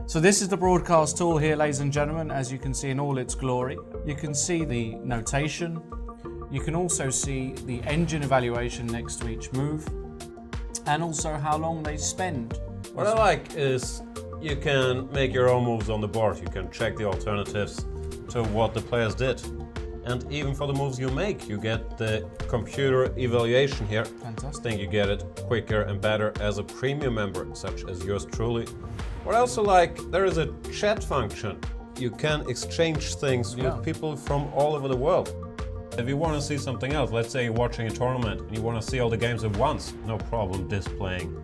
So this is the broadcast tool here, ladies and gentlemen, as you can see in all its glory. You can see the notation. You can also see the engine evaluation next to each move, and also how long they spend. What I like is you can make your own moves on the board. You can check the alternatives to what the players did. And even for the moves you make, you get the computer evaluation here. Fantastic. I think you get it quicker and better as a premium member, such as yours truly. What I also like, there is a chat function. You can exchange things with people from all over the world. If you want to see something else, let's say you're watching a tournament and you want to see all the games at once, no problem displaying.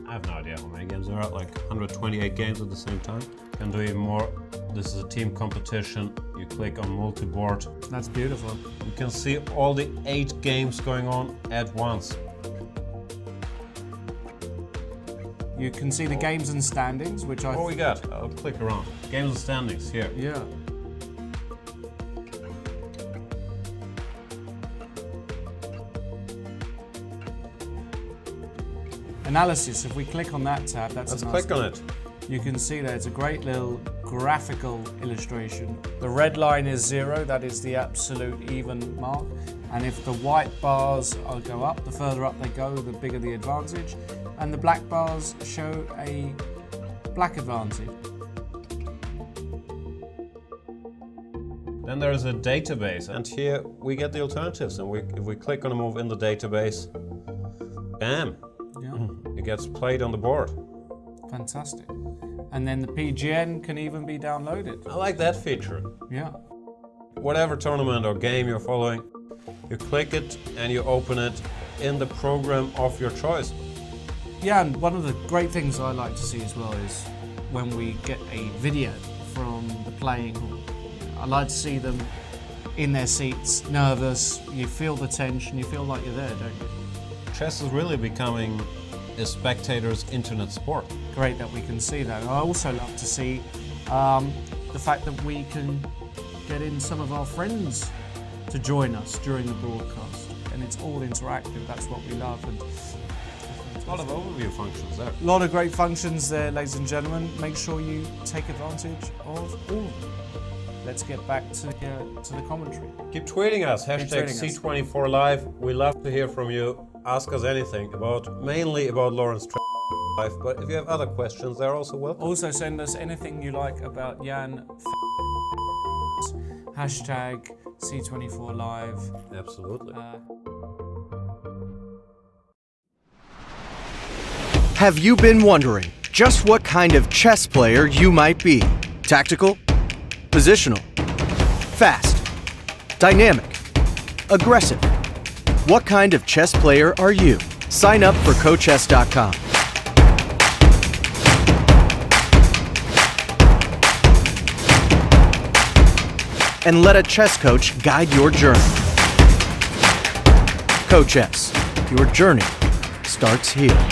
I have no idea how many games there are, like 128 games at the same time. You can do even more. This is a team competition. You click on multi-board. That's beautiful. You can see all the 8 games going on at once. You can see the games and standings, which What we got? I'll click around. Games and standings here. Yeah. Analysis, if we click on that tab, Let's click on it. You can see that it's a great little graphical illustration. The red line is 0, that is the absolute even mark. And if the white bars go up, the further up they go, the bigger the advantage. And the black bars show a black advantage. Then there is a database, and here we get the alternatives. And if we click on a move in the database, bam! It gets played on the board. Fantastic. And then the PGN can even be downloaded. I like that feature. Yeah. Whatever tournament or game you're following, you click it and you open it in the program of your choice. Yeah, and one of the great things I like to see as well is when we get a video from the playing hall. I like to see them in their seats, nervous, you feel the tension, you feel like you're there, don't you? Chess is really becoming a spectator's internet sport. Great that we can see that. And I also love to see the fact that we can get in some of our friends to join us during the broadcast. And it's all interactive, that's what we love. And a lot of overview functions there. A lot of great functions there, ladies and gentlemen. Make sure you take advantage of all of them. Let's get back to the commentary. Keep tweeting us, hashtag C24Live. We love to hear from you. Ask us anything, mainly about Lawrence life, but if you have other questions, they're also welcome. Also send us anything you like about Jan. Hashtag C24Live. Absolutely. Have you been wondering just what kind of chess player you might be? Tactical? Positional? Fast? Dynamic? Aggressive? What kind of chess player are you? Sign up for Cochess.com. And let a chess coach guide your journey. Cochess, your journey starts here.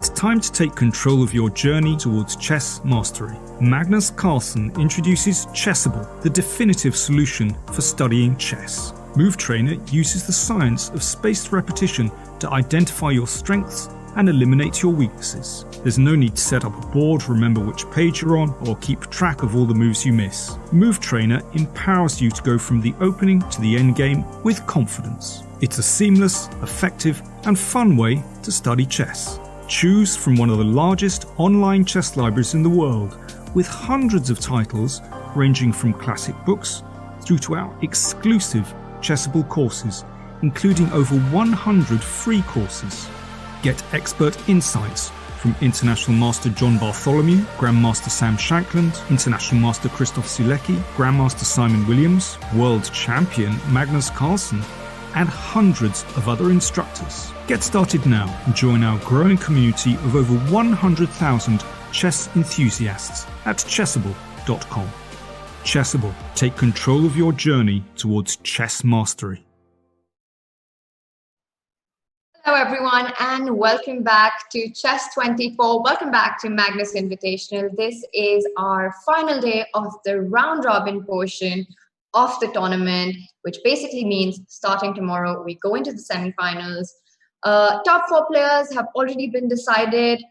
It's time to take control of your journey towards chess mastery. Magnus Carlsen introduces Chessable, the definitive solution for studying chess. Move Trainer uses the science of spaced repetition to identify your strengths and eliminate your weaknesses. There's no need to set up a board, remember which page you're on, or keep track of all the moves you miss. Move Trainer empowers you to go from the opening to the end game with confidence. It's a seamless, effective, and fun way to study chess. Choose from one of the largest online chess libraries in the world, with hundreds of titles ranging from classic books through to our exclusive Chessable courses, including over 100 free courses. Get expert insights from International Master John Bartholomew, Grandmaster Sam Shankland, International Master Christoph Sulecki, Grandmaster Simon Williams, World Champion Magnus Carlsen, and hundreds of other instructors. Get started now and join our growing community of over 100,000 chess enthusiasts at Chessable.com. Chessable, take control of your journey towards chess mastery. Hello everyone and welcome back to Chess24. Welcome back to Magnus Invitational. This is our final day of the round robin portion of the tournament, which basically means starting tomorrow we go into the semifinals. Top 4 players have already been decided,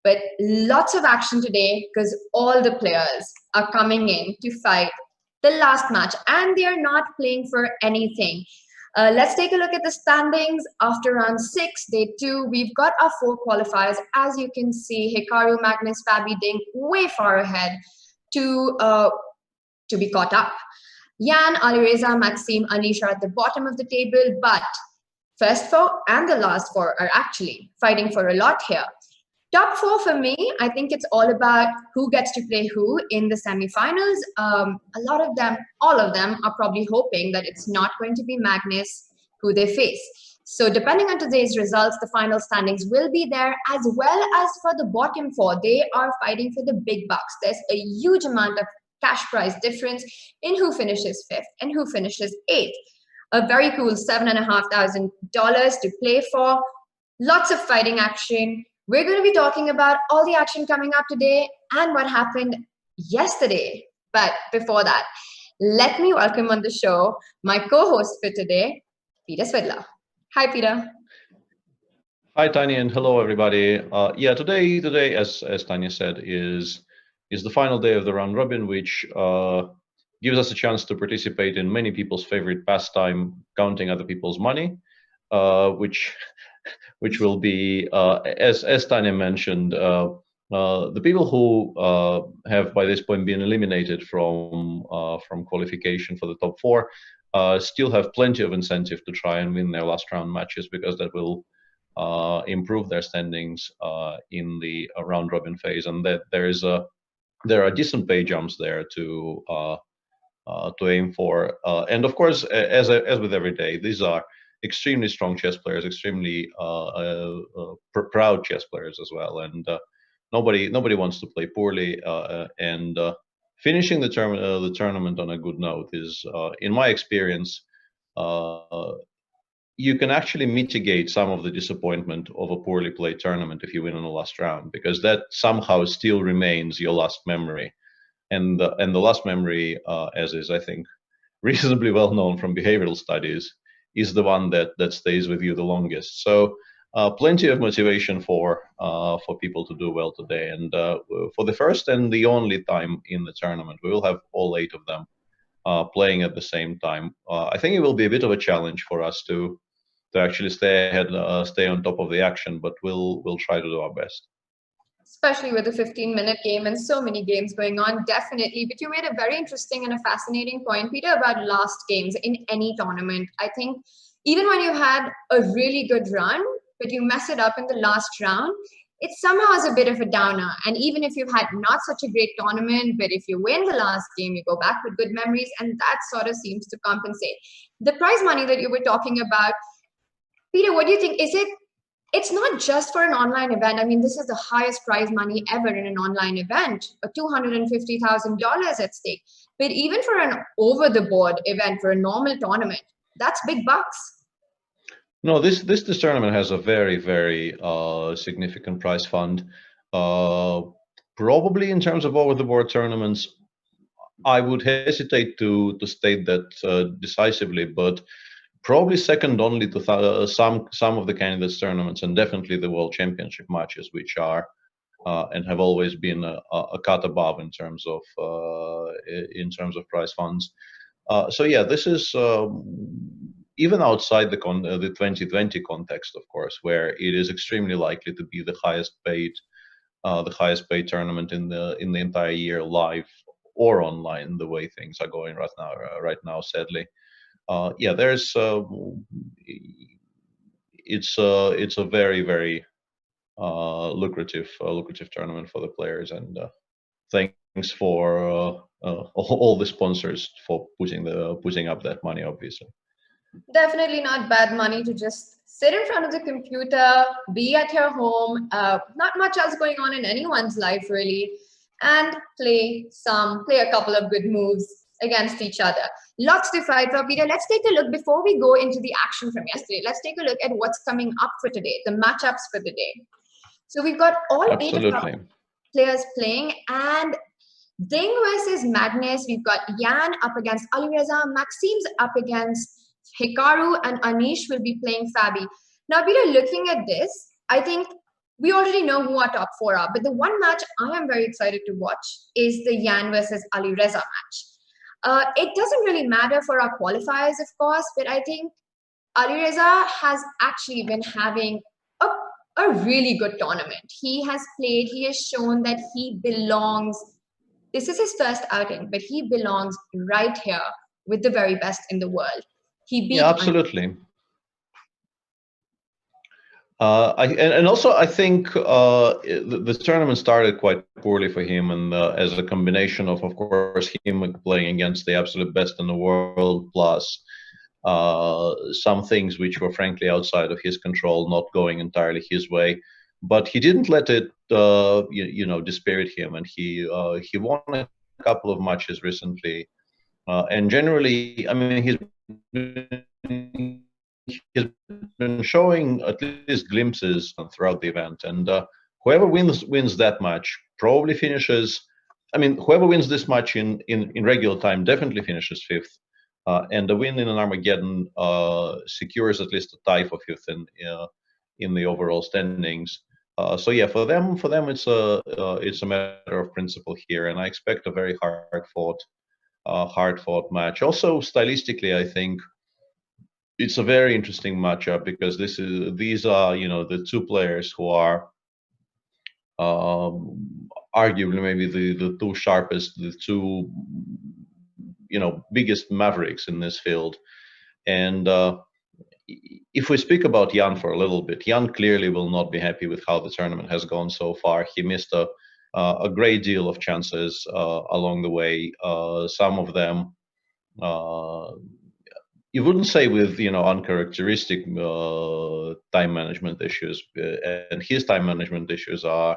but lots of action today because all the players are coming in to fight the last match, and they are not playing for anything. Let's take a look at the standings after round 6, day 2. We've got our 4 qualifiers. As you can see, Hikaru, Magnus, Fabi, Ding way far ahead to be caught up. Jan, Alireza, Maxime, Anish are at the bottom of the table, but first 4 and the last 4 are actually fighting for a lot here. Top 4 for me, I think it's all about who gets to play who in the semifinals. A lot of them, all of them are probably hoping that it's not going to be Magnus who they face. So depending on today's results, the final standings will be there, as well as for the bottom 4. They are fighting for the big bucks. There's a huge amount of cash prize difference in who finishes 5th and who finishes 8th. A very cool $7,500 to play for. Lots of fighting action. We're going to be talking about all the action coming up today and what happened yesterday. But before that, let me welcome on the show my co-host for today, Peter Swidler. Hi, Peter. Hi, Tanya, and hello, everybody. Today, as Tanya said, is the final day of the round robin, which gives us a chance to participate in many people's favorite pastime, counting other people's money, which will be, as Tanya mentioned, the people who have by this point been eliminated from qualification for the top 4 still have plenty of incentive to try and win their last round matches, because that will improve their standings in the round robin phase, and that there are decent pay jumps there to aim for. And of course, as with every day, these are extremely strong chess players, extremely proud chess players as well, and nobody wants to play poorly. And finishing the tournament on a good note is, in my experience, you can actually mitigate some of the disappointment of a poorly played tournament if you win in the last round, because that somehow still remains your last memory. And the last memory, as is, I think, reasonably well known from behavioral studies, is the one that stays with you the longest. So plenty of motivation for people to do well today. And for the first and the only time in the tournament, we will have all 8 of them playing at the same time. I think it will be a bit of a challenge for us to actually stay ahead, stay on top of the action, but we'll try to do our best. Especially with a 15-minute game and so many games going on, definitely. But you made a very interesting and a fascinating point, Peter, about last games in any tournament. I think even when you had a really good run, but you mess it up in the last round, it somehow is a bit of a downer. And even if you've had not such a great tournament, but if you win the last game, you go back with good memories, and that sort of seems to compensate. The prize money that you were talking about, Peter, what do you think? It's not just for an online event. I mean, this is the highest prize money ever in an online event, $250,000 at stake. But even for an over-the-board event, for a normal tournament, that's big bucks. No, this tournament has a very, very significant prize fund. Probably in terms of over-the-board tournaments, I would hesitate to state that decisively, but probably second only to some of the candidates tournaments, and definitely the World Championship matches, which are and have always been a cut above in terms of prize funds. So yeah, this is even outside the 2020 context, of course, where it is extremely likely to be the highest paid tournament in the entire year, live or online, the way things are going right now, sadly. Yeah, there's it's a very, very lucrative tournament for the players, and thanks for all the sponsors for putting up that money, obviously. Definitely not bad money to just sit in front of the computer, be at your home, not much else going on in anyone's life really, and play a couple of good moves against each other. Lots to fight for, Peter. Let's take a look, before we go into the action from yesterday, let's take a look at what's coming up for today, the matchups for the day. So we've got all 8 of our players playing, and Ding versus Magnus. We've got Jan up against Alireza, Maxime's up against Hikaru, and Anish will be playing Fabi. Now, Peter, looking at this, I think we already know who our top 4 are, but the one match I am very excited to watch is the Yan versus Ali Reza match. It doesn't really matter for our qualifiers, of course, but I think Ali Reza has actually been having a really good tournament. He has played, he has shown that he belongs. This is his first outing, but he belongs right here with the very best in the world. He beat absolutely. And also, I think the tournament started quite poorly for him, and as a combination of course, him playing against the absolute best in the world, plus some things which were frankly outside of his control, not going entirely his way. But he didn't let it, dispirit him, and he won a couple of matches recently, and generally, I mean, he's been showing at least glimpses throughout the event, and whoever wins that match probably finishes. I mean, whoever wins this match in regular time definitely finishes 5th, and the win in an Armageddon secures at least a tie for 5th in the overall standings. So yeah, for them it's a matter of principle here, and I expect a very hard fought match. Also, stylistically, I think it's a very interesting matchup because these are the two players who are arguably maybe the two sharpest, the two biggest mavericks in this field. And if we speak about Yan for a little bit, Yan clearly will not be happy with how the tournament has gone so far. He missed a great deal of chances along the way. Some of them you wouldn't say with uncharacteristic time management issues, and his time management issues are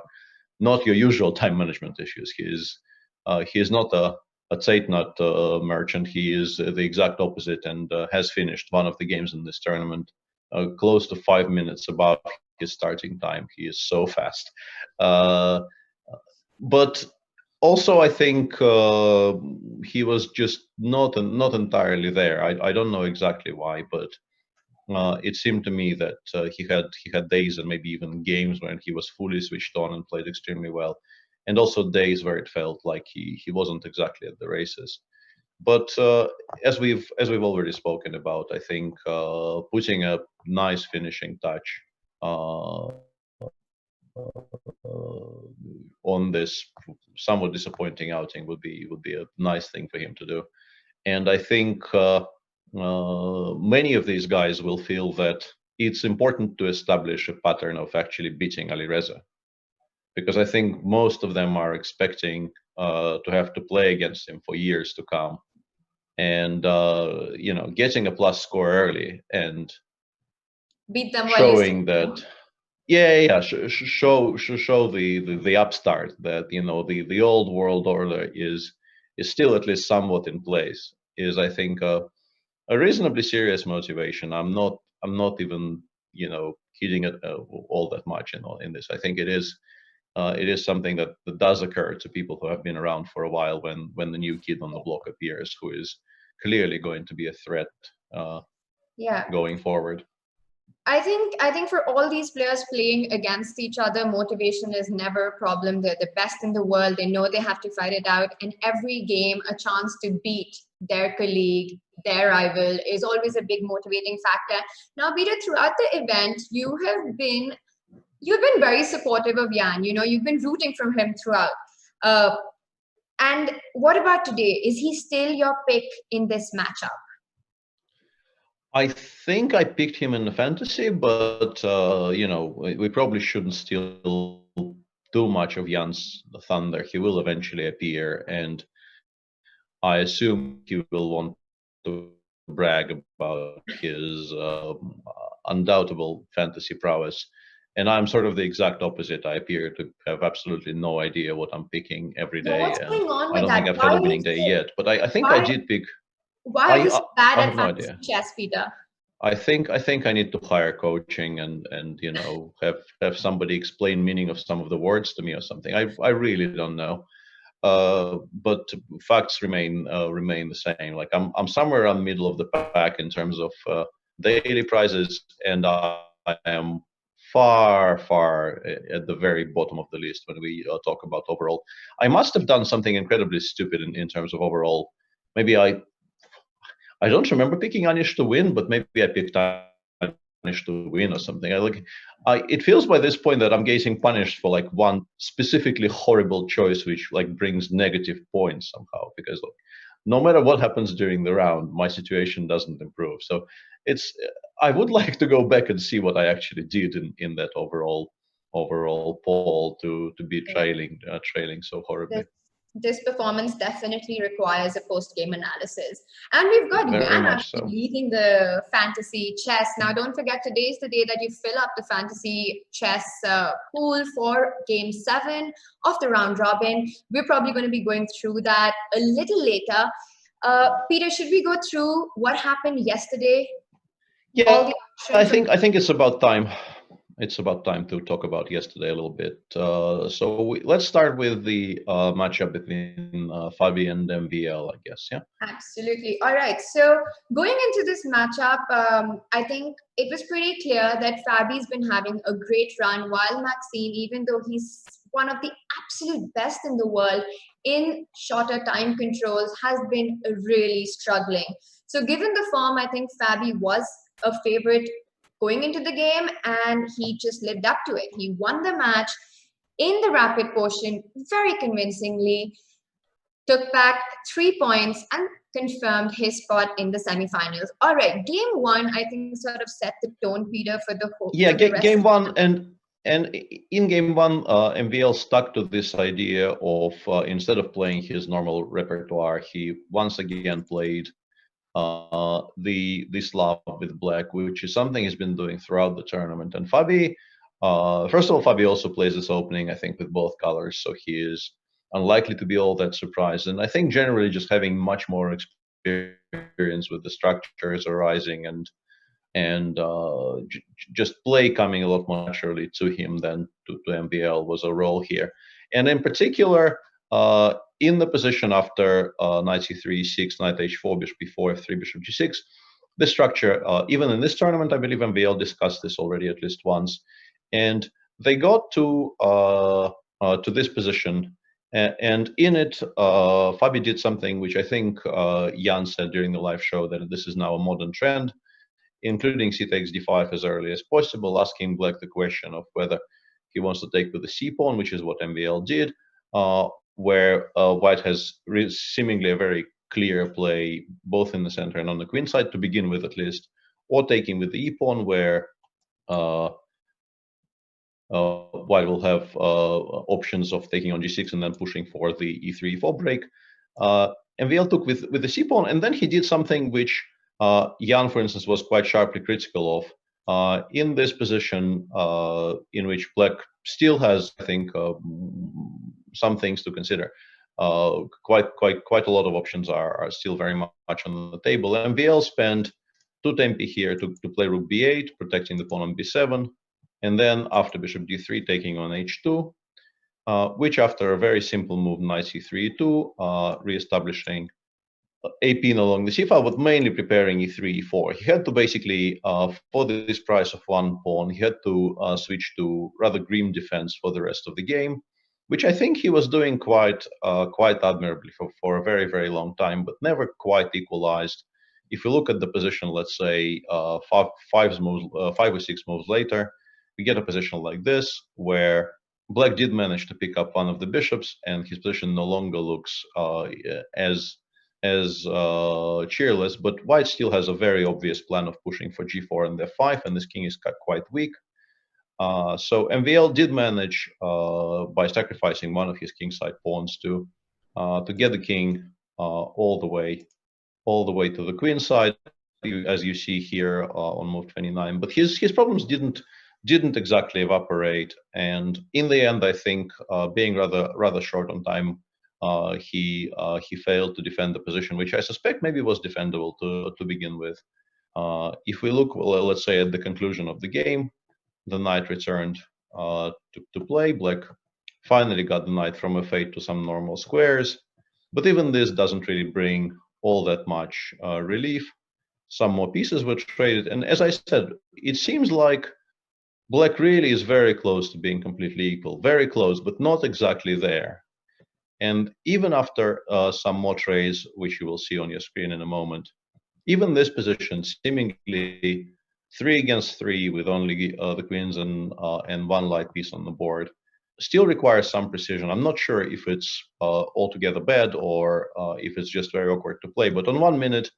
not your usual time management issues. He is not a Zeitnot merchant. He is the exact opposite, and has finished one of the games in this tournament close to 5 minutes above his starting time. He is so fast, but also, I think he was just not entirely there. I don't know exactly why, but it seemed to me that he had days and maybe even games when he was fully switched on and played extremely well, and also days where it felt like he wasn't exactly at the races. But as we've already spoken about, I think putting a nice finishing touch on this somewhat disappointing outing would be a nice thing for him to do. And I think many of these guys will feel that it's important to establish a pattern of actually beating Ali Reza, because I think most of them are expecting to have to play against him for years to come, and getting a plus score early and beat them showing that. Show the upstart that the old world order is still at least somewhat in place is, I think, a reasonably serious motivation. I'm not even hitting it all that much in this. I think it is something that does occur to people who have been around for a while when the new kid on the block appears, who is clearly going to be a threat going forward. I think for all these players playing against each other, motivation is never a problem. They're the best in the world. They know they have to fight it out. And every game, a chance to beat their colleague, their rival, is always a big motivating factor. Now, Peter, throughout the event, you've been very supportive of Yan. You've been rooting for him throughout. And what about today? Is he still your pick in this matchup? I think I picked him in the fantasy, but we probably shouldn't steal too much of Jan's thunder. He will eventually appear, and I assume he will want to brag about his undoubtable fantasy prowess. And I'm sort of the exact opposite. I appear to have absolutely no idea what I'm picking every day. What's going on with I don't think I've had a winning day yet, but I think I did pick. Why are you so bad at fantasy chess, Peter? I think I need to hire coaching and have somebody explain meaning of some of the words to me or something. I really don't know. But facts remain the same. Like I'm somewhere around the middle of the pack in terms of daily prizes, and I am far at the very bottom of the list when we talk about overall. I must have done something incredibly stupid in terms of overall. Maybe I don't remember picking Anish to win, but maybe I picked Anish to win or something. It feels by this point that I'm getting punished for like one specifically horrible choice, which like brings negative points somehow, because like, no matter what happens during the round, my situation doesn't improve. So I would like to go back and see what I actually did in that overall poll to be trailing so horribly. This performance definitely requires a post-game analysis. And we've got Very Jan much actually so. leading the fantasy chess. Now, don't forget, today is the day that you fill up the fantasy chess pool for Game 7 of the round robin. We're probably going to be going through that a little later. Peter, should we go through what happened yesterday? Yeah, I think it's about time. It's about time to talk about yesterday a little bit. Let's start with the matchup between Fabi and MVL, I guess. Yeah. Absolutely. All right. So going into this matchup, I think it was pretty clear that Fabi's been having a great run, while Maxime, even though he's one of the absolute best in the world in shorter time controls, has been really struggling. So given the form, I think Fabi was a favorite going into the game, and he just lived up to it. He won the match in the rapid portion very convincingly, took back 3 points, and confirmed his spot in the semifinals. All right, game 1, I think, sort of set the tone, Peter, for the whole. Yeah, game 1, and in game 1, MVL stuck to this idea of instead of playing his normal repertoire, he once again played the Slav with black, which is something he's been doing throughout the tournament. And Fabi, first of all, Fabi also plays this opening, I think, with both colors, so he is unlikely to be all that surprised. And I think generally just having much more experience with the structures arising and just play coming a lot more naturally to him than to MVL was a role here. And in particular, in the position after knight c3, e6, knight h4, bishop b4, f3, bishop g6, this structure, even in this tournament, I believe MVL discussed this already at least once, and they got to this position, and in it, Fabi did something which I think Jan said during the live show, that this is now a modern trend, including c takes d5 as early as possible, asking black the question of whether he wants to take with the c pawn, which is what MVL did, where white has seemingly a very clear play both in the center and on the queen side to begin with, at least, or taking with the e pawn, where white will have options of taking on g6 and then pushing for the e3 e4 break. MVL took with the c pawn, and then he did something which Jan, for instance, was quite sharply critical of in this position, in which black still has, I think, some things to consider. Quite a lot of options are still very much on the table. MVL spent 2 tempi here to play rook b8, protecting the pawn on b7, and then after bishop d3, taking on h2, which after a very simple move, knight c3, e2, re-establishing a pin along the c file, but mainly preparing e3, e4. He had to basically, for this price of 1 pawn, he had to switch to rather grim defense for the rest of the game, which I think he was doing quite admirably for a very, very long time, but never quite equalized. If you look at the position, let's say 5 or 6 moves later, we get a position like this, where black did manage to pick up one of the bishops, and his position no longer looks as cheerless, but white still has a very obvious plan of pushing for g4 and f5, and this king is quite weak. So MVL did manage, by sacrificing one of his kingside pawns, to get the king all the way to the queen side, as you see here on move 29. But his problems didn't exactly evaporate, and in the end, I think, being rather short on time, he failed to defend the position, which I suspect maybe was defendable to begin with. If we look, well, let's say at the conclusion of the game, the knight returned to play. Black finally got the knight from f8 to some normal squares, but even this doesn't really bring all that much relief. Some more pieces were traded, and as I said, it seems like Black really is very close to being completely equal, very close, but not exactly there. And even after some more trades, which you will see on your screen in a moment, even this position, seemingly 3 against 3 with only the queens and one light piece on the board, still requires some precision. I'm not sure if it's altogether bad or if it's just very awkward to play. But on 1 minute,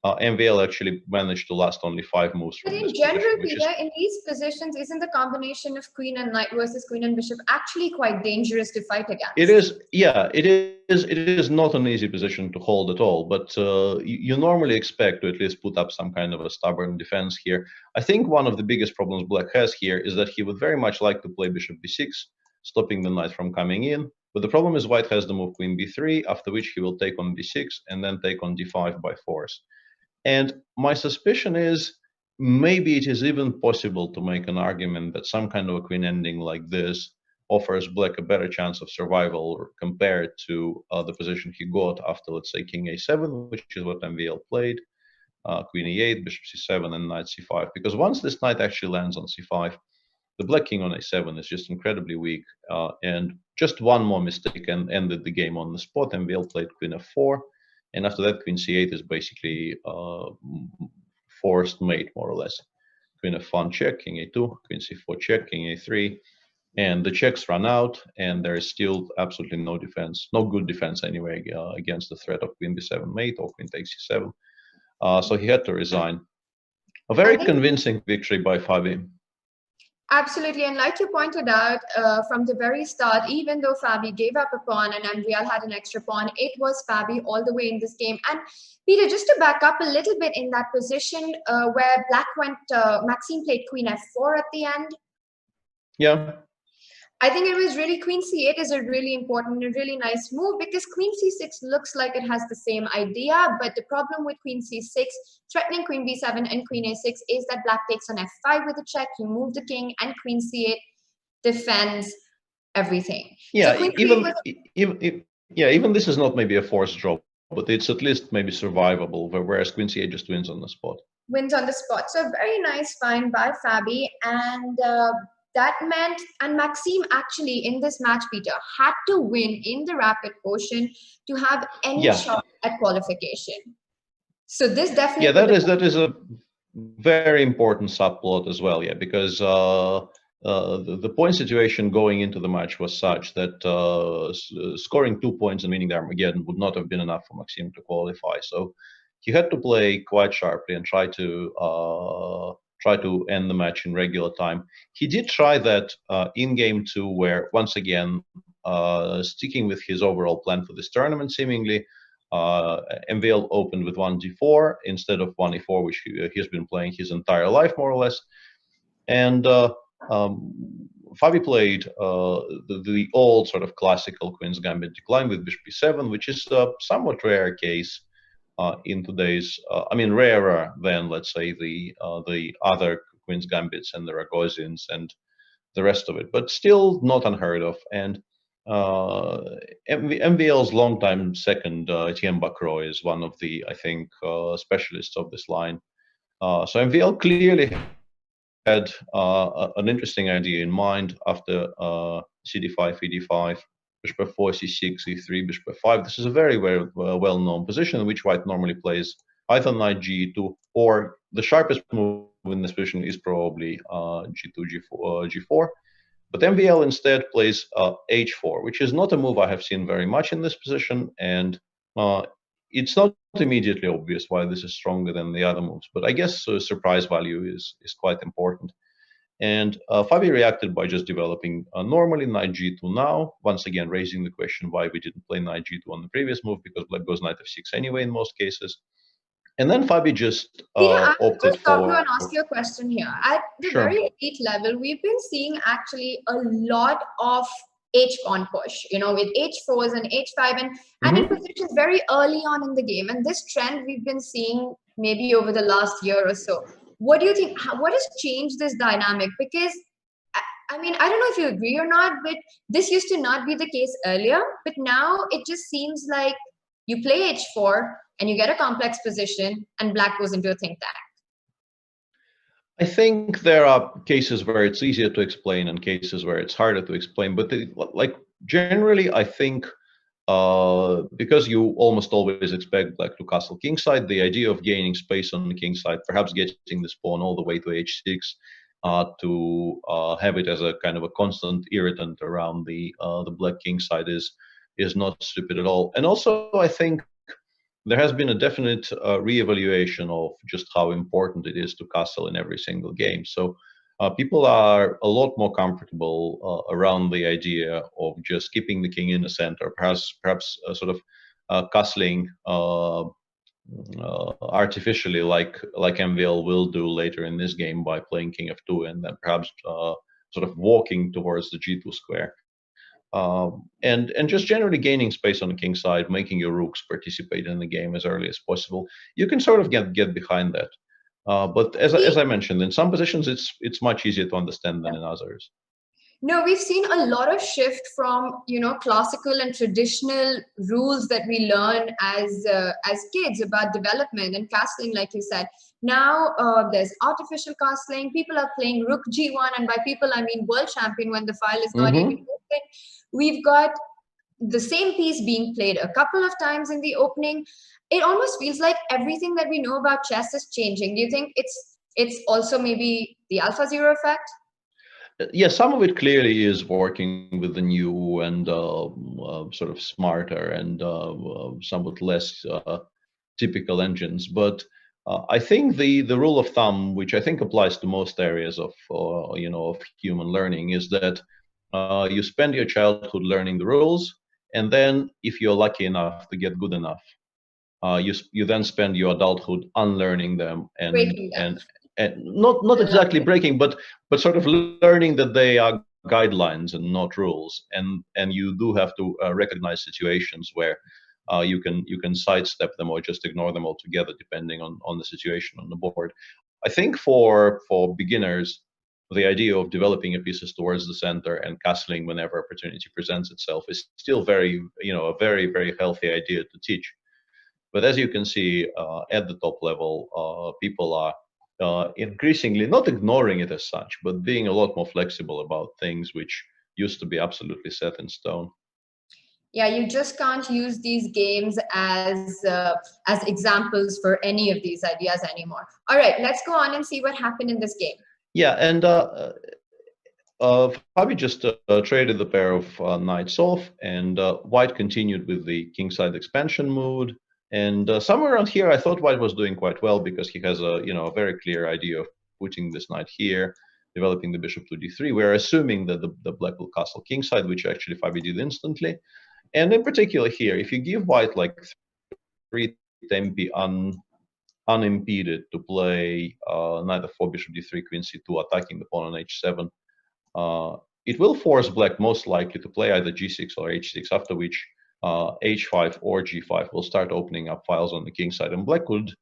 MVL actually managed to last only 5 moves But from in this general, position, which Peter, is in these positions, isn't the combination of queen and knight versus queen and bishop actually quite dangerous to fight against? it is, yeah, it is. It is not an easy position to hold at all. But you normally expect to at least put up some kind of a stubborn defense here. I think one of the biggest problems Black has here is that he would very much like to play bishop b6, stopping the knight from coming in. But the problem is White has the move queen b3, after which he will take on b6 and then take on d5 by force. And my suspicion is maybe it is even possible to make an argument that some kind of a queen ending like this offers Black a better chance of survival compared to the position he got after, let's say, king a7, which is what MVL played, queen e8, bishop c7, and knight c5. Because once this knight actually lands on c5, the Black king on a7 is just incredibly weak. And just one more mistake and ended the game on the spot. MVL played queen f4. And after that, queen c8 is basically forced mate, more or less. Queen f1 check, king a2, queen c4 check, king a3. And the checks run out, and there is still absolutely no defense, no good defense anyway, against the threat of queen b7 mate or queen takes c7. So he had to resign. A very convincing victory by Fabi. Absolutely, and like you pointed out from the very start, even though Fabi gave up a pawn and MVL had an extra pawn, it was Fabi all the way in this game. And Peter, just to back up a little bit in that position where Black went, Maxime played queen f4 at the end. Yeah. I think it was really queen c8 is a really important and really nice move because queen c6 looks like it has the same idea, but the problem with queen c6 threatening queen b7 and queen a6 is that Black takes on f5 with a check, you move the king, and queen c8 defends everything. Yeah, so even this is not maybe a forced draw, but it's at least maybe survivable, whereas queen c8 just wins on the spot. Wins on the spot. So very nice find by Fabi, and that meant, and Maxime actually in this match, Peter, had to win in the rapid portion to have any shot at qualification. So this definitely... Yeah, that is a very important subplot as well, yeah, because the point situation going into the match was such that scoring 2 points and winning the Armageddon would not have been enough for Maxime to qualify. So he had to play quite sharply and try to end the match in regular time. He did try that in game 2, where once again, sticking with his overall plan for this tournament, seemingly, MVL opened with 1d4 instead of 1e4, which he's been playing his entire life, more or less. And Fabi played the old sort of classical Queen's Gambit decline with bishop e7, which is a somewhat rare case in today's, I mean, rarer than, let's say, the other Queen's Gambits and the Rogozins and the rest of it, but still not unheard of. And MVL's longtime second, Etienne Bacro, is one of the, I think, specialists of this line. So MVL clearly had an interesting idea in mind after CD5, ED5, bishop f4, c6, e3, bishop f5. This is a very, very well-known position in which White normally plays either knight g2, or the sharpest move in this position is probably g2, g4. But MVL instead plays h4, which is not a move I have seen very much in this position, and it's not immediately obvious why this is stronger than the other moves. But I guess surprise value is quite important. And Fabi reacted by just developing normally knight g2 now, once again raising the question why we didn't play knight g2 on the previous move, because Black goes knight f6 anyway in most cases. And then Fabi just opted for... Peter, and ask you a question here. At the very elite level, we've been seeing actually a lot of h-pawn push, you know, with h4s and h5 and in positions very early on in the game. And this trend we've been seeing maybe over the last year or so. What do you think? What has changed this dynamic? Because, I mean, I don't know if you agree or not, but this used to not be the case earlier. But now it just seems like you play h4 and you get a complex position and Black goes into a think tank. I think there are cases where it's easier to explain and cases where it's harder to explain. But like generally, I think because you almost always expect black to castle kingside, the idea of gaining space on the kingside, perhaps getting this pawn all the way to h6, to have it as a kind of a constant irritant around the black kingside is not stupid at all. And also, I think there has been a definite reevaluation of just how important it is to castle in every single game. So people are a lot more comfortable around the idea of just keeping the king in the center, perhaps sort of castling artificially, like MVL will do later in this game by playing king f2 and then perhaps sort of walking towards the g2 square. And just generally gaining space on the king side, making your rooks participate in the game as early as possible. You can sort of get behind that. But as I mentioned, in some positions it's much easier to understand than in others. No, we've seen a lot of shift from, classical and traditional rules that we learn as kids about development and castling, like you said. Now there's artificial castling. People are playing rook g1, and by people I mean world champion when the file is not even open. We've got the same piece being played a couple of times in the opening. It almost feels like everything that we know about chess is changing. Do you think it's also maybe the AlphaZero effect? Yeah, some of it clearly is working with the new and sort of smarter and somewhat less typical engines. But I think the rule of thumb, which I think applies to most areas of of human learning, is that you spend your childhood learning the rules, and then if you're lucky enough to get good enough, you then spend your adulthood unlearning them and not exactly breaking, but sort of learning that they are guidelines and not rules, and you do have to recognize situations where you can sidestep them or just ignore them altogether, depending on the situation on the board. I think for beginners, the idea of developing your pieces towards the center and castling whenever opportunity presents itself is still very, a very, very healthy idea to teach. But as you can see, at the top level, people are increasingly not ignoring it as such, but being a lot more flexible about things which used to be absolutely set in stone. Yeah, you just can't use these games as examples for any of these ideas anymore. All right, let's go on and see what happened in this game. Yeah, and Fabi just traded the pair of knights off, and White continued with the kingside expansion mood. And somewhere around here, I thought White was doing quite well because he has a a very clear idea of putting this knight here, developing the bishop to d3. We're assuming that the black will castle kingside, which actually Fabi did instantly. And in particular here, if you give White like 3 tempi unimpeded to play knight f4, bishop d3, queen c2, attacking the pawn on h7, it will force black most likely to play either g6 or h6, after which h5 or g5 will start opening up files on the king side, and black could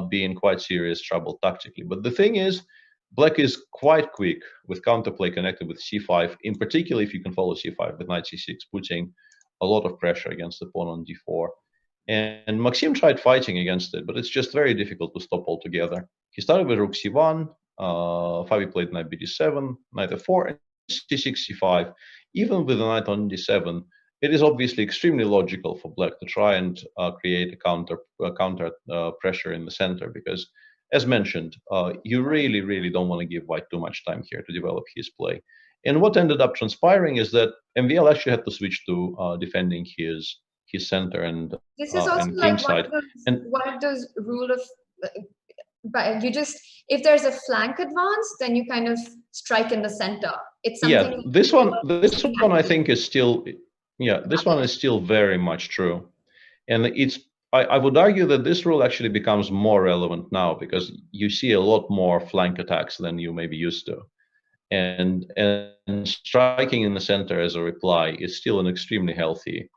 be in quite serious trouble tactically. But the thing is, black is quite quick with counterplay connected with c5, in particular if you can follow c5 with knight c6, putting a lot of pressure against the pawn on d4. And Maxim tried fighting against it, but it's just very difficult to stop altogether. He started with rook c1, Fabi played knight bd7, knight f4, and c6, c5. Even with the knight on d7, it is obviously extremely logical for black to try and create a counter pressure in the center, because, as mentioned, you really don't want to give White too much time here to develop his play. And what ended up transpiring is that MVL actually had to switch to defending his center and this is also and like kingside. one of those rule of, but you just, if there's a flank advance, then you kind of strike in the center. It's something. Yeah, this one I think is still. Yeah, this one is still very much true. And I would argue that this rule actually becomes more relevant now because you see a lot more flank attacks than you may be used to. And striking in the center as a reply is still an extremely healthy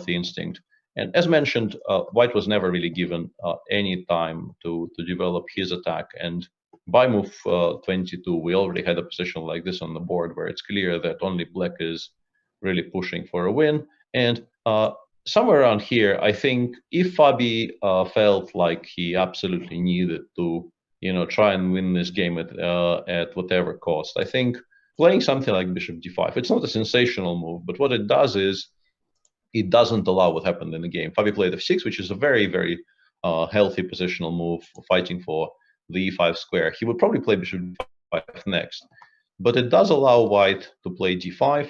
instinct. And as mentioned, White was never really given any time to develop his attack. And by move 22, we already had a position like this on the board where it's clear that only black is really pushing for a win. And somewhere around here, I think if Fabi felt like he absolutely needed to, try and win this game at whatever cost. I think playing something like bishop d5, it's not a sensational move, but what it does is it doesn't allow what happened in the game. Fabi played f6, which is a very, very healthy positional move, fighting for the e5 square. He would probably play bishop d5 next, but it does allow white to play d5,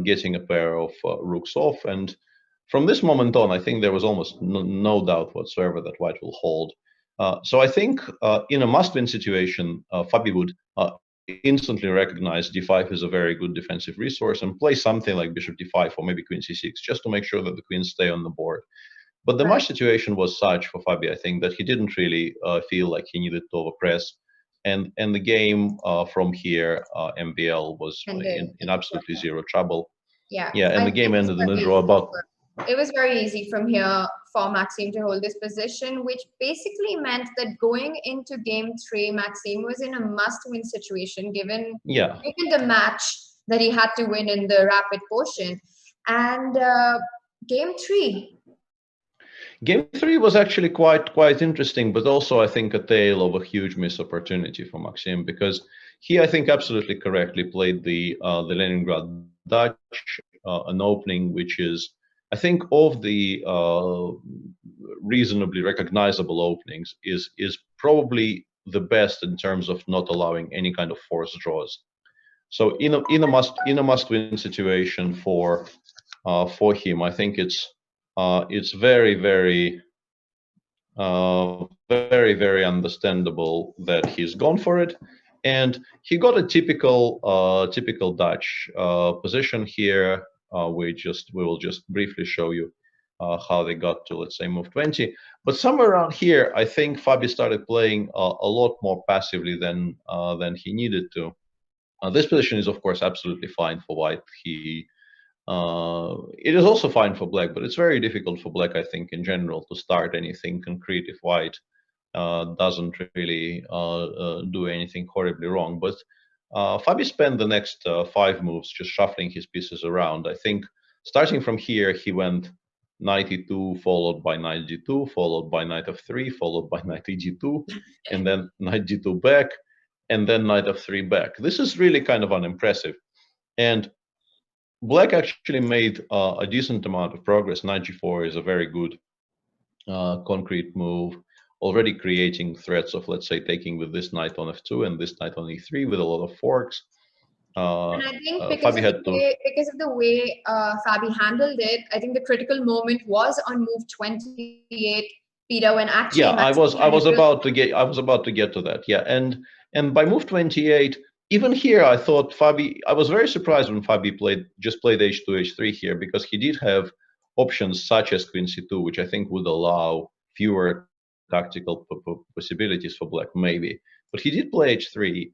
getting a pair of rooks off. And from this moment on, I think there was almost no doubt whatsoever that white will hold. So I think in a must-win situation, Fabi would instantly recognize d5 is a very good defensive resource and play something like bishop d5 or maybe queen c6, just to make sure that the queens stay on the board. But the match situation was such for Fabi, I think, that he didn't really feel like he needed to overpress. And the game from here, MVL was in absolutely zero trouble. Yeah, and the game ended in a draw about. It was very easy from here for Maxime to hold this position, which basically meant that going into game 3, Maxime was in a must-win situation, given the match that he had to win in the rapid portion. And game 3. Game 3 was actually quite interesting, but also I think a tale of a huge missed opportunity for Maxime, because he, I think, absolutely correctly played the Leningrad Dutch, an opening which is, I think, of the reasonably recognizable openings, is probably the best in terms of not allowing any kind of forced draws. So in a must-win situation for him, I think it's very, very, very, very understandable that he's gone for it, and he got a typical Dutch position here. We will just briefly show you how they got to, let's say, move 20. But somewhere around here, I think Fabi started playing a lot more passively than he needed to. This position is, of course, absolutely fine for white. It is also fine for black, but it's very difficult for black, I think, in general, to start anything concrete if white doesn't really do anything horribly wrong. But Fabi spent the next 5 moves just shuffling his pieces around. I think starting from here, he went knight e2, followed by knight g2, followed by knight f3, followed by knight eg2, and then knight g2 back, and then knight f3 back. This is really kind of unimpressive. And black actually made a decent amount of progress. Knight g4 is a very good concrete move, already creating threats of, let's say, taking with this knight on f2 and this knight on e3 with a lot of forks. And I think because of the way Fabi handled it, I think the critical moment was on move 28, Peter, when actually I was about to get to that. Yeah, and by move 28, even here, I thought Fabi. I was very surprised when Fabi played h2, h3 here, because he did have options such as queen c2, which I think would allow fewer tactical possibilities for black, maybe. But he did play h3,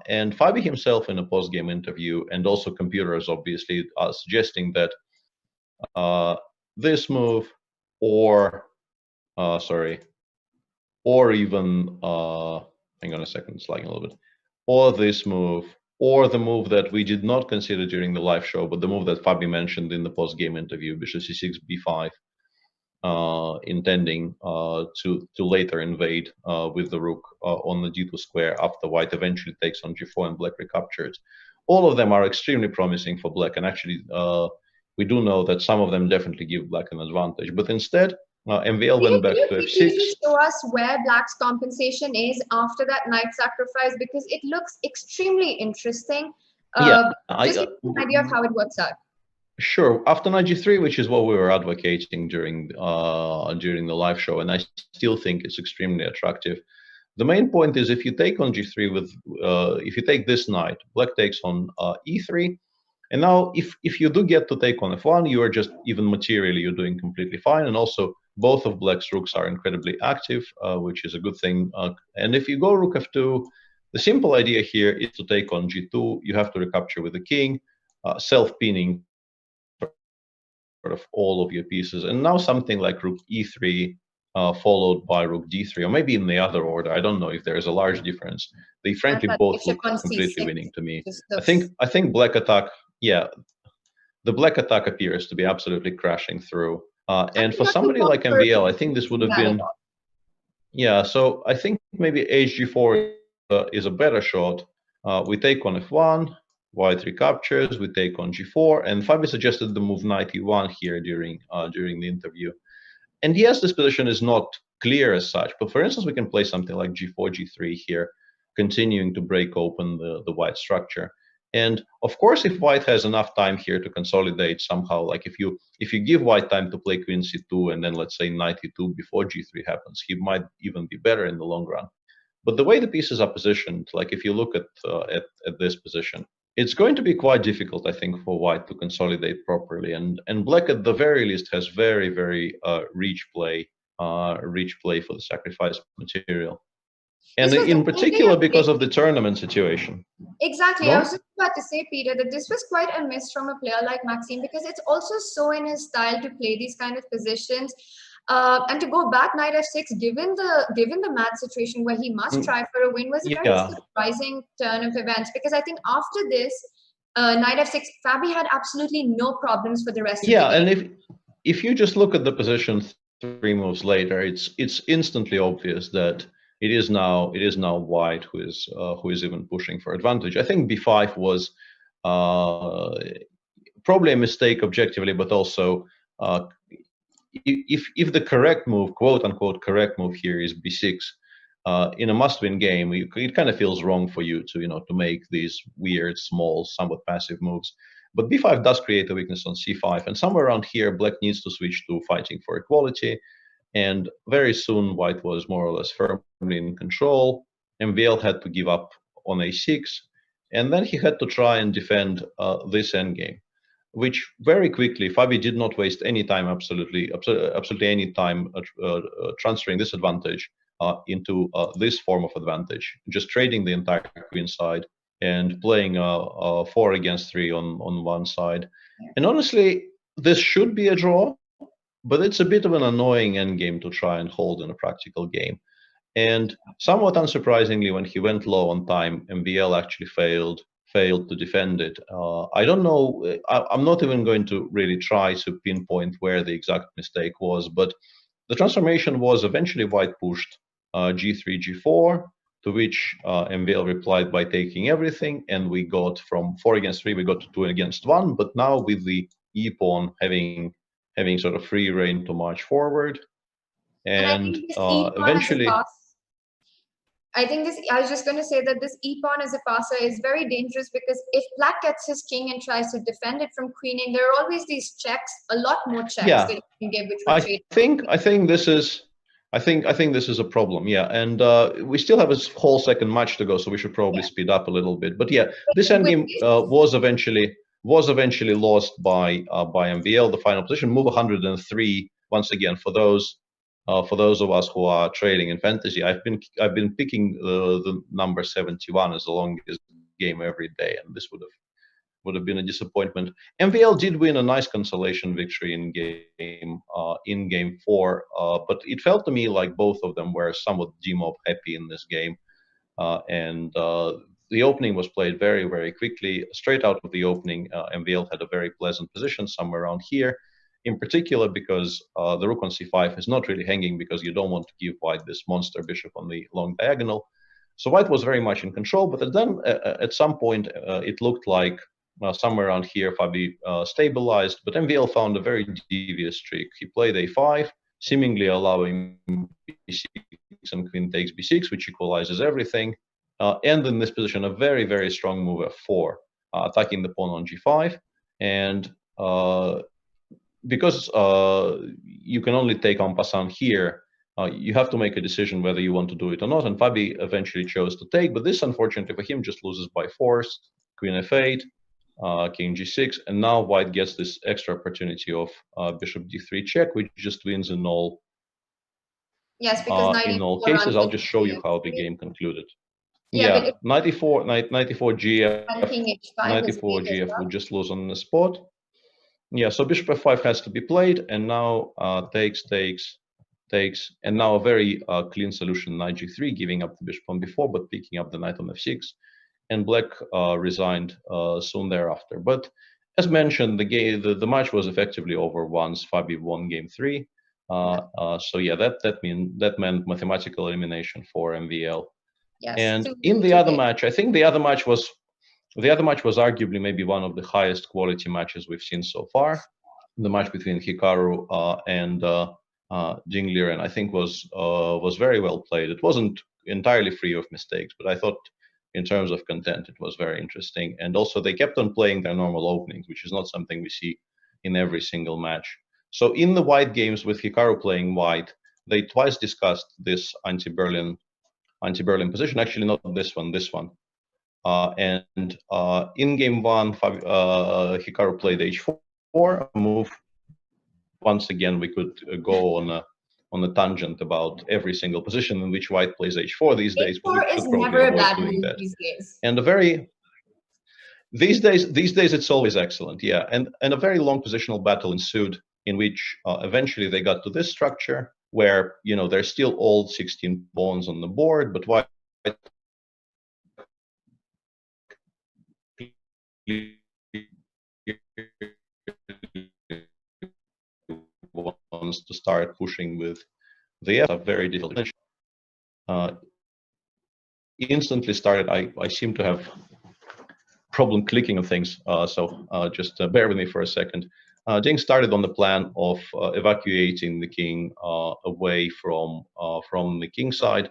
and Fabi himself in a post-game interview, and also computers obviously are suggesting that this move, or even hang on a second, it's lagging a little bit, or this move, or the move that we did not consider during the live show, but the move that Fabi mentioned in the post-game interview, bishop c6, b5, intending to later invade with the rook on the g2 square after white eventually takes on g4 and black recaptures. All of them are extremely promising for black, and actually we do know that some of them definitely give black an advantage. But instead, MVL went back to f6. Can you show us where black's compensation is after that knight sacrifice? Because it looks extremely interesting. Just give me an idea of how it works out. Sure. After knight g3, which is what we were advocating during the live show, and I still think it's extremely attractive. The main point is if you take on g3 with, if you take this knight, black takes on e3, and now if you do get to take on f1, you are just, even materially, you're doing completely fine, and also both of black's rooks are incredibly active, which is a good thing. And if you go rook f2, the simple idea here is to take on g2. You have to recapture with the king, self-pinning sort of all of your pieces. And now something like rook e3, followed by rook d3, or maybe in the other order. I don't know if there is a large difference. They frankly both look completely winning to me. I think black attack, the black attack appears to be absolutely crashing through. And for somebody like MVL, I think this would have been. Yeah, so I think maybe hg4 is a better shot. We take on f1, white recaptures, we take on g4, and Fabi suggested the move knight e1 here during the interview. And yes, this position is not clear as such, but for instance, we can play something like g4, g3 here, continuing to break open the white structure. And of course, if white has enough time here to consolidate somehow, like if you give white time to play queen c2 and then let's say knight e2 before g3 happens, he might even be better in the long run. But the way the pieces are positioned, like if you look at this position, it's going to be quite difficult, I think, for white to consolidate properly. And black, at the very least, has very, very rich play for the sacrifice material. And in particular, because of the tournament situation. Exactly. No? I was just about to say, Peter, that this was quite a miss from a player like Maxime, because it's also so in his style to play these kind of positions. And to go back knight f6, given the match situation where he must try for a win, was a very surprising turn of events. Because I think after this, knight f6, Fabi had absolutely no problems for the rest of the game. Yeah, and if you just look at the position 3 moves later, it's instantly obvious that it is now white who is even pushing for advantage. I think b5 was probably a mistake objectively, but also if the correct move, quote unquote correct move here, is b6, in a must-win game, it kind of feels wrong for you to make these weird, small, somewhat passive moves. But b5 does create a weakness on c5, and somewhere around here, black needs to switch to fighting for equality. And very soon, white was more or less firmly in control. MVL had to give up on a6, and then he had to try and defend this endgame, which very quickly, Fabi did not waste any time, absolutely any time transferring this advantage into this form of advantage, just trading the entire queen side and playing 4 against 3 on one side. And honestly, this should be a draw, but it's a bit of an annoying endgame to try and hold in a practical game. And somewhat unsurprisingly, when he went low on time, MVL actually failed to defend it. I don't know, I'm not even going to really try to pinpoint where the exact mistake was, but the transformation was eventually white pushed g3, g4, to which MVL replied by taking everything, and we got from 4 against 3, we got to 2 against 1, but now with the e-pawn having sort of free reign to march forward. And eventually... I was just going to say that this e-pawn as a passer is very dangerous, because if black gets his king and tries to defend it from queening, there are always these checks, a lot more checks that you can give. Which I think this is a problem. Yeah, and we still have a whole second match to go, so we should probably speed up a little bit. But yeah, this endgame was eventually lost by MVL. The final position, move 103. Once again, for those of us who are trading in fantasy, I've been picking the number 71 as the longest game every day, and this would have been a disappointment. MVL did win a nice consolation victory in game 4, but it felt to me like both of them were somewhat demob happy in this game, and the opening was played very, very quickly. Straight out of the opening, MVL had a very pleasant position somewhere around here. In particular, because the rook on c5 is not really hanging, because you don't want to give white this monster bishop on the long diagonal. So white was very much in control, but then at some point it looked like somewhere around here Fabi stabilized, but MVL found a very devious trick. He played a5, seemingly allowing b6 and queen takes b6, which equalizes everything. And in this position, a very, very strong move f4, attacking the pawn on g5. And because you can only take en passant here, you have to make a decision whether you want to do it or not. And Fabi eventually chose to take, but this, unfortunately for him, just loses by force. Queen f8, king g6, and now white gets this extra opportunity of bishop d3 check, which just wins in all. Yes, because in all cases, I'll just show you how the game concluded. Yeah, 94 gf, 94 gf would just lose on the spot. Yeah, so bishop f5 has to be played, and now takes, and now a very clean solution, knight g3, giving up the bishop on b4, but picking up the knight on f6, and black resigned soon thereafter. But as mentioned, the match was effectively over once Fabi won game 3. So yeah, that meant mathematical elimination for MVL. Yes. And to- in the to other win. match, I think the other match was arguably maybe one of the highest quality matches we've seen so far. The match between Hikaru and Ding Liren, I think, was very well played. It wasn't entirely free of mistakes, but I thought in terms of content, it was very interesting. And also, they kept on playing their normal openings, which is not something we see in every single match. So in the white games with Hikaru playing white, they twice discussed this anti-Berlin position. Actually, not this one. And in game one, Hikaru played h4, a move. Once again, we could go on a tangent about every single position in which white plays h4 these days, but we H4 is should probably never a avoid bad doing move that. these days. And these days it's always excellent, yeah. And a very long positional battle ensued, in which eventually they got to this structure where there's still all 16 pawns on the board, but white wants to start pushing with the F, a very difficult. Instantly started. I seem to have problem clicking on things, so just bear with me for a second. Ding started on the plan of evacuating the king away from the king side,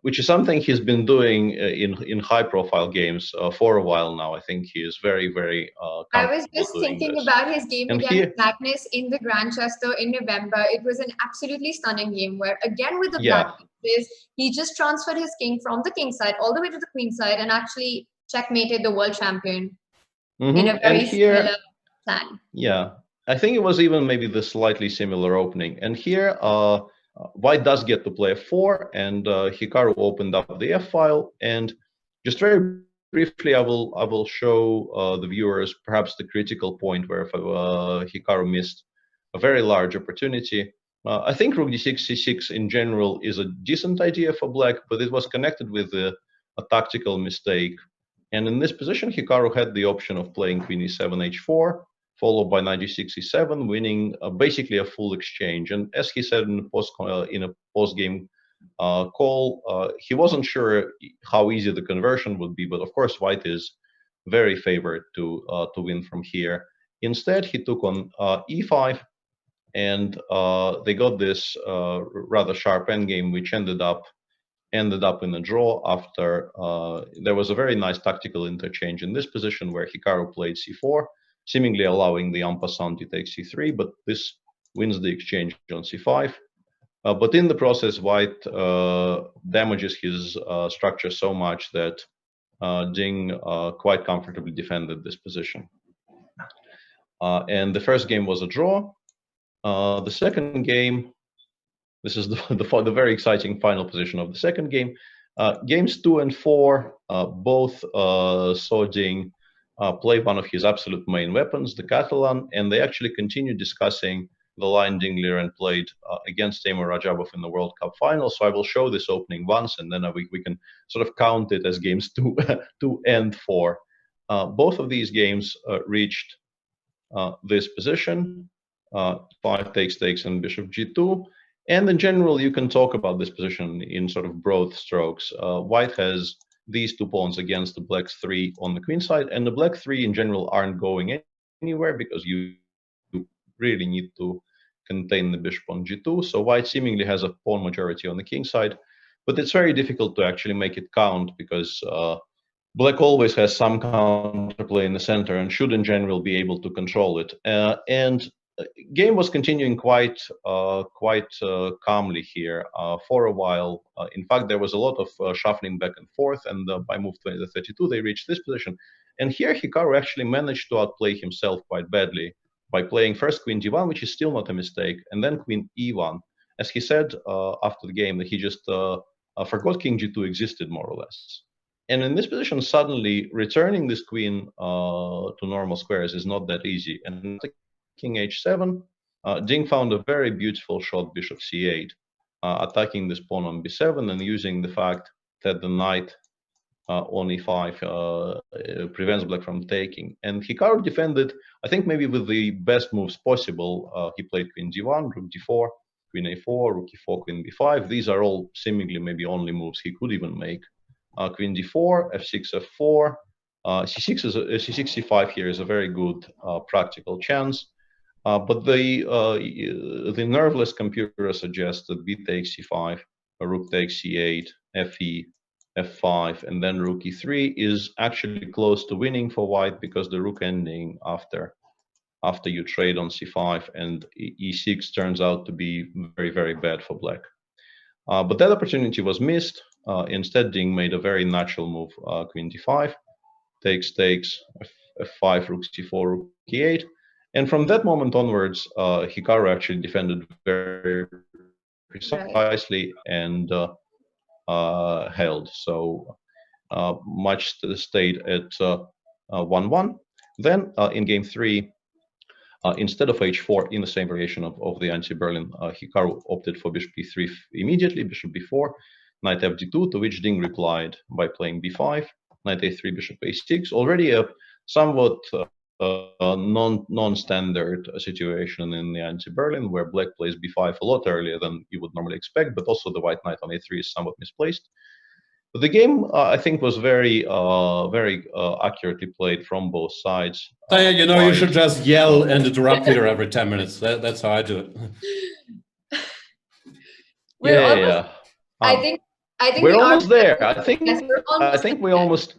which is something he's been doing in high-profile games for a while now. I think he is very, very I was comfortable just doing thinking this. about his game And against Magnus in the Grandchester in November. It was an absolutely stunning game where, again, with the black pieces, he just transferred his king from the king side all the way to the queen side and actually checkmated the world champion in a very similar plan. Yeah, I think it was even maybe the slightly similar opening. And here, white does get to play f4, and Hikaru opened up the f file. And just very briefly, I will show the viewers perhaps the critical point where Hikaru missed a very large opportunity. I think rook d6, c6 in general is a decent idea for black, but it was connected with a tactical mistake. And in this position, Hikaru had the option of playing queen e7, h4, followed by knight g6, e7, winning basically a full exchange. And as he said in a post-game call, he wasn't sure how easy the conversion would be, but of course white is very favored to win from here. Instead, he took on e5, and they got this rather sharp endgame, which ended up in a draw after there was a very nice tactical interchange in this position where Hikaru played c4, seemingly allowing the en passant to take c3, but this wins the exchange on c5. But in the process, white damages his structure so much that Ding quite comfortably defended this position. And the first game was a draw. The second game, this is the very exciting final position of the second game. Games 2 and 4 both saw Ding play one of his absolute main weapons, the Catalan, and they actually continued discussing the line Ding Liren played against Teimur Rajabov in the World Cup final. So I will show this opening once, and then we can sort of count it as games 2 and 4. Both of these games reached this position, 5 takes, and bishop g2. And in general, you can talk about this position in sort of broad strokes. White has these 2 pawns against the black 3 on the queen side, and the black 3 in general aren't going anywhere because you really need to contain the bishop on g2. So white seemingly has a pawn majority on the king side, but it's very difficult to actually make it count because black always has some counterplay in the center and should in general be able to control it. And game was continuing quite calmly here for a while. In fact, there was a lot of shuffling back and forth, and by move 32, they reached this position. And here Hikaru actually managed to outplay himself quite badly by playing first queen d1, which is still not a mistake, and then queen e1. As he said after the game, that he just forgot king g2 existed, more or less. And in this position, suddenly returning this queen to normal squares is not that easy. And king h7, Ding found a very beautiful shot, bishop c8, attacking this pawn on b7 and using the fact that the knight on e5 prevents black from taking. And Hikaru defended, I think, maybe with the best moves possible. He played queen d1, rook d4, queen a4, rook e4, queen b5. These are all seemingly maybe only moves he could even make. Queen d4, f6, f4. C6 is c6, c5 here is a very good practical chance. But the nerveless computer suggests that b takes c5, rook takes c8, fe, f5, and then rook e3 is actually close to winning for white, because the rook ending after you trade on c5 and e6 turns out to be very, very bad for black. But that opportunity was missed. Instead, Ding made a very natural move, queen d5, takes, f5, rook c4, rook e8. And from that moment onwards, Hikaru actually defended very precisely and held. So much stayed at 1-1. Then in game 3, instead of h4 in the same variation of the anti-Berlin, Hikaru opted for bishop e3 immediately, bishop b4, knight fd2, to which Ding replied by playing b5, knight a3, bishop a6. Already a somewhat non-standard situation in the anti-Berlin, where black plays b5 a lot earlier than you would normally expect, but also the white knight on a3 is somewhat misplaced. But the game, I think, was very accurately played from both sides. Tanya, you know, you should just yell and interrupt Peter every 10 minutes. That's how I do it. Yeah. I think we're almost there. I think we almost.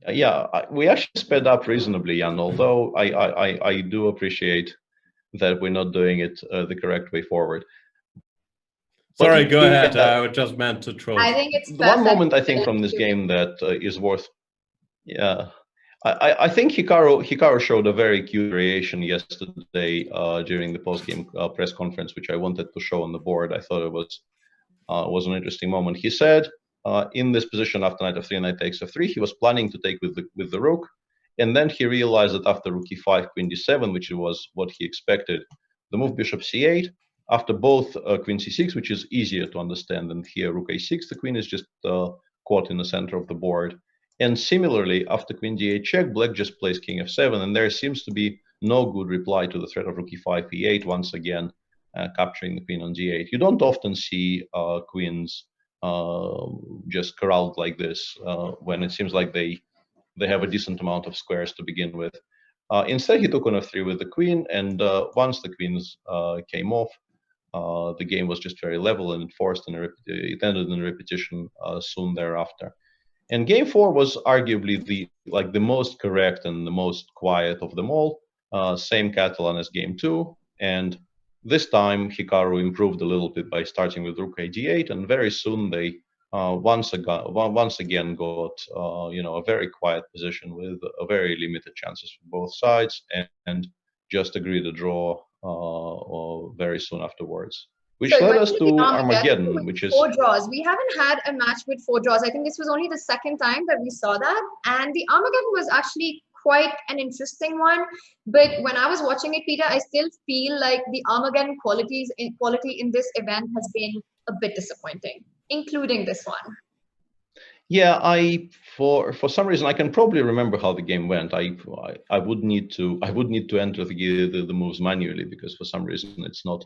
Yeah, we actually sped up reasonably, Jan, although I do appreciate that we're not doing it the correct way forward. Sorry, go ahead. I just meant to troll. I think it's one moment, I think, from this game that is worth. Yeah, I think Hikaru showed a very cute variation yesterday during the post-game press conference, which I wanted to show on the board. I thought it was an interesting moment. He said, in this position after knight f3, knight takes f3, he was planning to take with the rook, and then he realized that after rook e5, queen d7, which was what he expected, the move bishop c8, after both queen c6, which is easier to understand, and here rook a6, the queen is just caught in the center of the board. And similarly, after queen d8 check, black just plays king f7, and there seems to be no good reply to the threat of rook e5, e8, once again capturing the queen on d8. You don't often see queens just corralled like this when it seems like they have a decent amount of squares to begin with. Instead, he took on f3 with the queen, and once the queens came off, the game was just very level, and it ended in repetition soon thereafter. And game 4 was arguably the most correct and the most quiet of them all. Same Catalan as game 2, and this time Hikaru improved a little bit by starting with rook a d8, and very soon they once again got a very quiet position with a very limited chances for both sides, and just agreed a draw very soon afterwards, which led us to Armageddon, which is 4 draws. We haven't had a match with 4 draws. I think this was only the second time that we saw that, and the Armageddon was actually quite an interesting one. But when I was watching it, Peter, I still feel like the Armageddon quality in this event has been a bit disappointing, including this one. Yeah, for some reason I can probably remember how the game went. I would need to enter the moves manually, because for some reason it's not.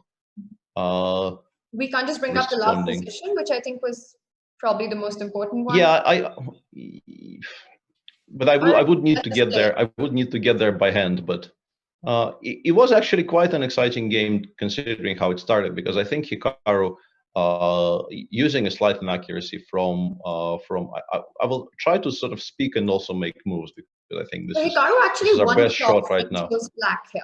We can't just bring up the last position, which I think was probably the most important one. Yeah, but I would need to get there. I would need to get there by hand. But it was actually quite an exciting game considering how it started, because I think Hikaru, using a slight inaccuracy from I will try to sort of speak and also make moves, because I think this is our best shot right now. Black here.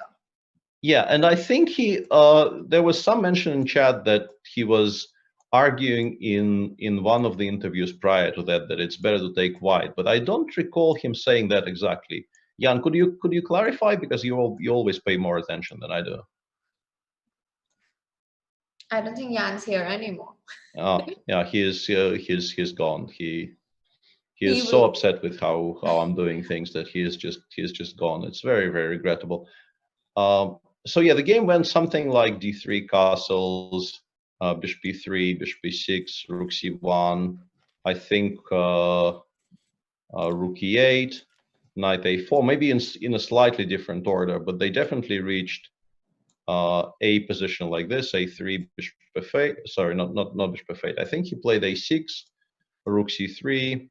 Yeah, and I think there was some mention in chat that he was arguing in one of the interviews prior to that it's better to take white, but I don't recall him saying that exactly. Jan, could you clarify, because you always pay more attention than I do. I don't think Jan's here anymore. Yeah, he's gone. He is so upset with how I'm doing things that he is just gone. It's very, very regrettable. So yeah, the game went something like d3 castles, bishop e3, bishop e6, rook c1. I think rook e8, knight a4, maybe in a slightly different order, but they definitely reached a position like this, a3, bishop f8. Sorry, not bishop f8. I think he played a6, rook c3,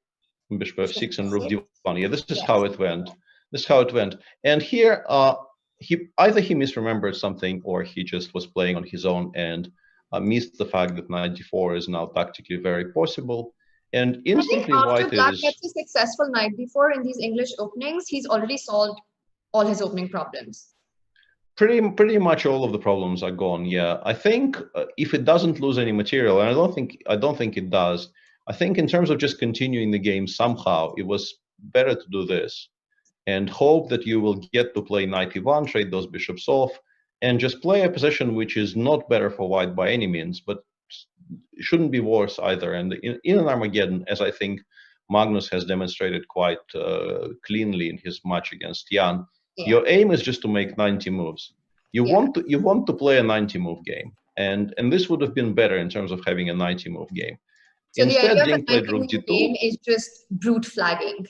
bishop f6, and rook d1. Yeah, this is how it went. This is how it went. And here, either he misremembered something or he just was playing on his own and missed the fact that knight d4 is now tactically very possible. And instantly, after white Black is gets a successful knight d4 in these English openings, he's already solved all his opening problems. pretty much all of the problems are gone. Yeah, I think if it doesn't lose any material, and I don't think it does. I think in terms of just continuing the game somehow, it was better to do this and hope that you will get to play knight e1, trade those bishops off, and just play a position which is not better for white by any means, but it shouldn't be worse either. And in an Armageddon, as I think Magnus has demonstrated quite cleanly in his match against Jan, your aim is just to make 90 moves. You want to play a 90 move game, and this would have been better in terms of having a 90 move game. So Instead, the idea Ding of a played 90 rook move d2. game is just brute flagging.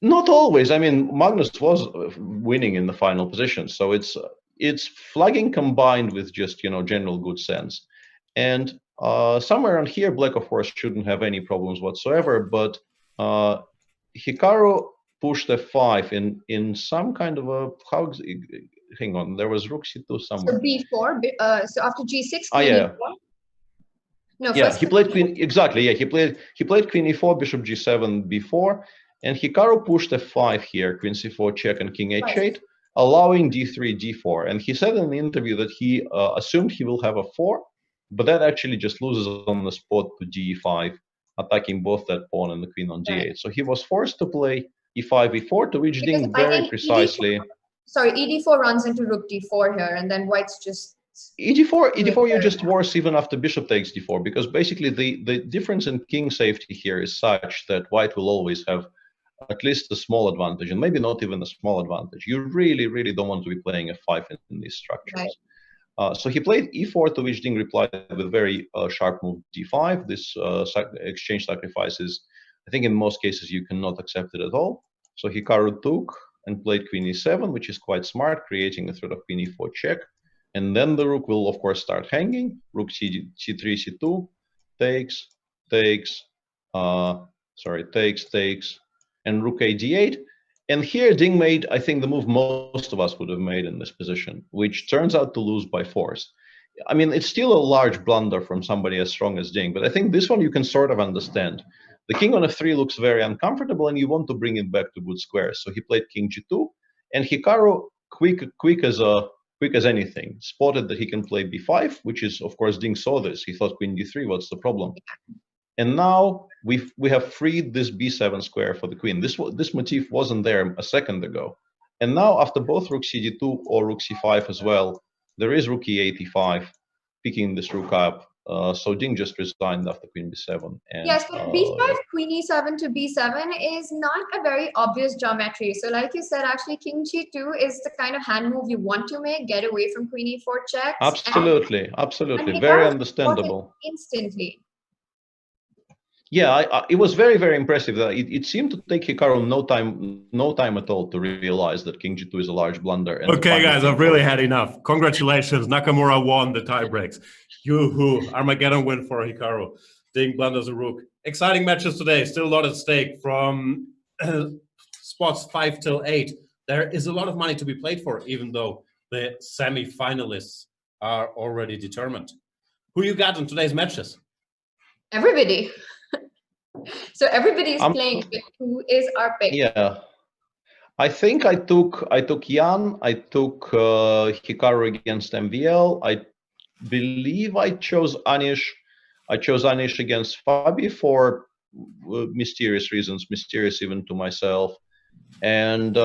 Not always. I mean, Magnus was winning in the final position, so it's flagging combined with just general good sense. And somewhere around here, Black of course shouldn't have any problems whatsoever. But Hikaru pushed f5 in some kind of a hang on, there was rook c2 somewhere. So b4. So after g6. Oh yeah. E4? No. Yeah, first he played queen exactly. Yeah, he played queen e4, bishop g7, b4. And Hikaru pushed f5 here, queen c4 check and king h8, allowing d3, d4. And he said in the interview that he assumed he will have a 4, but that actually just loses on the spot to d5, attacking both that pawn and the queen on d8. So he was forced to play e5, e4, to which Ding very precisely. ED4 runs into rook d4 here, and then white's just. ED4 you just worse even after bishop takes d4, because basically the difference in king safety here is such that white will always have at least a small advantage, and maybe not even a small advantage. You really, really don't want to be playing f5 in these structures. Right. So he played e4, to which Ding replied with very sharp move d5. This exchange sacrifices, I think in most cases you cannot accept it at all. So Hikaru took and played queen e7, which is quite smart, creating a threat of queen e4 check. And then the rook will, of course, start hanging. Rook c3, c2, takes, and rook a d8. And here Ding made, I think, the move most of us would have made in this position, which turns out to lose by force. I mean, it's still a large blunder from somebody as strong as Ding, but I think this one you can sort of understand. The king on f3 looks very uncomfortable, and you want to bring it back to good squares. So he played king g2, and Hikaru, quick as anything, spotted that he can play b5, which is, of course, Ding saw this. He thought queen d3, what's the problem? And now we have freed this b7 square for the queen. This motif wasn't there a second ago. And now after both rook cd2 or rook c5 as well, there is rook e8, e5, picking this rook up. So Ding just resigned after queen b7. And, yes, but b5, queen e7 to b7 is not a very obvious geometry. So like you said, actually king g2 is the kind of hand move you want to make, get away from queen e4 checks. Absolutely, absolutely, very understandable. Instantly. Yeah, it was very, very impressive. It seemed to take Hikaru no time at all to realize that king g2 is a large blunder. And okay, guys, I've really had enough. Congratulations, Nakamura won the tie breaks. Yoo-hoo, Armageddon win for Hikaru. Ding blunders a rook. Exciting matches today, still a lot at stake from spots 5 till 8. There is a lot of money to be played for, even though the semi-finalists are already determined. Who you got in today's matches? Everybody. So everybody's playing, but who is our pick? Yeah, I think I took Jan. I took Hikaru against MVL. I believe I chose Anish. I chose Anish against Fabi for mysterious reasons, mysterious even to myself. And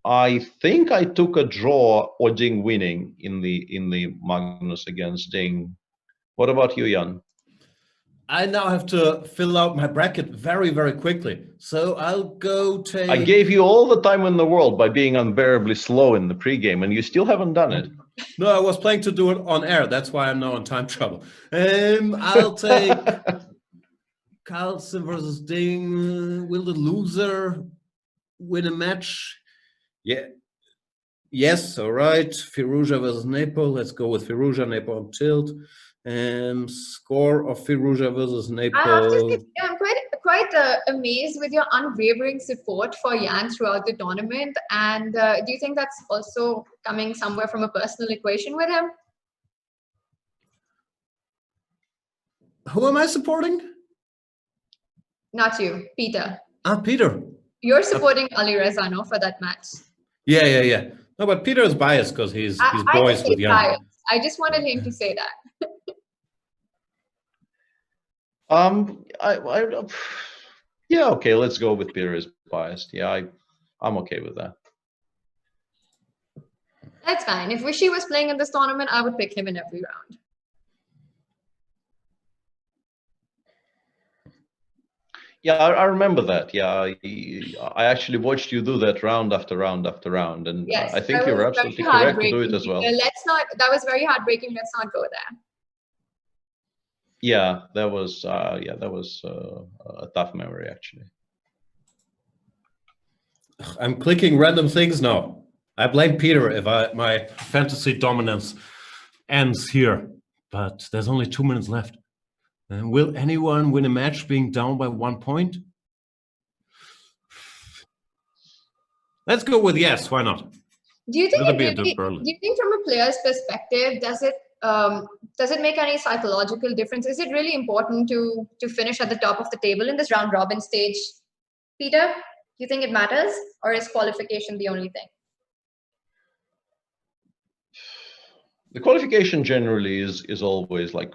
I think I took a draw or Ding winning in the Magnus against Ding. What about you, Jan? I now have to fill out my bracket very, very quickly. So I'll go take... I gave you all the time in the world by being unbearably slow in the pregame, and you still haven't done it. No, I was planning to do it on air. That's why I'm now in time trouble. I'll take Carlsen versus Ding. Will the loser win a match? Yeah. Yes, all right. Firouzja versus Nepo. Let's go with Firouzja, Nepo on tilt. Score of Firouzja versus Nepo. I have to say, I'm quite amazed with your unwavering support for Jan throughout the tournament. And do you think that's also coming somewhere from a personal equation with him? Who am I supporting? Not you, Peter. Peter. You're supporting Ali Rezano for that match. Yeah. No, but Peter is biased because he's boys with Jan. Biased. I just wanted him to say that. Yeah, okay, let's go with Peter is biased. Yeah, I'm okay with that. That's fine. If Vishy was playing in this tournament, I would pick him in every round. Yeah, I remember that. Yeah, I actually watched you do that round after round after round, and yes, I think you're absolutely correct to do it as well. That was very heartbreaking. Let's not go there. Yeah, that was a tough memory actually. I'm clicking random things now. I blame Peter if my fantasy dominance ends here, but there's only 2 minutes left. Will anyone win a match being down by 1 point? Let's go with yes. Why not? Do you think? Do you think, from a player's perspective, does it make any psychological difference? Is it really important to finish at the top of the table in this round robin stage, Peter? Do you think it matters, or is qualification the only thing? The qualification generally is always like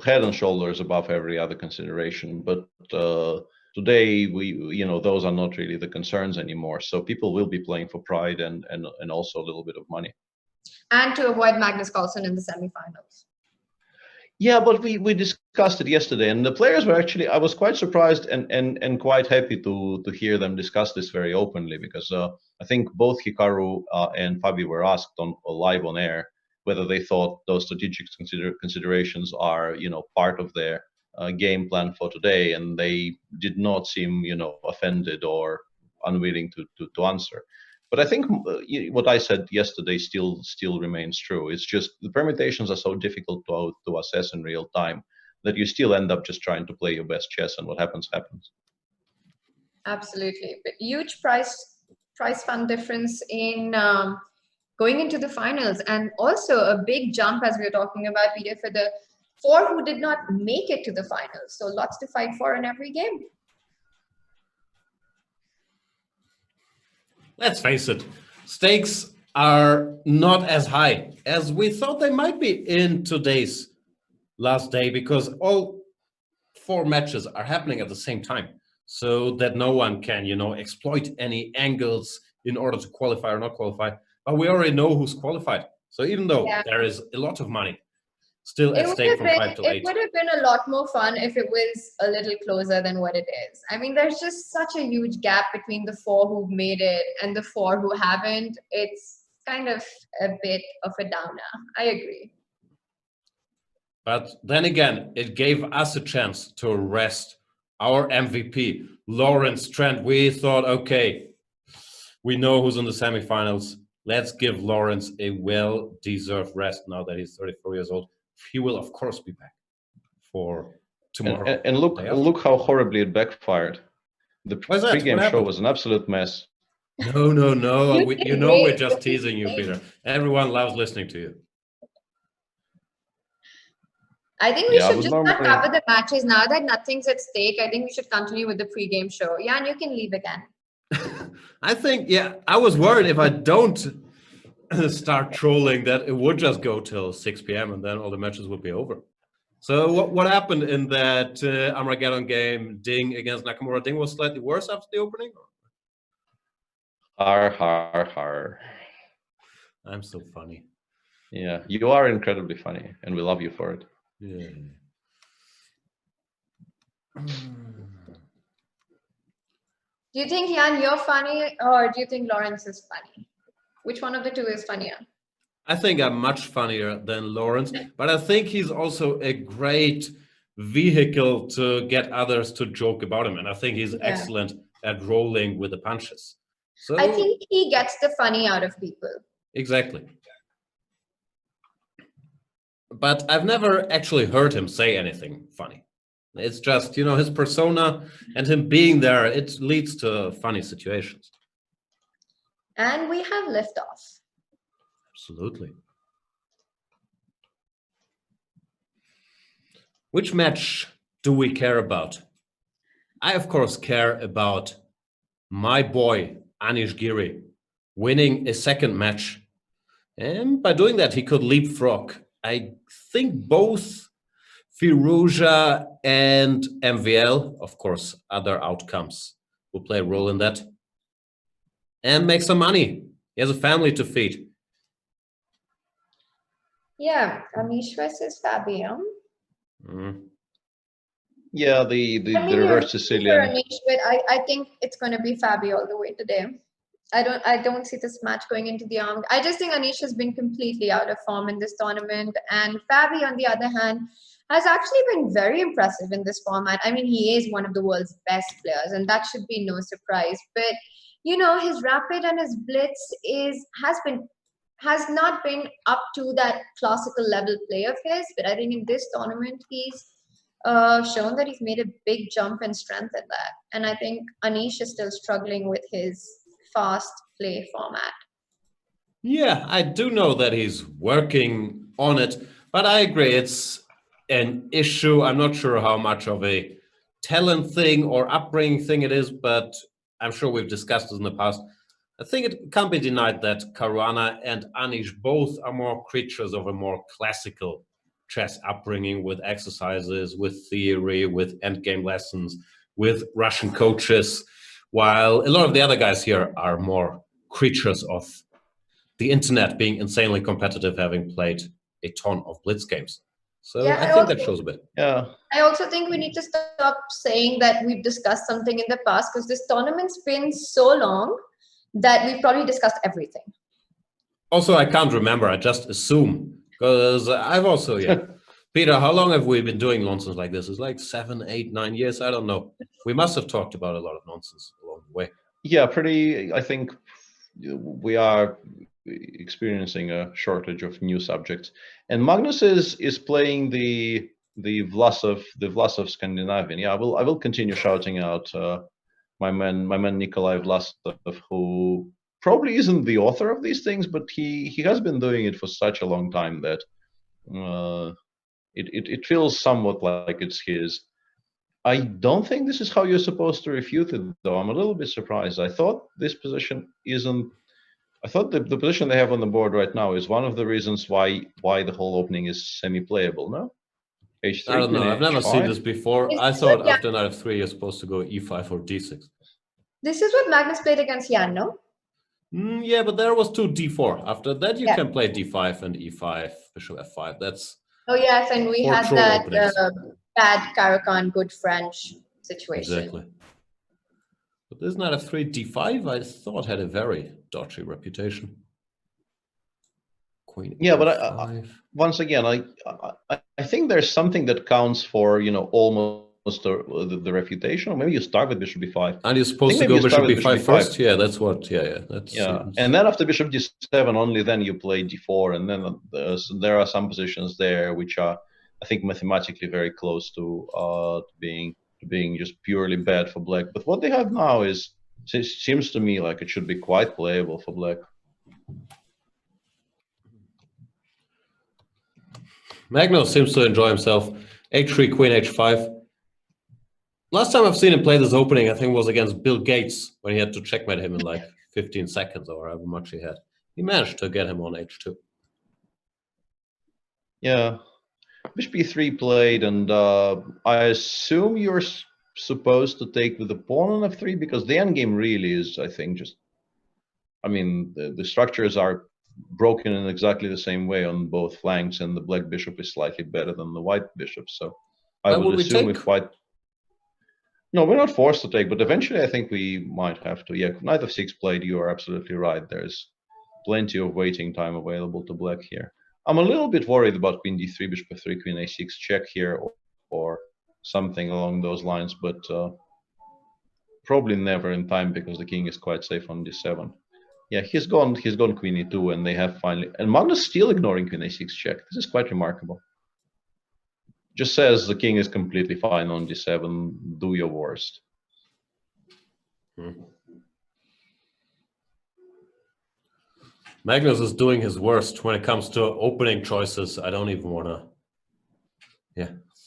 head and shoulders above every other consideration. But today, those are not really the concerns anymore. So people will be playing for pride and also a little bit of money. And to avoid Magnus Carlsen in the semifinals. Yeah, but we discussed it yesterday, and the players were actually, I was quite surprised and quite happy to hear them discuss this very openly, because I think both Hikaru and Fabi were asked live on air whether they thought those strategic considerations are, part of their game plan for today, and they did not seem, offended or unwilling to answer. But I think what I said yesterday still remains true. It's just the permutations are so difficult to assess in real time that you still end up just trying to play your best chess, and what happens happens. Absolutely, but huge price fund difference in going into the finals, and also a big jump, as we were talking about, Peter, for the 4 who did not make it to the finals. So lots to fight for in every game. Let's face it, stakes are not as high as we thought they might be in today's last day, because all 4 matches are happening at the same time, so that no one can, exploit any angles in order to qualify or not qualify. But we already know who's qualified. So even though there is a lot of money still at stake from 5 to 8. It would have been a lot more fun if it was a little closer than what it is. I mean, there's just such a huge gap between the 4 who've made it and the 4 who haven't. It's kind of a bit of a downer. I agree. But then again, it gave us a chance to rest our MVP, Lawrence Trent. We thought, okay, we know who's in the semifinals. Let's give Lawrence a well-deserved rest now that he's 34 years old. He will, of course, be back for tomorrow. And look how horribly it backfired. The pre-game show was an absolute mess. No. We're just teasing you, Peter. Everyone loves listening to you. I think we should just not cover the matches now that nothing's at stake. I think we should continue with the pre-game show. Jan, you can leave again. I think, I was worried if I don't start trolling that it would just go till 6 p.m. and then all the matches would be over. So what happened in that Armageddon game, Ding against Nakamura? Ding was slightly worse after the opening? Har. I'm so funny. Yeah, you are incredibly funny, and we love you for it. Yeah. Do you think, Jan, you're funny, or do you think Lawrence is funny? Which one of the two is funnier? I think I'm much funnier than Lawrence, but I think he's also a great vehicle to get others to joke about him. And I think he's Yeah. excellent at rolling with the punches. So I think he gets the funny out of people. exactly. But I've never actually heard him say anything funny. It's just, his persona and him being there, it leads to funny situations. And we have liftoff. Absolutely. Which match do we care about? I, of course, care about my boy, Anish Giri, winning a second match. And by doing that, he could leapfrog, I think, both Firouzja and MVL. Of course, other outcomes will play a role in that. And make some money. He has a family to feed. Yeah, Anish versus Fabio. Yeah, the I mean, reverse you're Sicilian. for Anish, but I think it's going to be Fabio all the way today. I don't see this match going into the arm. I just think Anish has been completely out of form in this tournament, and Fabio, on the other hand, has actually been very impressive in this format. I mean, he is one of the world's best players, and that should be no surprise. But his rapid and his blitz has not been up to that classical level play of his. But I think in this tournament, he's shown that he's made a big jump in strength in that. And I think Anish is still struggling with his fast play format. Yeah, I do know that he's working on it, but I agree, it's an issue. I'm not sure how much of a talent thing or upbringing thing it is, but I'm sure we've discussed this in the past. I think it can't be denied that Caruana and Anish both are more creatures of a more classical chess upbringing, with exercises, with theory, with endgame lessons, with Russian coaches, while a lot of the other guys here are more creatures of the internet, being insanely competitive, having played a ton of blitz games. So Yeah, I think that shows a bit. Yeah. I also think we need to stop saying that we've discussed something in the past, because this tournament's been so long that we've probably discussed everything. Also, I can't remember. I just assume, because I've also, Peter, how long have we been doing nonsense like this? It's like 7, 8, 9 years. I don't know. We must have talked about a lot of nonsense along the way. Yeah, I think we are experiencing a shortage of new subjects. And Magnus is playing the Vlasov Scandinavian. Yeah, I will continue shouting out my man Nikolai Vlasov, who probably isn't the author of these things, but he has been doing it for such a long time that it feels somewhat like it's his. I don't think this is how you're supposed to refute it, though. I'm a little bit surprised. I thought this position isn't. I thought the position they have on the board right now is one of the reasons why the whole opening is semi-playable. No, H3. I don't know. I've never seen this before. I thought Yeah. after knight f3 you're supposed to go e5 or d6. This is what Magnus played against Jan, no? Yeah, but there was 2 d4. After that, you Yeah. can play d5 and e5, bishop f5. That's Oh yes, and we Or had troll that openings. bad Caracan, good French situation. exactly. But this knight f3 d5, I thought had a very dodgy reputation. Queen. Yeah, but e5. once again, I think there's something that counts for almost the refutation, or maybe you start with bishop b5. And you're supposed to maybe go you bishop start with b5 bishop first? Yeah, that's what. Yeah. That's And then after bishop d7, only then you play d4, and then there are some positions there which are, I think, mathematically very close to being just purely bad for black. But what they have now seems to me like it should be quite playable for black. Magnus seems to enjoy himself. h3, queen h5. Last time I've seen him play this opening, I think, was against Bill Gates, when he had to checkmate him in like 15 seconds or however much he had. He managed to get him on h2. Yeah, bishop b3 played, and I assume you're supposed to take with the pawn on f3, because the endgame really is, I think, the structures are broken in exactly the same way on both flanks, and the black bishop is slightly better than the white bishop. So I Will would we assume take? if white. No, we're not forced to take, but eventually I think we might have to. Yeah, knight f6 played. You are absolutely right. There's plenty of waiting time available to black here. I'm a little bit worried about queen d3, bishop f3, queen a6 check here, or something along those lines, but probably never in time because the king is quite safe on d7. Yeah, he's gone queen e2, and they have finally, and Magnus still ignoring queen a6 check. This is quite remarkable. Just says the king is completely fine on d7, do your worst. Magnus is doing his worst when it comes to opening choices. I don't even want to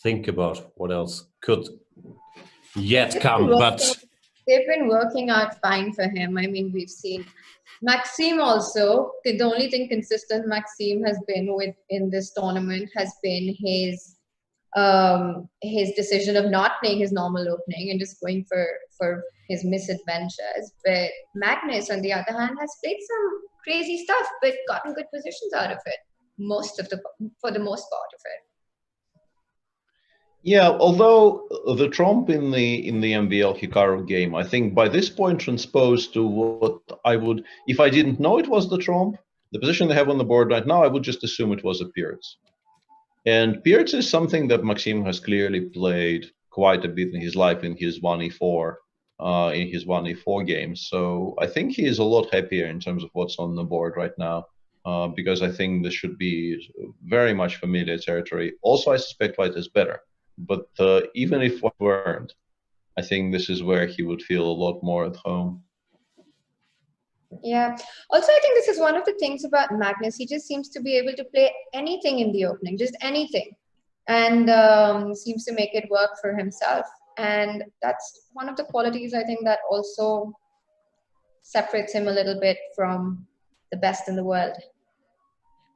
think about what else could yet come, but they've been working out fine for him. I mean, we've seen Maxime also. The only thing consistent Maxime has been with in this tournament has been his decision of not playing his normal opening and just going for his misadventures. But Magnus, on the other hand, has played some crazy stuff, but gotten good positions out of it. For the most part of it. Yeah, although the trump in the MVL Hikaru game, I think by this point transposed to what I would, if I didn't know it was the trump, the position they have on the board right now, I would just assume it was a Pirc. And Pirc is something that Maxime has clearly played quite a bit in his life in his 1e4 games. So I think he is a lot happier in terms of what's on the board right now, because I think this should be very much familiar territory. Also, I suspect white is better. But even if white weren't, I think this is where he would feel a lot more at home. Yeah. Also, I think this is one of the things about Magnus. He just seems to be able to play anything in the opening, just anything, and seems to make it work for himself. And that's one of the qualities I think that also separates him a little bit from the best in the world.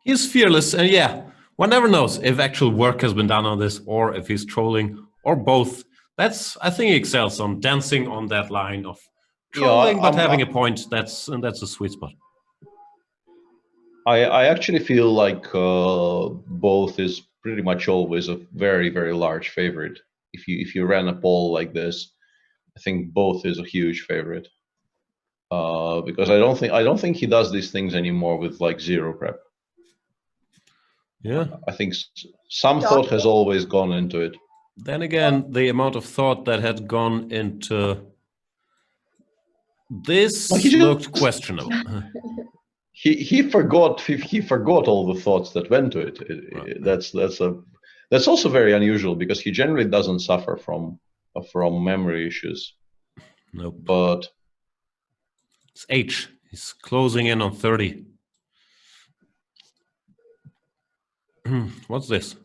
He's fearless, and one never knows if actual work has been done on this, or if he's trolling, or both. I think he excels on dancing on that line of trolling, but having a point. That's a sweet spot. I actually feel like both is pretty much always a very, very large favorite. If you ran a poll like this, I think both is a huge favorite. Because I don't think he does these things anymore with like zero prep. Yeah, I think some thought has always gone into it. Then again, the amount of thought that had gone into this looked questionable. He forgot all the thoughts that went to it. Right. That's also very unusual because he generally doesn't suffer from memory issues. Nope. But it's H. He's closing in on 30. What's this?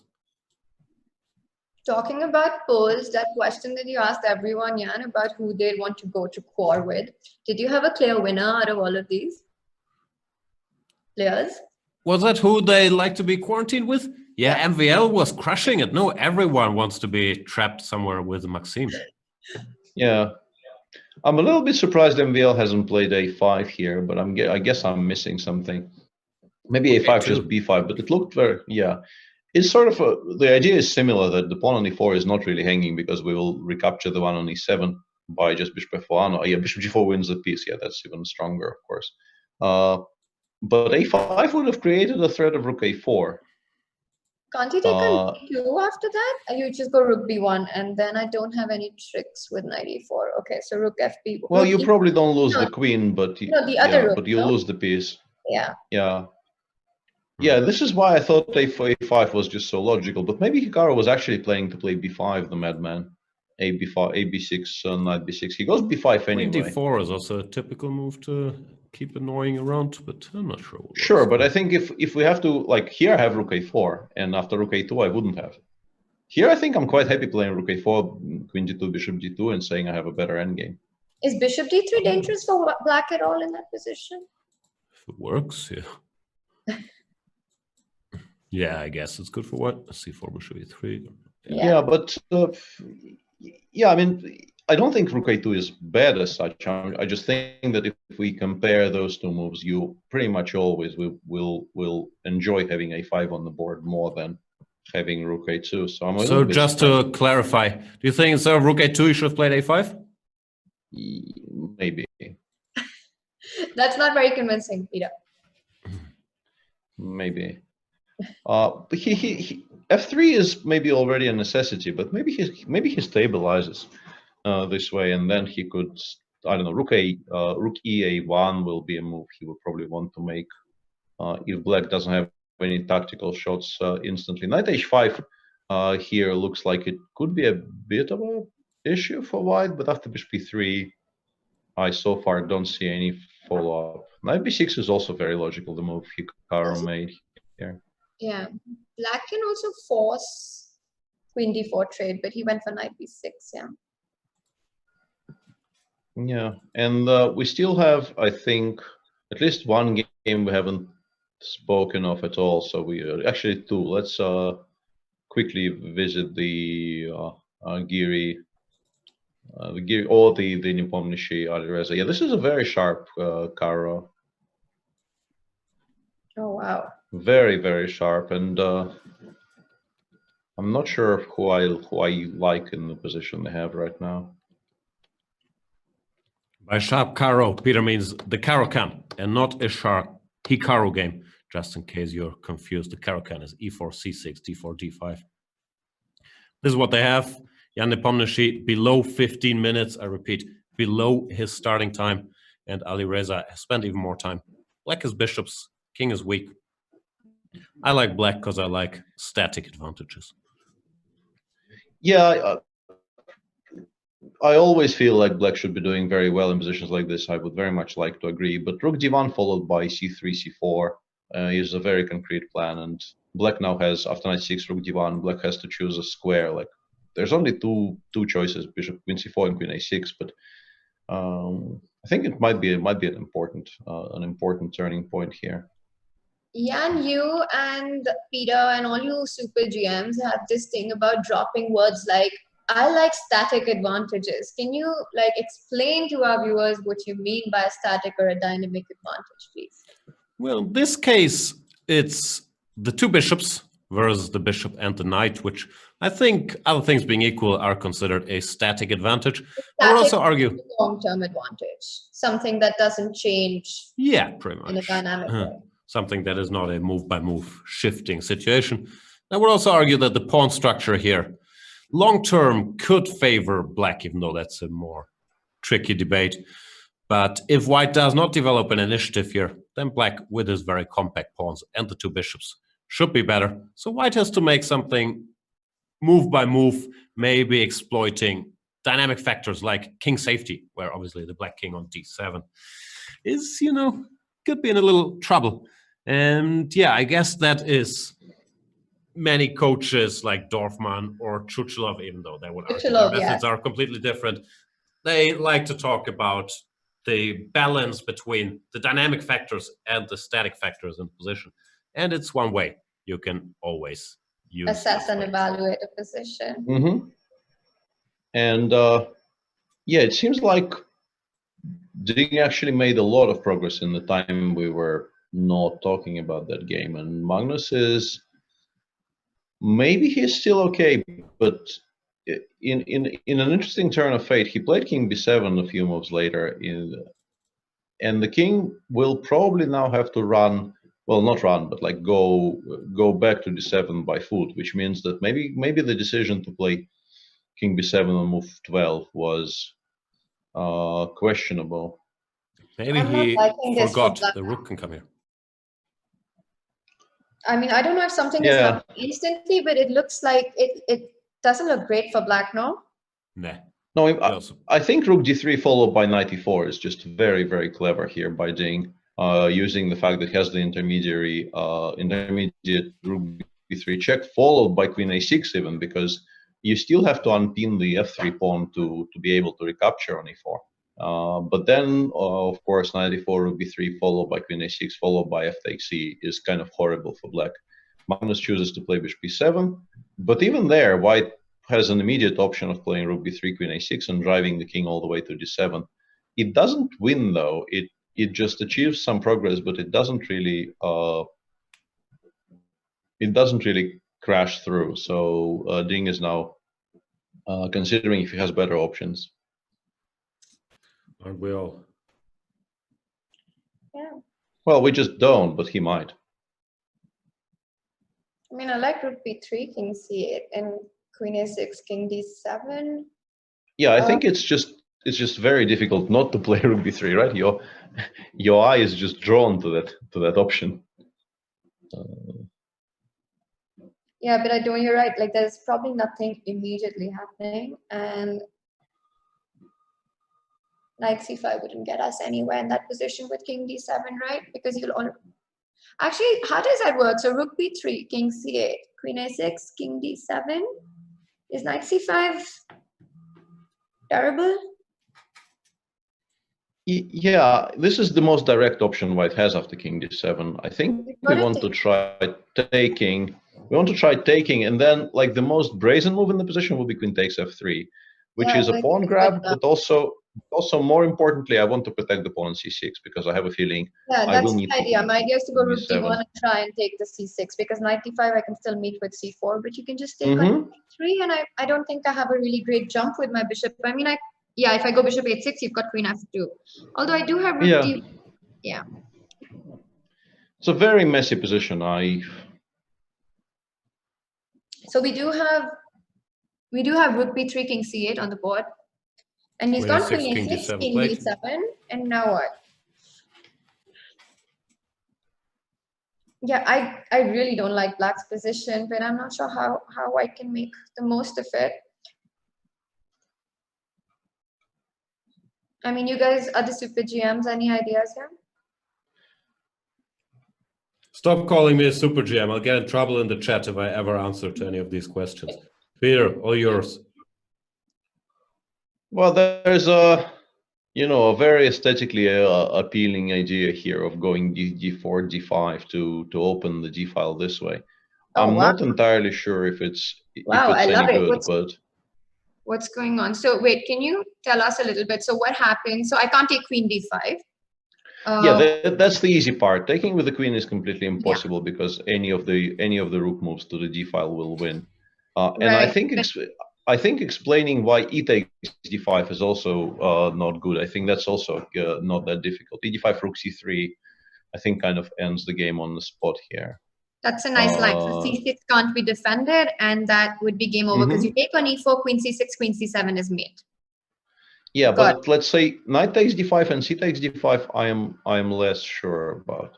Talking about polls, that question that you asked everyone, Jan, about who they'd want to go to core with. Did you have a clear winner out of all of these players? Was that who they like to be quarantined with? Yeah, MVL was crushing it. No, everyone wants to be trapped somewhere with Maxime. Yeah. I'm a little bit surprised MVL hasn't played A5 here, but I guess I'm missing something. Maybe A5 just B5, but it looked very, It's sort of the idea is similar that the pawn on E4 is not really hanging because we will recapture the one on E7 by just bishop F1. Oh, yeah, bishop G4 wins the piece. Yeah, that's even stronger, of course. But A5 would have created a threat of rook A4. Can't you take on B2 after that? You just go rook B1, and then I don't have any tricks with knight E4. Okay, so rook FB. Well, you probably don't lose the queen, but the other rook, but you lose the piece. Yeah. Yeah. Yeah, this is why I thought A5 was just so logical. But maybe Hikaru was actually planning to play B5, the madman. A5, A6, knight B6. He goes B5 anyway. Queen D4 is also a typical move to keep annoying around, but I'm not sure. Sure, but I think if we have to, like here I have rook A4, and after rook A2 I wouldn't have. Here I think I'm quite happy playing rook A4, queen D2, bishop D2, and saying I have a better endgame. Is bishop D3 dangerous for black at all in that position? If it works, yeah. Yeah, I guess it's good for what? C4, bishop E3. Yeah, but I mean, I don't think rook A2 is bad as such. I just think that if we compare those two moves, you pretty much always will enjoy having A5 on the board more than having rook A2. So just to clarify, do you think instead of rook A2 you should have played A5? Maybe. That's not very convincing, Peter. Maybe. But f3 is maybe already a necessity, but maybe he stabilizes this way, and then he could, I don't know, rook e-a1 will be a move he will probably want to make if black doesn't have any tactical shots instantly. Knight h5 here looks like it could be a bit of a issue for white, but after bishop b3, I so far don't see any follow-up. Knight b6 is also very logical, the move Hikaru made here. Yeah, black can also force queen d4 trade, but he went for knight b6, yeah. Yeah, and we still have, I think, at least one game we haven't spoken of at all. So we actually two. Let's quickly visit the Giri, or the Nepomniachtchi Alireza. Yeah, this is a very sharp Karo. Oh wow. Very, very sharp, and I'm not sure who I like in the position they have right now. By sharp Karo, Peter means the Caro-Kann, and not a sharp Hikaru game, just in case you're confused. The Caro-Kann is e4, c6, d4, d5. This is what they have. Jan Nepomniachtchi below 15 minutes, I repeat, below his starting time, and Alireza has spent even more time. Black is bishops, king is weak. I like black because I like static advantages. Yeah, I always feel like black should be doing very well in positions like this. I would very much like to agree, but rook d1 followed by c3, c4 is a very concrete plan, and black now has, after knight 6, rook d1, black has to choose a square. Like, there's only two choices, bishop queen c4 and queen a6, but I think it might be an important turning point here. Jan, you and Peter and all you super GMs have this thing about dropping words like, I like static advantages. Can you like explain to our viewers what you mean by a static or a dynamic advantage, please? Well, in this case, it's the two bishops versus the bishop and the knight, which I think, other things being equal, are considered a static advantage. I would also argue long-term advantage, something that doesn't change. Yeah, pretty much. In a dynamic way. Something that is not a move-by-move shifting situation. I would also argue that the pawn structure here, long-term, could favor black, even though that's a more tricky debate. But if white does not develop an initiative here, then black, with his very compact pawns and the two bishops, should be better. So white has to make something move by move, maybe exploiting dynamic factors like king safety, where obviously the black king on d7 is, could be in a little trouble. And yeah, I guess that is many coaches like Dorfman or Chuchilov, even though they would argue their methods are completely different. They like to talk about the balance between the dynamic factors and the static factors in position. And it's one way you can always use. Assess and evaluate a position. Mm-hmm. And yeah, it seems like Ding actually made a lot of progress in the time we were not talking about that game. And Magnus is, maybe he's still okay, but in an interesting turn of fate, he played king b7 a few moves later, and the king will probably now have to run, well, not run, but like go back to d7 by foot, which means that maybe the decision to play king b7 on move 12 was questionable. Maybe he forgot the rook can come here. I mean, I don't know if something is happening instantly, but it looks like it doesn't look great for black, no? Nah. No, I think rook d3 followed by knight e4 is just very, very clever here by Ding, using the fact that he has the intermediate rook b3 check followed by queen a6 even, because you still have to unpin the f3 pawn to be able to recapture on e4. But then, of course, knight e4, rook b3 followed by queen a6 followed by f takes c is kind of horrible for black. Magnus chooses to play bishop b7, but even there, white has an immediate option of playing rook b3, queen a6, and driving the king all the way to d7. It doesn't win though. It just achieves some progress, but it doesn't really crash through. So Ding is now considering if he has better options. Aren't we all? Yeah. Well, we just don't, but he might. I mean, I like rook b3, king c8, and queen a6, king d7. Yeah, I think it's just very difficult not to play rook b3, right? Your eye is just drawn to that option. Yeah, but you're right. Like, there's probably nothing immediately happening, and knight c5 wouldn't get us anywhere in that position with king d7, right? Because you'll only... Actually, how does that work? So rook b3, king c8, queen a6, king d7. Is knight c5 terrible? Yeah, this is the most direct option White has after king d7. I think we want to try taking. We want to try taking, and then like the most brazen move in the position will be queen takes f3, which is a pawn grab, but also more importantly, I want to protect the pawn on c6 because I have a feeling I will need the idea. My idea is to go rook d7. d1 and try and take the c6 because knight d5 I can still meet with c4, but you can just take on e3, and I don't think I have a really great jump with my bishop. I mean, if I go bishop h6, you've got queen f2. Although I do have rook d. Yeah. It's a very messy position. So we do have rook b3, king c8 on the board, and he's got queen a6, king d7, and now what? Yeah, I really don't like black's position, but I'm not sure how I can make the most of it. I mean, you guys are the super GMs. Any ideas here? Stop calling me a super GM. I'll get in trouble in the chat if I ever answer to any of these questions. Peter, all yours. Well, there's a very aesthetically appealing idea here of going d4, d5 to open the d file this way. I'm not entirely sure if it's any good, but what's going on? So wait, can you tell us a little bit? So what happened? So I can't take queen d5. Yeah, that's the easy part. Taking with the queen is completely impossible because any of the rook moves to the d file will win. And I think explaining why e takes d5 is also not good. I think that's also not that difficult. e5 rook c3, I think, kind of ends the game on the spot here. That's a nice line. So c6 can't be defended, and that would be game over because you take on e4, queen c6, queen c7 is mate. Yeah, but let's say knight takes d5 and c takes d5. I am less sure about.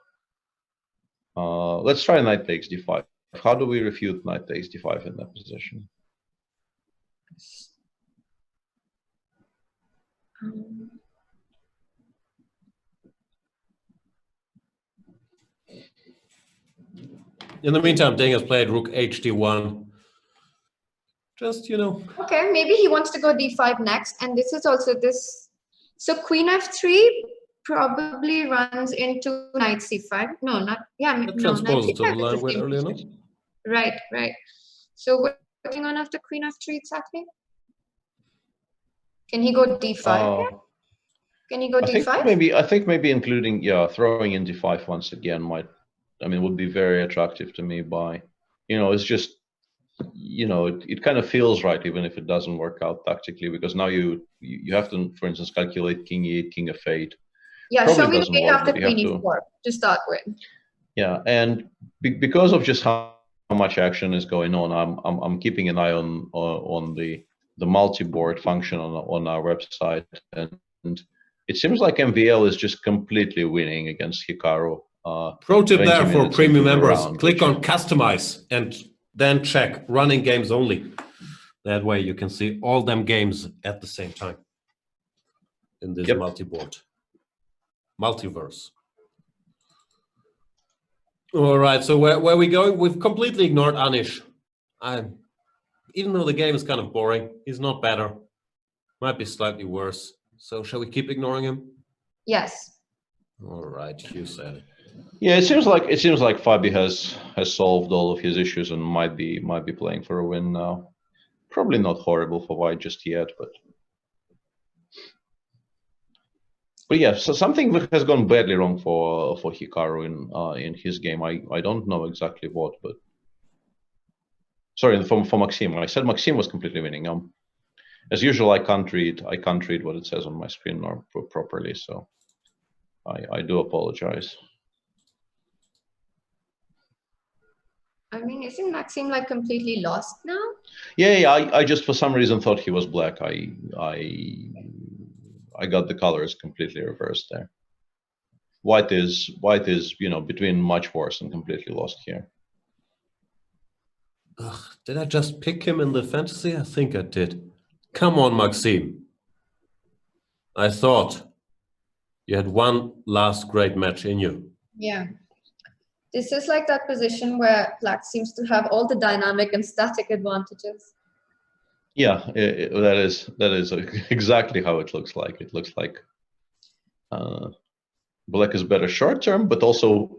Let's try knight takes d5. How do we refute knight takes d5 in that position? In the meantime, Ding has played rook hd1. Just, Okay, maybe he wants to go d5 next, and this is also this. So queen f3 probably runs into knight c5. No, not It transposes to the line with earlier, no? Right. So what's going on after queen f3 exactly? Can he go d5? Can he go d5? I think maybe including throwing in d5 once again would be very attractive to me. It's just it kind of feels right even if it doesn't work out tactically because now you have to, for instance, calculate king e8, king f8. Yeah, show me the way after queen e4 to start with. Yeah, and because of just how much action is going on, I'm keeping an eye on the multi-board function on our website, and it seems like MVL is just completely winning against Hikaru. Pro tip there for premium members: click on customize and then check running games only. That way you can see all them games at the same time in this multi-board multiverse. All right, so where are we going? We've completely ignored Anish. Even though the game is kind of boring, he's not better. Might be slightly worse. So shall we keep ignoring him? Yes. All right, you said it. Yeah, it seems like Fabi has solved all of his issues and might be playing for a win now. Probably not horrible for White just yet, but yeah, so something has gone badly wrong for Hikaru in his game. I don't know exactly what, but sorry, for Maxime. I said Maxime was completely winning. As usual, I can't read what it says on my screen properly, so I do apologize. I mean, isn't Maxime like completely lost now? Yeah, I just for some reason thought he was black. I got the colors completely reversed there. White is between much worse and completely lost here. Ugh, did I just pick him in the fantasy? I think I did. Come on, Maxime. I thought you had one last great match in you. Yeah. This is like that position where black seems to have all the dynamic and static advantages. Yeah, that is exactly how it looks like. It looks like black is better short term, but also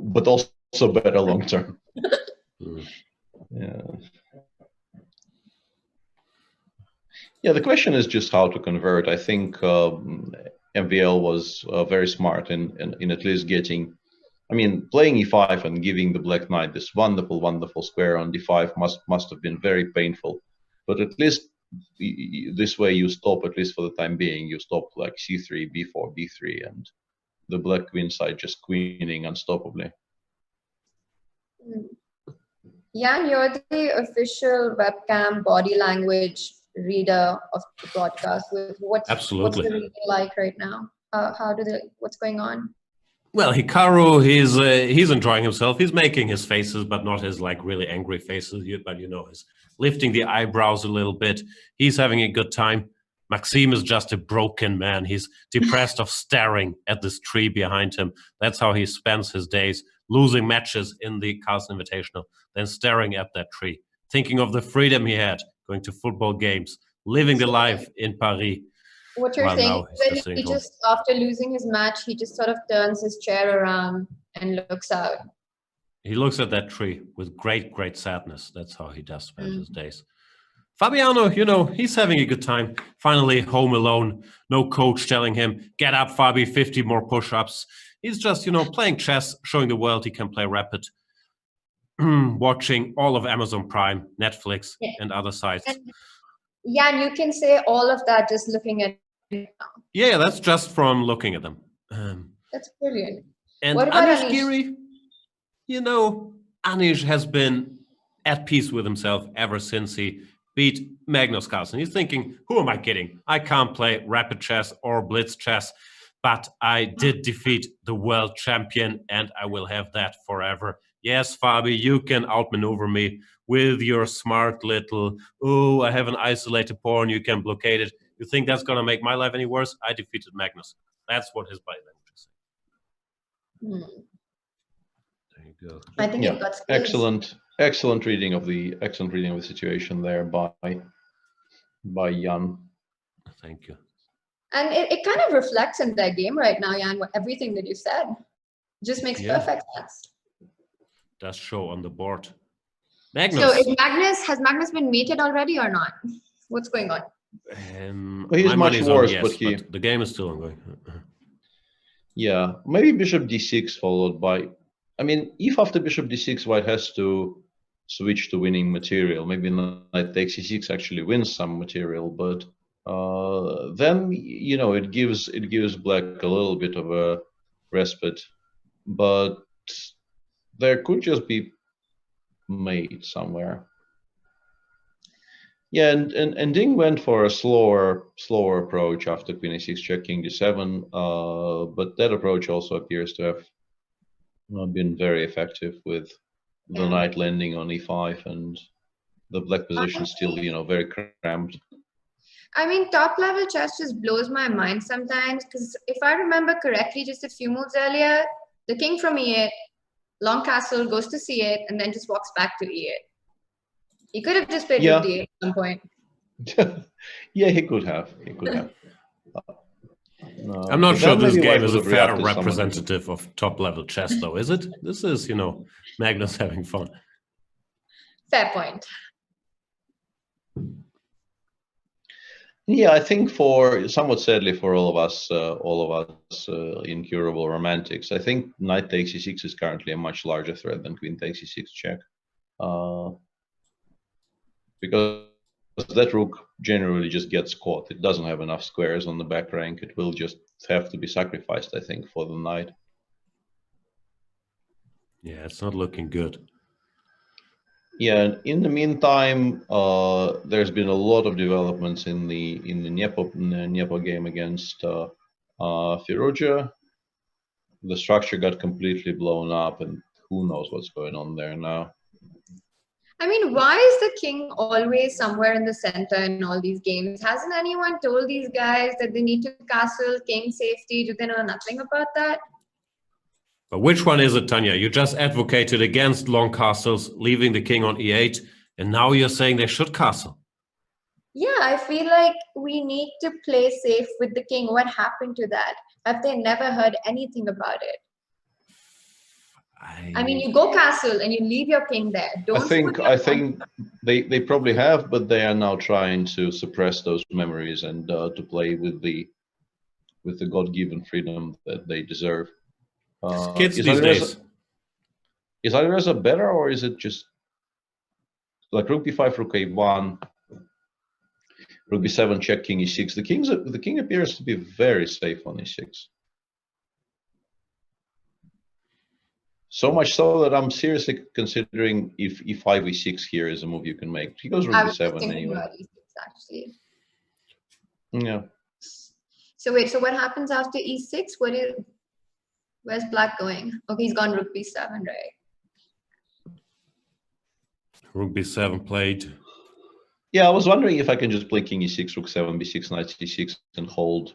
better long term. Yeah. Yeah, the question is just how to convert. I think MVL was very smart in at least getting. I mean, playing e5 and giving the black knight this wonderful square on d5 must have been very painful. But at least this way you stop, at least for the time being, you stop like c3, b4, b3, and the black queen side just queening unstoppably. Jan, you're the official webcam body language reader of the broadcast. What's the reading like right now? What's going on? Well, Hikaru, he's enjoying himself. He's making his faces, but not his like really angry faces. But he's lifting the eyebrows a little bit. He's having a good time. Maxime is just a broken man. He's depressed of staring at this tree behind him. That's how he spends his days, losing matches in the Carlsen Invitational, then staring at that tree, thinking of the freedom he had, going to football games, living the life in Paris. What you're saying is when he just, after losing his match, he just sort of turns his chair around and looks out. He looks at that tree with great, great sadness. That's how he does spend his days. Fabiano, he's having a good time. Finally home alone. No coach telling him, get up, Fabi, 50 more push-ups. He's just, playing chess, showing the world he can play rapid. Watching all of Amazon Prime, Netflix, and other sites. And you can say all of that just looking at it now. Yeah, that's just from looking at them. That's brilliant. And what about Anish Giri? Anish has been at peace with himself ever since he beat Magnus Carlsen. He's thinking, who am I kidding? I can't play rapid chess or blitz chess, but I did defeat the world champion and I will have that forever. Yes, Fabi, you can outmaneuver me with your smart little, I have an isolated pawn, you can blockade it. You think that's going to make my life any worse? I defeated Magnus. That's what his body language is saying. There you go. I think you've got space. Excellent reading of the situation there by Jan. Thank you. And it kind of reflects in their game right now, Jan, everything that you said. Just makes perfect sense. Does show on the board. Magnus. So has Magnus been mated already or not? What's going on? He's much worse, but the game is still ongoing. Yeah, maybe bishop d6 followed by. I mean, if after bishop d6, white has to switch to winning material. Maybe knight takes e6 actually wins some material, but then it gives black a little bit of a respite. But there could just be mate somewhere. Yeah, and Ding went for a slower approach after queen a6 check king d7, but that approach also appears to have been very effective with the knight landing on e5 and the black position still very cramped. I mean, top level chess just blows my mind sometimes, because if I remember correctly, just a few moves earlier, the king from e8, long castle, goes to c8, and then just walks back to e8. He could have just played with d8 at some point. Yeah, he could have. I'm not sure this game is a fair representative of top-level chess, though, is it? This is, Magnus having fun. Fair point. Yeah, I think somewhat sadly for all of us incurable romantics, I think knight takes e6 is currently a much larger threat than queen takes e6 check. Because that rook generally just gets caught. It doesn't have enough squares on the back rank. It will just have to be sacrificed, I think, for the knight. Yeah, it's not looking good. Yeah, in the meantime, there's been a lot of developments in the Dnieper game against Firouzja. The structure got completely blown up, and who knows what's going on there now. I mean, why is the king always somewhere in the center in all these games? Hasn't anyone told these guys that they need to castle king safety? Do they know nothing about that? But which one is it, Tanya? You just advocated against long castles, leaving the king on e8, and now you're saying they should castle. Yeah, I feel like we need to play safe with the king. What happened to that? Have they never heard anything about it? I mean, you go castle and you leave your king there. I think they probably have, but they are now trying to suppress those memories and to play with the God-given freedom that they deserve. Kids these days. Is Alireza better, or is it just like rook b5, rook a1, rook b7, check, king e6? The king appears to be very safe on e6. So much so that I'm seriously considering if e5, e6 here is a move you can make. He goes rook b7 anyway. About e6, actually. Yeah. So wait, so what happens after e6? Where's black going? Okay, he's gone rook b7, right? Rook b7 played. Yeah, I was wondering if I can just play king e6, rook 7, b6, knight c6, and hold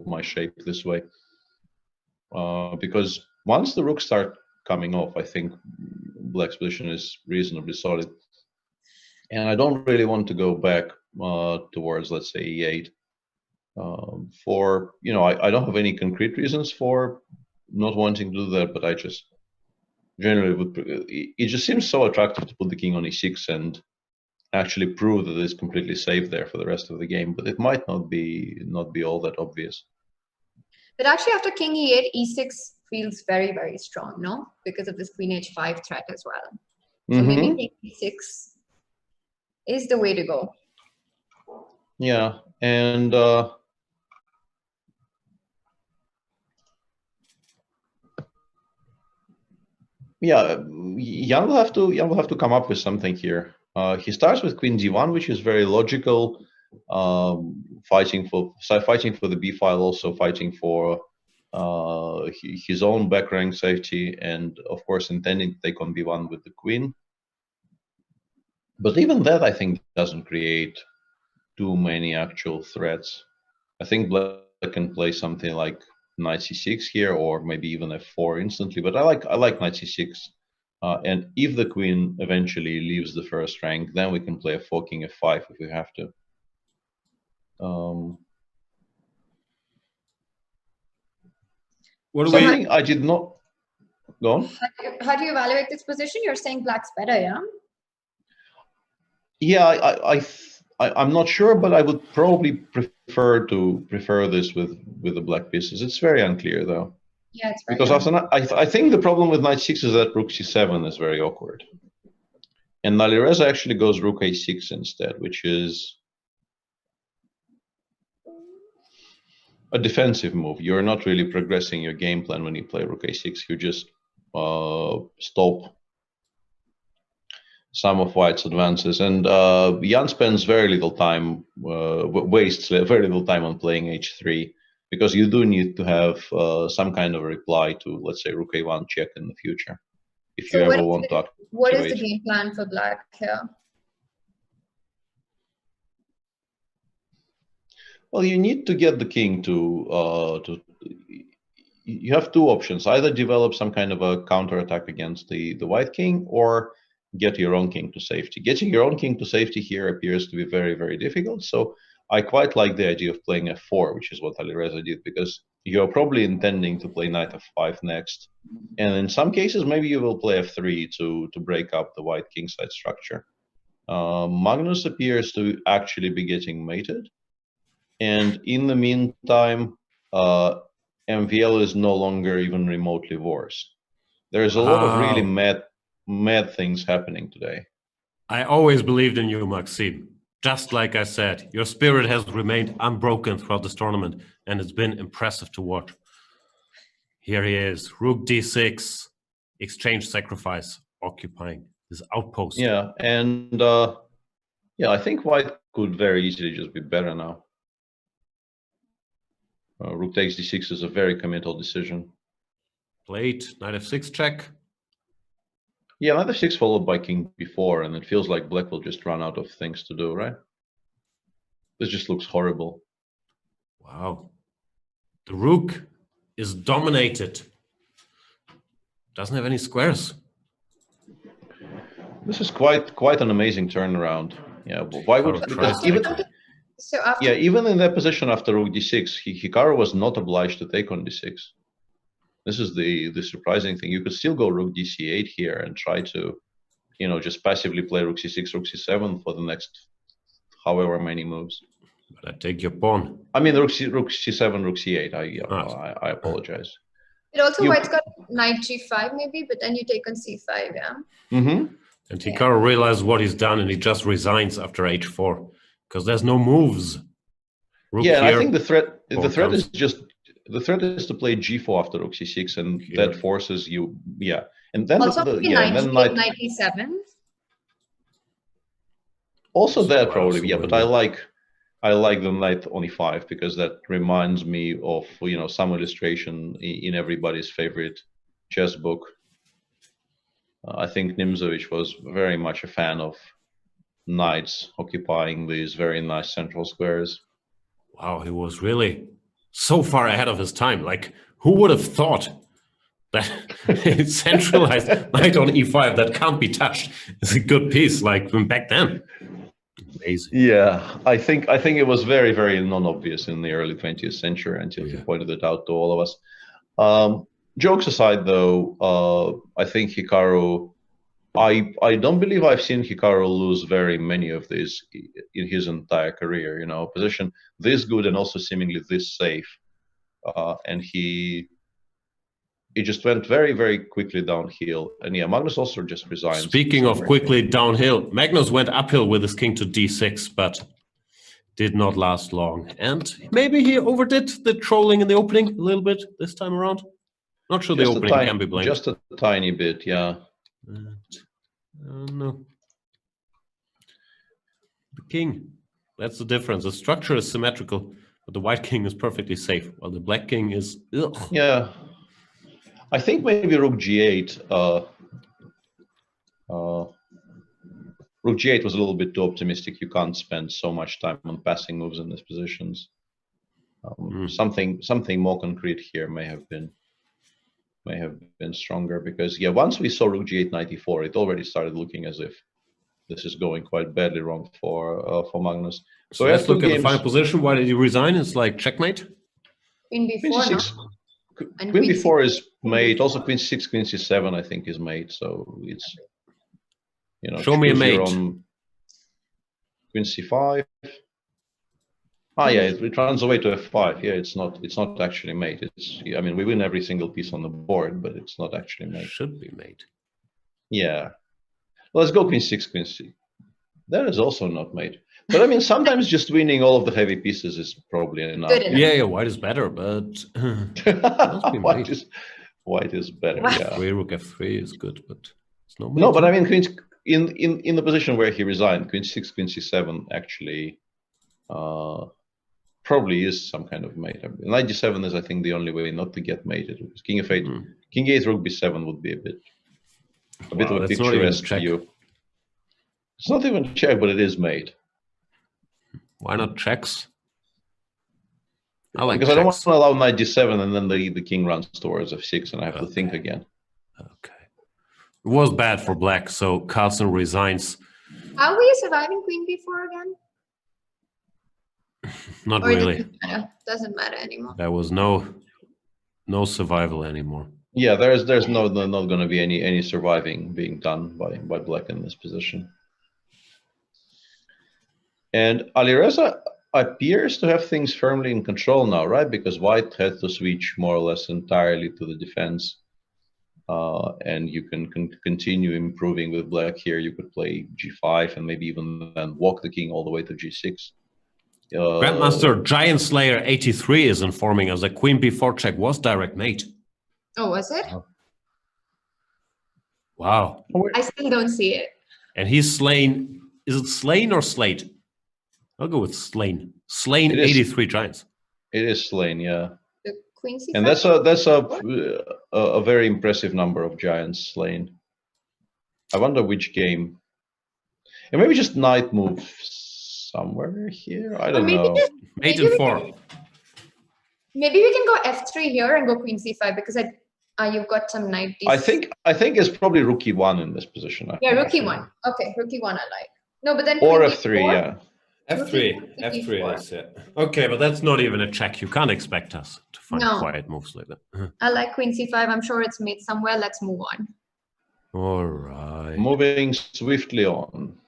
my shape this way. Because once the rooks start coming off, I think black's position is reasonably solid. And I don't really want to go back towards, let's say, e8. I don't have any concrete reasons for not wanting to do that, but I just generally would. It just seems so attractive to put the king on e6 and actually prove that it's completely safe there for the rest of the game. But it might not be all that obvious. But actually, after king e8, e6 feels very, very strong, no? Because of this queen h5 threat as well. So maybe king e6 is the way to go. Yeah, and yeah, Jan will have to come up with something here. He starts with queen d1, which is very logical, fighting for the b file, also fighting for his own back rank safety, and of course intending to take on b1 with the queen. But even that, I think, doesn't create too many actual threats. I think black can play something like knight c6 here, or maybe even f4 instantly. But I like knight c6, and if the queen eventually leaves the first rank, then we can play f4, king f5 if we have to. Something I did not go on. How do you evaluate this position? You're saying black's better, yeah? Yeah, I'm not sure, but I would probably prefer this with the black pieces. It's very unclear though. Yeah, it's very because I think the problem with knight 6 is that rook c7 is very awkward, and Alireza actually goes rook a6 instead, which is a defensive move. You're not really progressing your game plan when you play rook a6. You just stop some of white's advances, and Jan spends very little time, wastes very little time on playing h3, because you do need to have some kind of reply to, let's say, rook a1 check in the future, if you ever want to. What is the game plan for black here? Well, you need to get the king to you have two options: either develop some kind of a counterattack against the white king, or get your own king to safety. Getting your own king to safety here appears to be very, very difficult. So I quite like the idea of playing f4, which is what Alireza did, because you're probably intending to play knight f5 next. And in some cases, maybe you will play f3 to break up the white kingside structure. Magnus appears to actually be getting mated. And in the meantime, MVL is no longer even remotely worse. There's a lot of really mad things happening today. I always believed in you, Maxime. Just like I said, your spirit has remained unbroken throughout this tournament, and it's been impressive to watch. Here he is, rook d6, exchange sacrifice, occupying His outpost. Yeah, and yeah, I think white could very easily just be better now. Rook takes d6 is a very committal decision. Played knight f6 check. Yeah, knight f6 followed by king b4, and it feels like black will just run out of things to do, right? This just looks horrible. Wow. The rook is dominated. Doesn't have any squares. This is quite an amazing turnaround. Yeah, but why would because even So after yeah, even in that position after rook d6, Hikaru was not obliged to take on d6. This is the surprising thing. You could still go rook dc8 here and try to, you know, just passively play rook c6, rook c7 for the next however many moves. But I take your pawn. I mean, rook c7, rook c8. I apologize. it also you- white's got knight g5 maybe, but then you take on c5, yeah. Mm-hmm. And Hikaru realizes what he's done and he just resigns after h4 because there's no moves. Rook Yeah, and here, I think the threat pawn is comes. just the threat is to play g4 after rook c6, and Here. that forces you. Yeah, and then Also maybe knight and then g8, knight e7. also that Wow, probably, so yeah. But many. I like the knight on e5 because that reminds me of, you know, some illustration in everybody's favorite chess book. I think Nimzovich was very much a fan of knights occupying these very nice central squares. Wow, he was really so far ahead of his time. Like, who would have thought that centralized knight on e5 that can't be touched is a good piece, like from back then? Amazing. Yeah, I think it was very, very non-obvious in the early 20th century until he pointed it out to all of us. Jokes aside, though, I think Hikaru. I don't believe I've seen Hikaru lose very many of these in his entire career. You know, position this good and also seemingly this safe, and he just went very, very quickly downhill. And yeah, Magnus also just resigned. Speaking of quickly downhill, Magnus went uphill with his king to d6, but did not last long. And maybe he overdid the trolling in the opening a little bit this time around. Not sure the Just a opening tiny- can be blamed. Just a tiny bit, yeah. No. The king, that's the difference. The structure is symmetrical, but the white king is perfectly safe, while the black king is... Ugh. Yeah. I think maybe rook g8. Rook g8 was a little bit too optimistic. You can't spend so much time on passing moves in these positions. Something more concrete here may have been stronger, because yeah, once we saw rook g8 knight e4, it already started looking as if this is going quite badly wrong for Magnus. So we let's have two look at the games. final position. Why did he resign? It's like checkmate. Queen Queen b4, c6. no? And Queen queen b4 c6. is mate. Also queen c6, queen c7, I think is mate. So it's, you know, Show me a choose your mate. own. Queen c5. Ah, yeah, it runs away to f5. Yeah, it's not actually mate. It's, I mean, we win every single piece on the board, but it's not actually mate. Should be mate. Yeah. Let's go queen 6, queen c. That is also not mate. But I mean, sometimes just winning all of the heavy pieces is probably enough. Good enough. Yeah, white is better, but be white mate. is better. Wow. Yeah. queen rook f3 is good, but it's no mate. No, but I mean, queen in the position where he resigned, queen 6, queen c7 actually probably is some kind of mate. Knight d7 is, I think, the only way not to get mated. Because king f8, king a8, rook b7 would be a bit Wow, of a that's not even picturesque check. view. It's not even check, but it is mate. Why not checks? I like Because I don't want checks. to allow knight d7 and then the king runs towards f6 and I have to think again. Okay. It was bad for black, so Carlsen resigns. Are we surviving queen b4 again? Not Or it really. doesn't matter? Doesn't matter anymore. There was no survival anymore. Yeah, there's not going to be any surviving being done by black in this position. And Alireza appears to have things firmly in control now, right? Because white had to switch more or less entirely to the defense. And you can continue improving with black here. You could play g5 and maybe even then walk the king all the way to g6. Grandmaster Giant Slayer 83 is informing us that queen b4 check was direct mate. Oh, was it? Wow. I still don't see it. And he's slain. Is it slain or slayed? I'll go with slain. Slain It is. 83 giants. It is slain, yeah. The queen c5. And that's a very impressive number of giants slain. I wonder which game. And maybe just knight move somewhere here. I don't know. Mate in 4. Maybe we can go f3 here and go queen c5 because you've got some knight d6. I think it's probably rook e1 in this position. Yeah, rook e1. Okay, rook e1 I like. No, but then Or queen f3, d4. yeah. F3. F3, that's it. Okay, but that's not even a check. You can't expect us to find quiet moves like that. I like queen c5. I'm sure it's made somewhere. Let's move on. All right. Moving swiftly on.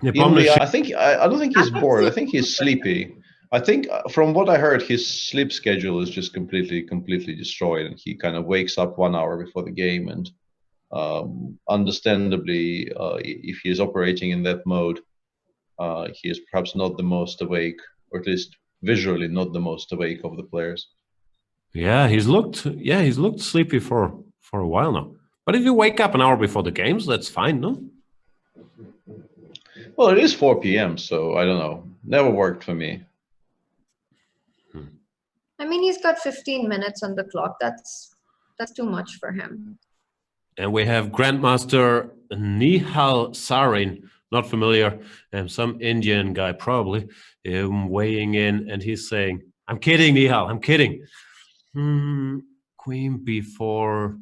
The I don't think he's bored. I think he's sleepy. I think from what I heard, his sleep schedule is just completely destroyed, and he kind of wakes up 1 hour before the game. And understandably, if he is operating in that mode, he is perhaps not the most awake, or at least visually not the most awake of the players. Yeah, he's looked sleepy for a while now. But if you wake up an hour before the games, that's fine, no? Well, it is 4 p.m., so I don't know. Never worked for me. I mean, he's got 15 minutes on the clock. That's too much for him. And we have Grandmaster Nihal Sarin, not familiar, some Indian guy probably, weighing in, and he's saying, "I'm kidding, Nihal, I'm kidding. Queen b4,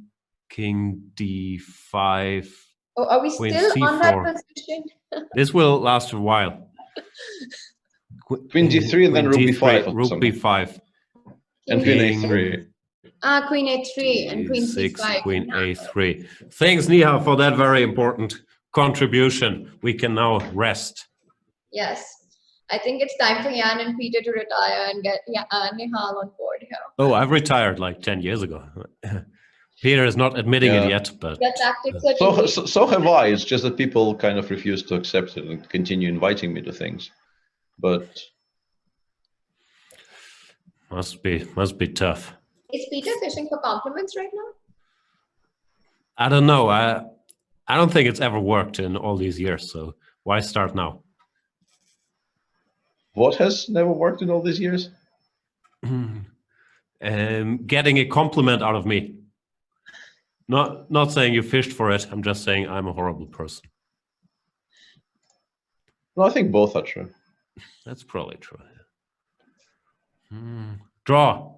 king d5. Oh, are we Queen still on that c4. position? This will last a while. Queen d3 and then rook d3, b5. or rook something. b5. And queen a3. Queen a3 and queen c6, c5. queen a3. Thanks, Nihal, for that very important contribution. We can now rest. Yes. I think it's time for Jan and Peter to retire and get Nihal on board here. Oh, I've retired like 10 years ago. Peter is not admitting it yet, but The tactics are So have I. It's just that people kind of refuse to accept it and continue inviting me to things. But must be tough. Is Peter fishing for compliments right now? I don't know. I don't think it's ever worked in all these years. So why start now? what has never worked in all these years? Getting a compliment out of me. Not saying you fished for it. I'm just saying I'm a horrible person. No, I think both are true. That's probably true. Draw.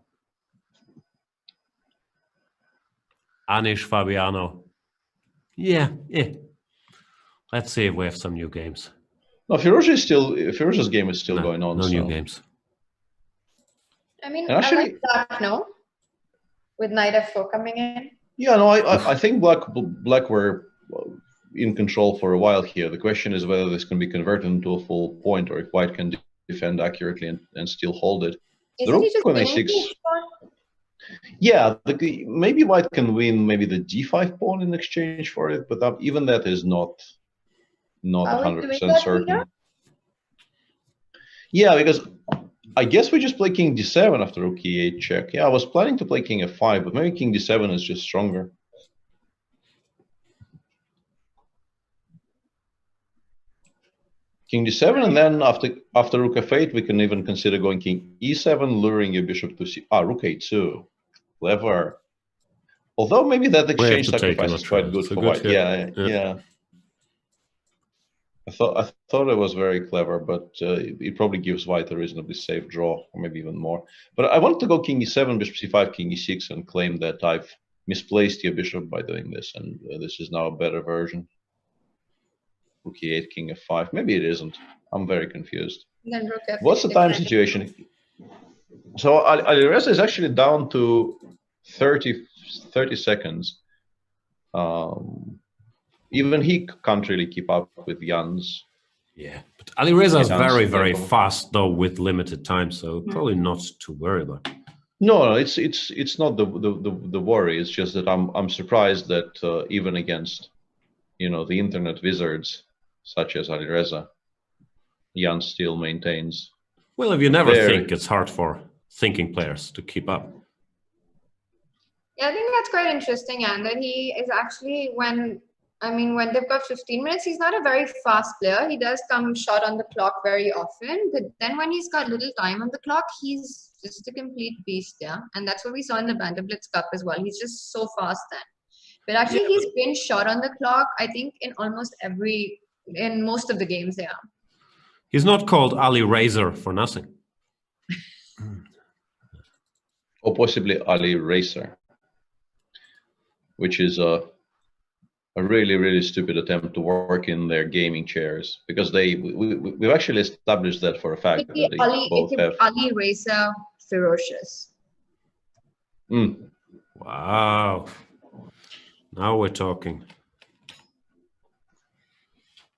Anish Fabiano. Yeah. Let's see if we have some new games. No, Firouzja's game is still going on. No new games. I mean, And actually- I like that, no? With knight f4 coming in. Yeah, no, I think black were in control for a while here. The question is whether this can be converted into a full point, or if white can defend accurately and still hold it. Isn't he just rook on winning a6. each pawn? Yeah, maybe white can win maybe the d5 pawn in exchange for it, but even that is not Are we doing 100% that, certain. Peter? Yeah, because I guess we just play king d7 after rook e8 check. Yeah, I was planning to play king f5, but maybe king d7 is just stronger. King d7, and then after rook f8, we can even consider going king e7, luring your bishop to rook a2. Clever. Although maybe that exchange sacrifice is quite good for white. Yeah. I thought it was very clever, but it probably gives white a reasonably safe draw, or maybe even more. But I want to go king e7, bishop c5, king e6, and claim that I've misplaced your bishop by doing this, and this is now a better version. Rook e8, king f5. Maybe it isn't. I'm very confused. Then rook f8 What's the time defending. situation? So Alireza is actually down to 30 seconds. Even he can't really keep up with Jan's. Yeah, but Alireza is Yeah, very, it's very difficult. fast though with limited time, so probably not to worry about. No, it's not the worry. It's just that I'm surprised that even against, the internet wizards such as Alireza, Jan still maintains. Well, if you never Very- think, it's hard for thinking players to keep up. Yeah, I think that's quite interesting, and that he is actually, when I mean, when they've got 15 minutes, he's not a very fast player. He does come short on the clock very often, but then when he's got little time on the clock, he's just a complete beast, yeah. And that's what we saw in the Banter Blitz Cup as well. He's just so fast then. But actually, he's been short on the clock, I think, in most of the games, yeah. He's not called Ali Razor for nothing. Or possibly Ali Racer, which is a really, really stupid attempt to work in their gaming chairs, because we've actually established that for a fact. That they both have Ali Racer Ferocious. Wow. Now we're talking.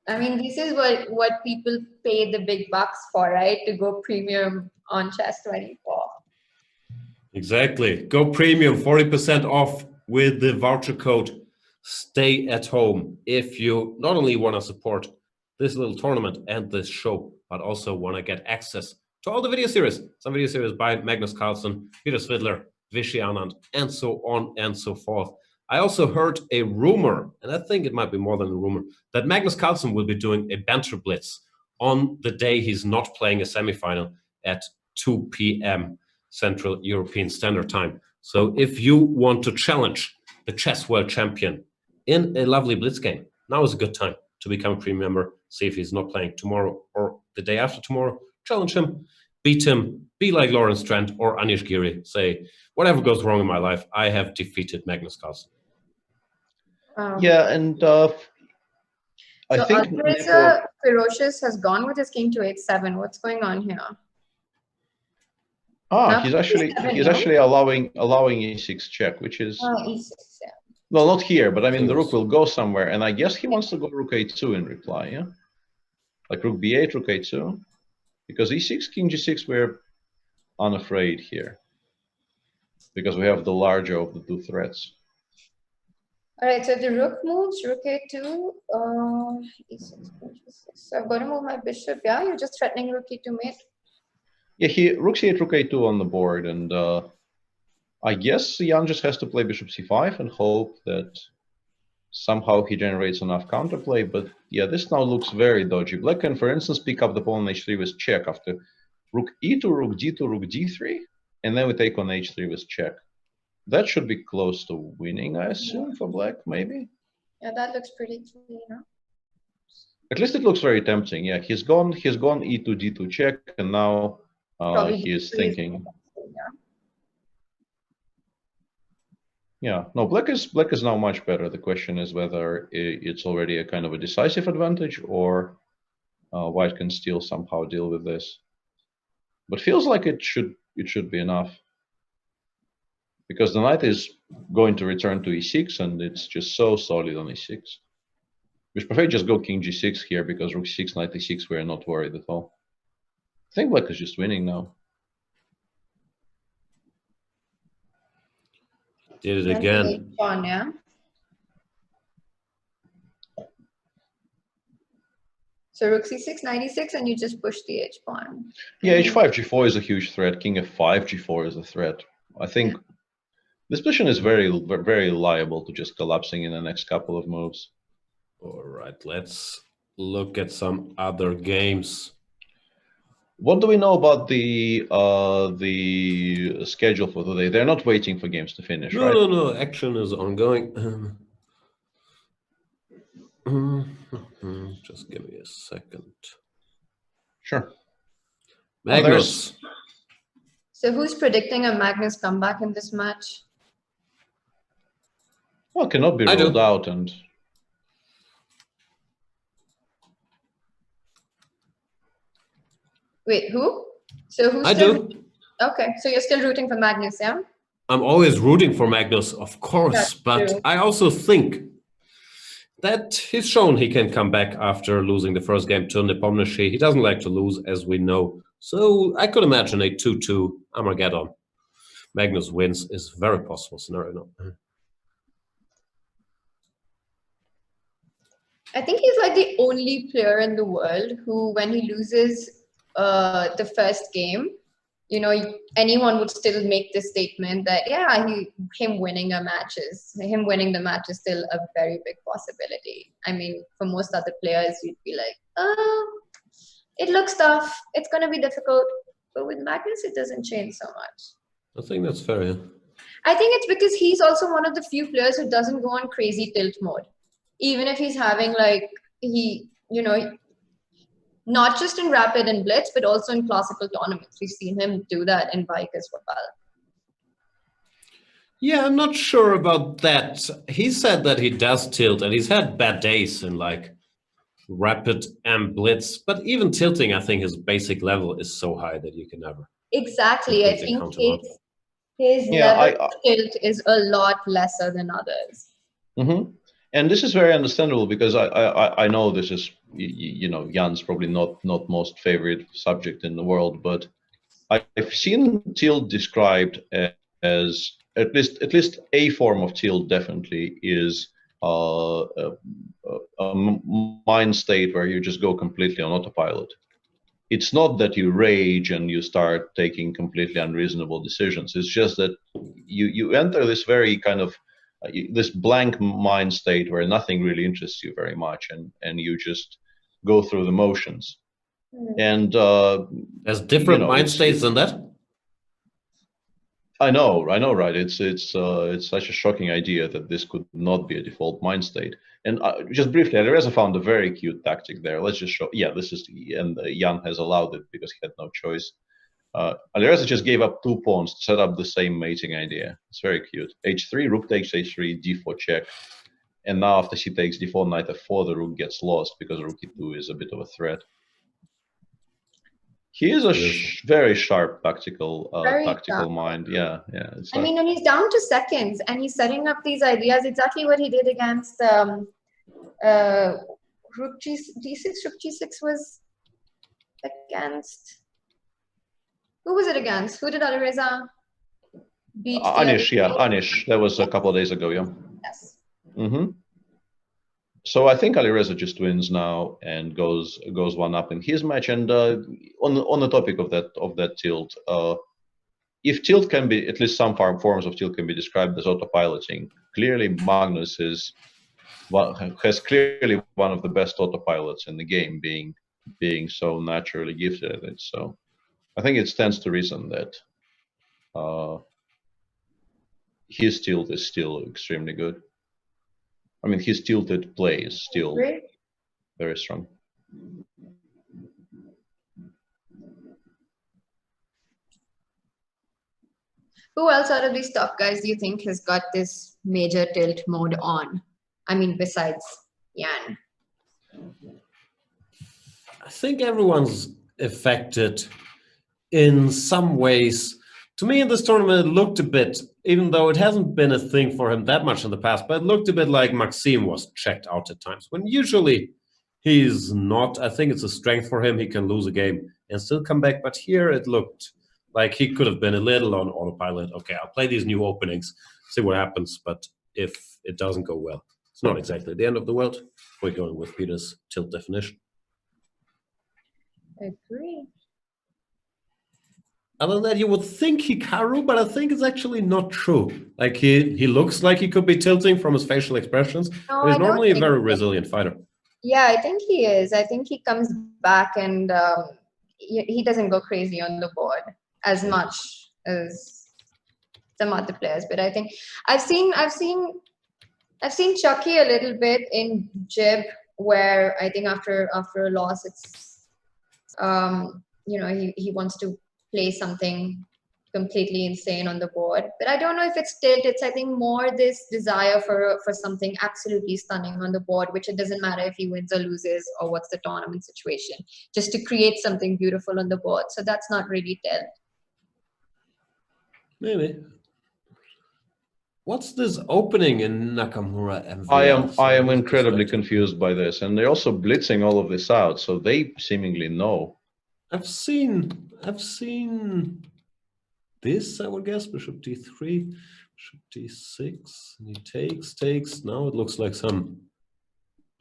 I mean, this is what people pay the big bucks for, right? To go premium on Chess24. Exactly. Go premium, 40% off with the voucher code Stay at Home if you not only want to support this little tournament and this show, but also want to get access to all the video series. Some video series by Magnus Carlsen, Peter Svidler, Vishy Anand, and so on and so forth. I also heard a rumor, and I think it might be more than a rumor, that Magnus Carlsen will be doing a Banter Blitz on the day he's not playing a semifinal at 2 p.m. Central European Standard Time. So if you want to challenge the chess world champion in a lovely Blitz game, now is a good time to become a premium member. See if he's not playing tomorrow or the day after tomorrow. Challenge him, beat him, be like Lawrence Trent or Anish Giri. Say, whatever goes wrong in my life, I have defeated Magnus Carlsen. Yeah, and I think Ferocious has gone with his king to h7. What's going on here? He's actually allowing e6 check, which is e6, yeah. Well, not here, but I mean the rook will go somewhere, and I guess he wants to go rook a2 in reply, yeah, like rook b8, rook a2, because e6, king g6, we're unafraid here because we have the larger of the two threats. All right, so if the rook moves, rook a2, e6, g6. So I've got to move my bishop. Yeah, you're just threatening rook e2 mate. Yeah, rook c8, rook a2 on the board, and I guess Jan just has to play bishop c5 and hope that somehow he generates enough counterplay. But yeah, this now looks very dodgy. Black can, for instance, pick up the pawn on h3 with check after rook e2, rook d2, rook d3, and then we take on h3 with check. That should be close to winning, I assume, for Black, maybe? Yeah, that looks pretty clean, huh? At least it looks very tempting. Yeah, he's gone e2, d2 check, and now he is thinking. Yeah, no, black is now much better. The question is whether it's already a kind of a decisive advantage, or white can still somehow deal with this. But feels like it should be enough, because the knight is going to return to e6, and it's just so solid on e6. We should prefer just go king g6 here, because rook 6, knight e6, we're not worried at all. I think black is just winning now. Did it again. Pawn, yeah. So rook c6, knight e6, and you just push the h pawn. Yeah, h5, g4 is a huge threat. King f5, g4 is a threat. I think this position is very, very liable to just collapsing in the next couple of moves. All right, let's look at some other games. What do we know about the schedule for today? They're not waiting for games to finish, right? No. Action is ongoing. Just give me a second. Sure. Magnus. So who's predicting a Magnus comeback in this match? Well, cannot be ruled out, and Wait, who? So who's Okay, so you're still rooting for Magnus, yeah? I'm always rooting for Magnus, of course, That's but true. I also think that he's shown he can come back after losing the first game to Nepomniachtchi. He doesn't like to lose, as we know. So I could imagine a 2-2 Armageddon. Magnus wins is a very possible scenario. I think he's like the only player in the world who, when he loses the first game, you know, anyone would still make this statement that, yeah, him winning the match is still a very big possibility. I mean, for most other players, you'd be like, oh, it looks tough. It's going to be difficult. But with Magnus, it doesn't change so much. I think that's fair, yeah. I think it's because he's also one of the few players who doesn't go on crazy tilt mode. Even if he's having like, not just in Rapid and Blitz, but also in classical tournaments. We've seen him do that in Bike as well. Yeah, I'm not sure about that. He said that he does tilt, and he's had bad days in like Rapid and Blitz, but even tilting, I think his basic level is so high that you can never. Exactly. I think his level of tilt is a lot lesser than others. Mm-hmm. And this is very understandable because I know this is, Jan's probably not most favorite subject in the world, but I've seen tilt described as at least a form of tilt definitely is a mind state where you just go completely on autopilot. It's not that you rage and you start taking completely unreasonable decisions. It's just that you enter this very kind of this blank mind state where nothing really interests you very much, and you just go through the motions. And there's different mind states than that. I know, right? It's such a shocking idea that this could not be a default mind state. And just briefly, Alireza found a very cute tactic there. Let's just show. Yeah, this is, and Jan has allowed it because he had no choice. Alireza just gave up 2 pawns to set up the same mating idea. It's very cute. H3, rook takes H3, D4 check. And now after she takes D4, knight F4, the rook gets lost because rook E2 is a bit of a threat. He is a very sharp tactical mind. Yeah. I mean, and he's down to seconds, and he's setting up these ideas. Exactly what he did against rook D6. Rook G6 was against. Who was it against? Who did Alireza beat? Anish, Anish. That was a couple of days ago, yeah. Yes. Mm-hmm. So I think Alireza just wins now and goes 1-up in his match. And on the topic of that tilt, if tilt can be, at least some forms of tilt can be described as autopiloting, clearly Magnus has clearly one of the best autopilots in the game, being so naturally gifted at it. So I think it stands to reason that his tilt is still extremely good. I mean, his tilted play is still very strong. Who else out of these top guys do you think has got this major tilt mode on? I mean, besides Jan. I think everyone's affected in some ways. To me, in this tournament, it looked a bit, even though it hasn't been a thing for him that much in the past, but it looked a bit like Maxime was checked out at times, when usually he's not. I think it's a strength for him. He can lose a game and still come back. But here it looked like he could have been a little on autopilot. Okay, I'll play these new openings, see what happens. But if it doesn't go well, it's not exactly the end of the world. We're going with Peter's tilt definition. I agree. Other than that, you would think Hikaru, but I think it's actually not true. Like he looks like he could be tilting from his facial expressions. No, but he's normally a very resilient fighter. Yeah, I think he is. I think he comes back and he doesn't go crazy on the board as much as some other players. But I think I've seen Chucky a little bit in Jib, where I think after a loss, it's he wants to play something completely insane on the board. But I don't know if it's tilt. It's, I think, more this desire for something absolutely stunning on the board, which it doesn't matter if he wins or loses or what's the tournament situation, just to create something beautiful on the board. So that's not really tilt. Maybe. What's this opening in Nakamura MVL? I am incredibly confused by this, and they're also blitzing all of this out, so they seemingly know. I've seen this, I would guess. Bishop d3, bishop d6, and he takes. Now it looks like some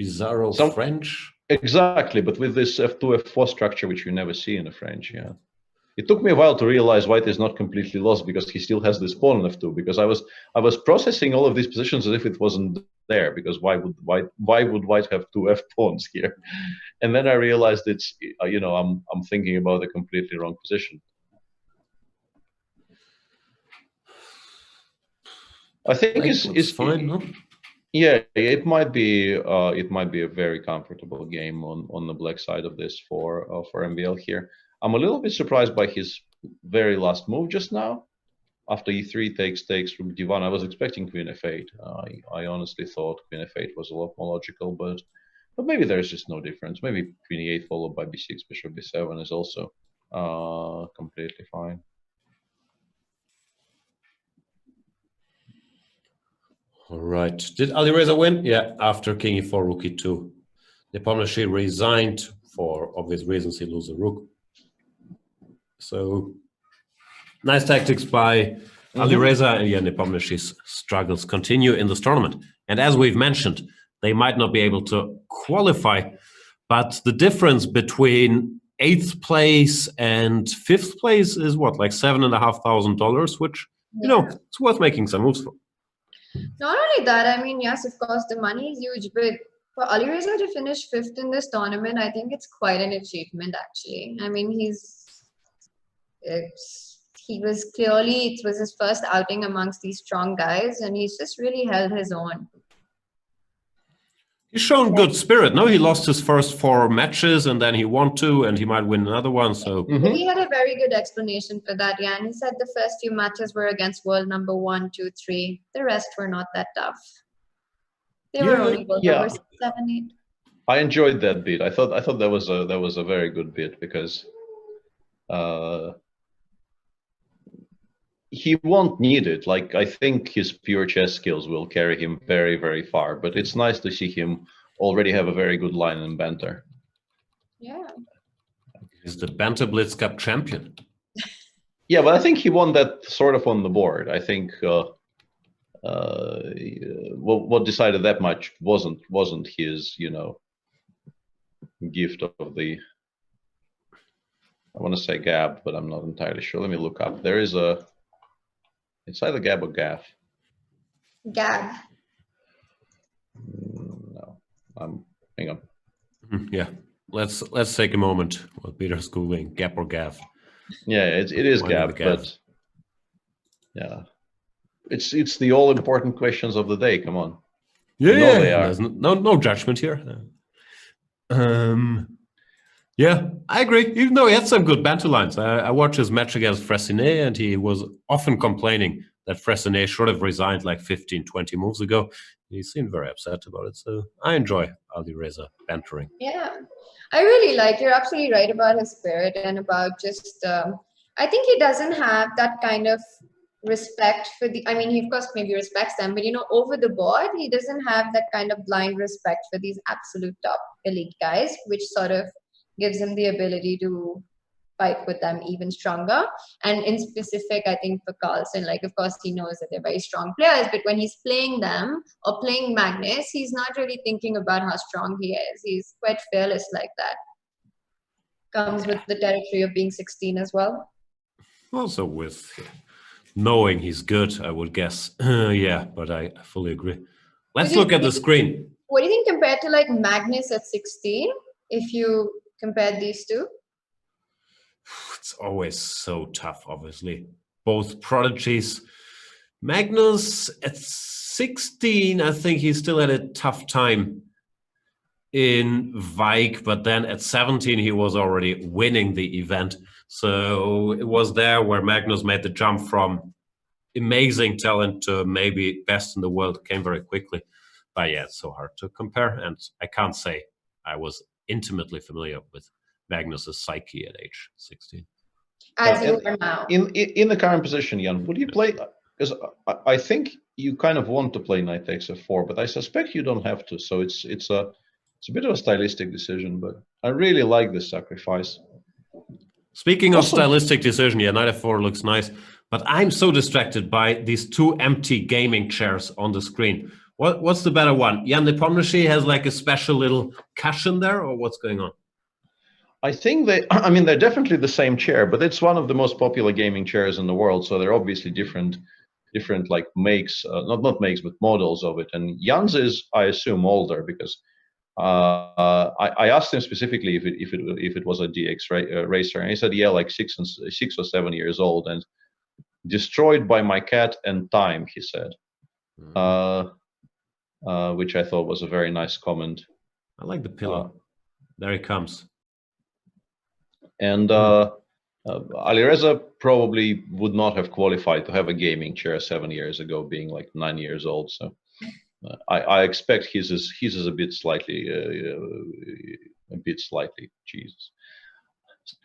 bizarro French. Exactly, but with this f2, f4 structure, which you never see in the French, yeah. it took me a while to realize white is not completely lost because he still has this pawn on f2. Because I was processing all of these positions as if it wasn't there. Because why would white have two f pawns here? And then I realized it's I'm thinking about a completely wrong position. I think it's fine. No? Yeah, it might be a very comfortable game on the black side of this for MVL here. I'm a little bit surprised by his very last move just now. After e3 takes rook d1, I was expecting queen f8. I honestly thought queen f8 was a lot more logical, but maybe there's just no difference. Maybe queen e8 followed by b6, bishop b7 is also completely fine. All right. Did Alireza win? Yeah, after king e4, rook e2. Nepomniachtchi resigned for obvious reasons. He loses a rook. So nice tactics by Alireza, and yeah, Nepomniachtchi's struggles continue in this tournament. And as we've mentioned, they might not be able to qualify, but the difference between 8th place and 5th place is what, like $7,500, which it's worth making some moves for. Not only that, I mean, yes, of course, the money is huge, but for Alireza to finish 5th in this tournament, I think it's quite an achievement, actually. I mean, it was his first outing amongst these strong guys, and he's just really held his own. He's shown good spirit. No, he lost his first 4 matches, and then he won 2, and he might win another one. So he had a very good explanation for that. Yeah, and he said the first few matches were against world number 1, 2, 3. The rest were not that tough. They were only world number 6, 7, 8. I enjoyed that bit. I thought that was a very good bit because he won't need it. Like, I think his pure chess skills will carry him very, very far. But it's nice to see him already have a very good line in banter. Yeah. He's the Banter Blitz Cup champion. Yeah, but I think he won that sort of on the board. I think what decided that much wasn't his, gift of the. I want to say gab, but I'm not entirely sure. Let me look up. There is a. It's either gab or gaff. Gab. No, hang on. Yeah, let's take a moment while Peter's googling gap or gaff. Yeah, it is gab, but yeah, it's the all important questions of the day. Come on. Yeah, they are. There's no judgment here. Yeah, I agree. Even though he had some good banter lines. I watched his match against Fressinet, and he was often complaining that Fressinet should have resigned like 15, 20 moves ago. He seemed very upset about it. So I enjoy Alireza bantering. Yeah, I really like. You're absolutely right about his spirit and about just. I think he doesn't have that kind of respect for the. I mean, he of course maybe respects them, but over the board, he doesn't have that kind of blind respect for these absolute top elite guys, which sort of gives him the ability to fight with them even stronger. And in specific, I think for Carlsen, like, of course, he knows that they're very strong players, but when he's playing them or playing Magnus, he's not really thinking about how strong he is. He's quite fearless like that. Comes with the territory of being 16 as well. Also with knowing he's good, I would guess. Yeah, but I fully agree. Let's look at the screen. What do you think compared to like Magnus at 16, if you compare these two? It's always so tough, obviously. Both prodigies. Magnus at 16, I think he still had a tough time in Vike, but then at 17 he was already winning the event. So it was there where Magnus made the jump from amazing talent to maybe best in the world. Came very quickly. But yeah, it's so hard to compare, and I can't say I was intimately familiar with Magnus's psyche at age 16. As you are now. In the current position, Jan, would you play? Because I think you kind of want to play knight takes f4, but I suspect you don't have to. So it's a bit of a stylistic decision, but I really like this sacrifice. Speaking of stylistic decision, yeah, knight f4 looks nice, but I'm so distracted by these two empty gaming chairs on the screen. What's the better one? Jan Nepomniachtchi has like a special little cushion there, or what's going on? I think they, I mean, they're definitely the same chair, but it's one of the most popular gaming chairs in the world. So they're obviously different like makes, not makes, but models of it. And Jan's is, I assume, older because I asked him specifically if it was a DX racer, and he said, yeah, like 6 or 7 years old, and destroyed by my cat and time, he said, which I thought was a very nice comment. I like the pillow. There he comes. And Alireza probably would not have qualified to have a gaming chair 7 years ago, being like 9 years old. So I expect his is a bit slightly, Jesus,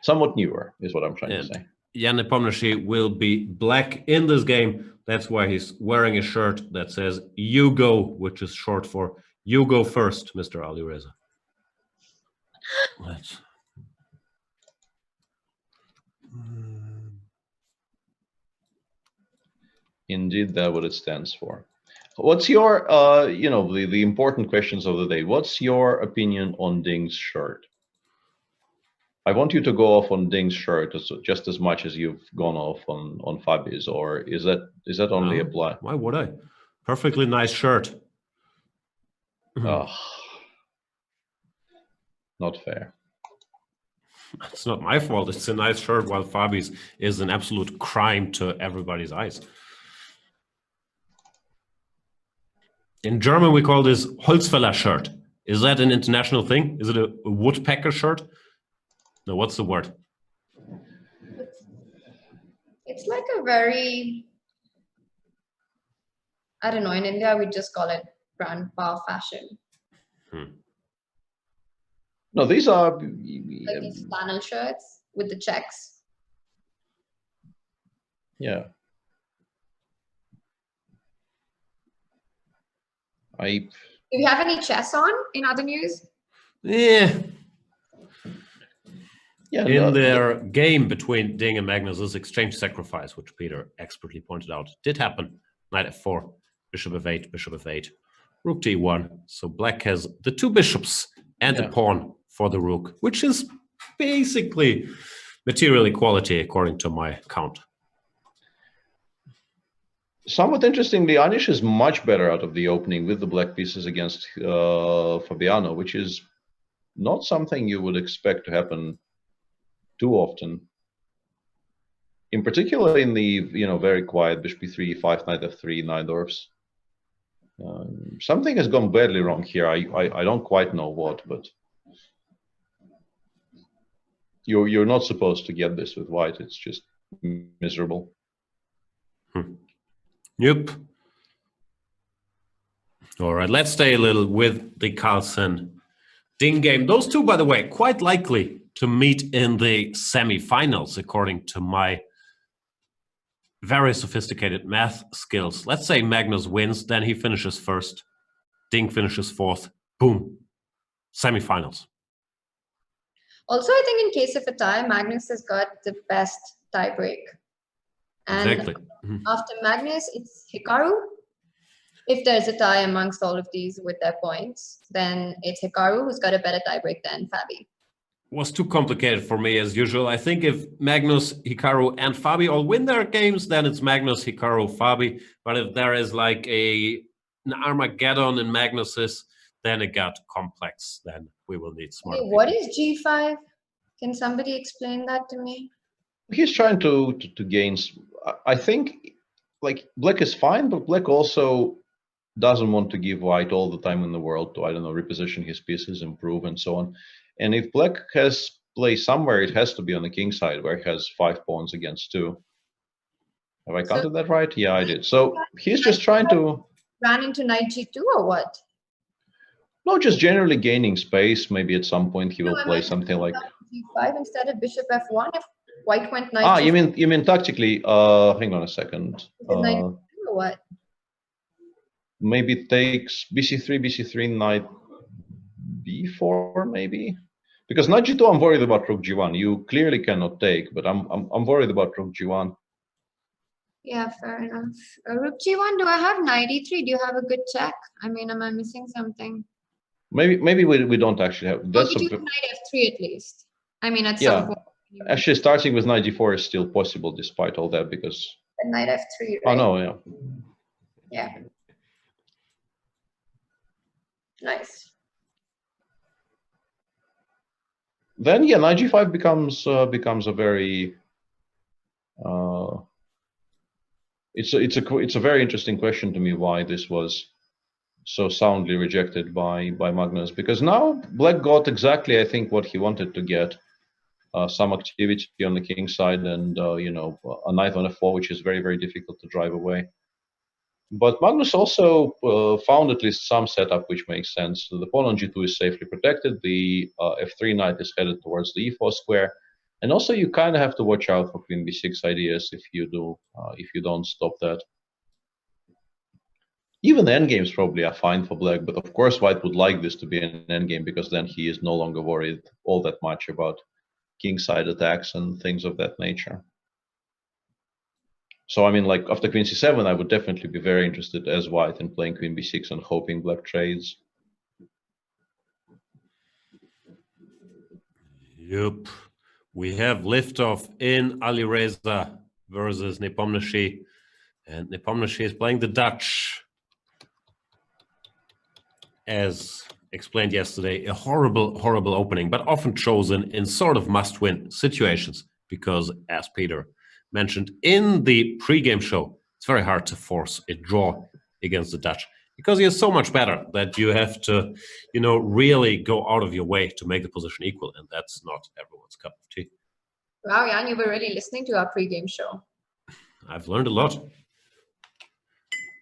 somewhat newer is what I'm trying to say. Jan Nepomniachtchi will be black in this game. That's why he's wearing a shirt that says "You Go," which is short for "You Go First, Mr. Alireza." Let's. Indeed, that's what it stands for. What's your, the important questions of the day? What's your opinion on Ding's shirt? I want you to go off on Ding's shirt just as much as you've gone off on Fabi's, or is that only apply? Why would I? Perfectly nice shirt. Not fair. It's not my fault. It's a nice shirt, while Fabi's is an absolute crime to everybody's eyes. In German, we call this Holzfäller shirt. Is that an international thing? Is it a woodpecker shirt? No, what's the word? It's like a very, I don't know, in India, we just call it brand power fashion. No, these are like these flannel shirts with the checks. Yeah. Do you have any chess on in other news? Yeah. In their game between Ding and Magnus, this exchange sacrifice, which Peter expertly pointed out, did happen. Knight f4, bishop f8, bishop f8, rook to e1. So black has the 2 bishops and a pawn for the rook, which is basically material equality according to my count. Somewhat interestingly, Anish is much better out of the opening with the black pieces against Fabiano, which is not something you would expect to happen too often. In particular, in the very quiet bishop e3, e5, knight f3, Najdorfs. Something has gone badly wrong here. I don't quite know what, but you're not supposed to get this with white. It's just miserable. Yep. All right, let's stay a little with the Carlsen Ding game. Those two, by the way, quite likely to meet in the semi-finals, according to my very sophisticated math skills. Let's say Magnus wins, then he finishes first. Ding finishes fourth. Boom. Semi-finals. Also, I think in case of a tie, Magnus has got the best tie break. And exactly. After Magnus, it's Hikaru. If there's a tie amongst all of these with their points, then it's Hikaru who's got a better tiebreak than Fabi. Was too complicated for me as usual. I think if Magnus, Hikaru, and Fabi all win their games, then it's Magnus, Hikaru, Fabi. But if there is like an Armageddon in Magnus's, then it got complex. Then we will need smart people. What is G5? Can somebody explain that to me? He's trying to gain. I think like black is fine, but black also doesn't want to give white all the time in the world to, I don't know, reposition his pieces, improve, and so on. And if black has play somewhere, it has to be on the king side where he has 5 pawns against 2. Have I counted that right? Yeah, I did. So he's just trying to ran into knight G2 or what? No, just generally gaining space. Maybe at some point he will play something like G5 instead of bishop F1 if white went knight. You mean tactically? Hang on a second. Knight G2 or what? Maybe it takes BC3, knight B4, maybe. Because knight G2, I'm worried about rook G1. You clearly cannot take, but I'm worried about rook G1. Yeah, fair enough. Rook G1. Do I have knight E3? Do you have a good check? I mean, am I missing something? Maybe we don't actually have. That's you do knight F3 at least. I mean, at Yeah. some point. Actually, starting with knight d4 is still possible despite all that because. And knight f3. Right? Oh no, yeah. Yeah. Nice. Then yeah, knight g5 becomes a very. It's a very interesting question to me why this was so soundly rejected by Magnus, because now black got exactly I think what he wanted to get. Some activity on the king side and you know, a knight on f4, which is very, very difficult to drive away. But Magnus also found at least some setup which makes sense. So the pawn on g2 is safely protected. The f3 knight is headed towards the e4 square, and also you kind of have to watch out for queen b6 ideas if you don't stop that. Even the endgames probably are fine for black, but of course white would like this to be an endgame because then he is no longer worried all that much about kingside attacks and things of that nature. So I mean, like after queen c7, I would definitely be very interested as white in playing queen b6 and hoping black trades. Yep. We have liftoff in Alireza versus Nepomniachtchi, and Nepomniachtchi is playing the Dutch. As explained yesterday, a horrible, horrible opening, but often chosen in sort of must-win situations because, as Peter mentioned in the pre-game show, it's very hard to force a draw against the Dutch because he is so much better that you have to, you know, really go out of your way to make the position equal, and that's not everyone's cup of tea. Wow, Jan, you were really listening to our pre-game show. I've learned a lot.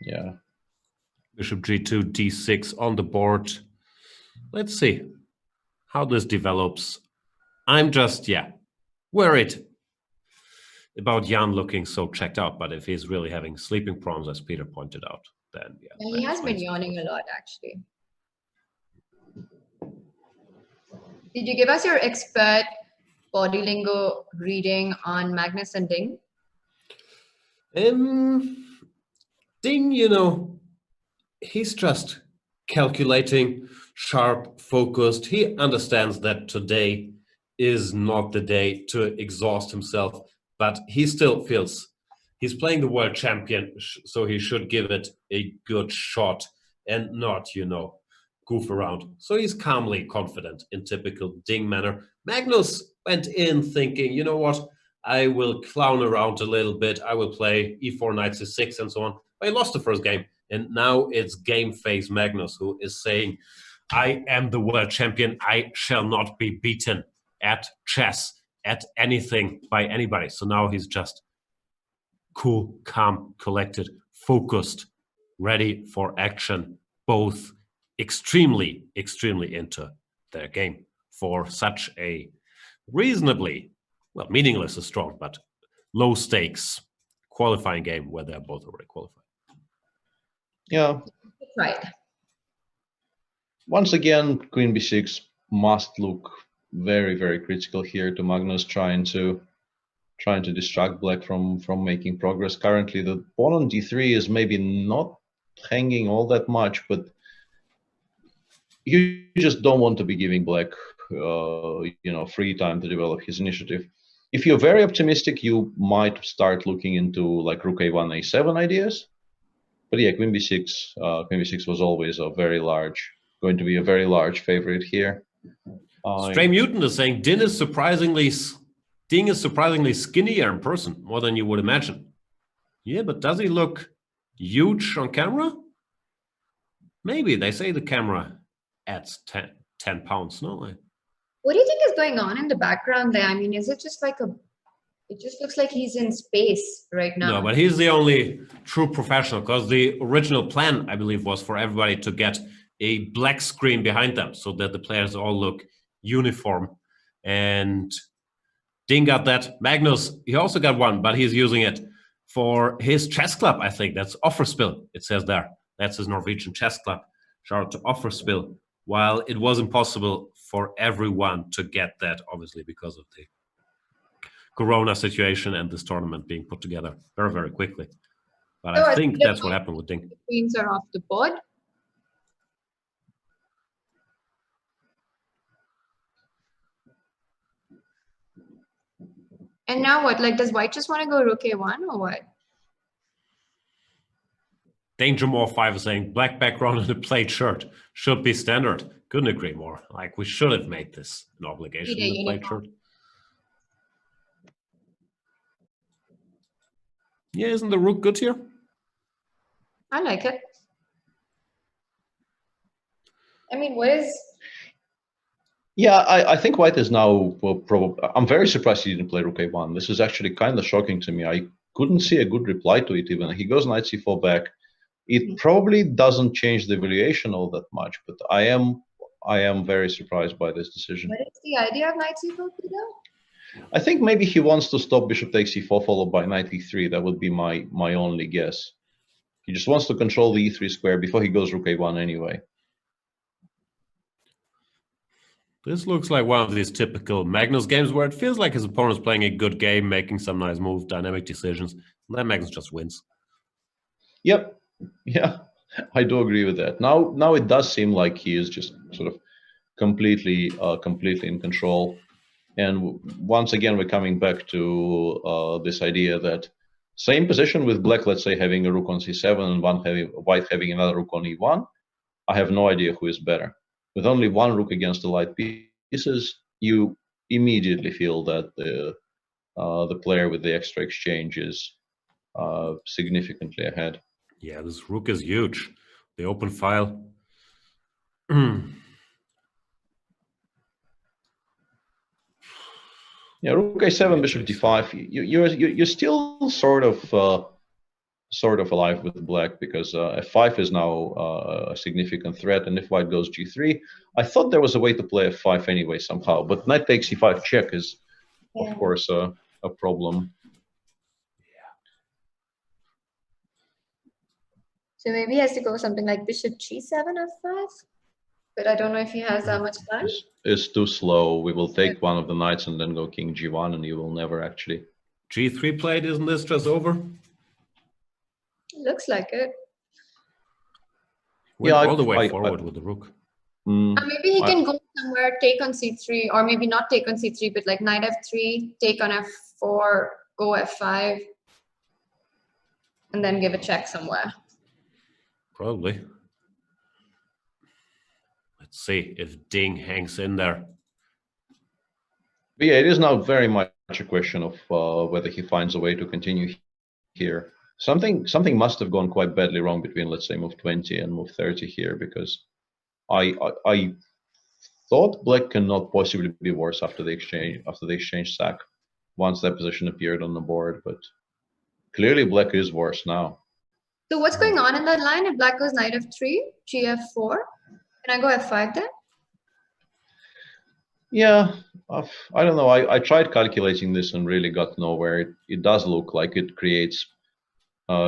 Yeah. Bishop g2, d6 on the board. Let's see how this develops. I'm just, worried about Jan looking so checked out, but if he's really having sleeping problems, as Peter pointed out, then Yeah, he has been yawning a lot, actually. Did you give us your expert body lingo reading on Magnus and Ding? Ding, you know, he's just calculating, sharp, focused. He understands that today is not the day to exhaust himself, but he still feels he's playing the world champion, so he should give it a good shot and not, you know, goof around. So he's calmly confident in typical Ding manner. Magnus went in thinking, you know what, I will clown around a little bit. I will play e4, knight c6 and so on. But he lost the first game. And now it's game face Magnus who is saying, I am the world champion. I shall not be beaten at chess, at anything by anybody. So now he's just cool, calm, collected, focused, ready for action, both extremely, extremely into their game for such a reasonably, well, meaningless is strong, but low stakes qualifying game where they're both already qualified. Yeah. Right. Once again, queen b6 must look very, very critical here to Magnus trying to distract black from making progress. Currently, the pawn on d3 is maybe not hanging all that much, but you just don't want to be giving black free time to develop his initiative. If you're very optimistic, you might start looking into like rook a1, a7 ideas. But yeah, queen b6 was always going to be a very large favorite here. Stray Mutant is saying Ding is surprisingly skinnier in person, more than you would imagine. Yeah, but does he look huge on camera? Maybe. They say the camera adds 10 pounds, no? What do you think is going on in the background there? I mean, is it just like it just looks like he's in space right now. No, but he's the only true professional, because the original plan, I believe, was for everybody to get a black screen behind them so that the players all look uniform. And Ding got that. Magnus, he also got one, but he's using it for his chess club, I think. That's Offerspill, it says there. That's his Norwegian chess club. Shout out to Offerspill. While it was impossible for everyone to get that, obviously, because of the Corona situation and this tournament being put together very, very quickly. But So I think that's what happened with Ding. The queens are off the board. And now what? Like, does white just want to go rook a1 or what? Danger More 5 is saying black background and a plaid shirt should be standard. Couldn't agree more. Like, we should have made this an obligation, the plaid shirt. Yeah, isn't the rook good here? I like it. I mean, what is... Yeah, I think white is now probably. I'm very surprised he didn't play rook a1. This is actually kind of shocking to me. I couldn't see a good reply to it even. He goes knight c4 back. It probably doesn't change the valuation all that much, but I am very surprised by this decision. What is the idea of knight c4, Peter? I think maybe he wants to stop bishop takes e4 followed by knight e3. That would be my only guess. He just wants to control the e3 square before he goes rook a1 anyway. This looks like one of these typical Magnus games where it feels like his opponent's playing a good game, making some nice moves, dynamic decisions, and then Magnus just wins. Yep. Yeah, I do agree with that. Now it does seem like he is just sort of completely in control. And once again, we're coming back to this idea that same position with black, let's say having a rook on c7 and white having another rook on e1, I have no idea who is better. With only one rook against the light pieces, you immediately feel that the player with the extra exchange is significantly ahead. Yeah, this rook is huge. The open file. Yeah, rook a7, bishop d5. You're still sort of alive with black because f5 is now a significant threat, and if white goes g3, I thought there was a way to play f5 anyway somehow, but knight takes c5 check is, of course, a problem. So maybe he has to go something like bishop g7 f5, but I don't know if he has that much time. It's too slow. We will take one of the knights and then go king g1, and you will never actually. G3 played, isn't this just over? Looks like it. Went all the way forward with the rook. Maybe he can go somewhere, take on c3, or maybe not take on c3, but like knight f3, take on f4, go f5, and then give a check somewhere. Probably. Let's see if Ding hangs in there. But yeah, it is now very much a question of whether he finds a way to continue here. Something must have gone quite badly wrong between, let's say, move 20 and move 30 here, because I thought black cannot possibly be worse after the exchange sack once that position appeared on the board, but clearly black is worse now. So what's going on in that line? If black goes knight f3, gf4, can I go f5 then? Yeah, I don't know. I tried calculating this and really got nowhere. It does look like it creates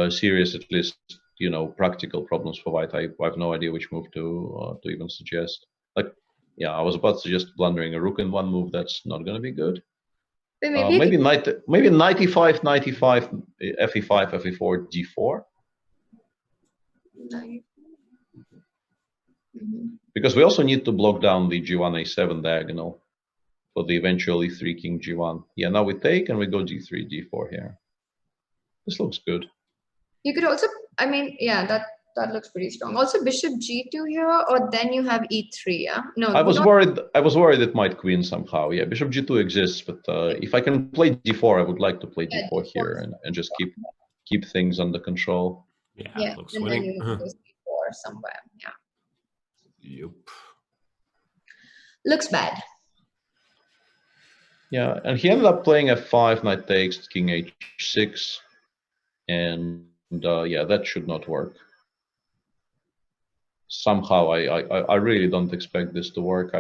serious, at least, practical problems for white. I have no idea which move to even suggest. Like, yeah, I was about to suggest blundering a rook in one move. That's not going to be good. But maybe knight e5, knight e5, fe5, fe4, d4. Because we also need to block down the g1 a7 diagonal for the eventual e3 king g1. Yeah, now we take and we go d3 d4 here. This looks good. You could also, I mean, yeah, that looks pretty strong. Also bishop g2 here, or then you have e3. Yeah, no. I was worried it might queen somehow. Yeah, bishop g2 exists, but if I can play d4, I would like to play d4 here and just keep things under control. Yeah, looks and winning. then you go d4 somewhere. Yeah. Yep. Looks bad. Yeah, and he ended up playing f5, knight takes, king h6, and yeah, that should not work. Somehow, I really don't expect this to work.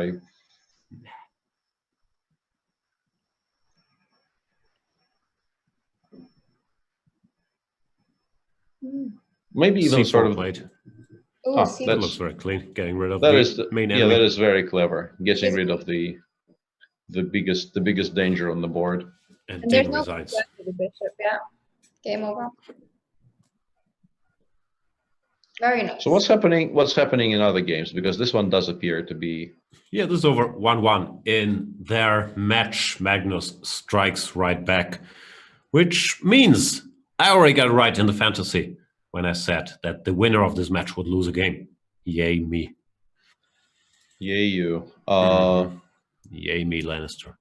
Maybe even C4 sort of. played. Ooh, That looks very clean. Getting rid of that the is main yeah, enemy. that is very clever. Getting rid of the biggest danger on the board. And there's Ding no resigns. threat to the bishop. Yeah. Game over. Very nice. So what's happening? What's happening in other games? Because this one does appear to be. Yeah, this is over 1-1. In their match, Magnus strikes right back, which means I already got it right in the fantasy when I said that the winner of this match would lose a game. Yay me. Yay you. Yay me, Lannister.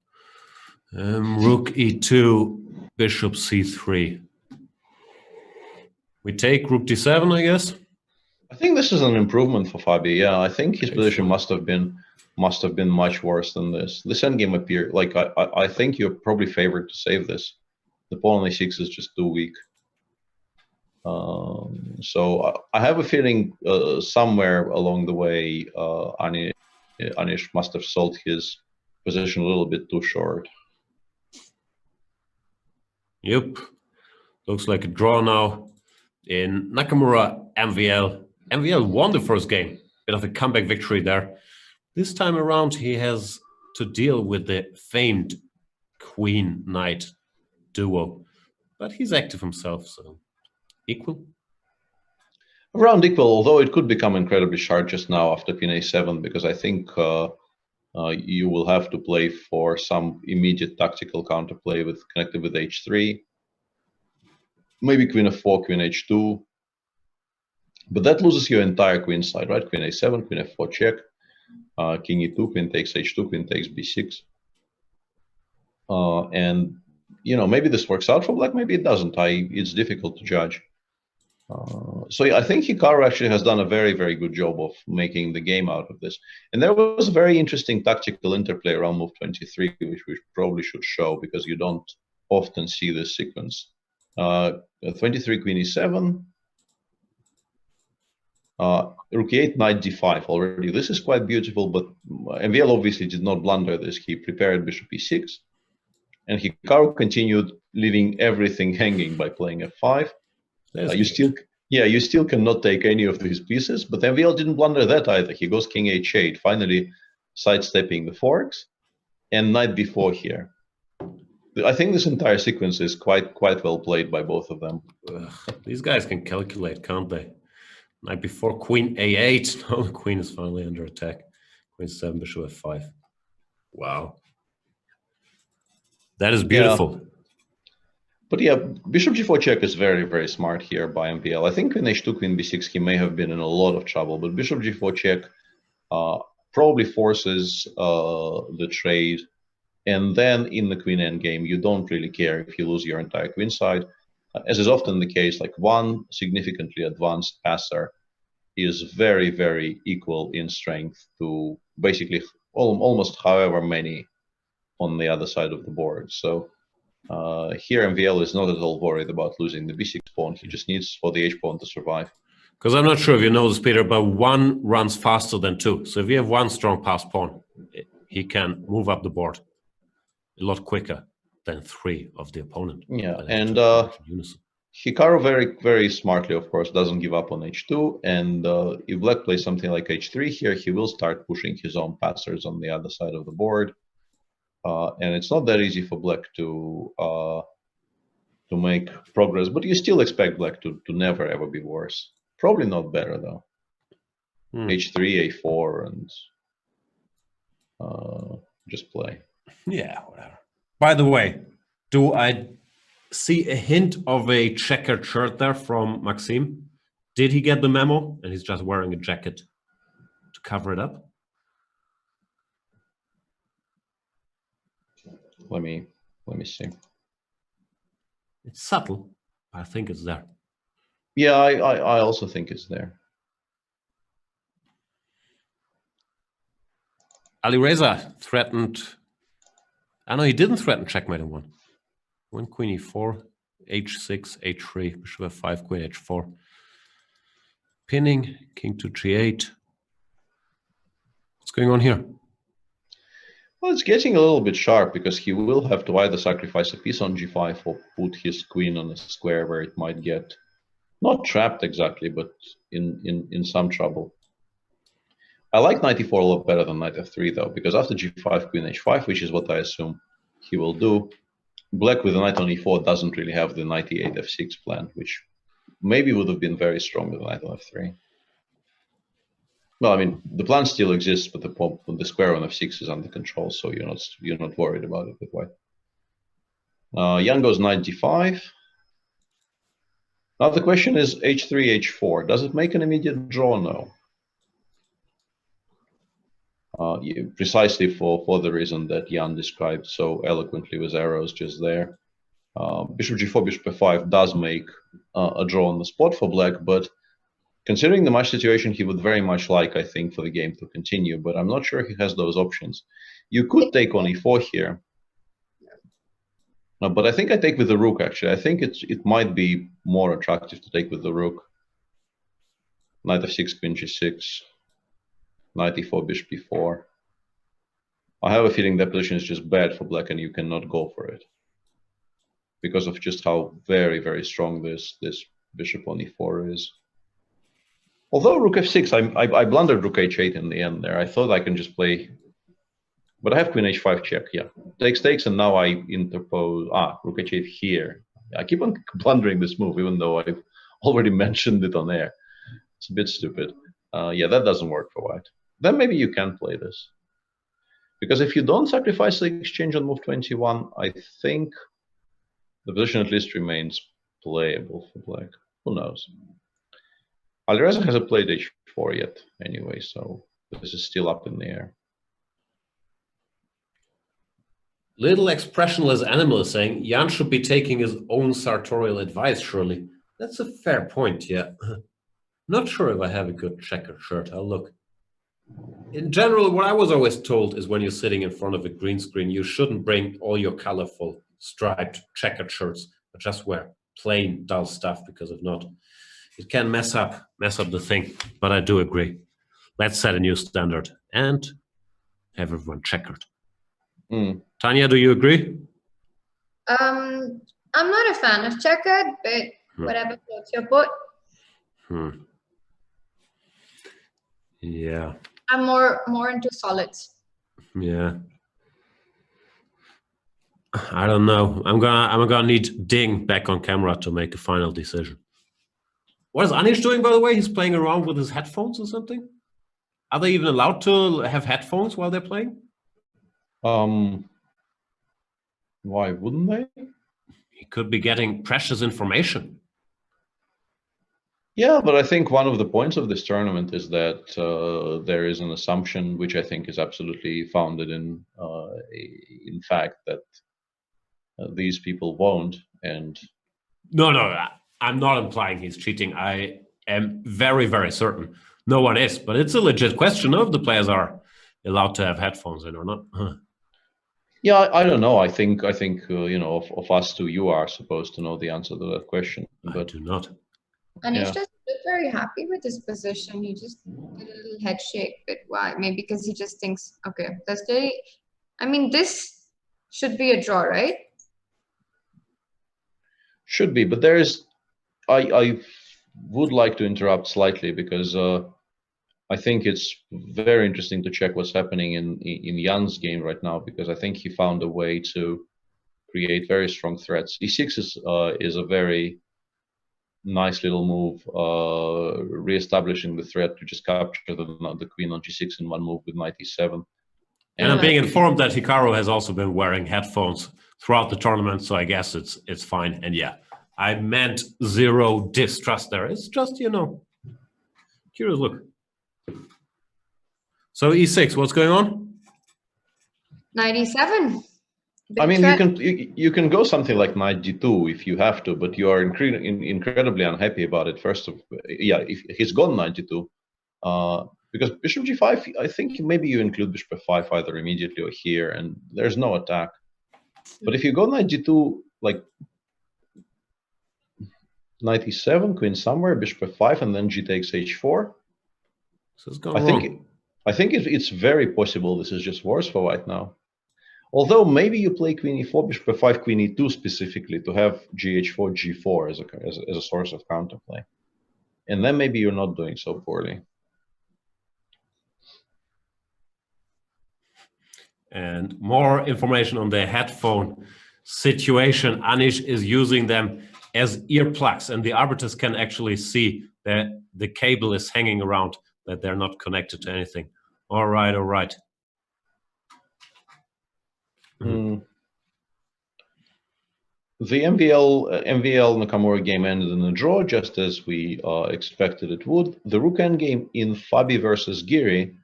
Rook e2, bishop c3. We take rook d7, I guess. I think this is an improvement for Fabi. Yeah, I think his position must have been much worse than this. This endgame appeared like I think you're probably favored to save this. The pawn on a6 is just too weak. So I have a feeling somewhere along the way, Anish must have sold his position a little bit too short. Yep. Looks like a draw now in Nakamura MVL. MVL won the first game. Bit of a comeback victory there. This time around, he has to deal with the famed Queen-Knight duo. But he's active himself, so equal. Around equal, although it could become incredibly sharp just now after Queen a7, because I think you will have to play for some immediate tactical counterplay connected with h3. Maybe Queen f4, Queen h2. But that loses your entire queen side, right? Queen a7, Queen f4 check, King e2, Queen takes h2, Queen takes b6. And maybe this works out for Black, maybe it doesn't. It's difficult to judge. So yeah, I think Hikaru actually has done a very, very good job of making the game out of this. And there was a very interesting tactical interplay around move 23, which we probably should show because you don't often see this sequence. 23 Queen e7, Rook e8, Knight d5 already. This is quite beautiful, but MVL obviously did not blunder this. He prepared Bishop e6, and Hikaru continued leaving everything hanging by playing f5. You still cannot take any of these pieces, but MVL didn't blunder that either. He goes King h8, finally sidestepping the forks, and Knight b4 here. I think this entire sequence is quite well played by both of them. These guys can calculate, can't they? Knight b4, Queen a8. Now the Queen is finally under attack. Queen 7, Bishop f5. Wow. That is beautiful. Yeah. But yeah, Bishop g4 check is very, very smart here by MVL. I think Queen h2, Queen b6, he may have been in a lot of trouble, but Bishop g4 check probably forces the trade. And then in the Queen endgame, you don't really care if you lose your entire queen side. As is often the case, like one significantly advanced passer is very, very equal in strength to basically almost however many on the other side of the board. So here MVL is not at all worried about losing the b6 pawn. He just needs for the h pawn to survive. Because I'm not sure if you know this, Peter, but one runs faster than two. So if you have one strong passed pawn, he can move up the board a lot quicker than three of the opponent. Yeah, and Hikaru very, very smartly, of course, doesn't give up on h2. And if Black plays something like h3 here, he will start pushing his own passers on the other side of the board. And it's not that easy for Black to make progress, but you still expect Black to never ever be worse. Probably not better though. h3, a4, and just play. Yeah, whatever. By the way, do I see a hint of a checkered shirt there from Maxime? Did he get the memo? And he's just wearing a jacket to cover it up? Let me see. It's subtle, but I think it's there. Yeah, I also think it's there. Alireza threatened. I know he didn't threaten checkmate in one. One Queen e4, h6, h3, Bishop f5, Queen h4. Pinning, King to g8. What's going on here? Well, it's getting a little bit sharp because he will have to either sacrifice a piece on g5 or put his queen on a square where it might get not trapped exactly, but in some trouble. I like knight e4 a lot better than knight f3 though, because after g5, queen h5, which is what I assume he will do, Black with a knight on e4 doesn't really have the knight e8 f6 plan, which maybe would have been very strong with knight on f3. Well, I mean, the plan still exists, but the square on f6 is under control, so you're not worried about it with white. Jan goes knight d5. Now the question is h3, h4. Does it make an immediate draw? No. Precisely for the reason that Jan described so eloquently with arrows just there. Bishop g4, bishop f5 does make a draw on the spot for black, but considering the match situation, he would very much like, I think, for the game to continue, but I'm not sure he has those options. You could take on e4 here. But I think I take with the rook, actually. I think it might be more attractive to take with the rook. Knight f6, queen g6, knight e4, bishop e4. I have a feeling that position is just bad for black and you cannot go for it, because of just how very, very strong this bishop on e4 is. Although rook f6, I blundered rook h8 in the end there. I thought I can just play... But I have queen h5 check, yeah. Takes, and now I interpose... rook h8 here. I keep on blundering this move, even though I've already mentioned it on air. It's a bit stupid. Yeah, that doesn't work for white. Then maybe you can play this. Because if you don't sacrifice the exchange on move 21, I think the position at least remains playable for black. Who knows? Alireza hasn't played h4 yet, anyway, so this is still up in the air. Little expressionless animal is saying Jan should be taking his own sartorial advice, surely. That's a fair point, yeah. Not sure if I have a good checkered shirt. I'll look. In general, what I was always told is when you're sitting in front of a green screen, you shouldn't bring all your colorful, striped, checkered shirts, but just wear plain, dull stuff, because if not, it can mess up the thing. But I do agree. Let's set a new standard and have everyone checkered. Tanya, do you agree? I'm not a fan of checkered, but whatever floats your boat. Yeah. I'm more into solids. Yeah. I don't know. I'm gonna need Ding back on camera to make a final decision. What is Anish doing, by the way? He's playing around with his headphones or something? Are they even allowed to have headphones while they're playing? Why wouldn't they? He could be getting precious information. Yeah, but I think one of the points of this tournament is that there is an assumption, which I think is absolutely founded in fact, that these people won't. And no, I'm not implying he's cheating. I am very, very certain no one is. But it's a legit question of the players are allowed to have headphones in or not. Yeah, I don't know. I think you know, of us two, you are supposed to know the answer to that question. But I do not. And he's just very happy with his position. He just did a little head shake. But why? Maybe because he just thinks, okay, that's very... I mean, this should be a draw, right? Should be, but there's... I would like to interrupt slightly because I think it's very interesting to check what's happening in Jan's game right now, because I think he found a way to create very strong threats. E6 is a very nice little move, re-establishing the threat to just capture the queen on g6 in one move with knight e7. And I'm being informed that Hikaru has also been wearing headphones throughout the tournament, so I guess it's fine. And yeah, I meant zero distrust there. It's just, you know, curious look. So e6, what's going on? Knight e7. I mean, you can go something like knight g2 if you have to, but you are incredibly unhappy about it. If he's gone knight g2, because bishop g5, I think maybe you include bishop f5 either immediately or here, and there's no attack. But if you go knight g2, like knight e7, queen somewhere, bishop f5, and then g takes h4. So it's going wrong. I think it's very possible this is just worse for white now. Although maybe you play queen e4, bishop f5, queen e2 specifically to have gh4, g4 as a source of counterplay. And then maybe you're not doing so poorly. And more information on the headphone situation. Anish is using them as earplugs, and the arbiters can actually see that the cable is hanging around that they're not connected to anything. All right, all right. The MVL Nakamura game ended in a draw, just as we expected it would. The Rook endgame in Fabi versus Giri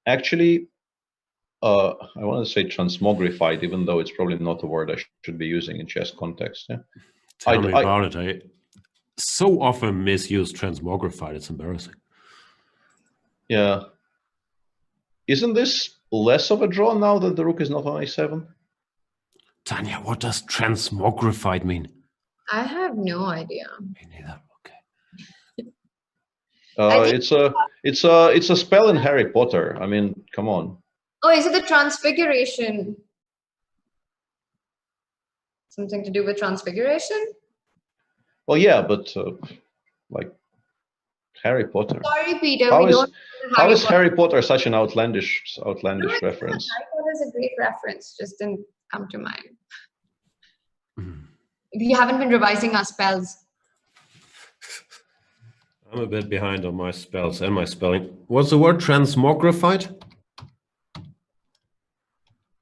actually, I want to say transmogrified, even though it's probably not a word I should be using in chess context. Yeah? Tell me about it. I so often misuse transmogrified. It's embarrassing. Yeah. Isn't this less of a draw now that the Rook is not on A7? Tanya, what does transmogrified mean? I have no idea. Me neither. Okay. It's a spell in Harry Potter. I mean, come on. Oh, is it the transfiguration? Something to do with transfiguration? Well, yeah, but like Harry Potter. Sorry, Peter. How is Harry Potter such an outlandish reference? Harry Potter is a great reference. Just didn't come to mind. We haven't been revising our spells. I'm a bit behind on my spells and my spelling. What's the word? Transmogrified?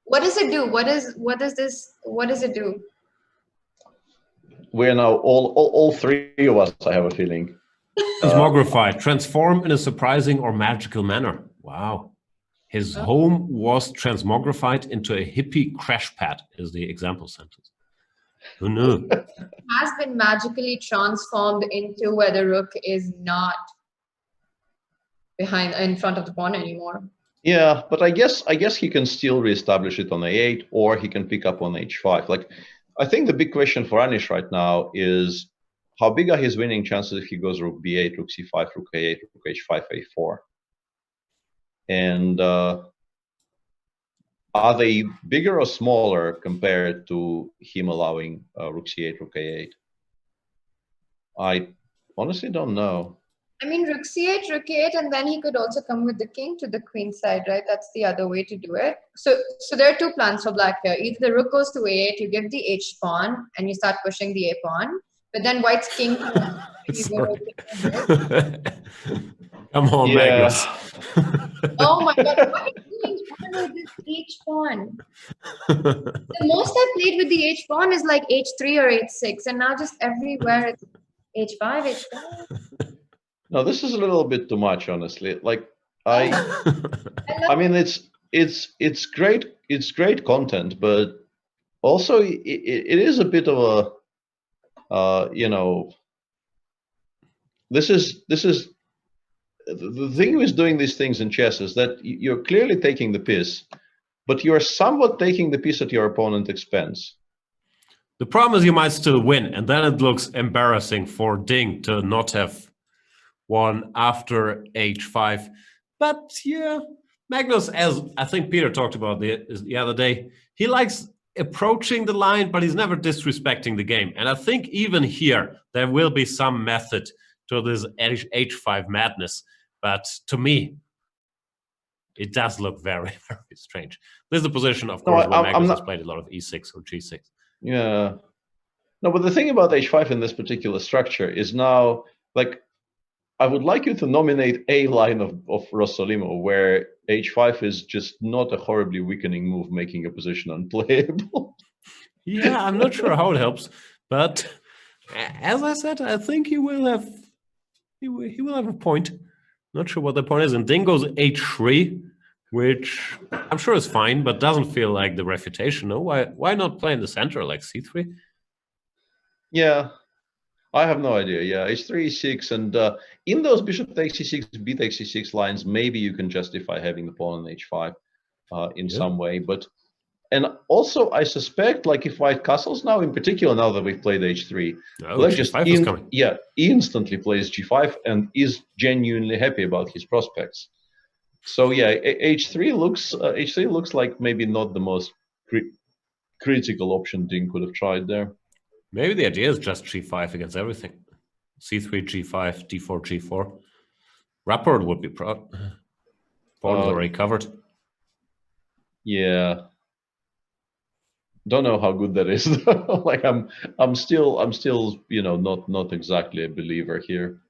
What does it do? What does it do? We're now all three of us, I have a feeling. Transmogrified, transform in a surprising or magical manner. Wow. His home was transmogrified into a hippie crash pad, is the example sentence. Who knew? Has been magically transformed into where the rook is not in front of the pawn anymore. Yeah, but I guess he can still reestablish it on A8, or he can pick up on H5. Like, I think the big question for Anish right now is how big are his winning chances if he goes Rook B8, Rook C5, Rook A8, Rook H5, A4? And are they bigger or smaller compared to him allowing Rook C8, Rook A8? I honestly don't know. I mean, Rook C8, Rook A8, and then he could also come with the king to the queen side, right? That's the other way to do it. So there are two plans for black here. Either the rook goes to A8, you give the H pawn, and you start pushing the A pawn. But then white's king. Come on, Magnus. Oh my god, what are you doing with this H pawn? The most I played with the H pawn is like H3 or H6, and now just everywhere it's H5, H5. No, this is a little bit too much, honestly. Like I mean, it's great content, but also it is a bit of a you know, this is the thing with doing these things in chess is that you're clearly taking the piss, but you're somewhat taking the piss at your opponent's expense. The problem is you might still win, and then it looks embarrassing for Ding to not have won after H5. But yeah, Magnus, as I think Peter talked about the other day, he likes approaching the line, but he's never disrespecting the game. And I think even here, there will be some method to this H5 madness. But to me, it does look very, very strange. This is a position, of course, where Magnus has played a lot of E6 or G6. Yeah. No, but the thing about H5 in this particular structure is now, like, I would like you to nominate a line of Rossolimo where H5 is just not a horribly weakening move, making a position unplayable. Yeah, I'm not sure how it helps, but as I said, I think he will have a point. Not sure what the point is. And Ding goes H3, which I'm sure is fine, but doesn't feel like the refutation. No, why not play in the center like C3? Yeah. I have no idea. Yeah, H3, E6, and in those bishop takes E6, b takes E6 lines, maybe you can justify having the pawn on H5 in some way. And also, I suspect, like if white castles now, in particular, now that we've played H3, G5 is coming. Yeah, instantly plays G5 and is genuinely happy about his prospects. So yeah, H3 looks like maybe not the most critical option Ding could have tried there. Maybe the idea is just G5 against everything. C3, G5, D4, G4. Rapport would be proud. Pawn's already covered. Yeah. Don't know how good that is. Like I'm still, you know, not exactly a believer here.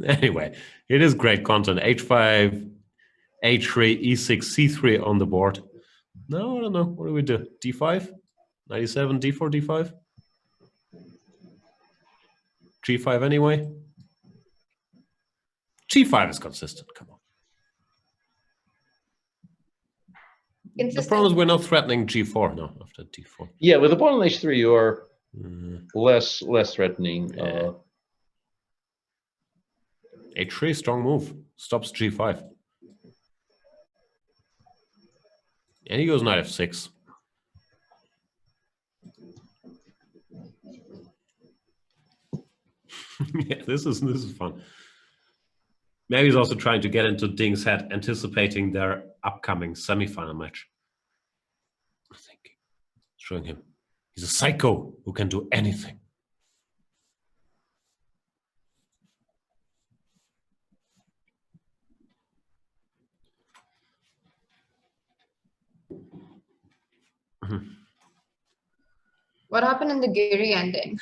Anyway, it is great content. H5, H3, E6, C3 on the board. No, I don't know. What do we do? D5? 97, D4, D5? G5 anyway? G5 is consistent. Come on. The Consistent. problem is we're not threatening G4 now after D4. Yeah, with the pawn on H3, you are less threatening. Yeah. H3, strong move. Stops G5. And he goes knight F6. Yeah, this is fun. Maybe he's also trying to get into Ding's head, anticipating their upcoming semifinal match. I think showing him he's a psycho who can do anything. What happened in the Giri ending?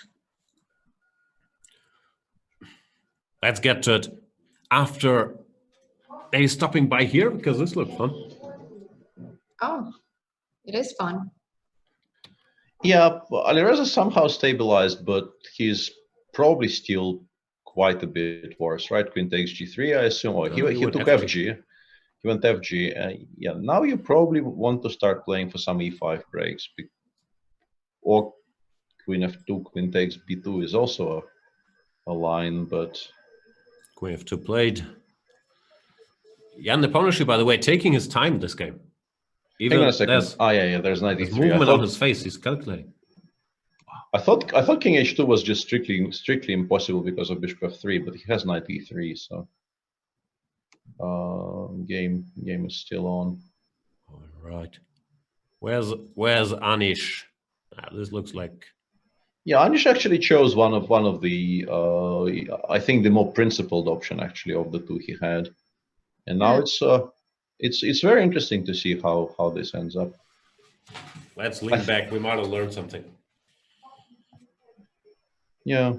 Let's get to it after maybe stopping by here because this looks fun. Oh, it is fun. Yeah, well, Alireza somehow stabilized, but he's probably still quite a bit worse, right? Queen takes G3, I assume. Oh, he went took FG. FG. He went FG. Yeah, now you probably want to start playing for some E5 breaks. Or Queen F2, Queen takes B2 is also a line, but... Queen F2 played. Jan Nepomuchenko, by the way, taking his time this game. Even Hang on a second. there's There's knight there's E3. movement on his face. He's calculating. I thought King H2 was just strictly impossible because of Bishop F3, but he has knight E3, so game is still on. All right. Where's Anish? This looks like Yeah, Anish actually chose one of the I think the more principled option actually of the two he had, and now it's very interesting to see how this ends up. let's lean back. We might have learned something. Yeah,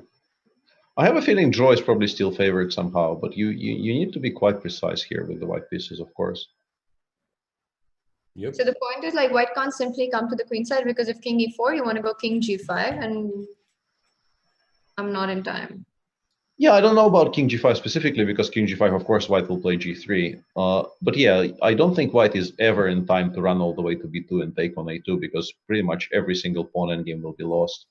I have a feeling draw is probably still favored somehow, but you need to be quite precise here with the white pieces, of course. Yep. So the point is like white can't simply come to the queen side because if king e4, you want to go king g5, and I'm not in time. Yeah, I don't know about king g5 specifically because king g5, of course, white will play g3. But yeah, I don't think white is ever in time to run all the way to b2 and take on a2 because pretty much every single pawn endgame will be lost.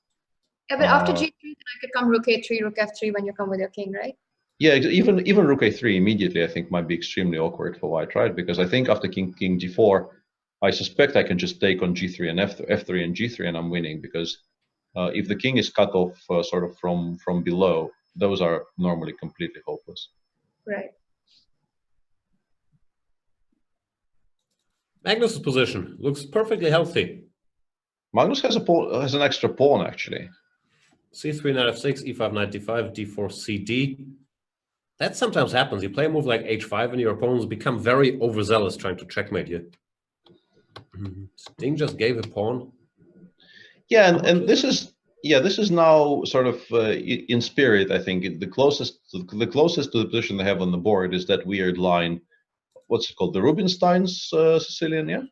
Yeah, but after g3, then I could come rook a3, rook f3 when you come with your king, right? Yeah, even rook a3 immediately I think might be extremely awkward for white, right? Because I think after king g4, I suspect I can just take on g3 and f3 and g3 and I'm winning because if the king is cut off sort of from below, those are normally completely hopeless. Right. Magnus's position looks perfectly healthy. Magnus has an extra pawn actually. C3, knight f6, e5, knight d5, d4, cd. That sometimes happens. You play a move like h5 and your opponents become very overzealous trying to checkmate you. Ding just gave a pawn. Yeah, and this is now sort of in spirit. I think the closest to the position they have on the board is that weird line. What's it called? The Rubinstein's Sicilian, yeah.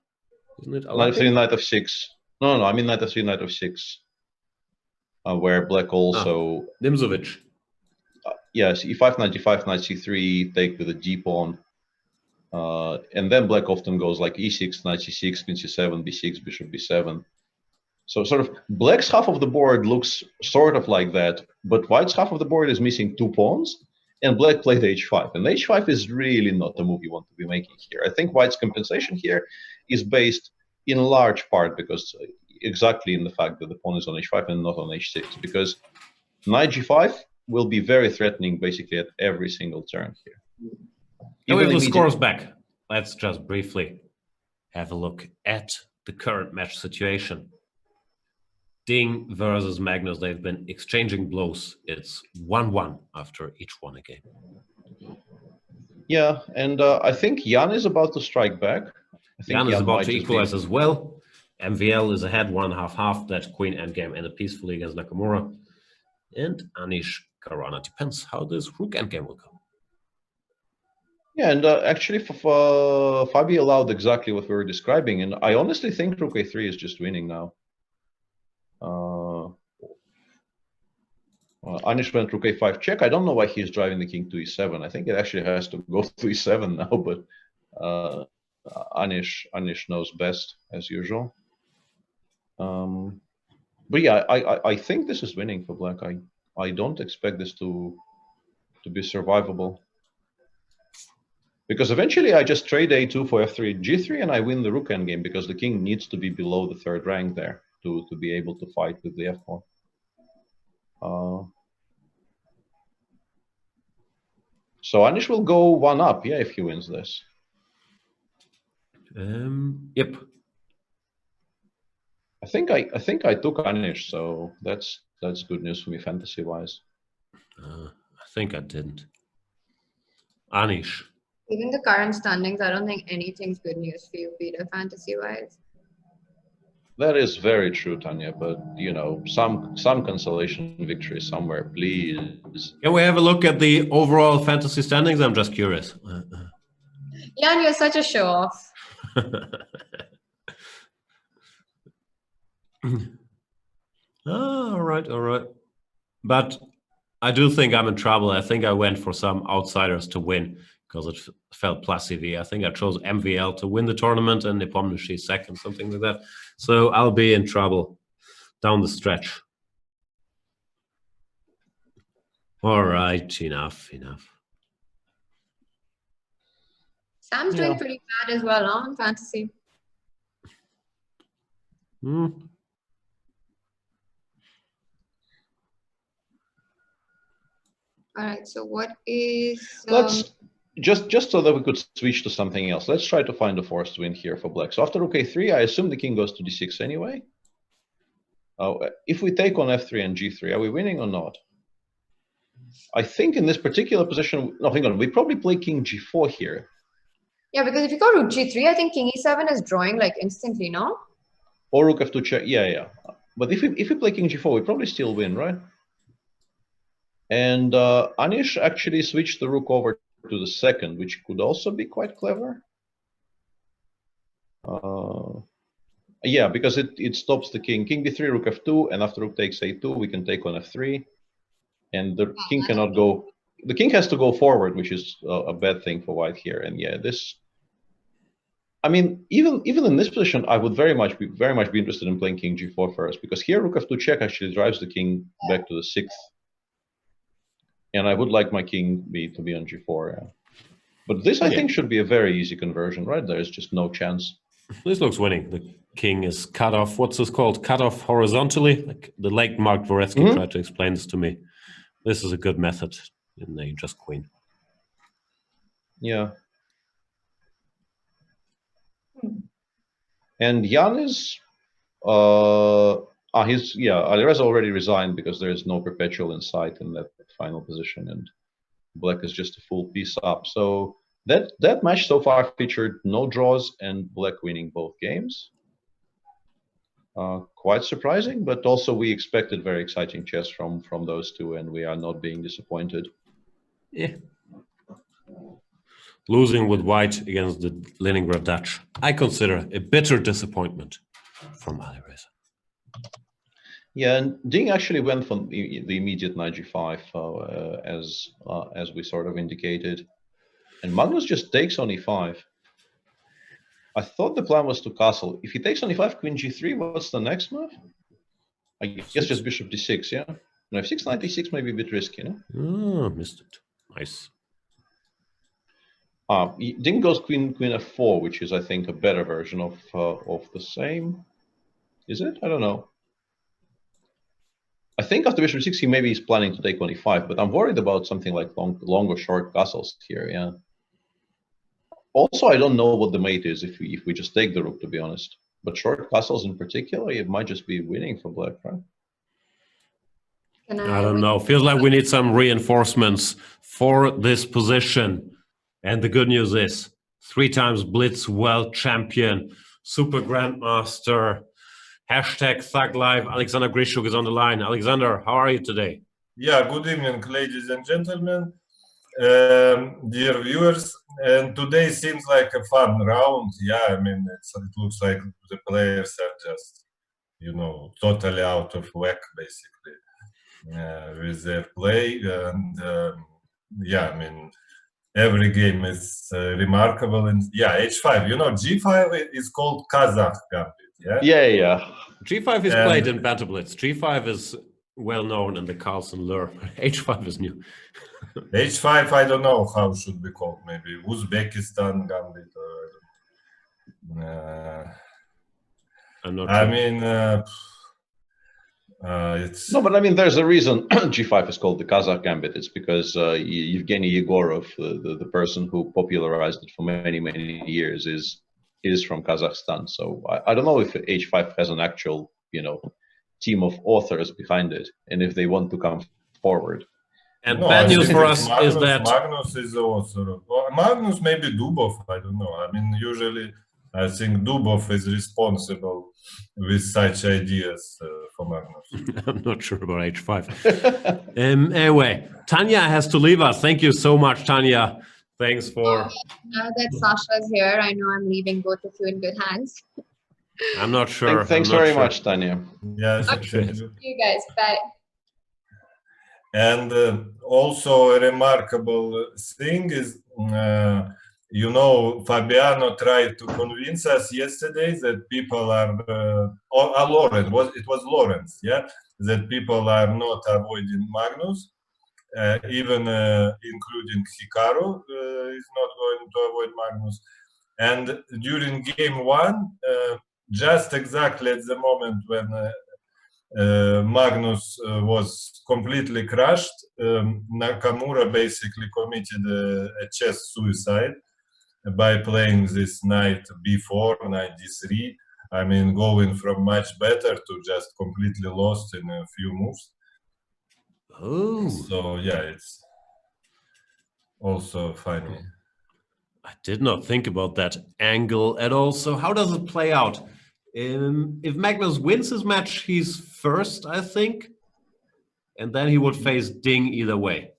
Isn't it? Knight f3, knight f6. No. I mean knight f3, knight f6. Where black also. Nimzovich. Yes, e5, knight g5, knight c3, take with a d pawn. And then black often goes like e6, knight c6, queen c7, b6, bishop b7. So sort of black's half of the board looks sort of like that, but white's half of the board is missing two pawns, and black played h5. And h5 is really not the move you want to be making here. I think white's compensation here is based in large part because exactly in the fact that the pawn is on h5 and not on h6, because knight g5 will be very threatening basically at every single turn here. And we have the scores back. Let's just briefly have a look at the current match situation. Ding versus Magnus, they've been exchanging blows. It's 1-1 after each one again. Yeah, and I think Jan is about to strike back. I think Jan is about to just equalize as well. MVL is ahead 1-1/2. That queen endgame ended peacefully against Nakamura. And Anish Caruana. Depends how this rook endgame will go. Yeah, and actually, Fabi allowed exactly what we were describing, and I honestly think rook a3 is just winning now. Anish went rook a5 check. I don't know why he's driving the king to e7. I think it actually has to go to e7 now, but Anish knows best as usual. But yeah, I think this is winning for black. I don't expect this to be survivable. Because eventually I just trade a2 for f3, g3, and I win the rook endgame because the king needs to be below the third rank there to be able to fight with the f4. So Anish will go one up, yeah, if he wins this. Yep. I think I took Anish, so that's good news for me fantasy wise. I think I didn't. Anish. Even the current standings, I don't think anything's good news for you, Peter, fantasy-wise. That is very true, Tanya. But you know, some consolation victory somewhere, please. Can we have a look at the overall fantasy standings? I'm just curious. Jan, you're such a show-off. All right. But I do think I'm in trouble. I think I went for some outsiders to win because it felt plus EV. I think I chose MVL to win the tournament and Nepomniachtchi second, something like that. So I'll be in trouble down the stretch. All right, enough. Sam's doing pretty bad as well on fantasy. Hmm. All right, so what is... Let's just so that we could switch to something else. Let's try to find a forced win here for black. So after rook a3, I assume the king goes to d6 anyway. If we take on f3 and g3, are we winning or not? I think in this particular position, no, hang on, we probably play king g4 here. Yeah, because if you go rook g3, I think king e7 is drawing like instantly, no? Or rook f2 check, yeah. But if we play king g4, we probably still win, right? And Anish actually switched the rook over to the second, which could also be quite clever. Yeah, because it stops the king. King b3, rook f2, and after rook takes a2, we can take on f3. And the king cannot go. The king has to go forward, which is a bad thing for white here. And yeah, this. I mean, even in this position, I would very much be interested in playing king g4 first, because here rook f2 check actually drives the king back to the 6th. And I would like my king to be on g4. Yeah. But this, I think, should be a very easy conversion, right? There is just no chance. This looks winning. The king is cut off. What's this called? Cut off horizontally? Like the late Mark Dvoretsky tried to explain this to me. This is a good method. And then you just queen. Yeah. And Jan is... Alireza already resigned because there is no perpetual in sight in that final position, and black is just a full piece up. So that match so far featured no draws and black winning both games. Quite surprising, but also we expected very exciting chess from those two, and we are not being disappointed. Yeah. Losing with white against the Leningrad Dutch, I consider a bitter disappointment from Alireza. Yeah, and Ding actually went for the immediate knight g5 as we sort of indicated, and Magnus just takes on e5. I thought the plan was to castle. If he takes on e5, queen g3, what's the next move? I guess just bishop d6, yeah? No, f6, knight e6 may be a bit risky, no? Oh, missed it. Nice. Ding goes queen f4, which is, I think, a better version of the same. Is it? I don't know. I think after bishop 6 he maybe is planning to take on e5, but I'm worried about something like long or short castles here. Yeah. Also, I don't know what the mate is if we just take the rook, to be honest. But short castles in particular, it might just be winning for black, right? I don't know. Feels like we need some reinforcements for this position. And the good news is 3 times Blitz World Champion, Super Grandmaster, #ThugLife. Alexander Grishuk is on the line. Alexander, how are you today? Yeah, good evening, ladies and gentlemen, dear viewers. And today seems like a fun round. Yeah, I mean, it looks like the players are just, totally out of whack, basically, with their play. And yeah, I mean, every game is remarkable. And yeah, H5, G5 is called Kazakh Gambit. Yeah. Yeah. G5 is played in Batablitz. G5 is well known in the Carlsen lure. H5 is new. H5, I don't know how should be called. Maybe Uzbekistan Gambit. I'm not. I sure. mean, it's No, but I mean, there's a reason G5 is called the Kazakh Gambit. It's because Evgeny Yegorov, the person who popularized it for many, many years, is from Kazakhstan. So I don't know if H5 has an actual, team of authors behind it, and if they want to come forward. And no, bad I news think for it's us is that Magnus is the author. Magnus, maybe Dubov, I don't know. I mean, usually I think Dubov is responsible with such ideas for Magnus. I'm not sure about H5. Anyway, Tanya has to leave us. Thank you so much, Tanya. Thanks for. Now that Sasha's here, I know I'm leaving both of you in good hands. I'm not sure. Thanks I'm not very sure. much, Tanya. Yes, Okay. thank you. See you guys. Bye. And also a remarkable thing is, Fabiano tried to convince us yesterday that people are, it was Lawrence, yeah, that people are not avoiding Magnus, even including Hikaru is not going to avoid Magnus. And during game one, just exactly at the moment when Magnus was completely crushed, Nakamura basically committed a chess suicide by playing this knight b4, knight d3. I mean, going from much better to just completely lost in a few moves. Oh. So yeah, it's also funny. I did not think about that angle at all. So how does it play out? If Magnus wins his match, he's first, I think, and then he would face Ding either way.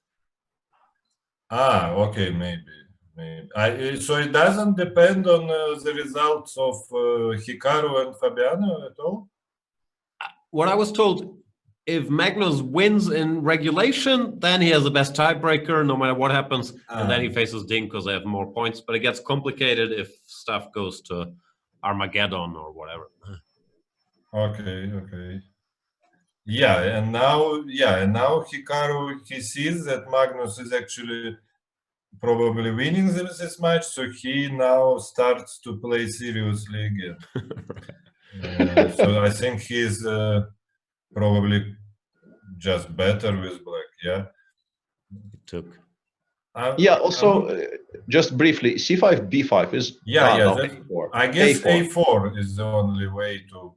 Okay, maybe. So it doesn't depend on the results of Hikaru and Fabiano at all? What I was told, if Magnus wins in regulation, then he has the best tiebreaker no matter what happens, and then he faces Ding because they have more points. But it gets complicated if stuff goes to Armageddon or whatever. Okay. Yeah, and now Hikaru, he sees that Magnus is actually probably winning this match, so he now starts to play seriously again. So I think he's probably just better with black, yeah? It took. Also, just briefly, c5, b5 is... A4. I guess A4 is the only way to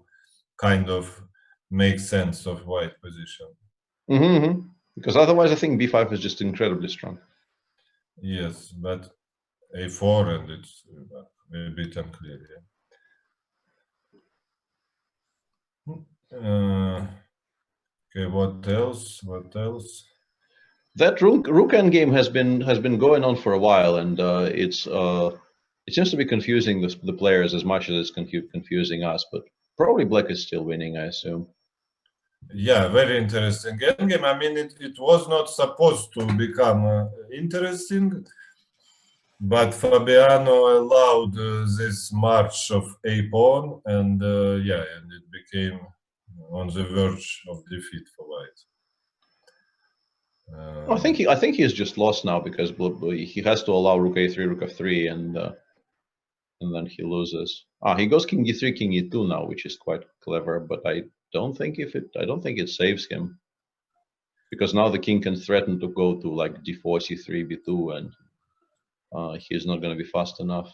kind of make sense of white position. Because otherwise I think b5 is just incredibly strong. Yes, but A4 and it's a bit unclear, yeah. Okay, what else? That rook endgame has been going on for a while, and it seems to be confusing the players as much as it's confusing us. But probably black is still winning, I assume. Yeah, very interesting endgame. I mean, it was not supposed to become interesting, but Fabiano allowed this march of a pawn, and and it became on the verge of defeat for white. I think he has just lost now because he has to allow rook a3, rook f3, and then he loses. He goes king d3, king e2 now, which is quite clever. But I don't think it saves him, because now the king can threaten to go to like d4, c3, b2, and he's not going to be fast enough.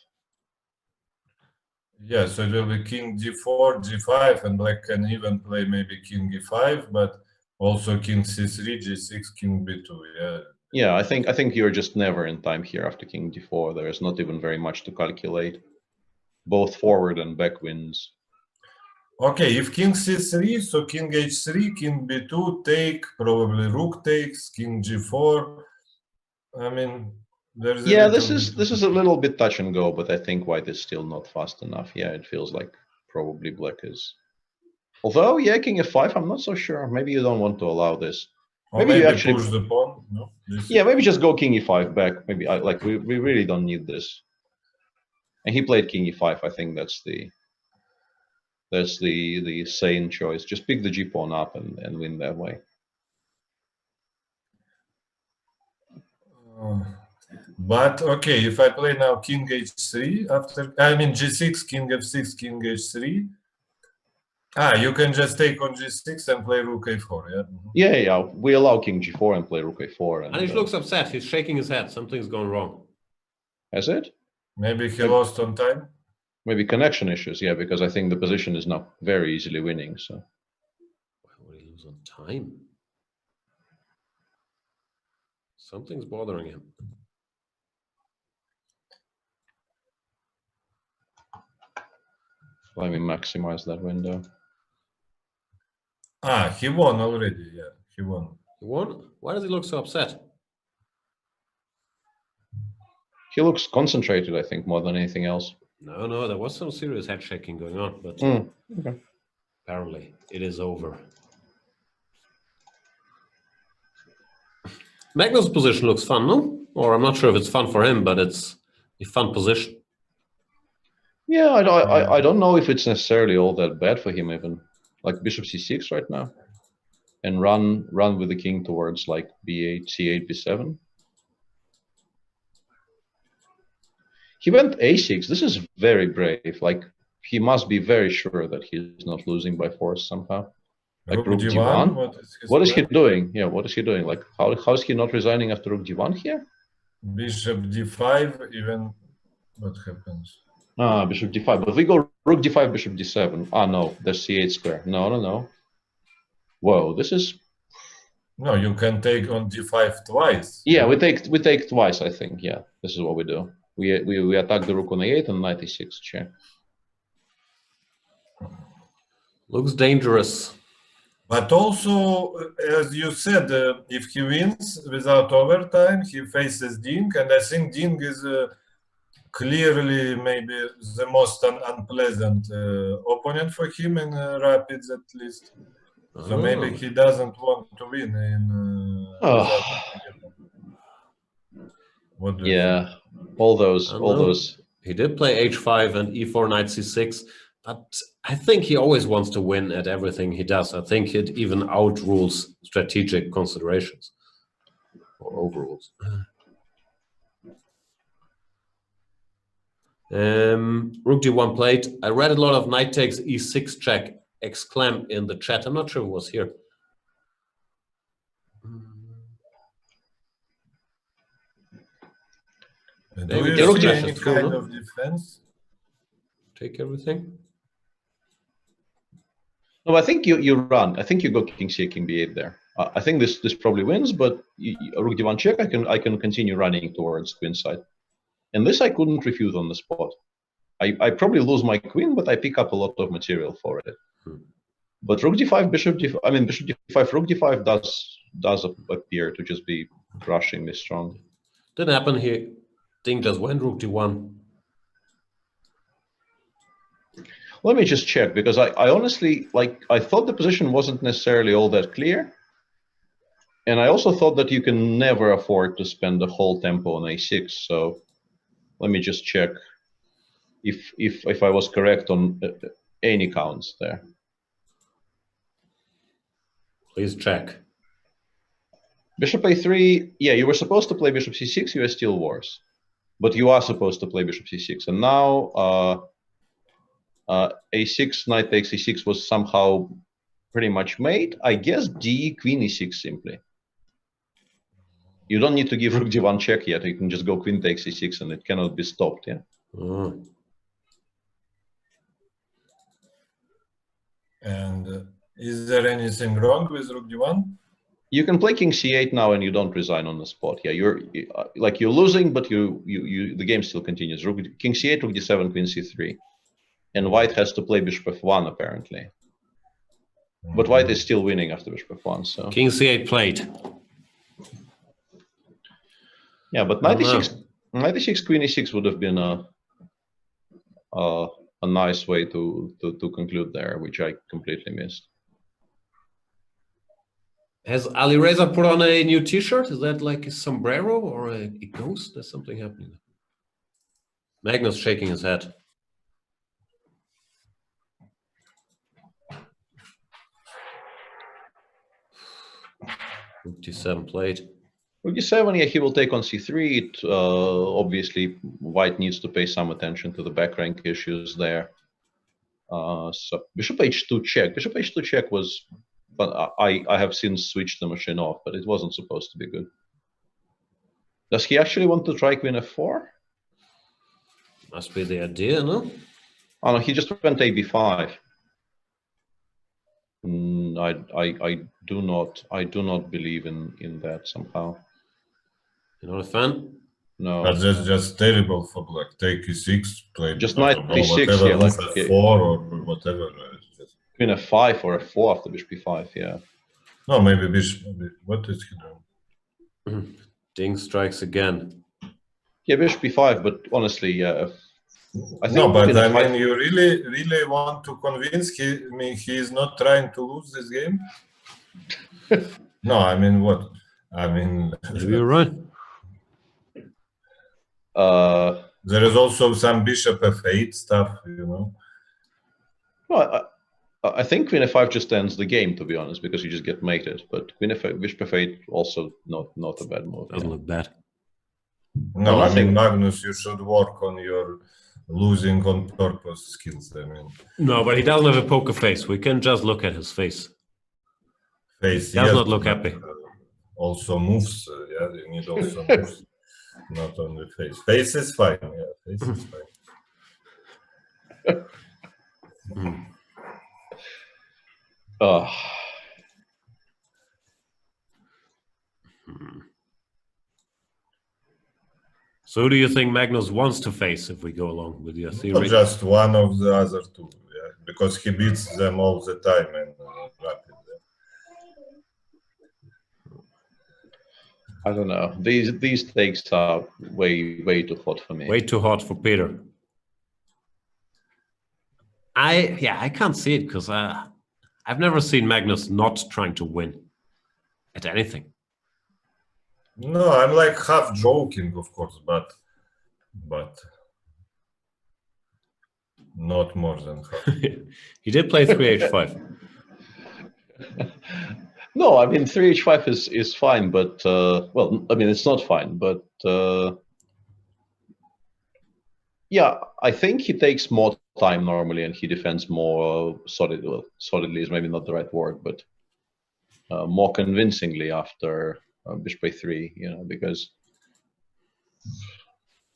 Yeah, so it will be king d4, g5, and black can even play maybe king e5, but also king c3, g6, king b2. Yeah, I think you're just never in time here after king d4. There is not even very much to calculate. Both forward and back wins. Okay, if king c3, so king h3, king b2, take, probably rook takes, king g4. I mean, there's a Yeah, little this is a little bit touch and go, but I think white is still not fast enough. Yeah, it feels like probably black is. Although, yeah, king f5, I'm not so sure. Maybe you don't want to allow this. Or Maybe you maybe actually push the pawn. No? Yeah, maybe just go king e5 back. Maybe we really don't need this. And he played king e5. I think that's the sane choice. Just pick the g pawn up and win that way. But okay, if I play now king h3 after, I mean g6, king f6, king h3. You can just take on g6 and play rook a4, yeah? Yeah. We allow king g4 and play rook a4. And he looks upset. He's shaking his head. Something's gone wrong. Has it? Maybe he lost on time. Maybe connection issues, yeah, because I think the position is now very easily winning. So Why would he lose on time? Something's bothering him. let me maximize that window. He won already, yeah, he won. He won? Why does he look so upset? He looks concentrated, I think, more than anything else. No, there was some serious head shaking going on, but Okay. apparently it is over. Magnus' position looks fun, no? Or I'm not sure if it's fun for him, but it's a fun position. Yeah, I don't know if it's necessarily all that bad for him, even like bishop c6 right now, and run with the king towards like b8, c8, b7. He went a6. This is very brave. Like, he must be very sure that he's not losing by force somehow. Like rook d1. What is he doing? Yeah, what is he doing? Like, how is he not resigning after rook d1 here? Bishop d5, even what happens? Bishop d5. But we go rook d5, bishop d7. No, there's c8 square. No. Whoa, this is. No, you can take on d5 twice. Yeah, we take twice, I think. Yeah, this is what we do. We attack the rook on a8 and knight e6 check. Looks dangerous. But also, as you said, if he wins without overtime, he faces Ding, and I think Ding is clearly maybe the most unpleasant opponent for him in Rapids, at least. So maybe he doesn't want to win in. What do you think? All those. He did play h5 and e4, knight c6, but I think he always wants to win at everything he does. I think it even outrules strategic considerations or overrules. Rook d1 played. I read a lot of knight takes e6 check exclaim in the chat. I'm not sure who was here. Do you see any kind of defense? Take everything. No, I think you run. I think you go king c8, king b8 there. I think this probably wins, but rook d1 check. I can continue running towards queen side, and this I couldn't refuse on the spot. I probably lose my queen, but I pick up a lot of material for it. But rook d5, bishop d5. I mean bishop d5, rook d5 does appear to just be crushingly strong. Didn't happen here. Ding just went rook d1. Let me just check, because I honestly, I thought the position wasn't necessarily all that clear. And I also thought that you can never afford to spend the whole tempo on a6. So let me just check if I was correct on any counts there. Please check. Bishop a3, yeah, you were supposed to play bishop c6, you are still worse. But you are supposed to play bishop c6. And now a6, knight takes e6 was somehow pretty much made. I guess d, queen e6 simply. You don't need to give rook d1 check yet. You can just go queen takes e6 and it cannot be stopped, yeah? And is there anything wrong with rook d1? You can play king c8 now and you don't resign on the spot. Yeah, you're losing, but the game still continues. King c8, rook d7, queen c3. and white has to play bishop f1 apparently. But white is still winning after bishop f1. So King c8 played. yeah, but 96 queen e6 would have been a nice way to conclude there, which I completely missed. Has Alireza put on a new t-shirt? Is that like a sombrero or a ghost? There's something happening. Magnus shaking his head. Rook d7 played. Rook d7, yeah, he will take on c3. Obviously, white needs to pay some attention to the back rank issues there. So bishop h2 check. Bishop h2 check was, but I have since switched the machine off, but it wasn't supposed to be good. Does he actually want to try queen f4? Must be the idea, no? Oh no, he just went ab5. I do not believe in that somehow. You're not a fan? No. But that's just terrible for black. Take e6, play Just knight d6, whatever, yeah, like f4 or whatever. Just... Queen f5 or f4 after bishop b5, yeah. No, maybe bishop. What is he doing? Ding strikes again. Yeah, bishop b5, but honestly, yeah. I think No, but I f5 mean, you really want to convince me he is not trying to lose this game? No, I mean, what? I mean, Maybe you're right. there is also some bishop f8 stuff, you know. No, I think queen f5 just ends the game, to be honest, because you just get mated. But queen f8, bishop f8 also not a bad move. Doesn't look bad. No, Well, I mean, Magnus, you should work on your losing on purpose skills. I mean, No, but he doesn't have a poker face. We can just look at his face. face. Does yes, not look but, happy. Also moves. Yeah, you need also moves, not only face. Face is fine. Yeah, face is fine. So who do you think Magnus wants to face if we go along with your Not theory? just one of the other two. Yeah, because he beats them all the time and rapidly. I don't know. These takes are way too hot for me. Way too hot for Peter. I can't see it because I've never seen Magnus not trying to win at anything. No, I'm like half joking, of course, but not more than half. He did play 3h5. No, I mean 3h5 is fine, but well, I mean it's not fine, but yeah, I think he takes more time normally, and he defends more solidly. Well, solidly is maybe not the right word, but more convincingly after bishop a3. You know, because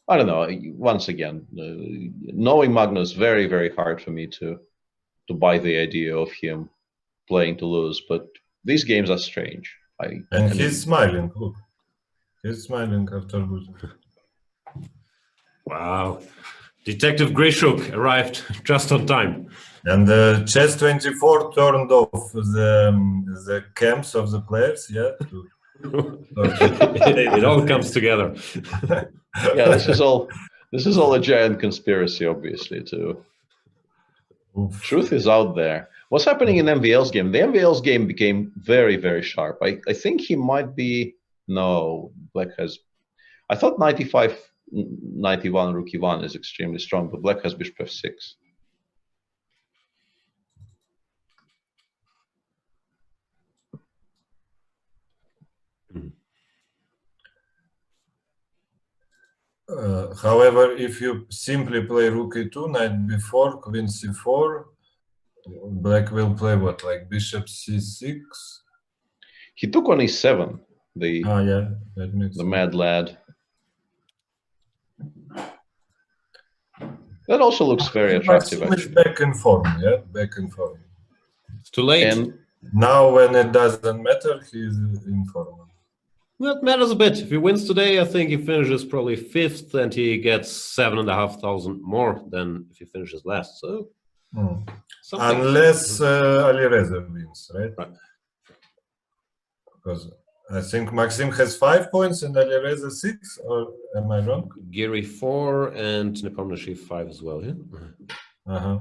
I don't know. Once again, knowing Magnus, very hard for me to buy the idea of him playing to lose, but these games are strange. And he's smiling. Look, he's smiling after losing. Wow. Detective Grishuk arrived just on time. And Chess24 turned off the cams of the players. Yeah. It all comes together. Yeah, this is all a giant conspiracy, obviously. Truth is out there. What's happening in MVL's game? The MVL's game became very sharp. I think he might be. No, Black has. I thought 95-91 Rook e1 is extremely strong, but Black has bishop f6. However, if you simply play Rook e2, knight b4, queen c4, Black will play what, like bishop c6? He took on e7. Yeah, that makes the mad lad. That also looks very attractive. He's back in form, yeah, back in form. It's too late. And now, when it doesn't matter, he's in form. Well, it matters a bit. If he wins today, I think he finishes probably 5th and he gets 7,500 more than if he finishes last. So, something. Unless Alireza wins, right? Right. Because I think Maxim has 5 points and Alireza 6, or am I wrong? Giri 4 and Nepomniachtchi 5 as well, yeah? Uh-huh.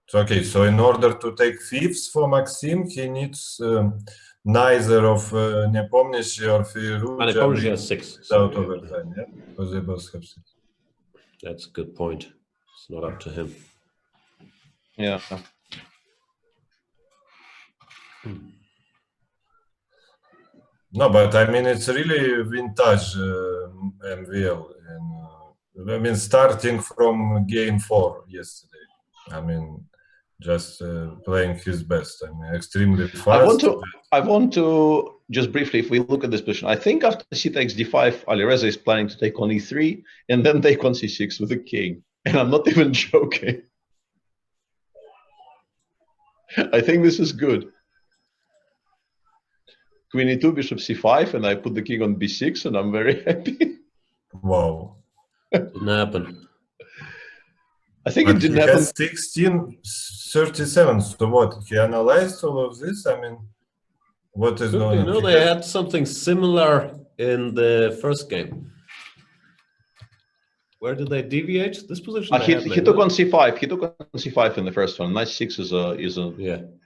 So, okay, so in order to take 5th for Maxim, he needs neither of Nepomniachtchi or Firouzja Nepomniachtchi has 6. without overtime, yeah? Because they both have 6. That's a good point. It's not up to him. Yeah. No, but I mean, it's really vintage MVL. And I mean, starting from game 4 yesterday, I mean, just playing his best. I mean, extremely fast. I want to just briefly, if we look at this position, I think after c takes d5, Alireza is planning to take on e3 and then take on c6 with the king. And I'm not even joking. I think this is good. Queen e2, bishop c5, and I put the king on b6, and I'm very happy. Wow. Didn't happen. I think But it didn't he happen. has 1637. So what? He analyzed all of this? I mean, what is going on? You know, they had something similar in the first game. Where did they deviate? This position. He took on c5. He took on c5 in the first one. Knight 6 is a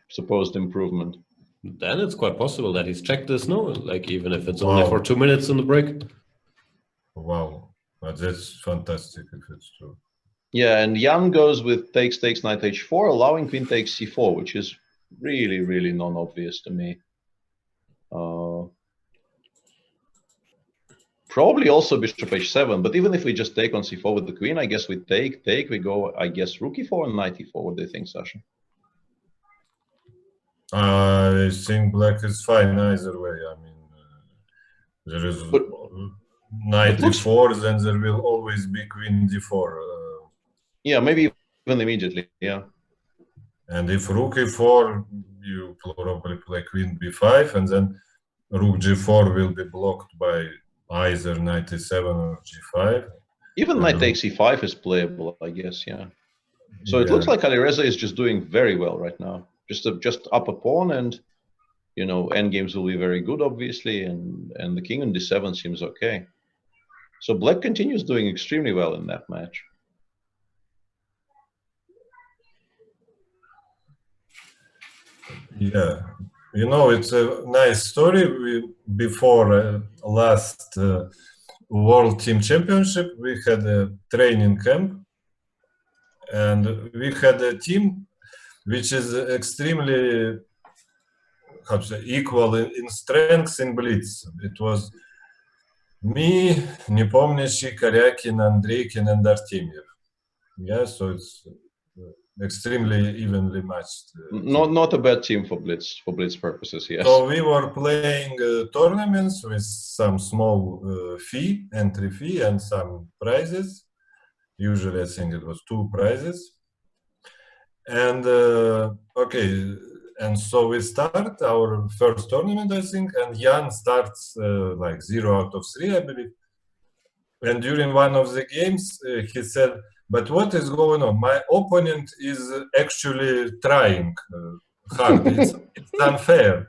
supposed improvement. Then it's quite possible that he's checked this, no? Like, even if it's only for 2 minutes in the break. Wow. But that's fantastic if it's true. Yeah, and Jan goes with takes, knight h4, allowing queen takes c4, which is really, really non-obvious to me. Probably also bishop h7, but even if we just take on c4 with the queen, I guess we take, we go, I guess, rook e4 and knight e4. What do you think, Sasha? I think black is fine either way. I mean, there is knight d4, then there will always be queen d4. Yeah, maybe even immediately, yeah. And if rook e4, you probably play queen b5, and then rook g4 will be blocked by either knight e7 or g5. Even knight takes e5 is playable, I guess, yeah. So it looks like Alireza is just doing very well right now. Just up a pawn, and you know, endgames will be very good, obviously, and the king on d7 seems okay. So black continues doing extremely well in that match. Yeah, you know, it's a nice story. Before last World Team Championship, we had a training camp, and we had a team which is extremely, how to say, equal in strengths in blitz. It was me, Nepomniachtchi, Karyakin, Andreikin, and Artemiev. Yeah, so it's extremely evenly matched. Not a bad team for blitz purposes, yes. So we were playing tournaments with some small entry fee, and some prizes. Usually, I think it was 2 prizes. And okay, and so we start our first tournament, I think, and Jan starts like 0 out of 3, I believe. And during one of the games, he said, "But what is going on? My opponent is actually trying hard. It's unfair."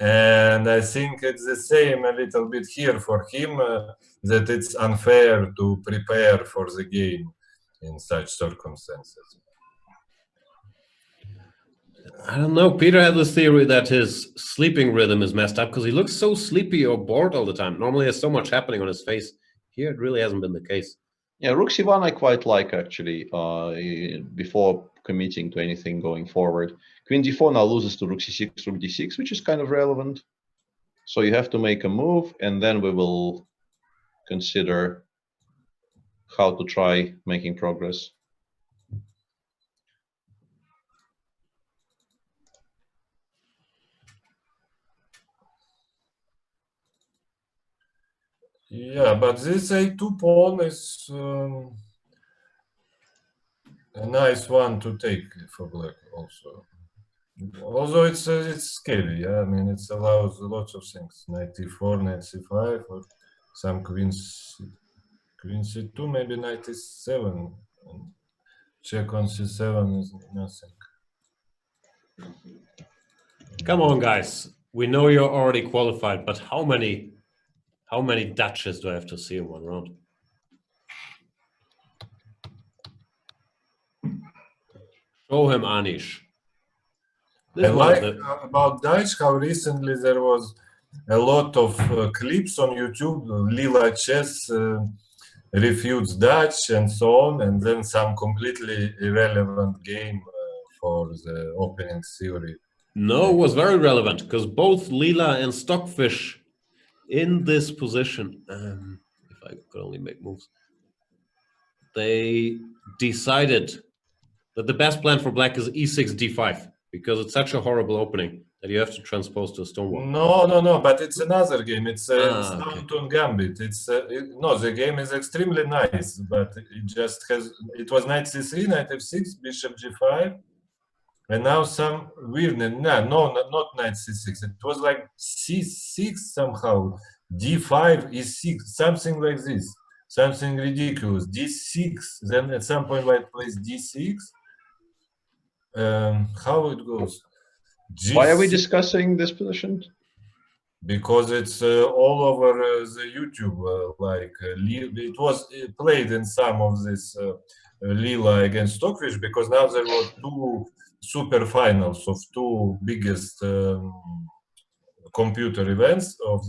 And I think it's the same a little bit here for him, that it's unfair to prepare for the game in such circumstances. I don't know. Peter had this theory that his sleeping rhythm is messed up because he looks so sleepy or bored all the time. Normally, there's so much happening on his face. Here, it really hasn't been the case. Yeah, rook c1 I quite like, actually, before committing to anything going forward. Queen d4 now loses to rook c6, rook d6, which is kind of relevant. So you have to make a move, and then we will consider how to try making progress. Yeah, but this a2 pawn is a nice one to take for black also. Although it's scary, yeah. I mean, it allows lots of things. Knight e4, knight c5, or some queen c2, maybe knight e7. And check on c7 is nothing. Come on, guys. We know you're already qualified, but how many Dutches do I have to see in one round? Show him, Anish. I like about Dutch how recently there was a lot of clips on YouTube. Lila Chess refutes Dutch and so on, and then some completely irrelevant game for the opening theory. No, it was very relevant because both Lila and Stockfish in this position, if I could only make moves, they decided that the best plan for black is e6, d5 because it's such a horrible opening that you have to transpose to a stone wall. No, but it's another game. It's Staunton Gambit. No, the game is extremely nice, but it was knight c3, knight f6, bishop g5, and now some weirdness. No, not knight c6. It was like c6 somehow, d5, e6, something like this, something ridiculous. d6. Then at some point white plays d6. How it goes? G6. Why are we discussing this position? Because it's all over the YouTube. It was played in some of this Lila against Stockfish because now there were two super finals of two biggest computer events of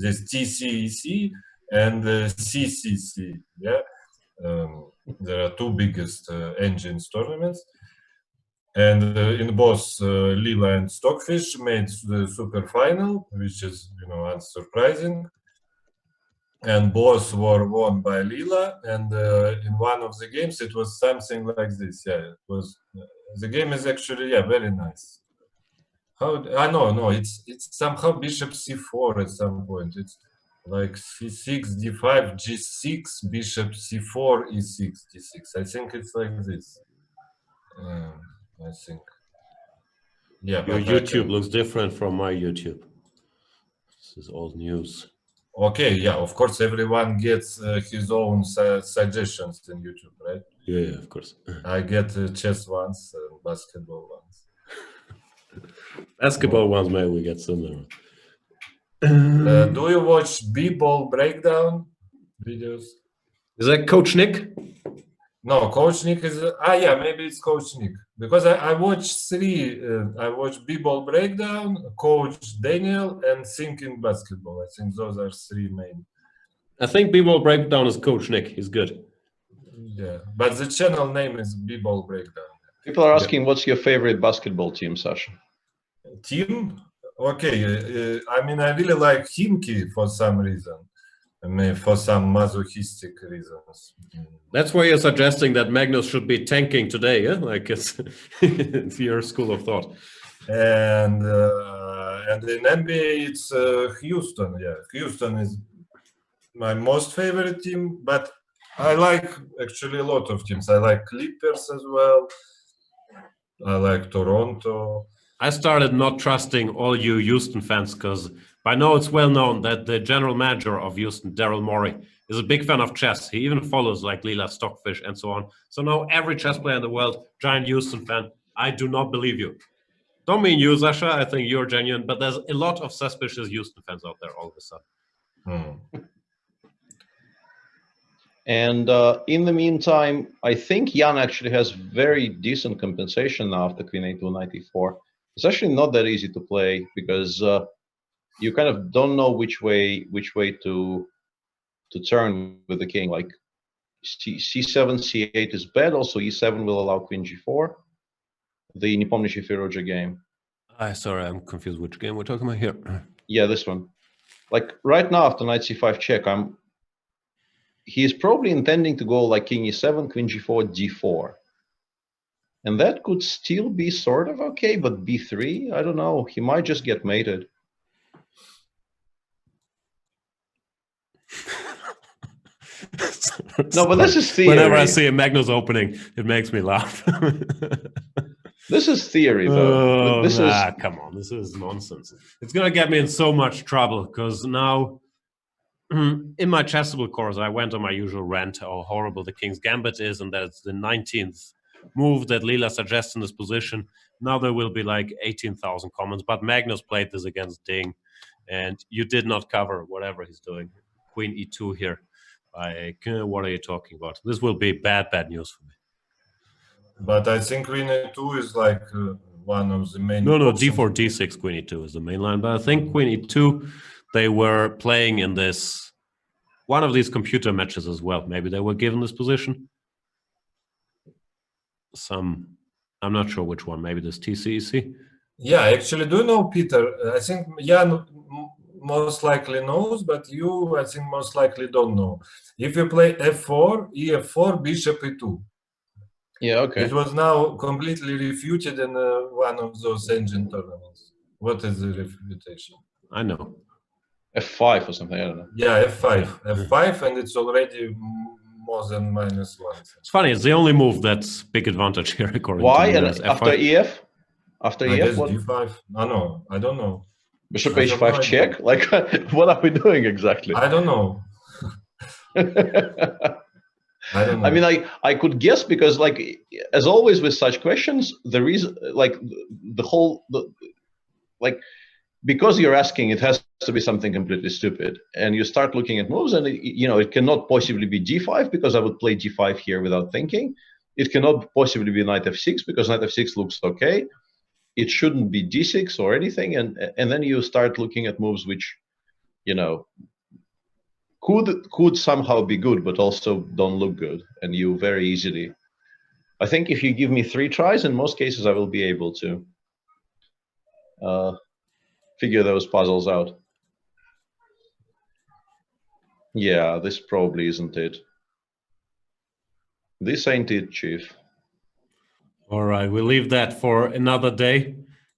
this TCEC and CCC. Yeah, there are two biggest engines tournaments. And in both Lila and Stockfish made the super final, which is, unsurprising. And both were won by Lila. And in one of the games, it was something like this. Yeah, it was. The game is actually very nice. It's somehow bishop c4 at some point. It's like c6, d5, g6, bishop c4, e6, d6. I think it's like this. I think. Yeah. Your YouTube looks different from my YouTube. This is old news. Okay, yeah, of course, everyone gets his own suggestions in YouTube, right? Yeah, of course. I get chess ones, basketball ones. Basketball ones, maybe we get similar. Do you watch B-Ball Breakdown videos? Is that Coach Nick? No, Coach Nick is. Maybe it's Coach Nick because I watched three. I watched B-Ball Breakdown, Coach Daniel, and Thinking Basketball. I think those are three main. I think B-Ball Breakdown is Coach Nick. He's good. Yeah, but the channel name is B-Ball Breakdown. People are asking, what's your favorite basketball team, Sasha? Team? Okay, I really like Khimki for some reason. For some masochistic reasons. That's why you're suggesting that Magnus should be tanking today, yeah? Like it's your school of thought. And in NBA, it's Houston. Yeah, Houston is my most favorite team, but I like actually a lot of teams. I like Clippers as well. I like Toronto. I started not trusting all you Houston fans because by now it's well known that the general manager of Houston, Daryl Morey, is a big fan of chess. He even follows like Lila, Stockfish, and so on. So now every chess player in the world, giant Houston fan, I do not believe you. Don't mean you, Sasha. I think you're genuine, but there's a lot of suspicious Houston fans out there all of a sudden. And in the meantime, I think Jan actually has very decent compensation now after Queen A2, Knight E4. It's actually not that easy to play because you kind of don't know which way to turn with the king. Like c7, c8 is bad. Also, e7 will allow Queen G4. The Nepomniachtchi Firouzja game. Sorry, I'm confused. Which game we're talking about here? Yeah, this one. Like right now after Knight C5 check, he's probably intending to go like King E7, Queen G4, D4. And that could still be sort of okay, but B3, I don't know. He might just get mated. No, but this is theory. Whenever I see a Magnus opening, it makes me laugh. This is theory, though. This is come on, this is nonsense. It's gonna get me in so much trouble because now, in my Chessable course, I went on my usual rant how horrible the King's Gambit is, and that it's the 19th move that Leela suggests in this position. Now there will be like 18,000 comments, but Magnus played this against Ding, and you did not cover whatever he's doing. Queen e2 here. Like, what are you talking about? This will be bad news for me. But I think Queen e2 is like one of the main. No, options. d4, d6, Queen e2 is the main line. But I think Queen e2, they were playing in this one of these computer matches as well. Maybe they were given this position. I'm not sure which one. Maybe this TCEC. Yeah, actually, do you know, Peter? I think Jan most likely knows, but you, I think, most likely don't know. If you play f4, ef4, bishop e2. Yeah, okay. It was now completely refuted in one of those engine tournaments. What is the refutation? I know. F5 or something, I don't know. Yeah, f5, and it's already more than -1. It's funny, it's the only move that's big advantage here according Why? to And me. after EF? After I EF, guess what? d5. No, I don't know. Bishop I have h5 no check? Like, what are we doing exactly? I don't know. I don't know. I mean, I could guess because, like, as always with such questions, the reason, like, because you're asking, it has to be something completely stupid, and you start looking at moves, and it cannot possibly be g5 because I would play g5 here without thinking. It cannot possibly be knight f6 because knight f6 looks okay. It shouldn't be d6 or anything, and then you start looking at moves which, could somehow be good, but also don't look good, and you very easily. I think if you give me 3 tries, in most cases I will be able to figure those puzzles out. Yeah, this probably isn't it. This ain't it, Chief. All right, we'll leave that for another day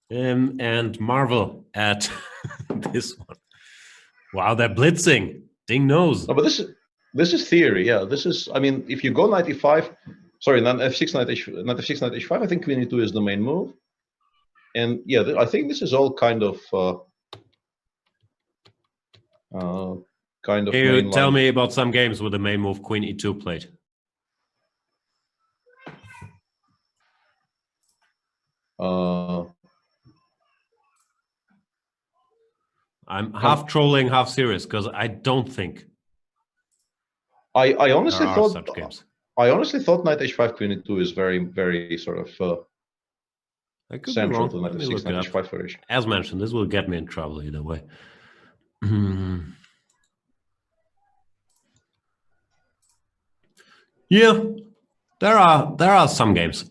and marvel at this one. Wow, they're blitzing. Ding knows. No, but this is theory. Yeah, this is. I mean, if you go knight e5, sorry, knight f6, knight f6, knight h5. I think queen e2 is the main move. And yeah, I think this is all kind of. Can you tell me about some games with the main move queen e2 played? I'm half trolling, half serious because I don't think. I honestly there are thought such games. I honestly thought knight h5 queen e2 is very, very sort of central to knight f6 knight h5 variation. As mentioned, this will get me in trouble either way. Yeah, there are some games.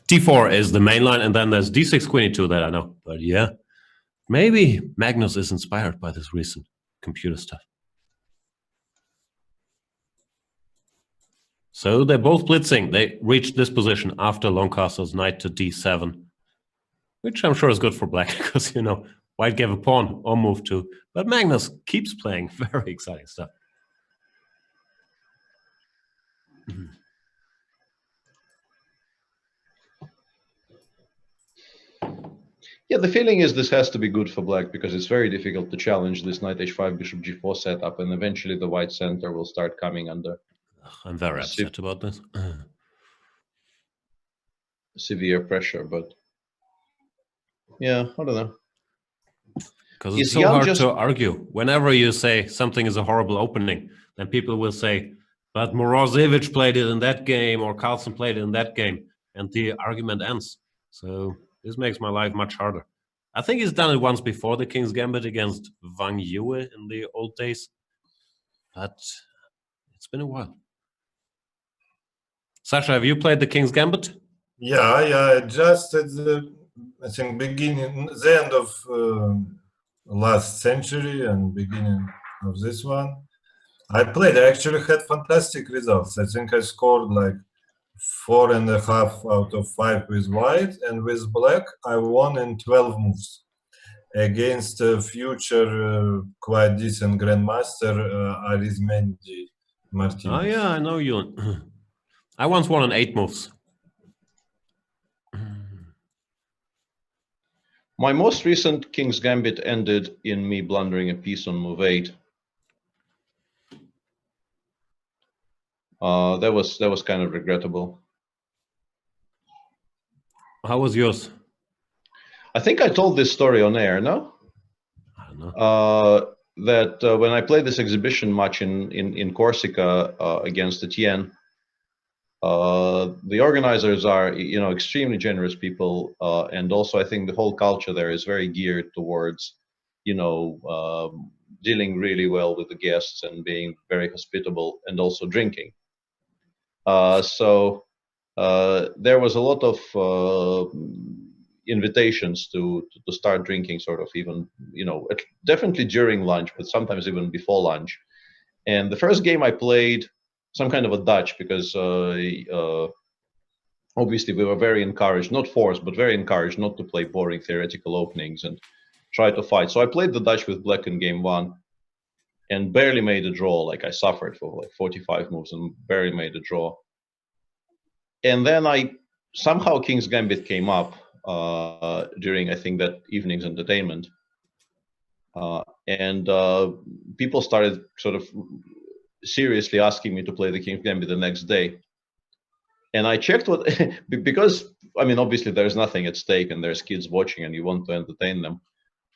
d4 is the main line, and then there's d6 queen e2 that I know. But yeah, maybe Magnus is inspired by this recent computer stuff. So they're both blitzing. They reached this position after Longcastle's knight to d7, which I'm sure is good for black because, white gave a pawn or move to. But Magnus keeps playing very exciting stuff. Yeah, the feeling is this has to be good for black because it's very difficult to challenge this knight h5 bishop g4 setup, and eventually the white center will start coming under. I'm very upset about this. Severe pressure, but yeah, I don't know. Because it's so hard to argue. Whenever you say something is a horrible opening, then people will say, but Morozevich played it in that game, or Carlsen played it in that game, and the argument ends. So this makes my life much harder. I think he's done it once before, the King's Gambit against Wang Yue in the old days, but it's been a while. Sasha, have you played the King's Gambit? Yeah, just at the, I think, the end of last century and beginning of this one. I played, I actually had fantastic results. I think I scored like 4.5 out of 5 with white, and with black I won in 12 moves against a future quite decent grandmaster Arizmendi Martinez. Oh yeah, I know you. I once won in 8 moves. My most recent King's Gambit ended in me blundering a piece on move 8. That was kind of regrettable. How was yours? I think I told this story on air, no? I don't know. That when I played this exhibition match in Corsica against Etienne, the organizers are, extremely generous people, and also I think the whole culture there is very geared towards, dealing really well with the guests and being very hospitable, and also drinking. So there was a lot of invitations to start drinking, sort of, even, definitely during lunch, but sometimes even before lunch. And the first game I played some kind of a Dutch, because obviously we were very encouraged, not forced, but very encouraged not to play boring theoretical openings and try to fight. So I played the Dutch with black in game 1 and barely made a draw. Like, I suffered for like 45 moves and barely made a draw. And then somehow King's Gambit came up during, I think, that evening's entertainment. And people started sort of seriously asking me to play the King's Gambit the next day. And I checked what, because, I mean, obviously there's nothing at stake and there's kids watching and you want to entertain them.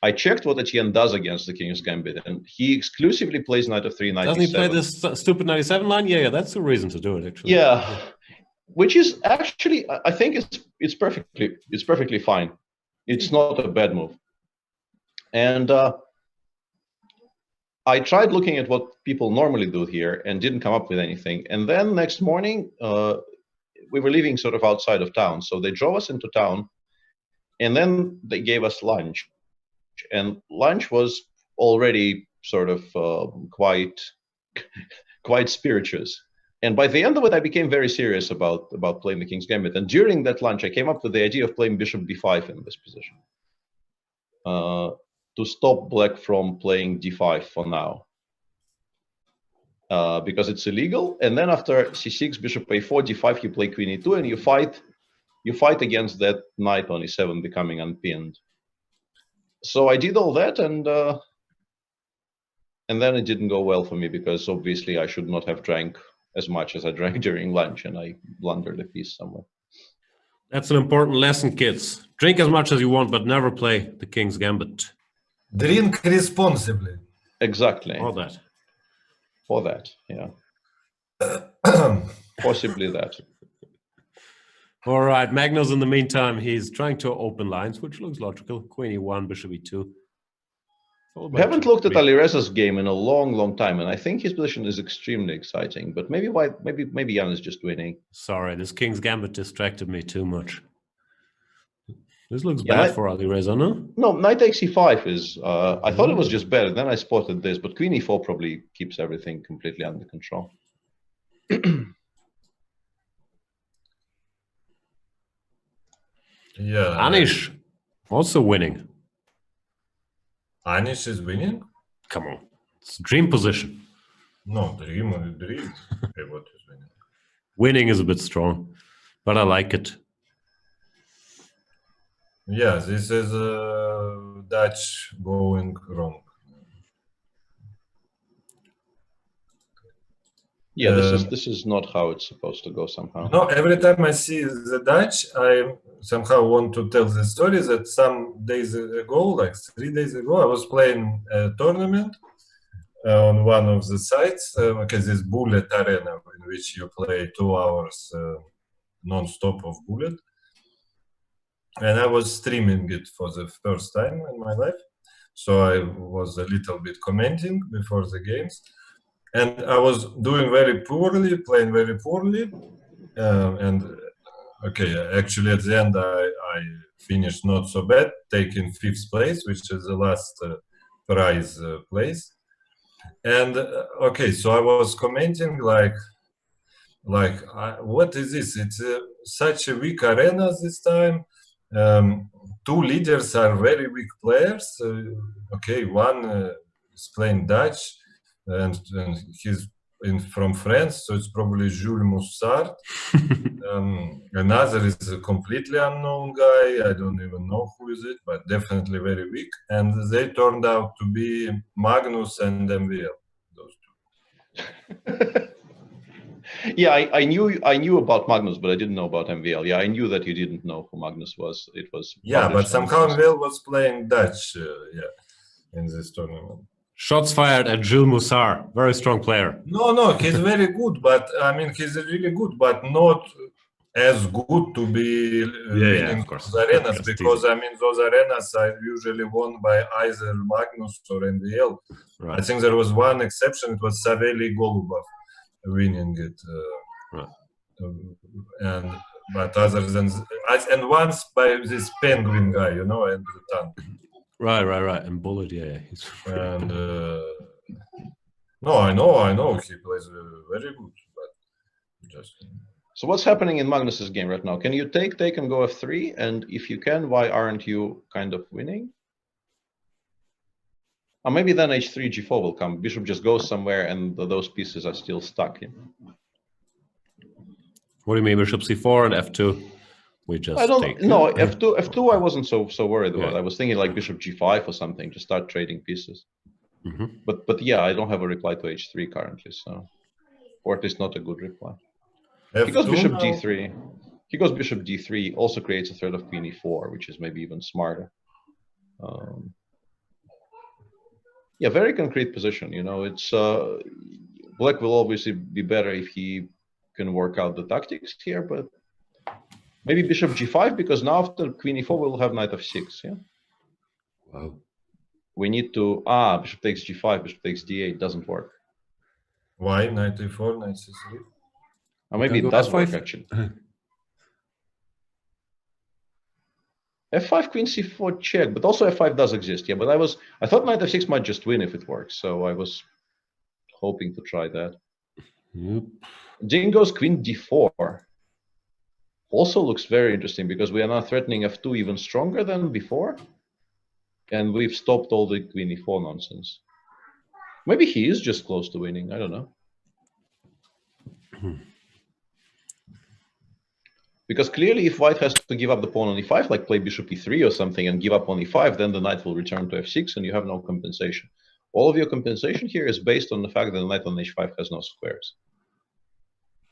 I checked what Etienne does against the King's Gambit, and he exclusively plays Knight of 3, Knight Doesn't he play E7. this stupid 97 line? Yeah, that's the reason to do it, actually. Yeah. Which is actually, I think it's perfectly fine. It's not a bad move. And I tried looking at what people normally do here and didn't come up with anything. And then next morning, we were living sort of outside of town. So they drove us into town, and then they gave us lunch. And lunch was already sort of quite spirituous. And by the end of it, I became very serious about playing the King's Gambit. And during that lunch, I came up with the idea of playing Bishop d5 in this position, to stop black from playing d5 for now, because it's illegal. And then after c6, Bishop a4, d5, you play Queen e2, and you fight against that knight on e7 becoming unpinned. So I did all that, and then it didn't go well for me, because obviously I should not have drank as much as I drank during lunch, and I blundered a piece somewhere. That's an important lesson, kids. Drink as much as you want, but never play the King's Gambit. Drink responsibly. Exactly. All that. For that, yeah. Possibly that. All right, Magnus, in the meantime, he's trying to open lines, which looks logical. Queen e1, Bishop e2. We haven't looked at Alireza's game in a long time, and I think his position is extremely exciting. But maybe Jan is just winning. Sorry, this King's Gambit distracted me too much. This looks bad for Alireza, no? No, Knight takes e5 is. I thought it was just better. Then I spotted this, but Queen e4 probably keeps everything completely under control. Yeah. Anish also winning. Anish is winning? Come on, it's dream position. No, dream. Okay, what is winning? Winning is a bit strong, but I like it. Yeah, this is Dutch going wrong. Yeah, this is not how it's supposed to go somehow. No, every time I see the Dutch, I somehow want to tell the story that some days ago, like 3 days ago, I was playing a tournament on one of the sites, this Bullet Arena, in which you play 2 hours non-stop of Bullet. And I was streaming it for the first time in my life. So I was a little bit commenting before the games. And I was doing very poorly, playing very poorly. Actually at the end I finished not so bad, taking 5th place, which is the last prize place. And so I was commenting like what is this? It's such a weak arena this time. 2 leaders are very weak players. One is playing Dutch, and he's from France, so it's probably Jules Moussard. Another is a completely unknown guy. I don't even know who is it, but definitely very weak. And they turned out to be Magnus and MVL. Those two. Yeah, I knew about Magnus, but I didn't know about MVL. Yeah, I knew that you didn't know who Magnus was. It was but somehow MVL was playing Dutch. In this tournament. Shots fired at Jules Moussard, very strong player. No, he's very good, but I mean, he's really good, but not as good to be winning those arenas, because I mean, those arenas are usually won by either Magnus or MVL. Right. I think there was one exception, it was Savely Golubov winning it. But other than, and once by this Penguin guy, and the tank. Right. And Bullet, yeah. And no, I know he plays very good, but just. So what's happening in Magnus's game right now? Can you take and go f3? And if you can, why aren't you kind of winning? Or maybe then h3, g4 will come. Bishop just goes somewhere, and those pieces are still stuck. What do you mean, Bishop c4 and f2? We just f2 I wasn't so worried about. I was thinking like Bishop g5 or something to start trading pieces. But yeah, I don't have a reply to h3 currently, so, or at least not a good reply. He goes Bishop d3. He goes Bishop d3. Also creates a threat of Queen e4, which is maybe even smarter. Yeah, very concrete position. It's Black will obviously be better if he can work out the tactics here, but. Maybe Bishop g5, because now after Queen e4 we'll have Knight f6, yeah? Wow. We need to, Bishop takes g5, Bishop takes d8, doesn't work. Why? Knight e4, Knight c3? Or maybe it does work, actually. f5, Queen c4 check, but also f5 does exist, yeah, but I thought Knight f6 might just win if it works, so I was hoping to try that. Ding goes Queen d4. Also looks very interesting because we are now threatening f2 even stronger than before, and we've stopped all the Queen e4 nonsense. Maybe he is just close to winning, I don't know. Because clearly if White has to give up the pawn on e5, like play Bishop e3 or something and give up on e5, then the knight will return to f6 and you have no compensation. All of your compensation here is based on the fact that the knight on h5 has no squares.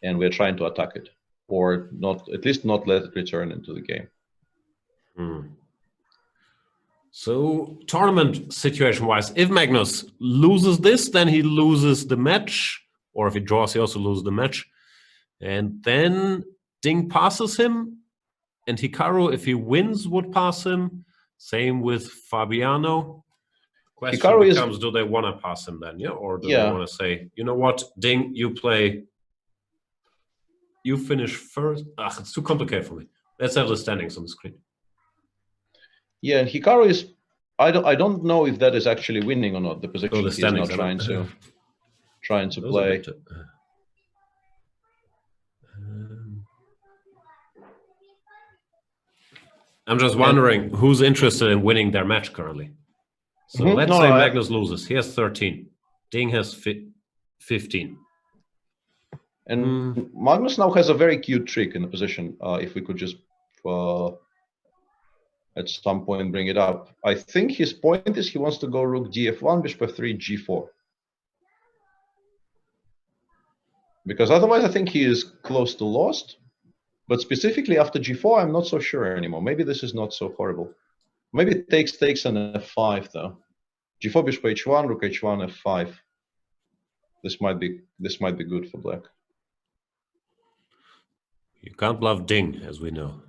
And we're trying to attack it. Or not, at least not let it return into the game. So tournament situation-wise, if Magnus loses this, then he loses the match, or if he draws, he also loses the match. And then Ding passes him, and Hikaru, if he wins, would pass him. Same with Fabiano. Question becomes, do they want to pass him then, or do they want to say, you know what, Ding, you play. You finish first. It's too complicated for me. Let's have the standings on the screen. Yeah, and Hikaru is. I don't know if that is actually winning or not. The position he's now trying to play. I'm just wondering who's interested in winning their match currently. So let's say Magnus loses. He has 13. Ding has 15. And Magnus now has a very cute trick in the position. If we could just at some point bring it up. I think his point is he wants to go rook df1, bishop f3, g4. Because otherwise I think he is close to lost. But specifically after g4, I'm not so sure anymore. Maybe this is not so horrible. Maybe it takes an f5 though. g4, bishop h1, rook h1, f5. This might be good for Black. You can't bluff Ding, as we know.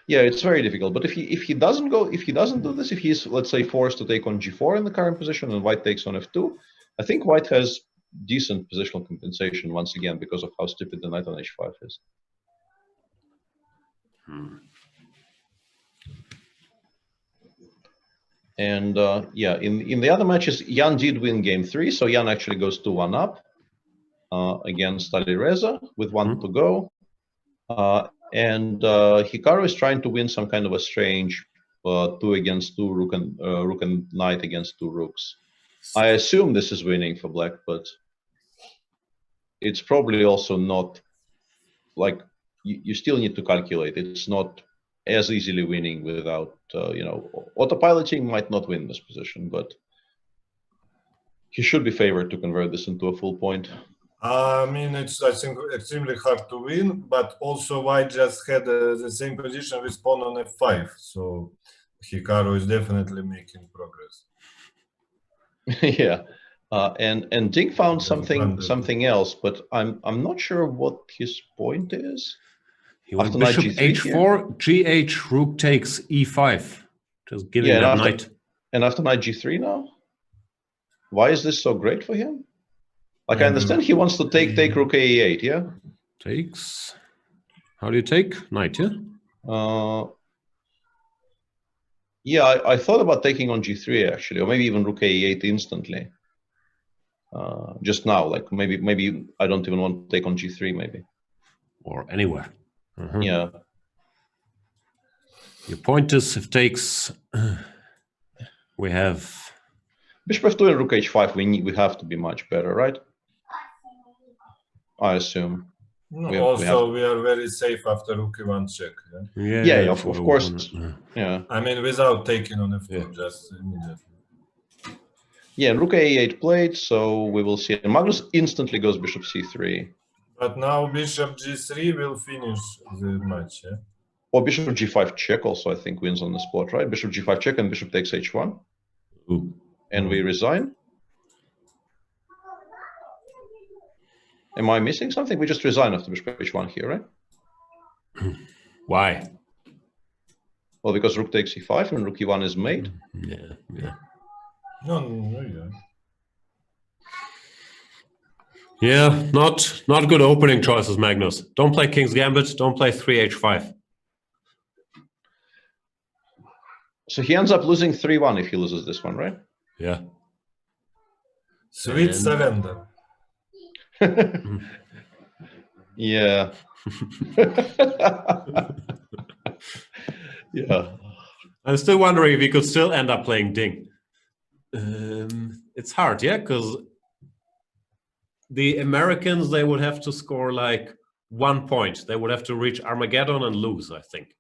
Yeah, it's very difficult. But if he doesn't do this, if he's, let's say, forced to take on g4 in the current position and White takes on f2, I think White has decent positional compensation once again because of how stupid the knight on h5 is. And yeah, in the other matches, Jan did win game 3, so Jan actually goes 2-1 up against Alireza with 1 to go. And Hikaru is trying to win some kind of a strange 2 against 2 rook and knight against 2 rooks. I assume this is winning for Black, but it's probably also not like you still need to calculate. It's not as easily winning without autopiloting might not win this position, but he should be favored to convert this into a full point. I mean, it's, I think, extremely hard to win, but also White just had the same position with pawn on f5, so Hikaru is definitely making progress. Yeah, and Ding found something else, but I'm not sure what his point is. He wants After knight bishop G3 h4, gh, rook takes e5, just giving Yeah, that knight. And after knight G3 now? Why is this so great for him? Like, I understand he wants to take rook a8, yeah? Takes. How do you take? Knight, yeah? Yeah, I thought about taking on G3 actually, or maybe even rook a8 instantly. Just now, like maybe I don't even want to take on G3 maybe. Or anywhere. Yeah. Your point is if takes, we have Bishop f2 and rook h5, we have to be much better, right? I assume. No, we are very safe after rook e1 check. Yeah, yeah, of course. Yeah. I mean, without taking on f2, just immediately. Yeah, rook a8 played, so we will see. And Magnus instantly goes bishop c3. But now bishop g3 will finish the match, yeah? Or bishop g5 check also, I think, wins on the spot, right? Bishop g5 check and bishop takes h1. Ooh. And we resign. Am I missing something? We just resign after bishop h1 here, right? Why? Well, because rook takes e5 and rook e1 is made. Yeah. No, yeah. Yeah, not good opening choices, Magnus. Don't play King's Gambit, don't play 3h5. So he ends up losing 3-1 if he loses this one, right? Yeah. Sweet surrender. Yeah. Yeah. I'm still wondering if he could still end up playing Ding. It's hard, yeah, because the Americans, they would have to score like 1 point. They would have to reach Armageddon and lose, I think.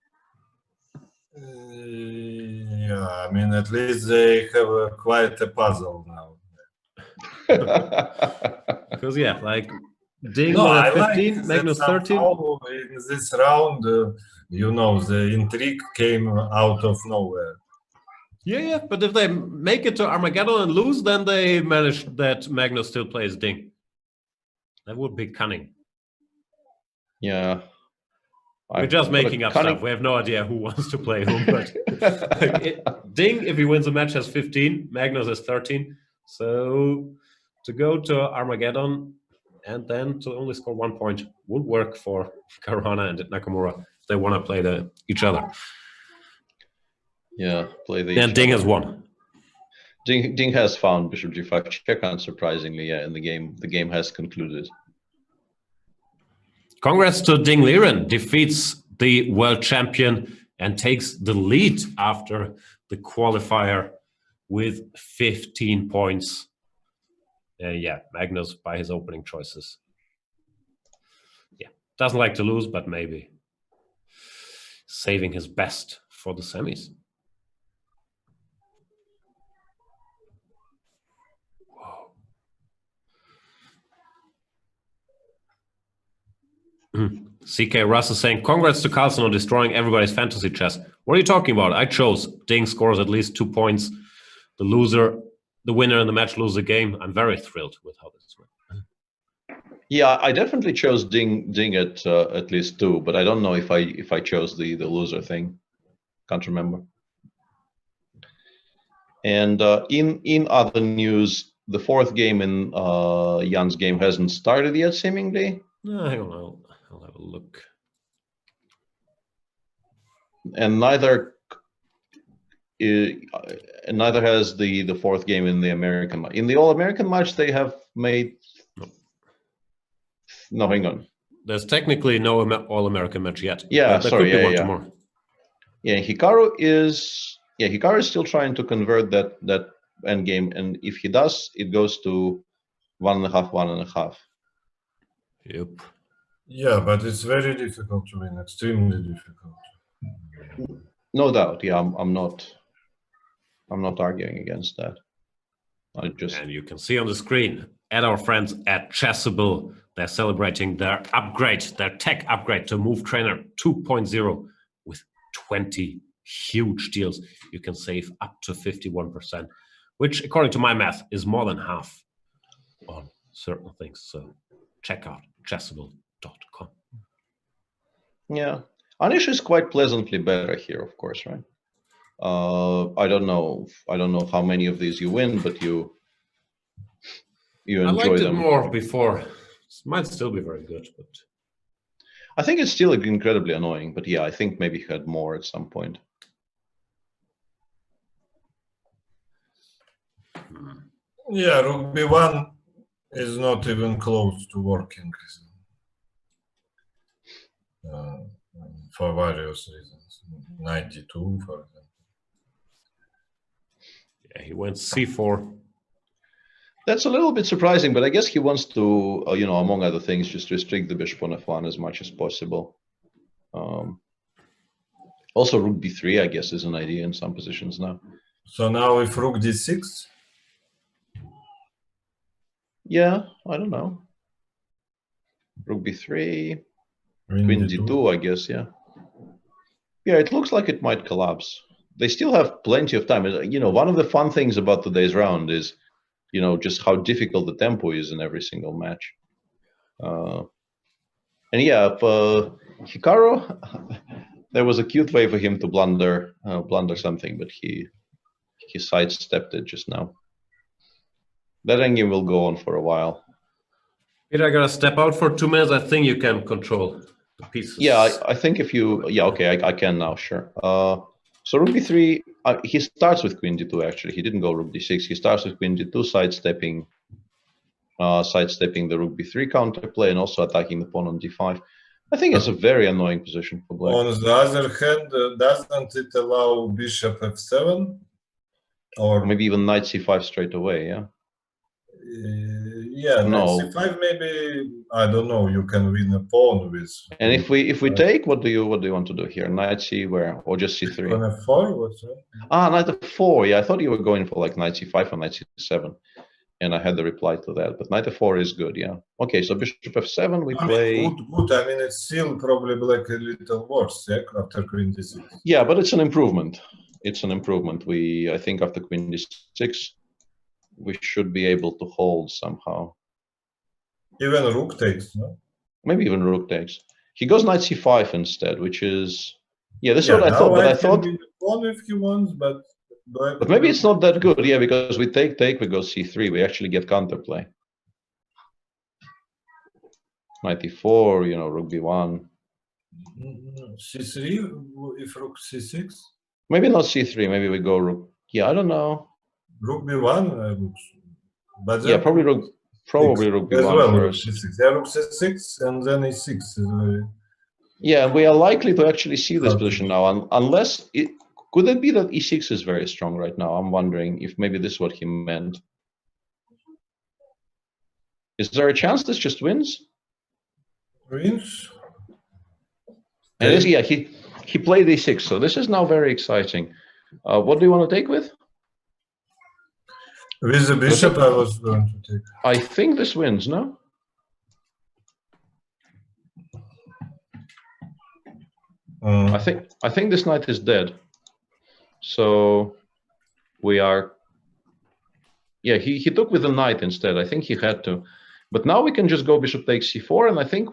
Yeah, I mean, at least they have quite a puzzle now. Because, yeah, like Ding at 15, like Magnus 13. In this round, the intrigue came out of nowhere. Yeah, but if they make it to Armageddon and lose, then they manage that Magnus still plays Ding. That would be cunning. Yeah. We're just making up stuff. We have no idea who wants to play whom. But Ding, if he wins a match, has 15. Magnus has 13. So to go to Armageddon and then to only score 1 point would work for Caruana and Nakamura if they want to play each other. Yeah, play the. And Ding has won. Ding has found bishop g5 check, unsurprisingly, yeah, and the game has concluded. Congrats to Ding Liren, defeats the world champion and takes the lead after the qualifier with 15 points. Yeah, Magnus by his opening choices. Yeah, doesn't like to lose, but maybe saving his best for the semis. CK Russ is saying, congrats to Carlsen on destroying everybody's fantasy chess. What are you talking about? I chose Ding scores at least 2 points. The winner in the match loses the game. I'm very thrilled with how this went. Yeah, I definitely chose Ding at least 2, but I don't know if I chose the loser thing. Can't remember. And in other news, the 4th game in Jan's game hasn't started yet, seemingly. No, hang on. I'll have a look. And neither has the 4th game in the American match. In the All-American match, they have made. No, hang on. There's technically no All-American match yet. Yeah, there sorry. Could be one tomorrow. Yeah, Hikaru is still trying to convert that endgame, and if he does, it goes to 1.5, 1.5. Yep. Yeah, but it's very difficult to win, extremely difficult. No doubt. Yeah, I'm not arguing against that. I just And you can see on the screen at our friends at Chessable, they're celebrating their upgrade, their tech upgrade to Move Trainer 2.0 with 20 huge deals. You can save up to 51%, which according to my math is more than half on certain things. So check out chessable.com. Yeah, Anish is quite pleasantly better here, of course, right? I don't know how many of these you win, but you I enjoy liked it them more before. It might still be very good, but I think it's still incredibly annoying. But yeah, I think maybe he had more at some point. Yeah, Rook B1 is not even close to working for various reasons. 92, for example. yeah, he went C4. That's a little bit surprising, but I guess he wants to, among other things, just restrict the bishop on F1 as much as possible. Also, Rook B3, I guess, is an idea in some positions now. So now if Rook D6? Yeah, I don't know. Rook B3, Queen Queen D2. D2, I guess, yeah. Yeah, it looks like it might collapse. They still have plenty of time. One of the fun things about today's round is, just how difficult the tempo is in every single match. And yeah, for Hikaru, there was a cute way for him to blunder something, but he sidestepped it just now. That endgame will go on for a while. Peter, I gotta step out for 2 minutes. I think you can control the pieces. Yeah, I think if you... Yeah, okay, I can now, sure. So Rook B3, he starts with Queen D2, actually. He didn't go Rook D6. He starts with Queen D2, sidestepping the Rook B3 counterplay and also attacking the pawn on D5. I think it's a very annoying position for black. On the other hand, doesn't it allow bishop F7? Or Maybe even Knight C5 straight away, yeah? Yeah, No. Knight C5 maybe, I don't know, you can win a pawn with... And if we take, what do you want to do here? Knight C where? Or just C3? On F4, what's that? Ah, Knight F4, yeah, I thought you were going for like Knight C5 or Knight C7. And I had the reply to that, but Knight F4 is good, yeah. Okay, so Bishop F7, we play... Good, I mean, it's still probably black a little worse, yeah, after Queen D6. Yeah, but it's an improvement. It's an improvement. I think after Queen D6, we should be able to hold somehow. Even Rook takes, no? Maybe even Rook takes. He goes Knight C5 instead, which is... Yeah, this is what I thought, but I thought... Pawn if he wants, but maybe it's not that good, yeah, because we take, we go C3, we actually get counterplay. Knight E4, Rook B1. C3, if Rook C6? Maybe not C3, maybe we go Rook... Yeah, I don't know. Rook B1, but yeah, probably Rook B1 well, first. Rook C6. Yeah, Rook C6 and then E6. Yeah, we are likely to actually see this position now, unless... Could it be that E6 is very strong right now? I'm wondering if maybe this is what he meant. Is there a chance this just wins? Wins? And yeah, he played E6, so this is now very exciting. What do you want to take with? With the bishop, I was going to take. I think this wins, no? I think this knight is dead. So we are... Yeah, he took with the knight instead. I think he had to. But now we can just go bishop takes c4, and I think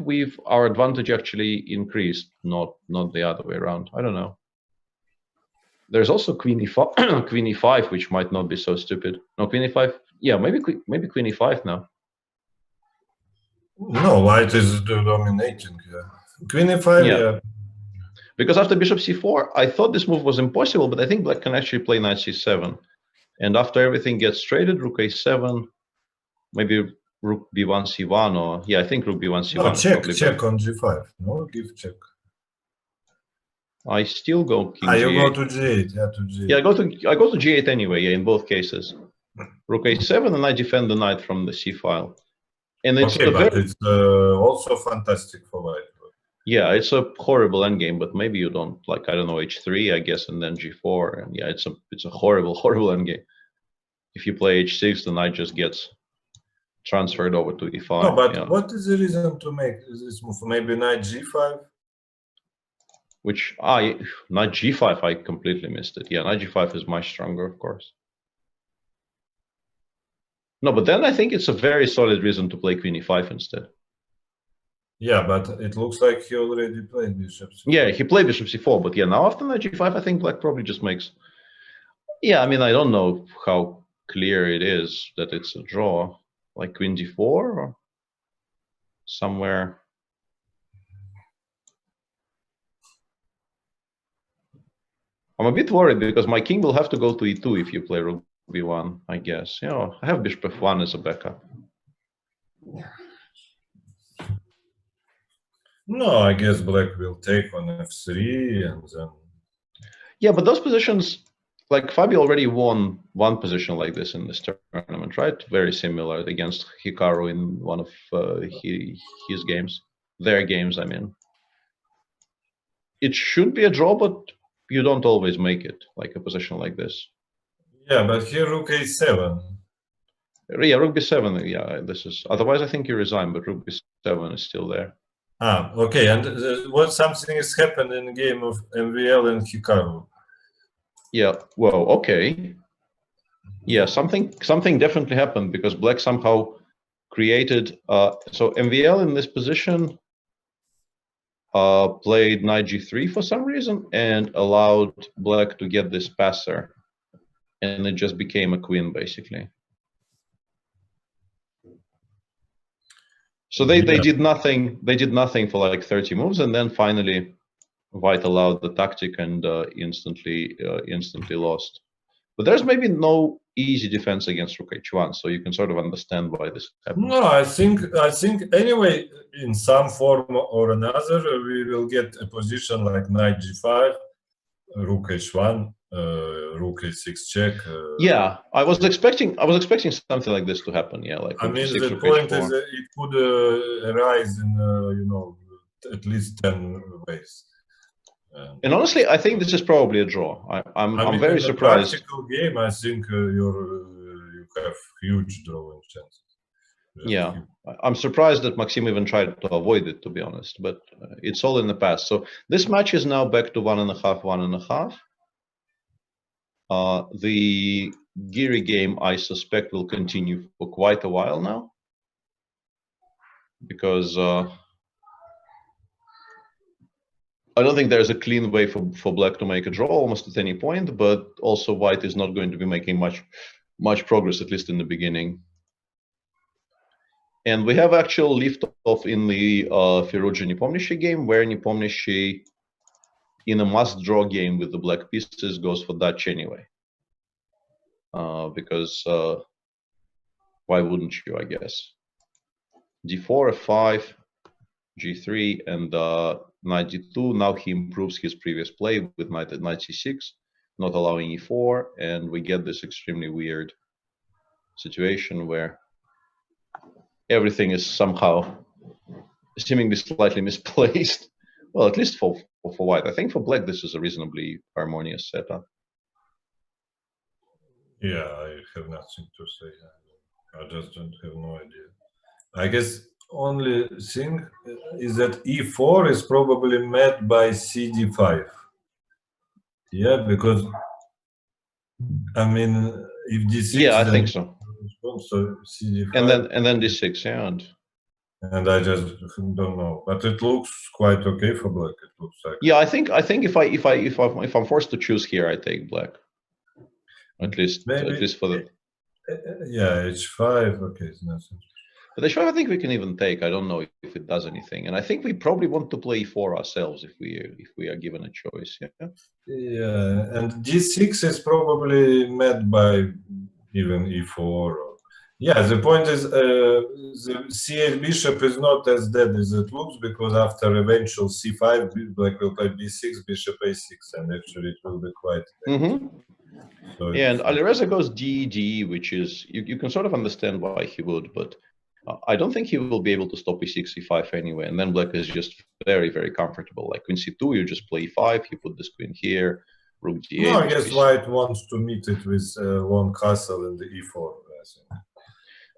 our advantage actually increased, not the other way around. I don't know. There's also queen e5, queen e5, which might not be so stupid. No, queen e5. Yeah, maybe queen e5 now. No, white is dominating. Yeah. Queen e5. Yeah. Because after bishop c4, I thought this move was impossible, but I think black can actually play knight c7. And after everything gets traded, rook a7, maybe rook b1 c1, or yeah, I think rook b1 c1. No, check on g5. No, give check. I still go king you g8. go to g8. Yeah, to g8. Yeah, I go to g8 anyway. Yeah, in both cases. Rook a7, and I defend the knight from the c file. And it's okay, but it's also fantastic for white. Yeah, it's a horrible endgame, but maybe you don't like, I don't know, h3, I guess, and then g4, and yeah, it's a horrible, horrible endgame. If you play h6, the knight just gets transferred over to e5. No, but yeah. what is the reason to make this move? Maybe knight g5? Which knight g5, I completely missed it. Yeah, knight g5 is much stronger, of course. No, but then I think it's a very solid reason to play queen e5 instead. Yeah, but it looks like he already played bishop c4. Yeah, he played bishop c4, but yeah, now after knight g5, I think black probably just makes... Yeah, I mean, I don't know how clear it is that it's a draw. Like queen d4 or somewhere... I'm a bit worried because my king will have to go to e2 if you play rook b1, I guess. You know, I have bishop f1 as a backup. No, I guess black will take on f3 and then... Yeah, but those positions, like Fabi already won one position like this in this tournament, right? Very similar against Hikaru in one of his games. Their games, I mean. It should be a draw, but you don't always make it, like a position like this. Yeah, but here rook a7. Yeah, rook b7, yeah, this is... Otherwise, I think you resign, but rook b7 is still there. Ah, okay, and what something has happened in the game of MVL and Hikaru? Yeah, well, okay. Yeah, something definitely happened because black somehow created... so MVL in this position played knight g3 for some reason and allowed black to get this passer. And it just became a queen, basically. So they did nothing. They did nothing for like 30 moves, and then finally, white allowed the tactic and instantly lost. But there's maybe no easy defense against rook h1, so you can sort of understand why this happened. No, I think anyway, in some form or another, we will get a position like knight g5, rook h1, rook a6 check. Yeah, I was expecting something like this to happen. Yeah, like I mean, h6, the rook point h4. is it could arise in you know, at least 10 ways. And honestly, I think this is probably a draw. I'm I mean, very in surprised. In a practical game, I think you have huge drawing chances. Yeah, I'm surprised that Maxim even tried to avoid it, to be honest, but it's all in the past. So this match is now back to 1.5, 1.5. The Giri game, I suspect, will continue for quite a while now, because I don't think there's a clean way for black to make a draw almost at any point, but also white is not going to be making much progress, at least in the beginning. And we have actual lift-off in the Firouzja-Nepomniachtchi game, where Nepomniachtchi, in a must-draw game with the black pieces, goes for Dutch anyway. Because why wouldn't you, I guess? d4, f5, g3, and knight d2. Now he improves his previous play with knight at knight c6, not allowing e4, and we get this extremely weird situation where everything is somehow seemingly slightly misplaced. Well, at least for white. I think for black this is a reasonably harmonious setup. Yeah, I have nothing to say. I just don't have no idea. I guess only thing is that e4 is probably met by cd5. Yeah, because I mean, if d6. Yeah, I think so. So cd5. And then d6, yeah. And I just don't know, but it looks quite okay for black. It looks like. Yeah, I think if I'm forced to choose here, I take black. At least for the. Yeah, h5. Okay, it's nothing. But h5, I think we can even take. I don't know if it does anything, and I think we probably want to play e4 ourselves if we are given a choice. Yeah. Yeah, and d6 is probably met by even e4. Yeah, the point is the c8 bishop is not as dead as it looks, because after eventual c5, black will play b6, bishop a6, and actually it will be quite. So yeah, and Alireza goes d, which is you can sort of understand why he would, but I don't think he will be able to stop e6, e5 anyway, and then black is just very, very comfortable. Like queen c2, you just play e5, you put this queen here, rook d8. No, I guess white wants to meet it with one castle in the e4.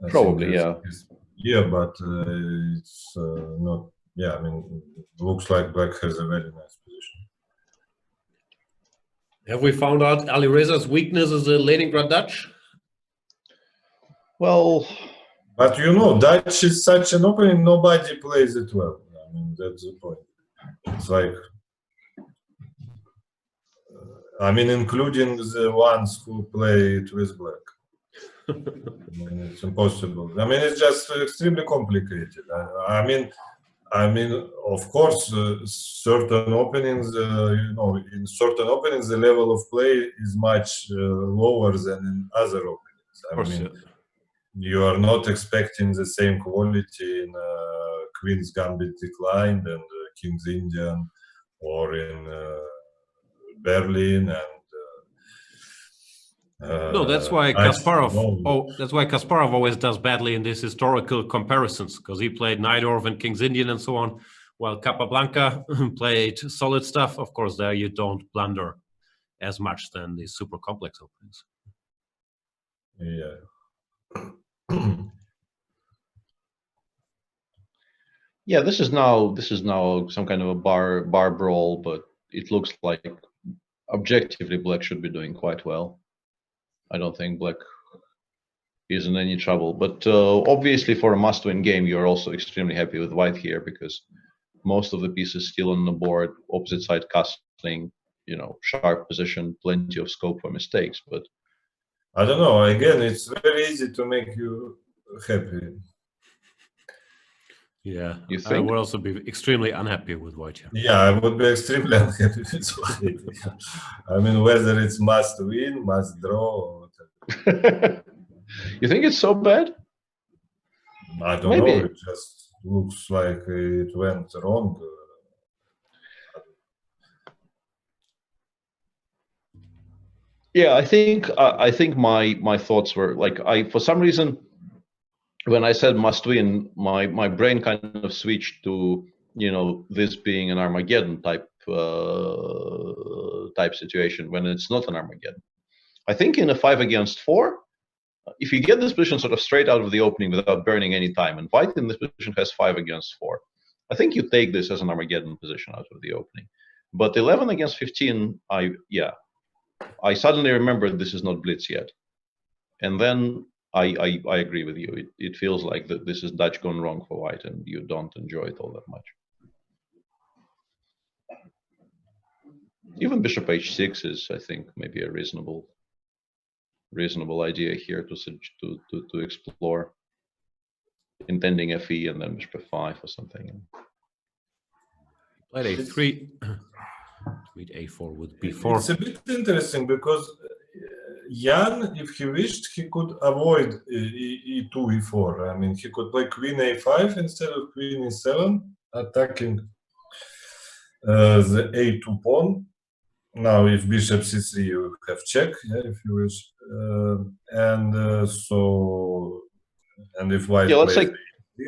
I Probably, think yeah. Yeah, but it's not. Yeah, I mean, looks like black has a very nice position. Have we found out Alireza's weakness is the Leningrad Dutch? Well, but you know, Dutch is such an opening, nobody plays it well. I mean, that's the point. It's like, I mean, including the ones who play it with black. I mean, it's impossible. I mean, it's just extremely complicated. I mean, of course, certain openings, you know, in certain openings, the level of play is much lower than in other openings. I mean, you are not expecting the same quality in Queen's Gambit Declined and King's Indian, or in Berlin and. No, that's why Kasparov. That's why Kasparov always does badly in these historical comparisons, because he played Najdorf and King's Indian and so on, while Capablanca played solid stuff. Of course, there you don't blunder as much than these super complex openings. Yeah. Yeah, this is now some kind of a bar brawl, but it looks like objectively black should be doing quite well. I don't think black is in any trouble, but obviously for a must-win game, you're also extremely happy with white here because most of the pieces still on the board, opposite side castling, you know, sharp position, plenty of scope for mistakes. But I don't know. Again, it's very easy to make you happy. Yeah, you think? I would also be extremely unhappy with white here. Yeah, I would be extremely unhappy with white. I mean, whether it's must win, must draw, or whatever. You think it's so bad? I don't know. It just looks like it went wrong. Yeah, I think my thoughts were like for some reason. When I said must win, my brain kind of switched to, you know, this being an Armageddon type situation when it's not an Armageddon. I think in a 5 against 4, if you get this position sort of straight out of the opening without burning any time, and white in this position has 5 against 4, I think you take this as an Armageddon position out of the opening. But 11 against 15, I suddenly remembered this is not blitz yet, and then. I agree with you. It feels like that this is Dutch gone wrong for white, and you don't enjoy it all that much. Even bishop h6 is, I think, maybe a reasonable idea here to explore. Intending fe and then bishop f5 or something. Played a3. Meet a4 with b4. It's a bit interesting because Jan, if he wished, he could avoid e2, e4. I mean, he could play queen a5 instead of queen e7, attacking the a2 pawn. Now, if bishop c3, you have check, yeah, if you wish. And if white plays e3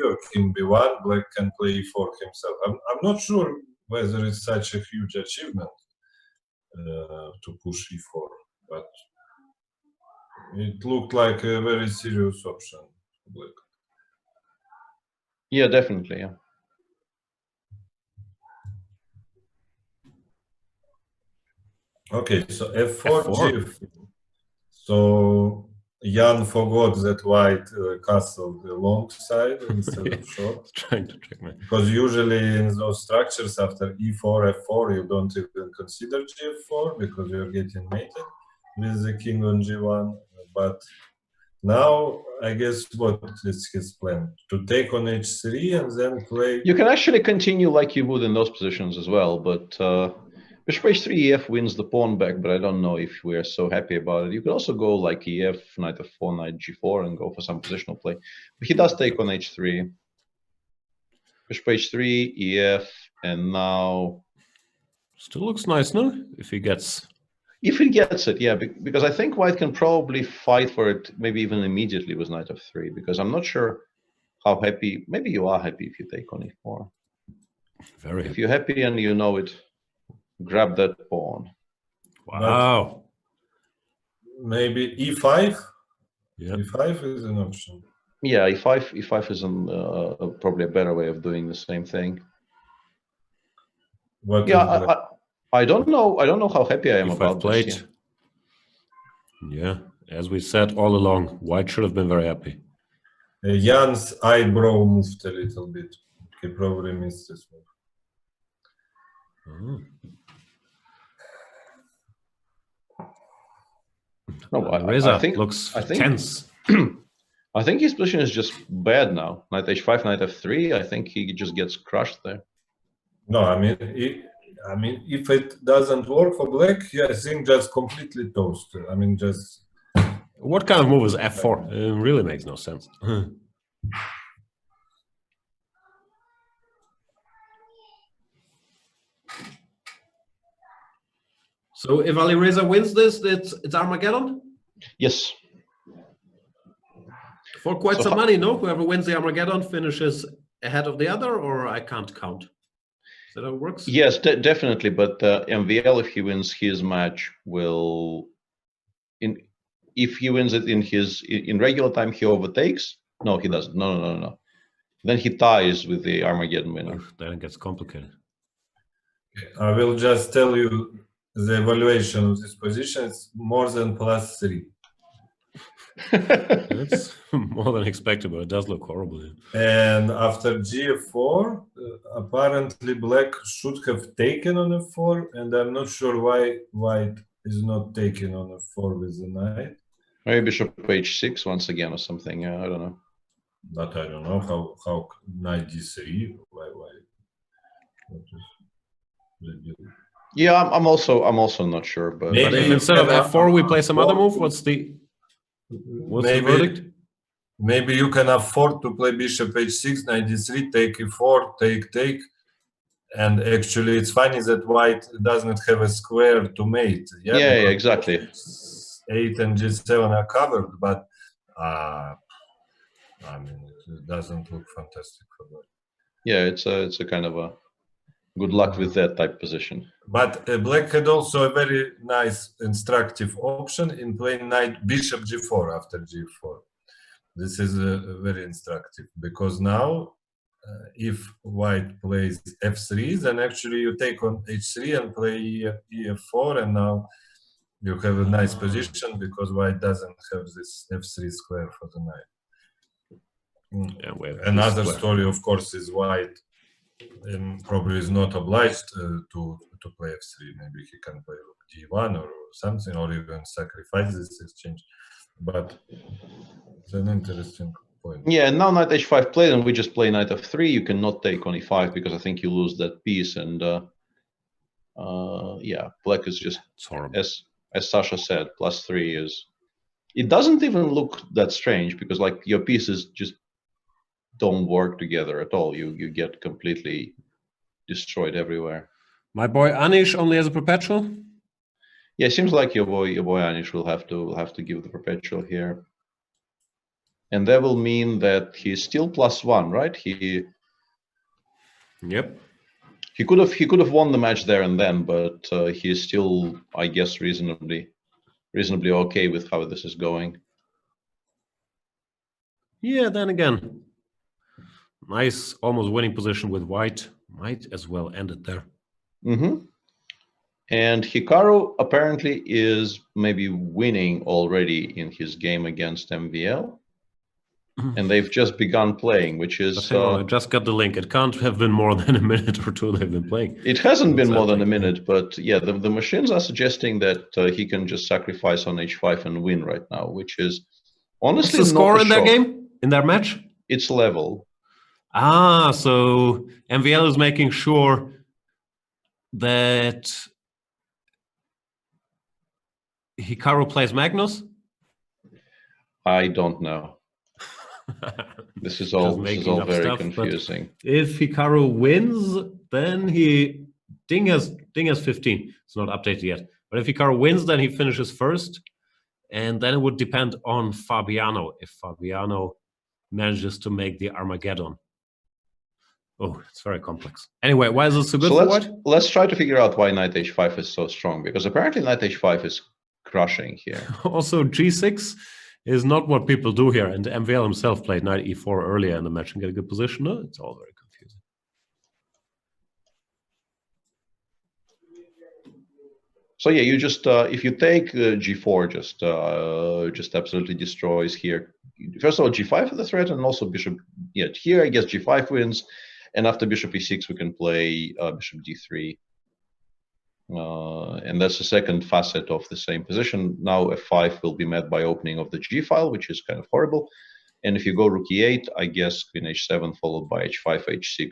or king b1, black can play e4 himself. I'm not sure whether it's such a huge achievement to push e4, but it looked like a very serious option for black. Yeah, definitely. Yeah. Okay, so f4, g4. So Jan forgot that white castled the long side instead of short. Trying to trick me. Because usually in those structures after e4, f4, you don't even consider g4 because you're getting mated with the king on g1. But now, I guess what is his plan? To take on h3 and then play... You can actually continue like you would in those positions as well, but bishop h3, ef wins the pawn back, but I don't know if we're so happy about it. You could also go like ef, knight f4, knight g4, and go for some positional play. But he does take on h3. Bishop h3, ef, and now... Still looks nice, no? If he gets... If he gets it, yeah, because I think white can probably fight for it, maybe even immediately with knight f3, because I'm not sure how happy. Maybe you are happy if you take on e4. Very If happy. you're happy and you know it, grab that pawn. Wow. Maybe e5. Yeah. E5 is an option. Yeah, e5 is probably a better way of doing the same thing. What Yeah, is I don't know. I don't know how happy I am E5 about plate. this. Yeah, as we said all along, White should have been very happy. Jan's eyebrow moved a little bit. He probably missed this move. No, Reza I think looks I think tense. I think his position is just bad now. Knight h5, knight f3. I think he just gets crushed there. No, I mean, if it doesn't work for black, yeah, I think just completely toast. I mean, just. What kind of move is f4? It really makes no sense. So if Alireza wins this, it's Armageddon? Yes. For quite So some money, no? Whoever wins the Armageddon finishes ahead of the other, or I can't count. Is that how it works? Yes, definitely. But MVL, if he wins his match, will if he wins it in regular time, he overtakes. No, he doesn't. No. Then he ties with the Armageddon winner. Then it gets complicated. I will just tell you the evaluation of this position is more than +3. That's more than expected, but it does look horrible. And after g4, apparently black should have taken on f4, and I'm not sure why white is not taking on f4 with the knight. Maybe bishop h6 once again or something. I don't know. But I don't know how knight d3. Why? What is the deal? Yeah, I'm also not sure. But But if instead of f4 we play some other move, what's the verdict? Maybe you can afford to play bishop h6, knight d3, take e4, take, and actually it's funny that white doesn't have a square to mate. Yeah, exactly. 8 and g7 are covered, but I mean it doesn't look fantastic for that. Yeah, it's a kind of a good luck with that type position. But black had also a very nice instructive option in playing knight bishop g4 after g4. This is very instructive because now if white plays f3, then actually you take on h3 and play ef4, and now you have a nice position because white doesn't have this f3 square for the knight. Yeah, another story, of course, is white probably is not obliged to play f3. Maybe he can play d1 or something, or even sacrifice this exchange. But it's an interesting point. Yeah, now knight h5 played, and we just play knight f3. You cannot take on e5 because I think you lose that piece. And yeah, black is just, as Sasha said, +3 is. It doesn't even look that strange because like your pieces just don't work together at all. You get completely destroyed everywhere. My boy Anish only has a perpetual. Yeah, it seems like your boy Anish will have to give the perpetual here, and that will mean that he's still +1, right? Yep. He could have won the match there and then, but he's still, I guess, reasonably okay with how this is going. Yeah. Then again, nice, almost winning position with white. Might as well end it there. Mm-hmm. And Hikaru apparently is maybe winning already in his game against MVL. And they've just begun playing, which is... I just got the link. It can't have been more than a minute or two they've been playing. It hasn't been more than a minute, but yeah, the machines are suggesting that he can just sacrifice on h5 and win right now, which is honestly What's the not score a in their shock. game? In their match? It's level. Ah, so MVL is making sure that Hikaru plays Magnus? I don't know. This is all very confusing. If Hikaru wins, then Ding has 15. It's not updated yet. But if Hikaru wins, then he finishes first. And then it would depend on Fabiano. If Fabiano manages to make the Armageddon. Oh, it's very complex. Anyway, why is it so good So for let's white? let's try to figure out why knight h5 is so strong, because apparently knight h5 is crushing here. Also, g6 is not what people do here, and MVL himself played knight e4 earlier in the match and get a good position. No, it's all very confusing. So yeah, you just if you take g4, just absolutely destroys here. First of all, g5 is a threat, and also bishop. Yeah, here I guess g5 wins, and after bishop e6 we can play bishop d3, and that's the second facet of the same position. Now f5 will be met by opening of the g file, which is kind of horrible. And if you go rook e8, I guess queen h7 followed by h5 h6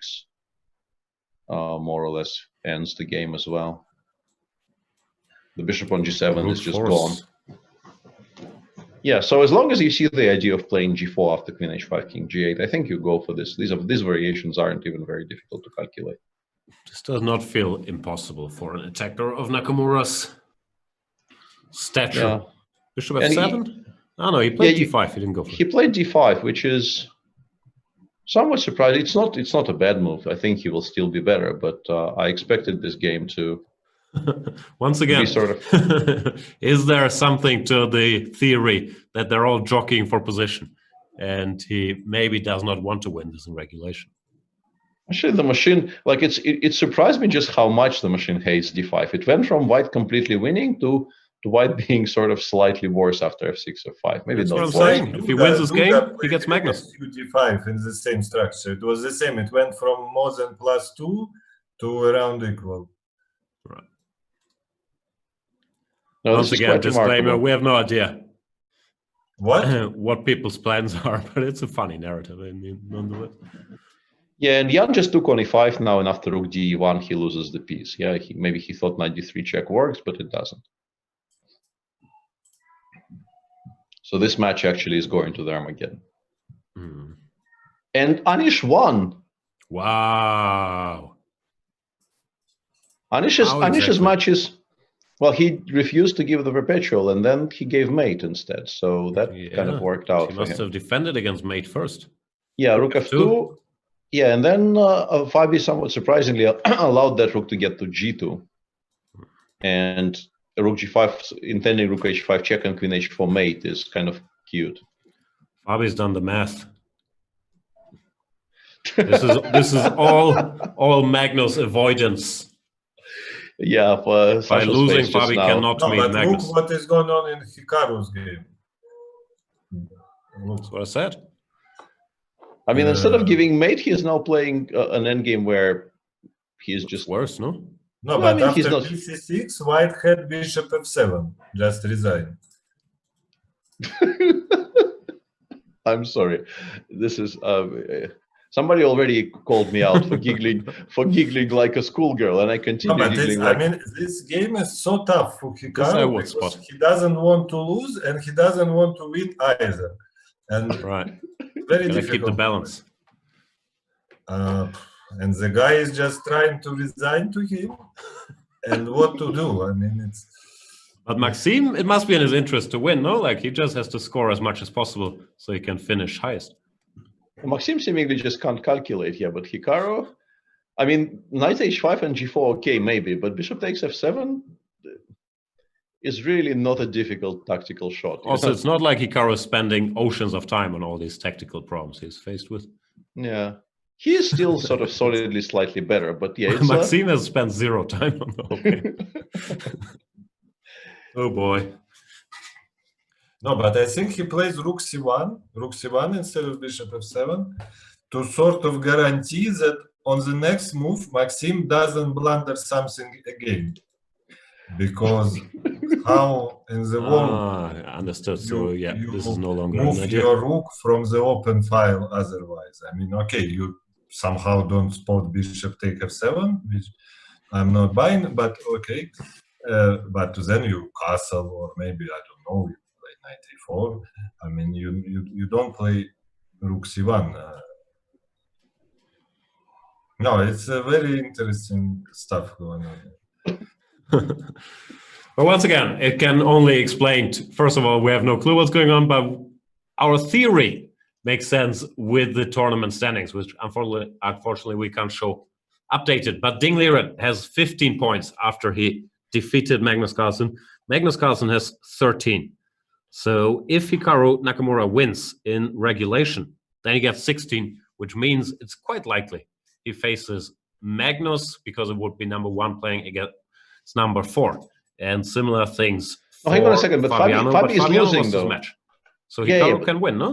more or less ends the game as well. The bishop on g7 is just gone. Yeah, so as long as you see the idea of playing g4 after queen h5, king g8, I think you go for this. These variations aren't even very difficult to calculate. This does not feel impossible for an attacker of Nakamura's stature. Yeah. Bishop And f7? Oh no, he played Yeah, d5. He didn't go for He it. played d5, which is somewhat surprising. It's not a bad move. I think he will still be better, but I expected this game to Once again, be sort of. is there something to the theory that they're all jockeying for position and he maybe does not want to win this in regulation? Actually, the machine, like it surprised me just how much the machine hates d5. It went from white completely winning to white being sort of slightly worse after f6 or 5. Maybe That's not what I'm worse. saying. If he wins this game, he gets Magnus. d5 in the same structure. It was the same. It went from more than +2 to around equal. Right. No, Once this is again, quite disclaimer, remarkable. we have no idea What? people's plans are, but it's a funny narrative, I mean, nonetheless. Yeah, and Jan just took on e5 now, and after rook d1, he loses the piece. Yeah, maybe he thought knight d3 check works, but it doesn't. So this match actually is going to the Armageddon. Hmm. And Anish won. Wow. Anish's How exactly? match is, well, he refused to give the perpetual, and then he gave mate instead. So that kind of worked out He for must him. have defended against mate first. Yeah, rook f2. Yeah, and then Fabi somewhat surprisingly allowed that rook to get to g2. And rook g5, intending rook h5 check and queen h4 mate is kind of cute. Fabi's done the math. This is all Magnus avoidance. Yeah, By Sasha's losing, face just Fabi now. cannot No, meet but Magnus. look what is going on in Hikaru's game. Look. That's what I said. I mean, instead of giving mate, he is now playing an endgame where he is just Worse, no? No, No, but I mean, he's after not- bc6, white had bishop f7. Just resign. I'm sorry. This is somebody already called me out for giggling like a schoolgirl, and I No, continue but giggling I like. mean, this game is so tough for This I Hikaru would because spot. he doesn't want to lose and he doesn't want to win either. And Right. very Gotta difficult. keep the balance. And the guy is just trying to resign to him. And what to do? I mean, it's. But Maxime, it must be in his interest to win, no? Like, he just has to score as much as possible so he can finish highest. Maxim seemingly just can't calculate here, but Hikaru, I mean, knight h5 and g4, okay, maybe, but bishop takes f7 is really not a difficult tactical shot. Also, it's not like Hikaru is spending oceans of time on all these tactical problems he's faced with. Yeah, he is still sort of solidly slightly better, but yeah, it's Maxime has spent zero time on the whole game. Oh boy. No, but I think he plays rook c1 instead of bishop f7 to sort of guarantee that on the next move, Maxime doesn't blunder something again. Because how in the world Ah, understood. So, yeah, you this is no longer an move idea. your rook from the open file otherwise. I mean, okay, you somehow don't spot bishop take f7, which I'm not buying, but okay. But then you castle, or maybe, I don't know, you play knight a4. I mean, you don't play rook c1. No, it's a very interesting stuff going on. But once again, it can only explain, first of all, we have no clue what's going on, but our theory makes sense with the tournament standings, which unfortunately we can't show updated. But Ding Liren has 15 points after he defeated Magnus Carlsen. Magnus Carlsen has 13. So if Hikaru Nakamura wins in regulation, then he gets 16, which means it's quite likely he faces Magnus, because it would be number 1 playing against number 4. And similar things. Oh, hang on a second, but Fabiano, Fabi is Fabiano losing lost his though. match. So Yeah, Hikaru yeah, can win, no?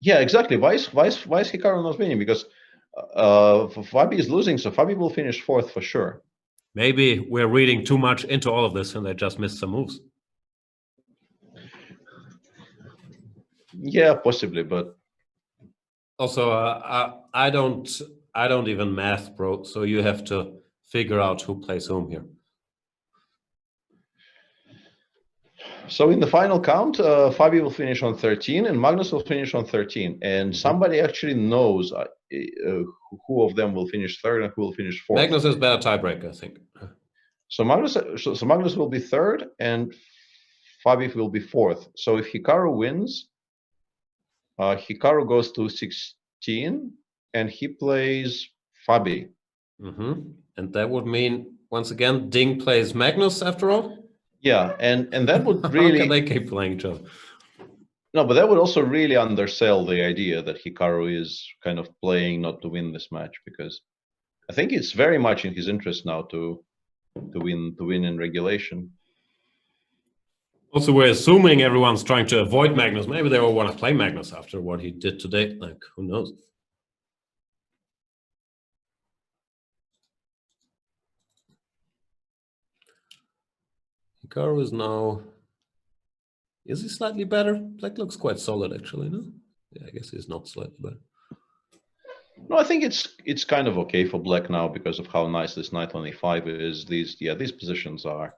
Yeah, exactly. Why is Hikaru not winning? Because Fabi is losing, so Fabi will finish 4th for sure. Maybe we're reading too much into all of this and they just missed some moves. Yeah, possibly, but Also, I don't even math, bro. So you have to figure out who plays whom here. so in the final count, Fabi will finish on 13 and Magnus will finish on 13. And somebody actually knows who of them will finish 3rd and who will finish 4th. Magnus is better tiebreaker, I think. So Magnus will be 3rd and Fabi will be 4th. So if Hikaru wins, Hikaru goes to 16 and he plays Fabi. And that would mean, once again, Ding plays Magnus after all? Yeah, and that would How really can they keep playing each other? no, but that would also really undersell the idea that Hikaru is kind of playing not to win this match, because I think it's very much in his interest now to win in regulation. Also, we're assuming everyone's trying to avoid Magnus. Maybe they all want to play Magnus after what he did today. Like, who knows? Hikaru is now... Is he slightly better? Black looks quite solid, actually, no? Yeah, I guess he's not slightly better. No, I think it's kind of okay for Black now because of how nice this knight on e5 is. These positions are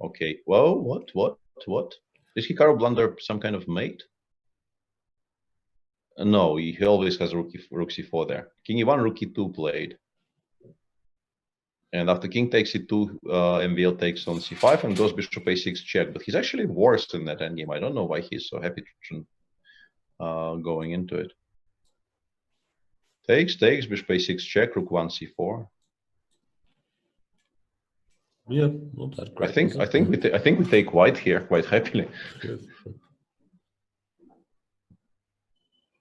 okay. Whoa, what? Did Hikaru blunder some kind of mate? No, he always has rook c4 there. King e1, rook e2 played. And after king takes e2, MVL takes on c5 and goes bishop a6 check. But he's actually worse in that endgame. I don't know why he's so happy going into it. Takes, bishop a6 check, rook 1 c4. Yeah, not that great. I think we take white here quite happily. Good.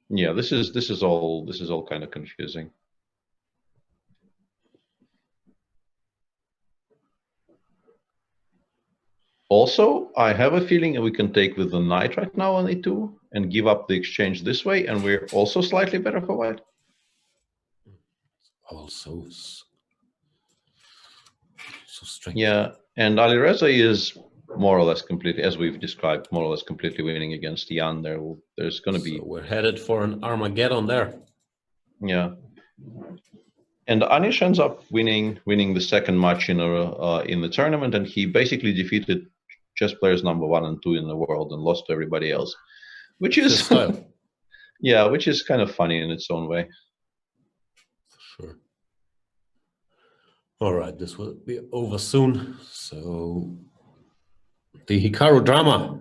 Yeah, this is all kind of confusing. Also, I have a feeling that we can take with the knight right now on e2 and give up the exchange this way, and we're also slightly better for white. Also, so strange. Yeah, and Alireza is more or less completely, as we've described, more or less completely winning against Jan. There's going to be. So we're headed for an Armageddon there. Yeah, and Anish ends up winning the second match in the tournament, and he basically defeated chess players number 1 and 2 in the world and lost to everybody else, which is yeah, which is kind of funny in its own way. Sure. All right, this will be over soon. So the Hikaru drama.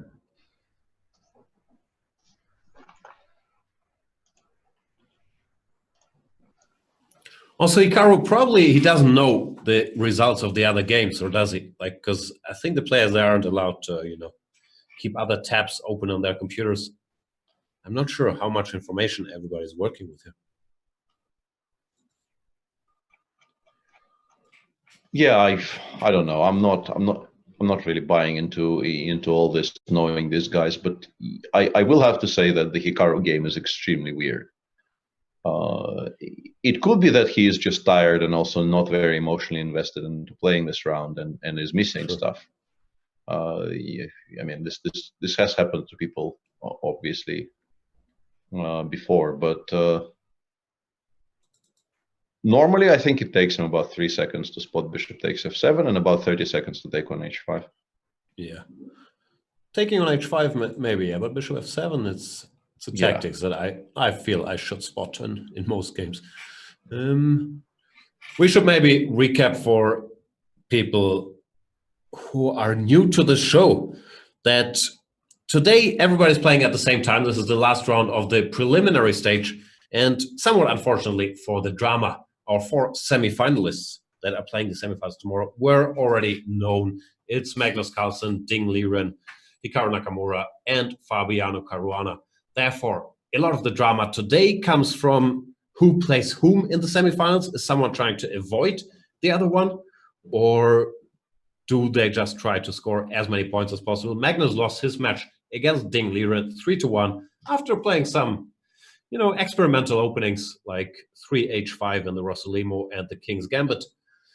Also, Hikaru probably he doesn't know the results of the other games, or does he? Like, because I think the players there aren't allowed to, keep other tabs open on their computers. I'm not sure how much information everybody's working with here. Yeah, I don't know. I'm not really buying into all this, knowing these guys, but I will have to say that the Hikaru game is extremely weird. It could be that he is just tired and also not very emotionally invested into playing this round and is missing stuff. Yeah, I mean, this has happened to people obviously before, but normally I think it takes him about 3 seconds to spot bishop takes f7 and about 30 seconds to take on h5. Yeah, taking on h5 maybe, yeah, but bishop f7 it's a tactics that I feel I should spot in most games. We should maybe recap for people who are new to the show that today, everybody's playing at the same time. This is the last round of the preliminary stage. And somewhat unfortunately for the drama, our 4 semi-finalists that are playing the semi-finals tomorrow were already known. It's Magnus Carlsen, Ding Liren, Hikaru Nakamura, and Fabiano Caruana. Therefore, a lot of the drama today comes from who plays whom in the semi-finals. Is someone trying to avoid the other one? Or do they just try to score as many points as possible? Magnus lost his match against Ding Liren 3-1 after playing some, experimental openings like 3H5 in the Rossolimo and the King's Gambit.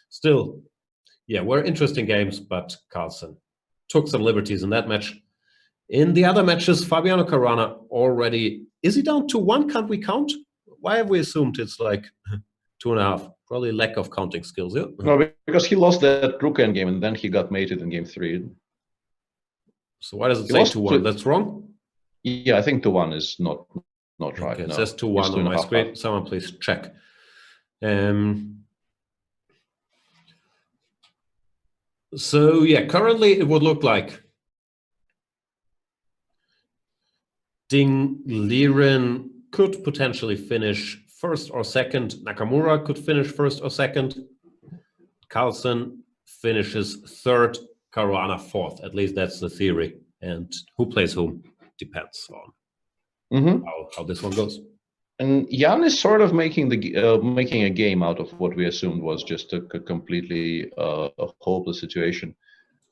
Still, were interesting games, but Carlsen took some liberties in that match. In the other matches, Fabiano Caruana already, is he down to 1? Can't we count? Why have we assumed it's like 2.5? Probably lack of counting skills, yeah? No, because he lost that rook endgame and then he got mated in game 3. So why does it say 2-1? That's wrong? Yeah, I think 2-1 is not right. Okay, it no. says 2-1 on my screen. Half. Someone please check. So currently it would look like Ding Liren could potentially finish first or second. Nakamura could finish first or second. Carlsen finishes third. Caruana fourth. At least that's the theory. And who plays whom depends on how this one goes. And Jan is sort of making a game out of what we assumed was just a completely hopeless situation,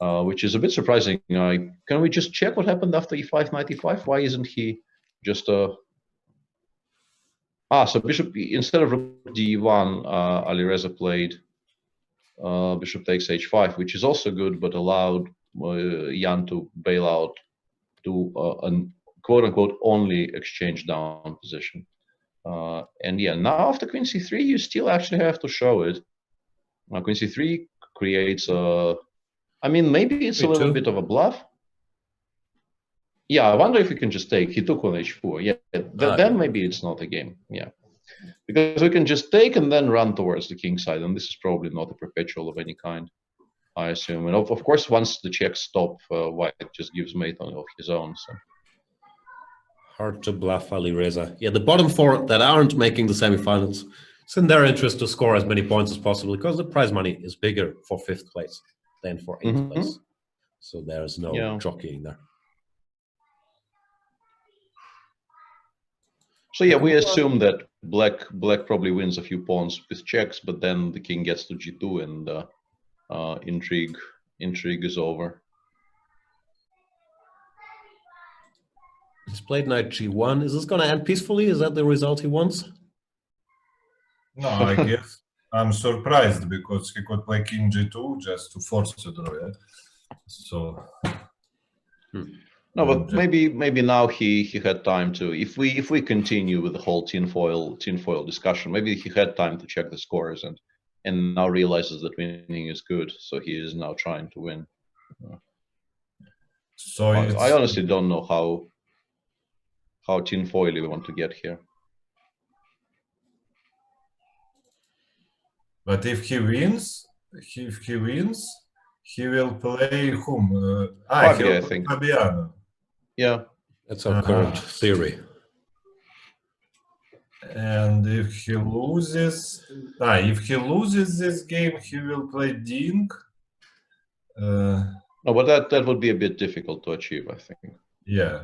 which is a bit surprising. Can we just check what happened after e5 knight e5? Why isn't he just so bishop instead of rook d1, Alireza played bishop takes h5, which is also good, but allowed Jan to bail out to a quote-unquote only exchange down position. And now after queen c3, you still actually have to show it. Queen c3 creates maybe it's a little bit of a bluff. Yeah, I wonder if we can just take. He took on h4. Yeah, then maybe it's not a game. Yeah, because we can just take and then run towards the king side, and this is probably not a perpetual of any kind, I assume. And of course, once the checks stop, White just gives mate of his own. So. Hard to bluff Alireza. Yeah, the bottom 4 that aren't making the semifinals, it's in their interest to score as many points as possible because the prize money is bigger for 5th place than for 8th place. So there's no jockeying there. So we assume that black probably wins a few pawns with checks, but then the king gets to g2 and intrigue is over. He's played knight g1. Is this going to end peacefully? Is that the result he wants? No, I guess I'm surprised because he could play king g2 just to force the draw. Yeah? So. No, but maybe now he had time to. If we continue with the whole tinfoil discussion, maybe he had time to check the scores and now realizes that winning is good, so he is now trying to win. So I honestly don't know how tinfoil we want to get here. But if he wins, he will play whom? Fabio, I think. Fabiano. Yeah, that's our current theory. And if he loses, this game, he will play Ding. No, but that would be a bit difficult to achieve, I think. Yeah.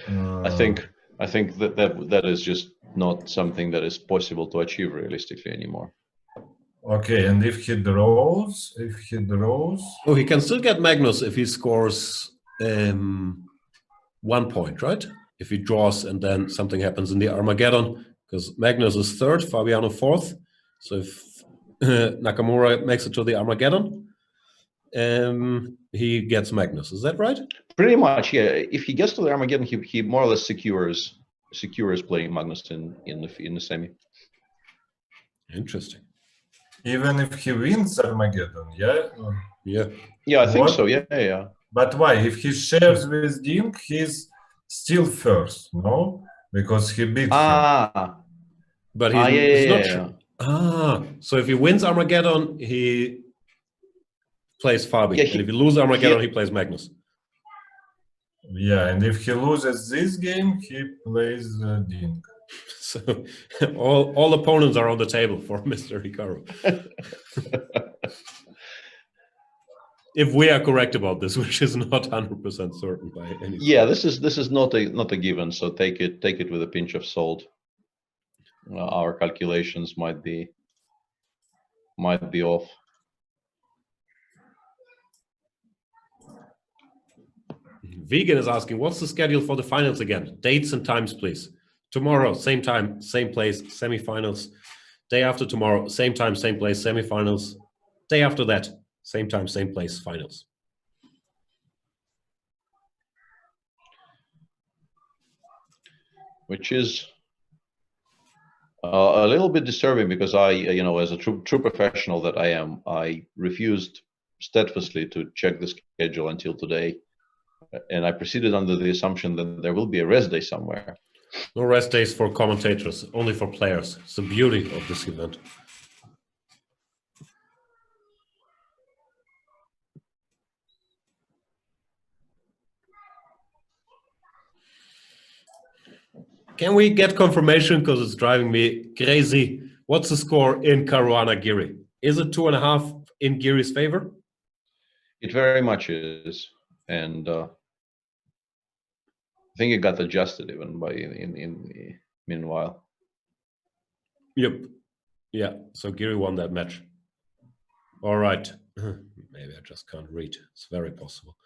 I think that is just not something that is possible to achieve realistically anymore. Okay, and if he draws, oh, he can still get Magnus if he scores 1 point, right? If he draws and then something happens in the Armageddon, because Magnus is 3rd, Fabiano 4th. So if Nakamura makes it to the Armageddon, he gets Magnus. Is that right? Pretty much, yeah. If he gets to the Armageddon, he more or less secures playing Magnus in the semi. Interesting. even if he wins Armageddon, yeah? Yeah, I think so, yeah. But why? If he shares with Ding, he's still first, no? Because he beat him. But he's not sure. So if he wins Armageddon, he plays Fabi. And if he loses Armageddon, he plays Magnus. Yeah, and if he loses this game, he plays Ding. So all opponents are on the table for Mr. Hikaru. If we are correct about this, which is not 100% certain by any. Yeah, this is not a given. So take it with a pinch of salt. Our calculations might be off. Vegan is asking, what's the schedule for the finals again? Dates and times, please. Tomorrow, same time, same place, semifinals. Day after tomorrow, same time, same place, semifinals. Day after that, same time, same place, finals. Which is a little bit disturbing because I, as a true professional that I am, I refused steadfastly to check the schedule until today. And I proceeded under the assumption that there will be a rest day somewhere. No rest days for commentators, only for players. It's the beauty of this event. Can we get confirmation, because it's driving me crazy? What's the score in Caruana Giri? Is it 2.5 in Giri's favor? It very much is, and I think it got adjusted even by in the meanwhile. Yep. Yeah. So Giri won that match. All right. Maybe I just can't read. It's very possible.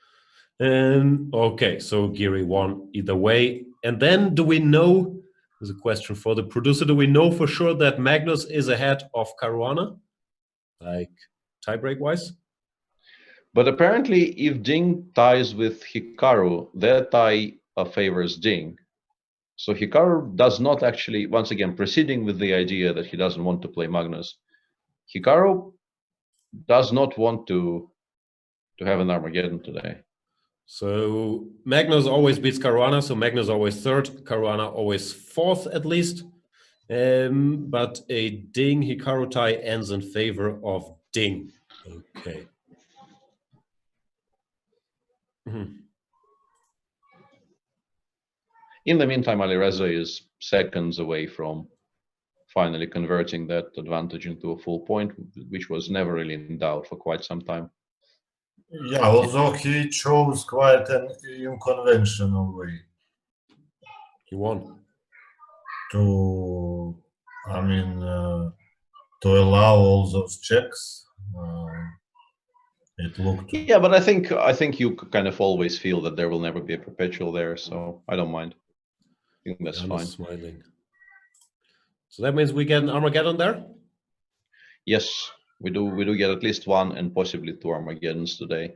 Okay, so Giri won either way. And then do we know, there's a question for the producer, do we know for sure that Magnus is ahead of Caruana? Like tiebreak wise? But apparently if Ding ties with Hikaru, their tie favors Ding. So Hikaru does not actually, once again, proceeding with the idea that he doesn't want to play Magnus, Hikaru does not want to have an Armageddon today. So Magnus always beats Caruana, so Magnus always third, Caruana always fourth at least. But a Ding Hikaru tie ends in favor of Ding. Okay. In the meantime, Alireza is seconds away from finally converting that advantage into a full point, which was never really in doubt for quite some time. Yeah, although he chose quite an unconventional way. He won. To allow all those checks. It looked. Yeah, but I think you kind of always feel that there will never be a perpetual there, so I don't mind. I think that's fine. Smiling. So that means we get an Armageddon there? Yes, we do get at least one and possibly two Armageddons today.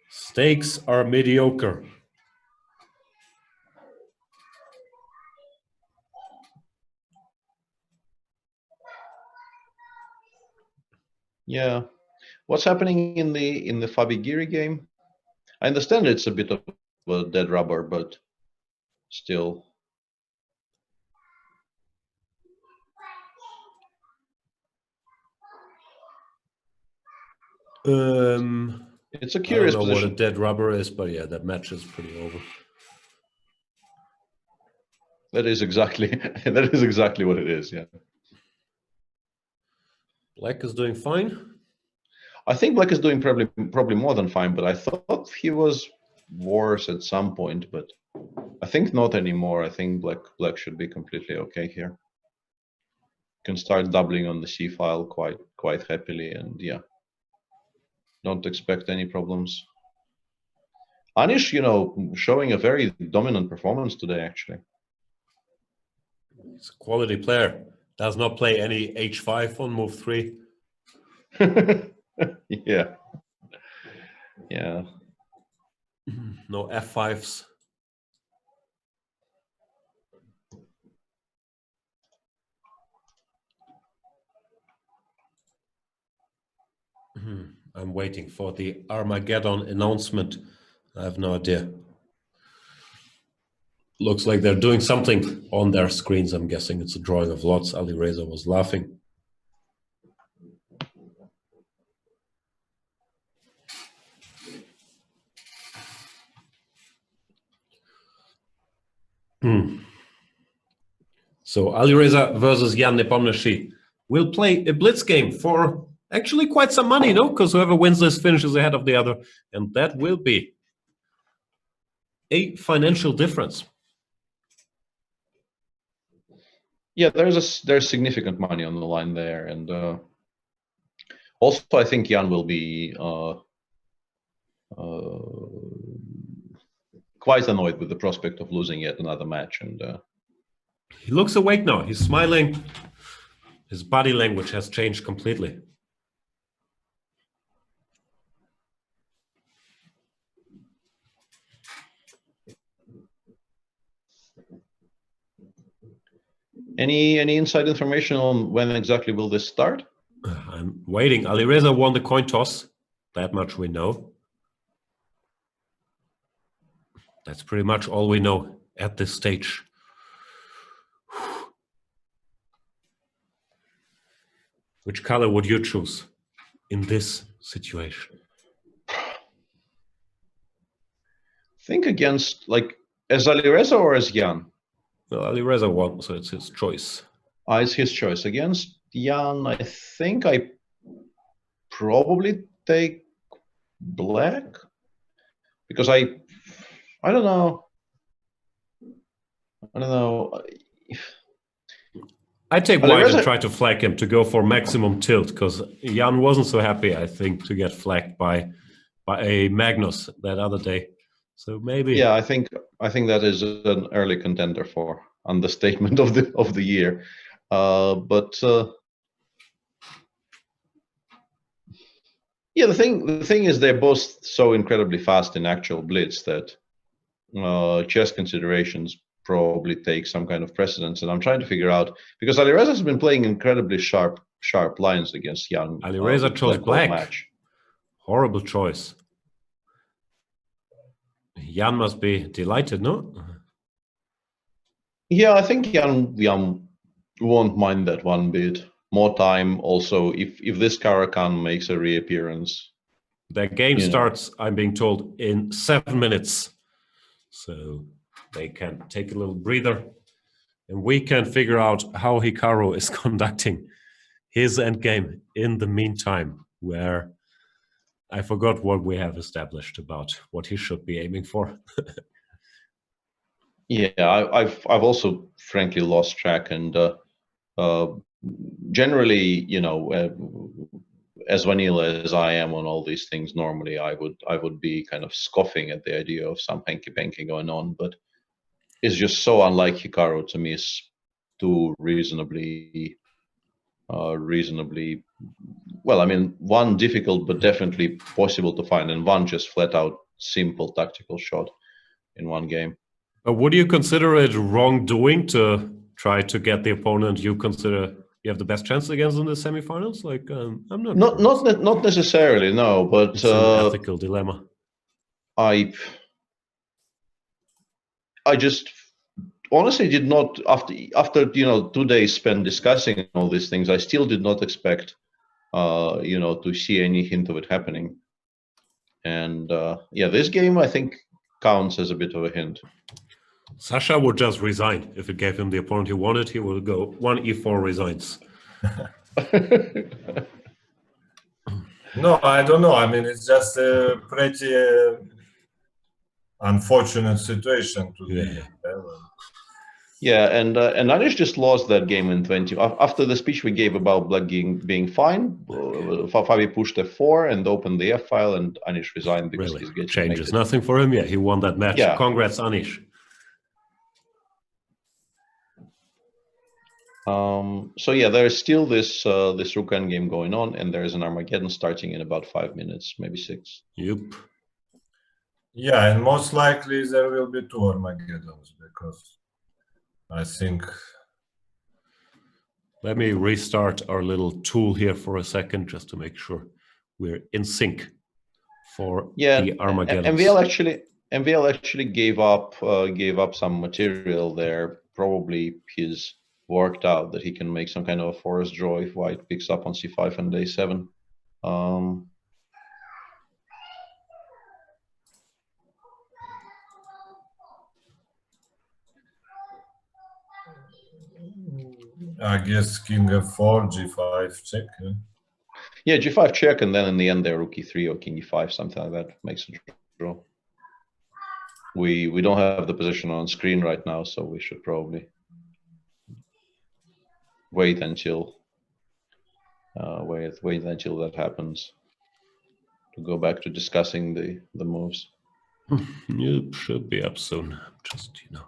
Stakes are mediocre. Yeah. What's happening in the Fabi Giri game? I understand it's a bit of a dead rubber, but still. It's a curious I don't know position. what a dead rubber is, but yeah, that match is pretty over. That is exactly what it is. Yeah. Black is doing fine. I think Black is doing probably more than fine, but I thought he was worse at some point, but I think not anymore. I think Black should be completely okay here. Can start doubling on the C file quite happily, and yeah, don't expect any problems. Anish, showing a very dominant performance today, actually. He's a quality player. Does not play any H5 on move 3. Yeah. Yeah. No F5s. I'm waiting for the Armageddon announcement. I have no idea. Looks like they're doing something on their screens. I'm guessing it's a drawing of lots. Alireza was laughing. So Alireza versus Jan Nepomniachtchi. We'll play a blitz game for actually quite some money, no? Because whoever wins this finishes ahead of the other, and that will be a financial difference. Yeah, there's significant money on the line there, and also I think Jan will be quite annoyed with the prospect of losing yet another match. And he looks awake now. He's smiling. His body language has changed completely. Any inside information on when exactly will this start? I'm waiting. Alireza won the coin toss. That much we know. That's pretty much all we know at this stage. Which color would you choose in this situation? Think against, like, as Alireza or as Jan? Well, Alireza won, so it's his choice. It's his choice. Against Jan, I think I probably take black, because I don't know. I take white and try to flag him to go for maximum tilt, because Jan wasn't so happy, I think, to get flagged by a Magnus that other day. So maybe. Yeah, I think that is an early contender for understatement of the year. Yeah, the thing is they're both so incredibly fast in actual blitz that chess considerations probably take some kind of precedence. And I'm trying to figure out, because Alireza has been playing incredibly sharp lines against Jan. Alireza chose black. Match. Horrible choice. Jan must be delighted, no? Yeah, I think Jan won't mind that one bit. More time also, if this Caro-Kann makes a reappearance. The game starts, I'm being told, in 7 minutes. So they can take a little breather. And we can figure out how Hikaru is conducting his endgame in the meantime, where I forgot what we have established about what he should be aiming for. Yeah, I've also frankly lost track, and generally, as vanilla as I am on all these things, normally I would be kind of scoffing at the idea of some hanky-panky going on, but it's just so unlike Hikaru to me. It's two reasonably well, I mean, one difficult but definitely possible to find, and one just flat out simple tactical shot in one game. Would you consider it wrongdoing to try to get the opponent you consider you have the best chance against in the semifinals? Like, I'm not necessarily, no, but it's an ethical dilemma. I just honestly did not, after 2 days spent discussing all these things, I still did not expect to see any hint of it happening. And yeah, this game I think counts as a bit of a hint. Sasha would just resign if it gave him the opponent he wanted. He will go 1 e4 resigns. No, I don't know. I mean, it's just a pretty unfortunate situation to be. Yeah, and Anish just lost that game in 20. After the speech we gave about black being fine, Fabi pushed f4 and opened the f file, and Anish resigned because he's getting changes nothing for him. Yeah, he won that match. Yeah. Congrats, Anish. So yeah, there is still this Rook game going on, and there is an Armageddon starting in about 5 minutes, maybe 6. Yep. Yeah, and most likely there will be 2 Armageddons, because I think. Let me restart our little tool here for a second, just to make sure we're in sync for the Armageddon. MVL actually gave up some material there. Probably he's worked out that he can make some kind of a forest draw if white picks up on c5 and a7. I guess king f4, g5 check. Yeah? Yeah, g5 check, and then in the end there rook e3 or king e5, something like that makes a draw. We don't have the position on screen right now, so we should probably wait until wait until that happens to go back to discussing the moves. You should be up soon. Just, you know,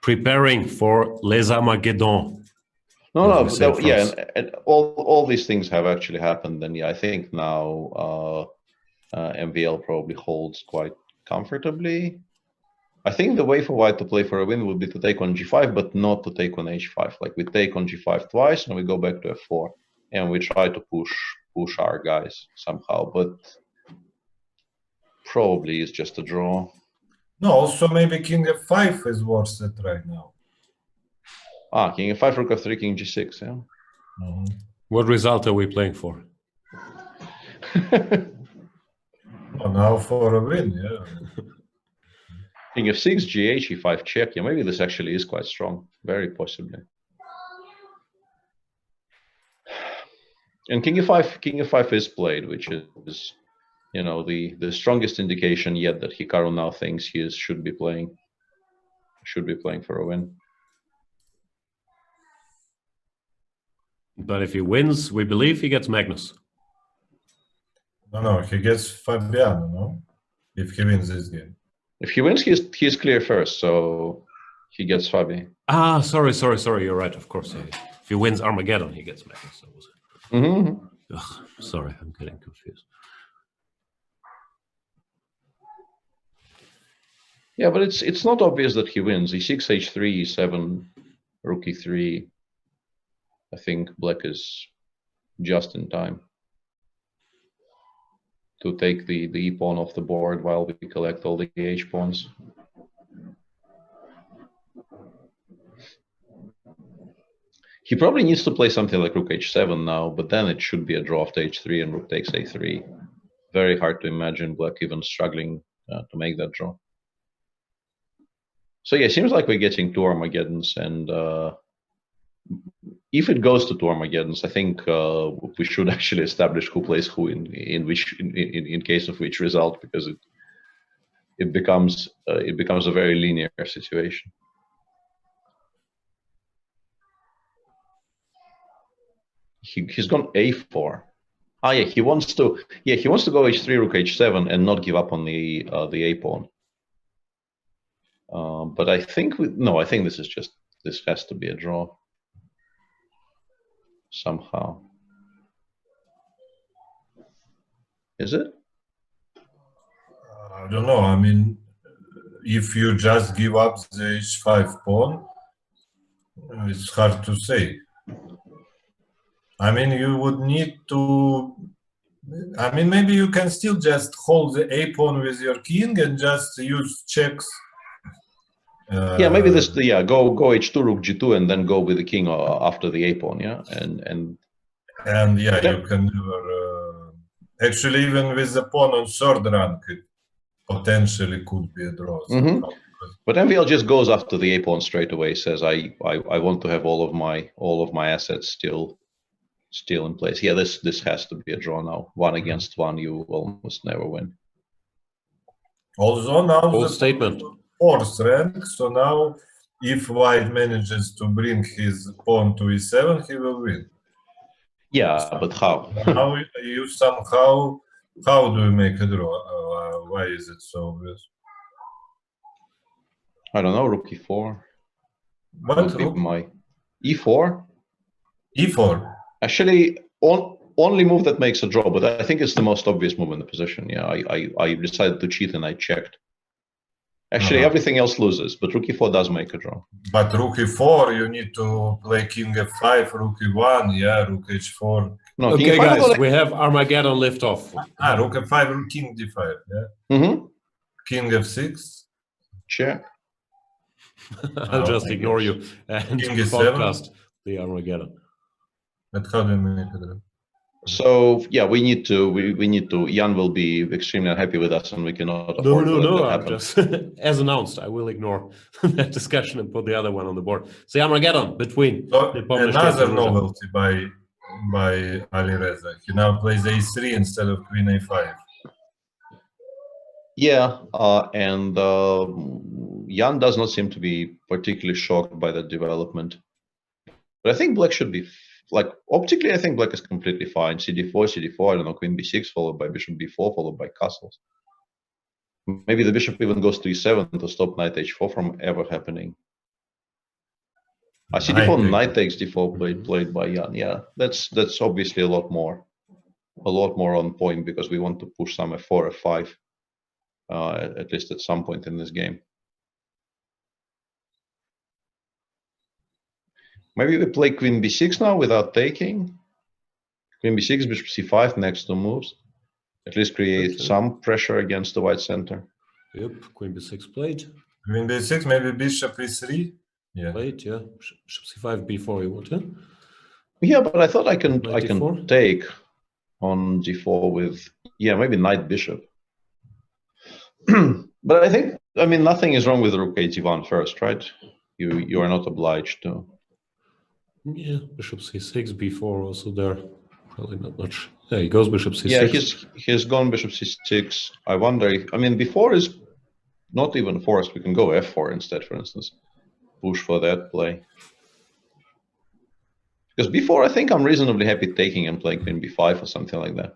preparing for Les Armageddon. No, yeah, and all these things have actually happened, and yeah, I think now MVL probably holds quite comfortably. I think the way for white to play for a win would be to take on g5, but not to take on h5. Like we take on g5 twice, and we go back to f4, and we try to push our guys somehow, but probably it's just a draw. No, also maybe king f5 is worth it right now. Ah, king f5, rook f3, king g6, yeah. Mm-hmm. What result are we playing for? Well, now for a win, yeah. King f6, gh, e5 check. Yeah, maybe this actually is quite strong. Very possibly. And king f5 is played, which is, you know, the strongest indication yet that Hikaru now thinks he should be playing for a win. But if he wins, we believe he gets Magnus. No, he gets Fabiano, no? If he wins this game. If he wins, he's clear first, so he gets Fabi. Ah, sorry. You're right. Of course, yeah. If he wins Armageddon, he gets Magnus. That was it. Mm-hmm. Ugh, sorry, I'm getting confused. Yeah, but it's not obvious that he wins. E6, h3, e7, rook e3. I think black is just in time to take the e pawn off the board while we collect all the h pawns. He probably needs to play something like rook h7 now, but then it should be a draw after h3 and rook takes a3. Very hard to imagine black even struggling to make that draw. So yeah, it seems like we're getting two Armageddons, and if it goes to two Armageddons, I think we should actually establish who plays who in case of which result, because it becomes a very linear situation. He's gone a4. Ah, yeah, he wants to go h3, rook h7, and not give up on the a pawn. But I think I think this has to be a draw somehow. Is it? I don't know. I mean, if you just give up the h5 pawn, it's hard to say. I mean, you would need to. I mean, maybe you can still just hold the a pawn with your king and just use checks. Yeah, maybe this. Yeah, go h2, rook g2, and then go with the king after the a pawn. Yeah, and yeah, you can never. Actually, even with the pawn on third rank, it potentially could be a draw. Mm-hmm. But MVL just goes after the a pawn straight away. Says, I want to have all of my assets still in place. Yeah, this has to be a draw now. One against one, you almost never win. Also now Bold statement. Fourth rank, so now if white manages to bring his pawn to e7, he will win. Yeah, but how? How you somehow, how do you make a draw? Why is it so obvious? I don't know, rook e4. What rook? My e4? E4. Actually, only move that makes a draw, but I think it's the most obvious move in the position. Yeah, I decided to cheat and I checked. Actually, everything else loses, but rook e4 does make a draw. But rook e4, you need to play king f5, rook e1, yeah, rook h4. No, okay, guys, we have Armageddon liftoff. Rook f5, rook king d5, yeah. Mm-hmm. King f6. Check. I'll just ignore you and king podcast the Armageddon. But how do you make a draw? So yeah, we need to. Jan will be extremely unhappy with us, and we cannot afford to let that I'm happen. just as announced. I will ignore that discussion and put the other one on the board. So Armageddon between So Nepomniachtchi another and Ruja. novelty by Ali Reza. He now plays a3 instead of queen a5. Yeah, and Jan does not seem to be particularly shocked by that development. But I think black should be like optically. I think black is completely fine. CD4, CD4. I don't know. Queen b6 followed by bishop b4 followed by castles. Maybe the bishop even goes to e7 to stop knight h4 from ever happening. CD4 knight takes d4 played by Jan. Yeah, that's obviously a lot more on point because we want to push some f4, f5, at least at some point in this game. Maybe we play queen b6 now without taking. Queen b6, bishop c5, next two moves. At least create some pressure against the white center. Yep, queen b6 played. Queen b6, maybe bishop e3. Yeah. Played, yeah. Bishop c5, b4. You want to? Yeah, but I thought I can d4? take on d4 with maybe knight bishop. But I mean nothing is wrong with rook h1 first, right? You are not obliged to. Yeah, bishop c6, b4 also there. Probably not much. There he goes, bishop c6. Yeah, he's gone bishop c6. I wonder if b4 is not even forced. We can go f4 instead, for instance. Push for that play. Because b4, I think I'm reasonably happy taking and playing queen b5 or something like that.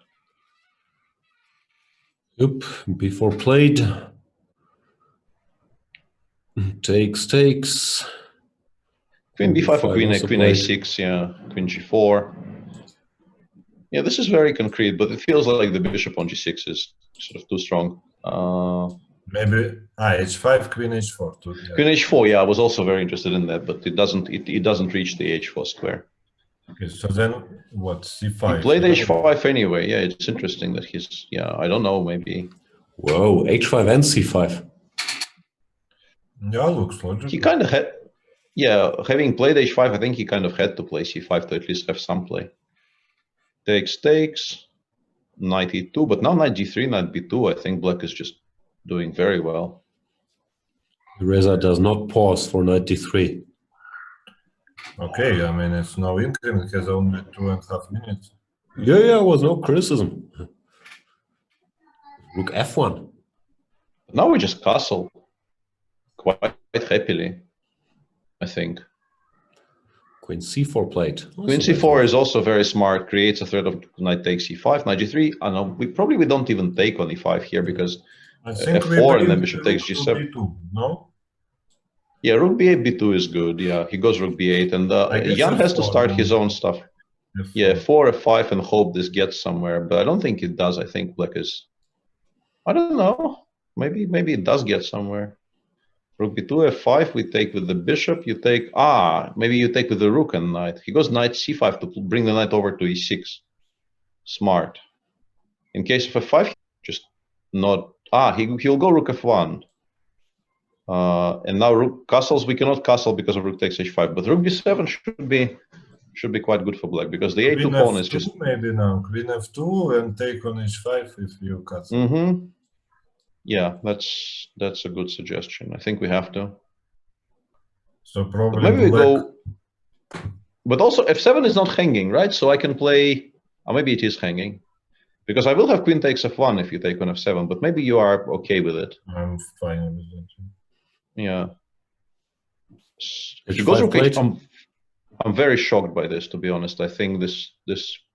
Yep, b4 played. Takes. Queen b5 or queen a6, yeah, queen g4. Yeah, this is very concrete, but it feels like the bishop on g6 is sort of too strong. Maybe h5, queen h4 too. Yeah. Queen h4, yeah, I was also very interested in that, but it doesn't reach the h4 square. Okay, so then what? c5. He played h5 anyway. Yeah, it's interesting that he's. Yeah, I don't know. Maybe. Whoa, h5 and c5. Yeah, looks logical. He kind of had. Yeah, having played h5, I think he kind of had to play c5 to at least have some play. Takes, knight e2, but now knight g3, knight b2. I think black is just doing very well. Reza does not pause for knight d3. Okay, I mean, it's no increment, it has only 2.5 minutes. Yeah, was no criticism. Rook f1. Now we just castle quite happily, I think. Queen c4 played. Queen c4 is also very smart, creates a threat of knight takes e5, knight g3. I know we don't even take on e5 here because f4 and then bishop takes g7. B2, no? Yeah, rook b8, b2 is good. Yeah, he goes rook b8, and Jan has to start his own stuff. F4. Yeah, f4, f5, and hope this gets somewhere. But I don't think it does. I think black is. I don't know. Maybe it does get somewhere. Rook b2, f5. We take with the bishop. You take. Maybe you take with the rook and knight. He goes knight c5 to bring the knight over to e6. Smart. In case of f5, just not. He'll go rook f1. And now rook castles, we cannot castle because of rook takes h5, but rook b7 should be quite good for black because the a2 pawn is just maybe now queen f2 and take on h5 if you castle. Yeah, that's a good suggestion. I think we have to. So probably but maybe we go. But also f7 is not hanging, right? So I can play. Maybe it is hanging. Because I will have queen takes f1 if you take on f7, but maybe you are okay with it. I'm fine with it. Yeah. He goes rook h5. I'm very shocked by this, to be honest. I think this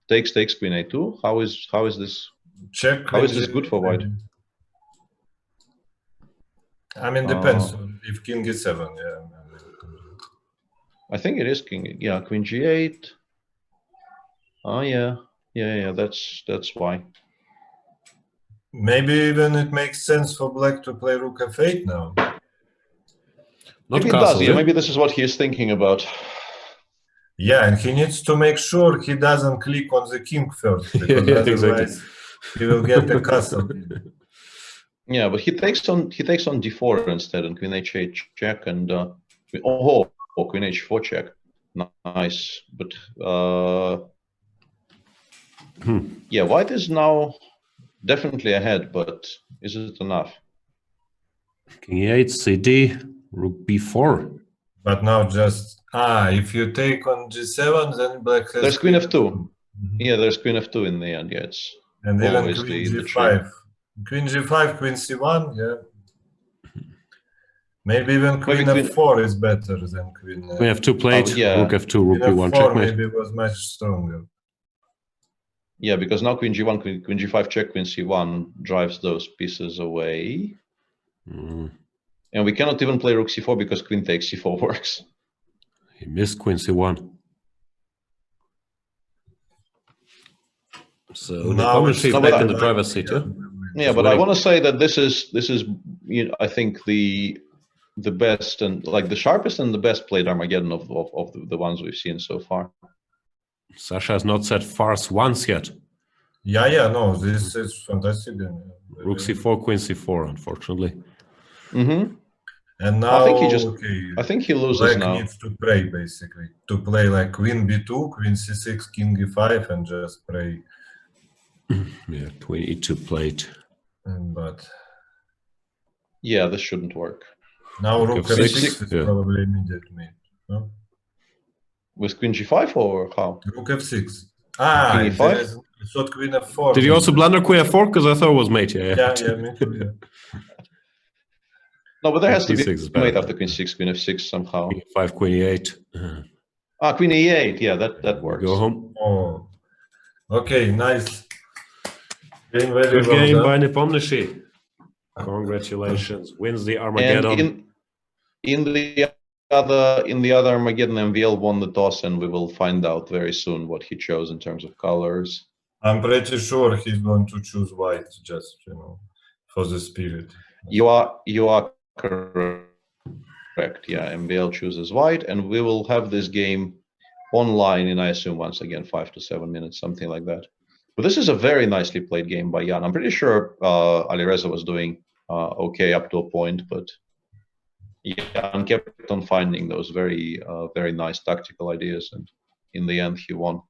takes queen a2. How is this? Check. How is this good for white? I mean, depends if king g7. Yeah. I think it is king. Yeah, queen g8. Oh yeah. Yeah, that's why. Maybe even it makes sense for black to play rook f8 now. Maybe it does, yeah. Maybe this is what he is thinking about. Yeah, and he needs to make sure he doesn't click on the king first, because otherwise he will get the castle. Yeah, but he takes on d4 instead, and queen h8 check, and queen h4 check. Nice, but Yeah, white is now definitely ahead, but is it enough? King e8, cd, rook b4. But now just if you take on g7, then black has There's queen f2. Yeah, there's queen f2 in the end. Yeah, it's and even always queen the g5. Queen g5, queen c1, yeah. Maybe even queen f4 is better than queen. Queen f2 played, yeah. rook f2, rook Queen b1, f4 checkmate. maybe was much stronger. Yeah, because now queen g1, queen g5 check, queen c1 drives those pieces away. And we cannot even play rook c4 because queen takes c4 works. He missed queen c1. So now Nepomniachtchi it's back in the driver's seat, yeah? Yeah, but I want to say that this is I think the best and like the sharpest and the best played Armageddon of the ones we've seen so far. Sasha has not said farce once yet. Yeah, no, this is fantastic. Rook c4, queen c4, unfortunately. And now I think he loses black now. needs to pray basically to play like queen b2, queen c6, king e5, and just pray. Yeah, queen e2 played. But yeah, this shouldn't work. Now rook f6 is yeah. probably immediate mate. No? With queen g5 or how? Rook f6. King e5? I thought queen f4. Did you also blunder queen f4? Because I thought it was mate. Yeah, me too. Yeah. No, but there has to be c6 mate after queen 6, queen f6 somehow. Queen e5, queen e8. Queen e8. Yeah, that works. Go home. Oh, okay, nice. Game very Good well game done. by Nepomniachtchi. Congratulations. Wins the Armageddon. And in the other Armageddon, MVL won the toss, and we will find out very soon what he chose in terms of colors. I'm pretty sure he's going to choose white, just for the spirit. You are correct. Yeah, MVL chooses white, and we will have this game online in, I assume, once again 5 to 7 minutes, something like that. But this is a very nicely played game by Jan. I'm pretty sure Alireza was doing okay up to a point, but Jan kept on finding those very nice tactical ideas, and in the end, he won.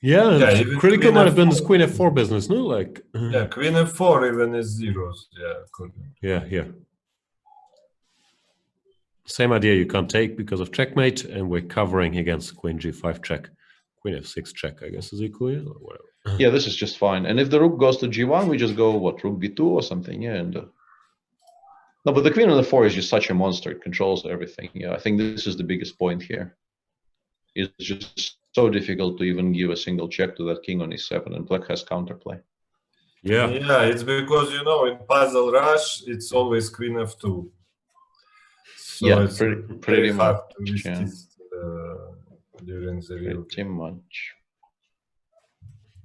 Yeah, critical queen might have been this f4. queen f4 business, no? Like, Yeah, queen f4 even is zeros. Yeah, could be. yeah. Same idea you can't take because of checkmate, and we're covering against queen g5 check. Queen f6 check, I guess, is equal, or whatever. Yeah, this is just fine. And if the rook goes to g1, we just go, what, rook b2 or something? Yeah, and... No, but the queen on the 4 is just such a monster. It controls everything. Yeah, I think this is the biggest point here. It's just so difficult to even give a single check to that king on e7, and black has counterplay. Yeah. Yeah, it's because, in Puzzle Rush, it's always queen f2. So Yeah, it's pretty hard much, to yeah. resist during the real Pretty much.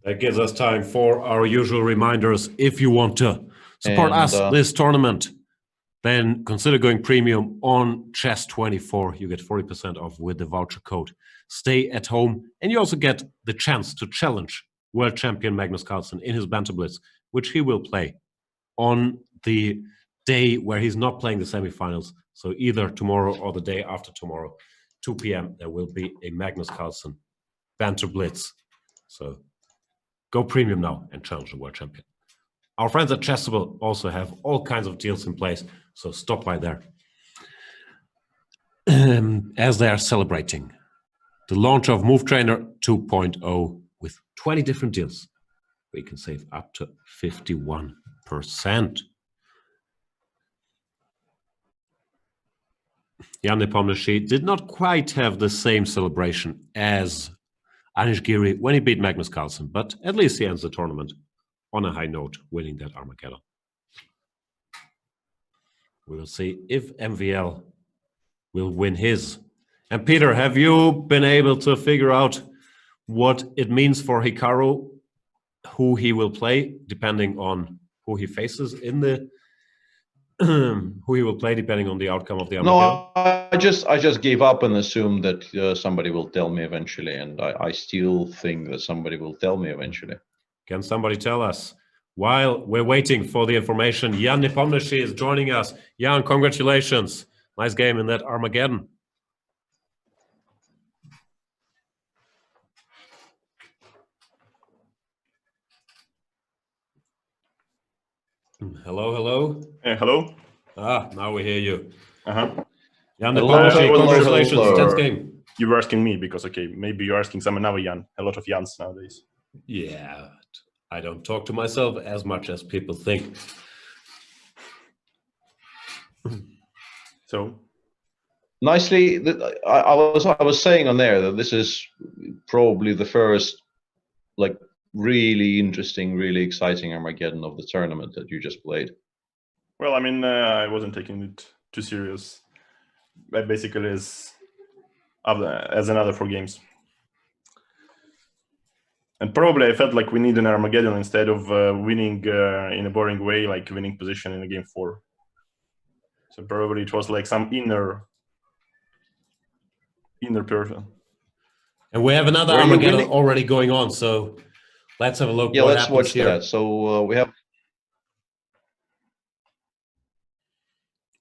That gives us time for our usual reminders. If you want to support us this tournament, then consider going premium on Chess24. You get 40% off with the voucher code Stay at Home. And you also get the chance to challenge world champion Magnus Carlsen in his Banter Blitz, which he will play on the day where he's not playing the semifinals. So either tomorrow or the day after tomorrow, 2 p.m., there will be a Magnus Carlsen Banter Blitz. So go premium now and challenge the world champion. Our friends at Chessable also have all kinds of deals in place, so stop by there. As they are celebrating the launch of Move Trainer 2.0 with 20 different deals, where you can save up to 51%. Jan Nepomniachtchi did not quite have the same celebration as Anish Giri when he beat Magnus Carlsen, but at least he ends the tournament on a high note, winning that Armageddon. We will see if MVL will win his. And Peter, have you been able to figure out what it means for Hikaru, who he will play, depending on who he faces in the who he will play depending on the outcome of the Armageddon? No, I just gave up and assumed that somebody will tell me eventually, and I still think that somebody will tell me eventually. Can somebody tell us? While we're waiting for the information, Jan Nepomniachtchi is joining us. Jan, congratulations. Nice game in that Armageddon. Hello, hello. Hello. Now we hear you. Jan Hello, Nepomniachtchi, hello, congratulations, hello. 10th game. You were asking me because, okay, maybe you're asking some another Jan. A lot of Jans nowadays. Yeah, I don't talk to myself as much as people think. So Nicely, I was saying on there that this is probably the first, like, really interesting, really exciting Armageddon of the tournament that you just played. well, I mean, I wasn't taking it too serious. But basically, as another 4 games. And probably I felt like we need an Armageddon instead of winning in a boring way, like winning position in a game 4. So probably it was like some inner person. And we have another Were you Armageddon winning? already going on, so let's have a look. Yeah, what let's happens watch here. that. So we have.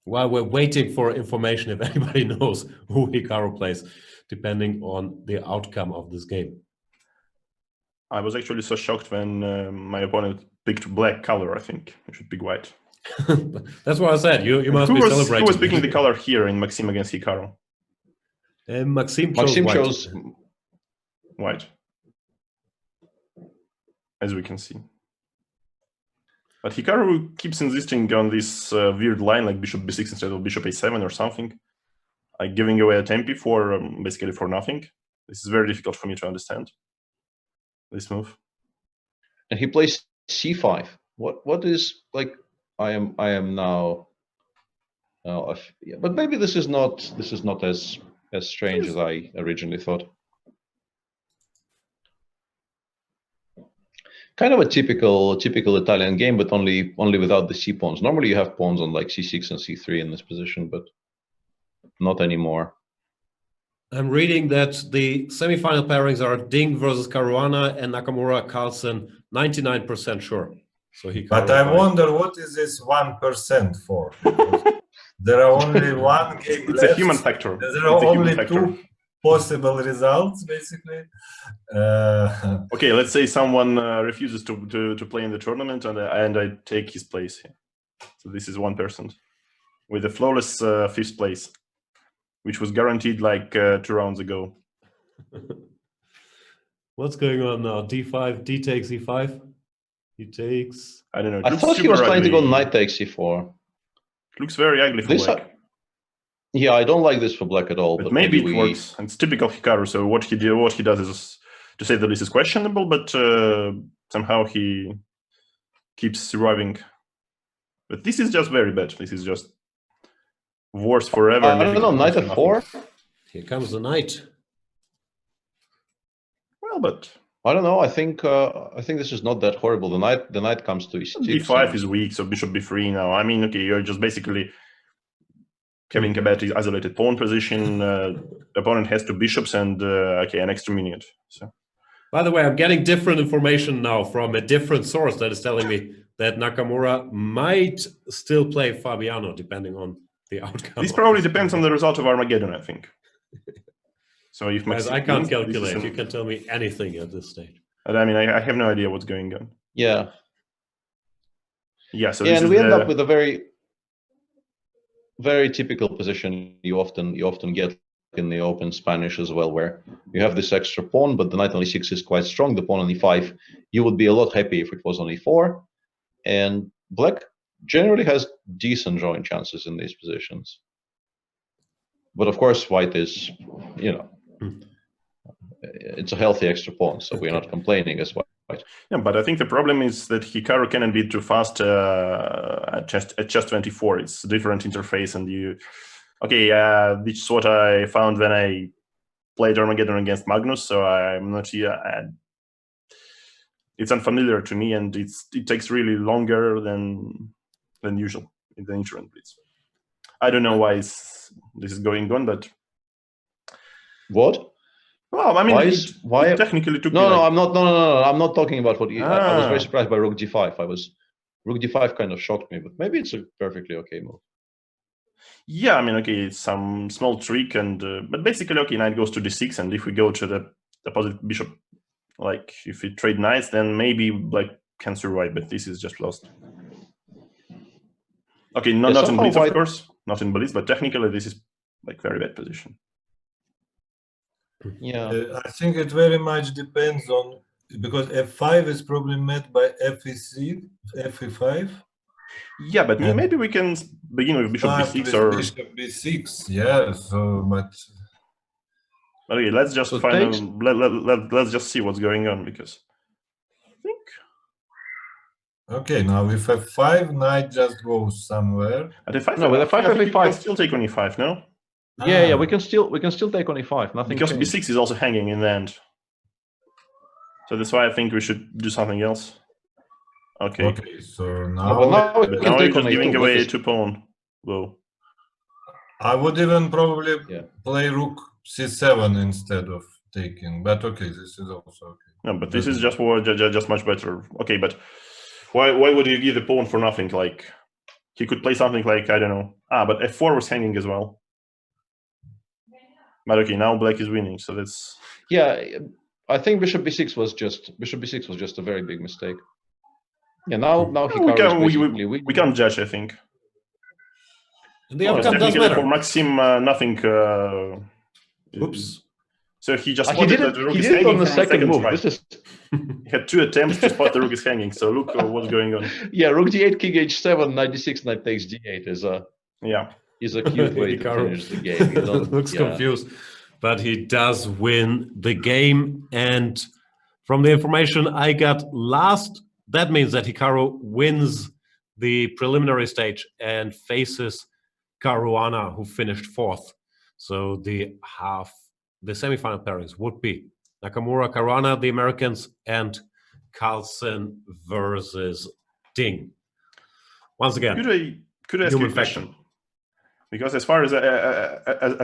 While we're waiting for information, if anybody knows who Hikaru plays, depending on the outcome of this game. I was actually so shocked when my opponent picked black color. I think I should pick white. That's what I said. You must be celebrating. Who was picking the color here in Maxim against Hikaru? Maxim Maxim white. chose White, as we can see. But Hikaru keeps insisting on this weird line, like bishop b6 instead of bishop a7 or something, like giving away a tempi for basically for nothing. This is very difficult for me to understand. This move. and he plays c5. What is, like, I am now. Yeah, but maybe this is not as strange as I originally thought. Kind of a typical Italian game, but only without the c pawns. Normally you have pawns on like c6 and c3 in this position, but not anymore. I'm reading that the semifinal pairings are Ding versus Caruana and Nakamura Carlsen, 99% sure. So Hikaru. But I wonder what is this 1% for? There are only one game It's left. a human factor. There are only 2 possible results, basically. Okay, let's say someone refuses to play in the tournament, and I take his place here. So this is 1% with a flawless 5th place, which was guaranteed like 2 rounds ago. What's going on now? D5, D takes E5. He takes. I don't know. I thought he was trying to go knight takes c4. It looks very ugly for This black. Yeah, I don't like this for black at all. But maybe it works. It's typical Hikaru. So what he does is, to say the least, is questionable, but somehow he keeps surviving. But this is just very bad. This is just worse forever. I don't know, knight f4. Here comes the knight. Well, but I don't know. I think this is not that horrible. The knight comes to e6. d5 is weak, so bishop b3 now. I mean, okay, you're just basically having a bad isolated pawn position. The opponent has 2 bishops and okay, an extra minute. So. By the way, I'm getting different information now from a different source that is telling me that Nakamura might still play Fabiano, depending on the outcome. This probably depends on the result of Armageddon, I think. So if Guys, I can't calculate. You can tell me anything at this stage. I mean, I have no idea what's going on. Yeah. Yeah. So yeah, and we end up with a very, very typical position you often get in the open Spanish as well, where you have this extra pawn, but the knight on e6 is quite strong. The pawn on e5, you would be a lot happy if it was on e4, and black generally has decent drawing chances in these positions. But of course, white is, it's a healthy extra pawn, so we're not complaining as white. Yeah, but I think the problem is that Hikaru cannot be too fast at chess 24. It's a different interface, and this is what I found when I played Armageddon against Magnus. So I'm not it's unfamiliar to me, and it takes really longer than usual in the Internet Blitz. I don't know why this is going on, but what? Well, I mean, why it technically took no, I'm not talking about what I was very surprised by rook d5. Rook d5 kind of shocked me, but maybe it's a perfectly okay move. Yeah, I mean, okay, it's some small trick, and but basically, okay, knight goes to d6, and if we go to the opposite bishop, like if we trade knights, then maybe black can survive, but this is just lost. Okay, not in blitz, of course, not in blitz, but technically this is like very bad position. Yeah. I think it very much depends on, because f5 is probably met by fe5. Yeah, but maybe we can begin with bishop b6 or bishop b6. Yeah. So, but okay, let's just let's just see what's going on, because I think. Okay, now with f5, knight just goes somewhere. At f5, no, with f5, we can still take on e5, no? Yeah, we can still take on e5. Nothing because changed. b6 is also hanging in the end. So that's why I think we should do something else. Okay. Okay, so now, now you're just giving away 2 pawn. Whoa. I would even probably play rook c7 instead of taking, but okay, this is also okay. No, but this is just much better. Okay, but why would you give the pawn for nothing? Like, he could play something like, I don't know. But f4 was hanging as well. But okay, now black is winning, so that's. Yeah, I think bishop b6 was just a very big mistake. Yeah, now we can't judge, I think. The outcome does matter. For Maxim, nothing. Oops. So he just he did it on the second move. This is. He had 2 attempts to spot the rook is hanging. So look what's going on. Yeah, rook d8, king h7, knight d6, knight takes d8 is a cute way to finish the game. He looks confused, but he does win the game. And from the information I got last, that means that Hikaru wins the preliminary stage and faces Caruana, who finished 4th. So the semifinal pairings would be Nakamura, Caruana, the Americans, and Carlsen versus Ding. Once again, could I ask you a question? Because as far as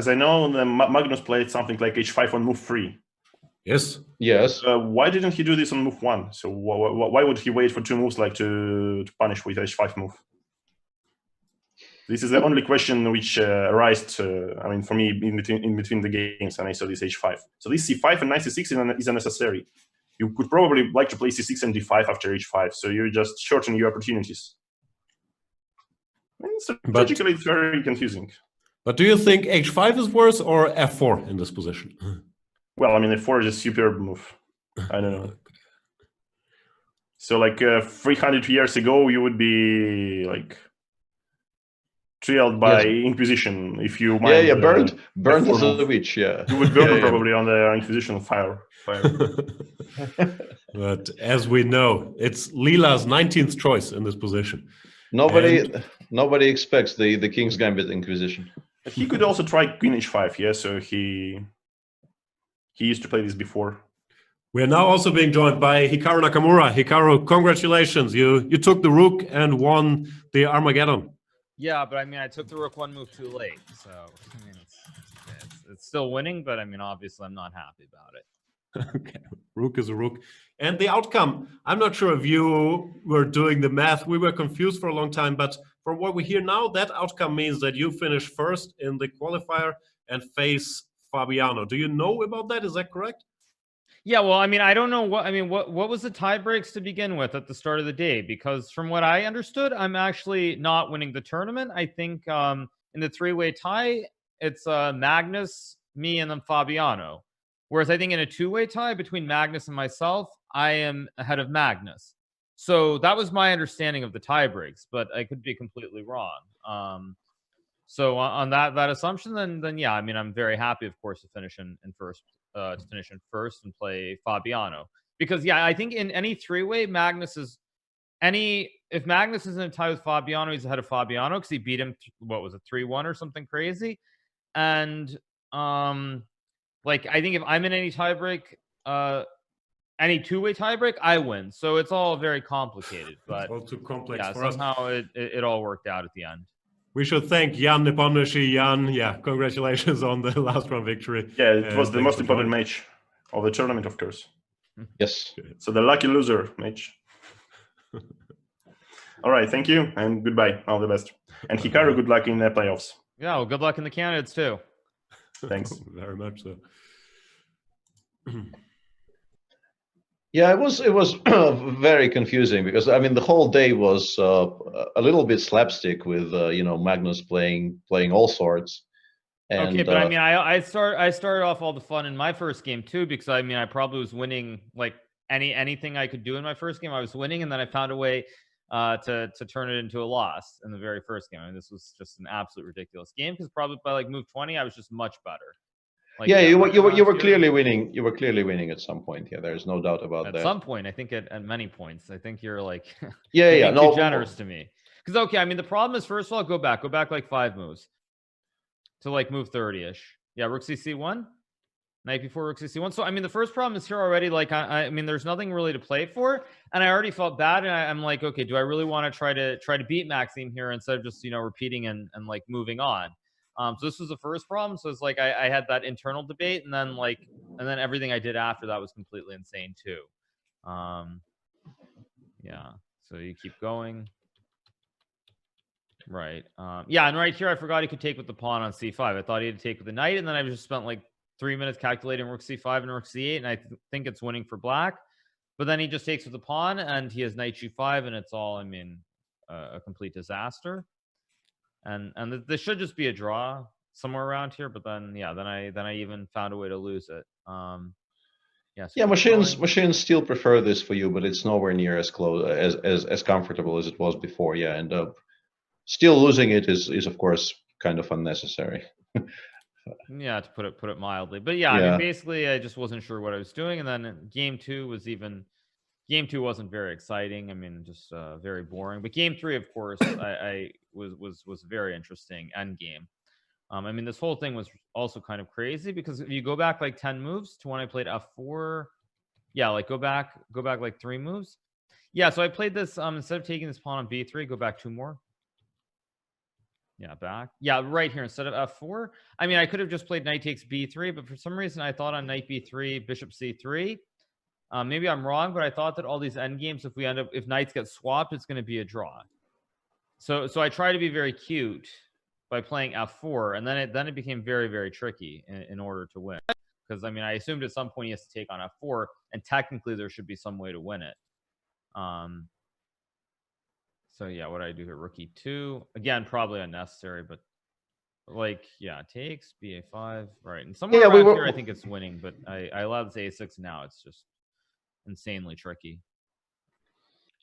I know, Magnus played something like h5 on move 3. Yes. Yes. Why didn't he do this on move 1? So why would he wait for 2 moves like to punish with h5 move? This is the only question which arose, I mean, for me in between the games, and I saw this h5. So this c5 and knight c6 is unnecessary. You could probably like to play c6 and d5 after h5, so you just shorten your opportunities. Strategically, it's very confusing. But do you think h5 is worse or f4 in this position? Well, I mean, f4 is a superb move. I don't know. So, like 300 years ago, you would be like trialed by Inquisition if you mind. Burned as a witch. Yeah, you would burn probably on the Inquisition fire. But as we know, it's Lila's 19th choice in this position. Nobody expects the King's Gambit Inquisition. He could also try Queen h5. Yeah, so he used to play this before. We are now also being joined by Hikaru Nakamura. Hikaru, congratulations! You took the rook and won the Armageddon. Yeah, but I mean, I took the rook 1 move too late, so I mean, it's still winning, but I mean, obviously, I'm not happy about it. Okay, rook is a rook. And the outcome, I'm not sure if you were doing the math. We were confused for a long time, but from what we hear now, that outcome means that you finish 1st in the qualifier and face Fabiano. Do you know about that? Is that correct? Yeah, well, I mean, I don't know what was the tie breaks to begin with at the start of the day? Because from what I understood, I'm actually not winning the tournament. I think in the 3-way tie, it's Magnus, me, and then Fabiano. Whereas I think in a 2-way tie between Magnus and myself, I am ahead of Magnus. So that was my understanding of the tie breaks, but I could be completely wrong. So on that assumption, then yeah, I mean, I'm very happy, of course, to finish in first. To finish in 1st and play Fabiano, because yeah, I think in any 3-way, if Magnus is in a tie with Fabiano, he's ahead of Fabiano because he beat him. What was it, 3-1 or something crazy? And like I think if I'm in any tiebreak, any 2-way tiebreak, I win. So it's all very complicated. But all too complex. Yeah, for somehow us. it all worked out at the end. We should thank Jan Nepomniachtchi. Jan, yeah, congratulations on the last round victory. Yeah, it was the most important match of the tournament, of course. Yes. So the lucky loser match. All right, thank you and goodbye. All the best. And Hikaru, good luck in the playoffs. Yeah, well, good luck in the candidates too. Thanks. Very much so. Yeah, it was very confusing because I mean the whole day was a little bit slapstick with you know, Magnus playing all sorts. And Okay, but I mean, I started off all the fun in my first game too, because I mean, I probably was winning like anything I could do in my first game. I was winning, and then I found a way to turn it into a loss in the very first game. I mean, this was just an absolute ridiculous game because probably by like move 20, I was just much better. Like, yeah, you right were around clearly here, winning. You were clearly winning at some point. Yeah, there's no doubt about at that. some point, I think at many points, I think you're like Yeah, you're yeah, being no, too generous to me. Because okay, I mean, the problem is first of all, go back like 5 moves to like move 30-ish. Yeah, rook c1, knight before rook c1. So I mean, the first problem is here already. Like I mean, there's nothing really to play for, and I already felt bad. And I'm like, okay, do I really want to try to beat Maxime here instead of just, you know, repeating and like moving on? So this was the first problem. So it's like I had that internal debate, and then everything I did after that was completely insane too. Yeah. So you keep going. Right. Yeah, and right here I forgot he could take with the pawn on c5. I thought he had to take with the knight, and then I just spent like 3 minutes calculating rook c5 and rook c8, and I think it's winning for black. But then he just takes with the pawn, and he has knight g5, and it's all, I mean, a complete disaster. And this should just be a draw somewhere around here. But then, yeah, then I even found a way to lose it. Yeah. So Yeah, machines still prefer this for you, but it's nowhere near as close as comfortable as it was before. Yeah, and still losing it is of course kind of unnecessary. Yeah, to put it mildly. But yeah, I mean, basically, I just wasn't sure what I was doing, and then game two wasn't very exciting. I mean, just very boring. But game three, of course, I was very interesting end game. I mean, this whole thing was also kind of crazy because if you go back like 10 moves to when I played f4, yeah, like go back like 3 moves. Yeah, so I played this instead of taking this pawn on b3, go back 2 more. Yeah, back. Yeah, right here instead of f4. I mean, I could have just played knight takes b3, but for some reason I thought on knight b3, bishop c3. Maybe I'm wrong, but I thought that all these end games, if knights get swapped, it's going to be a draw. So I try to be very cute by playing f4, and then it became very, very tricky in order to win. Because I mean, I assumed at some point he has to take on f4, and technically there should be some way to win it. So yeah, what do I do here? Rook e2. Again, probably unnecessary, but like, yeah, takes, ba5, right. And somewhere around here, I think it's winning, but I allowed this a6 now. It's just insanely tricky.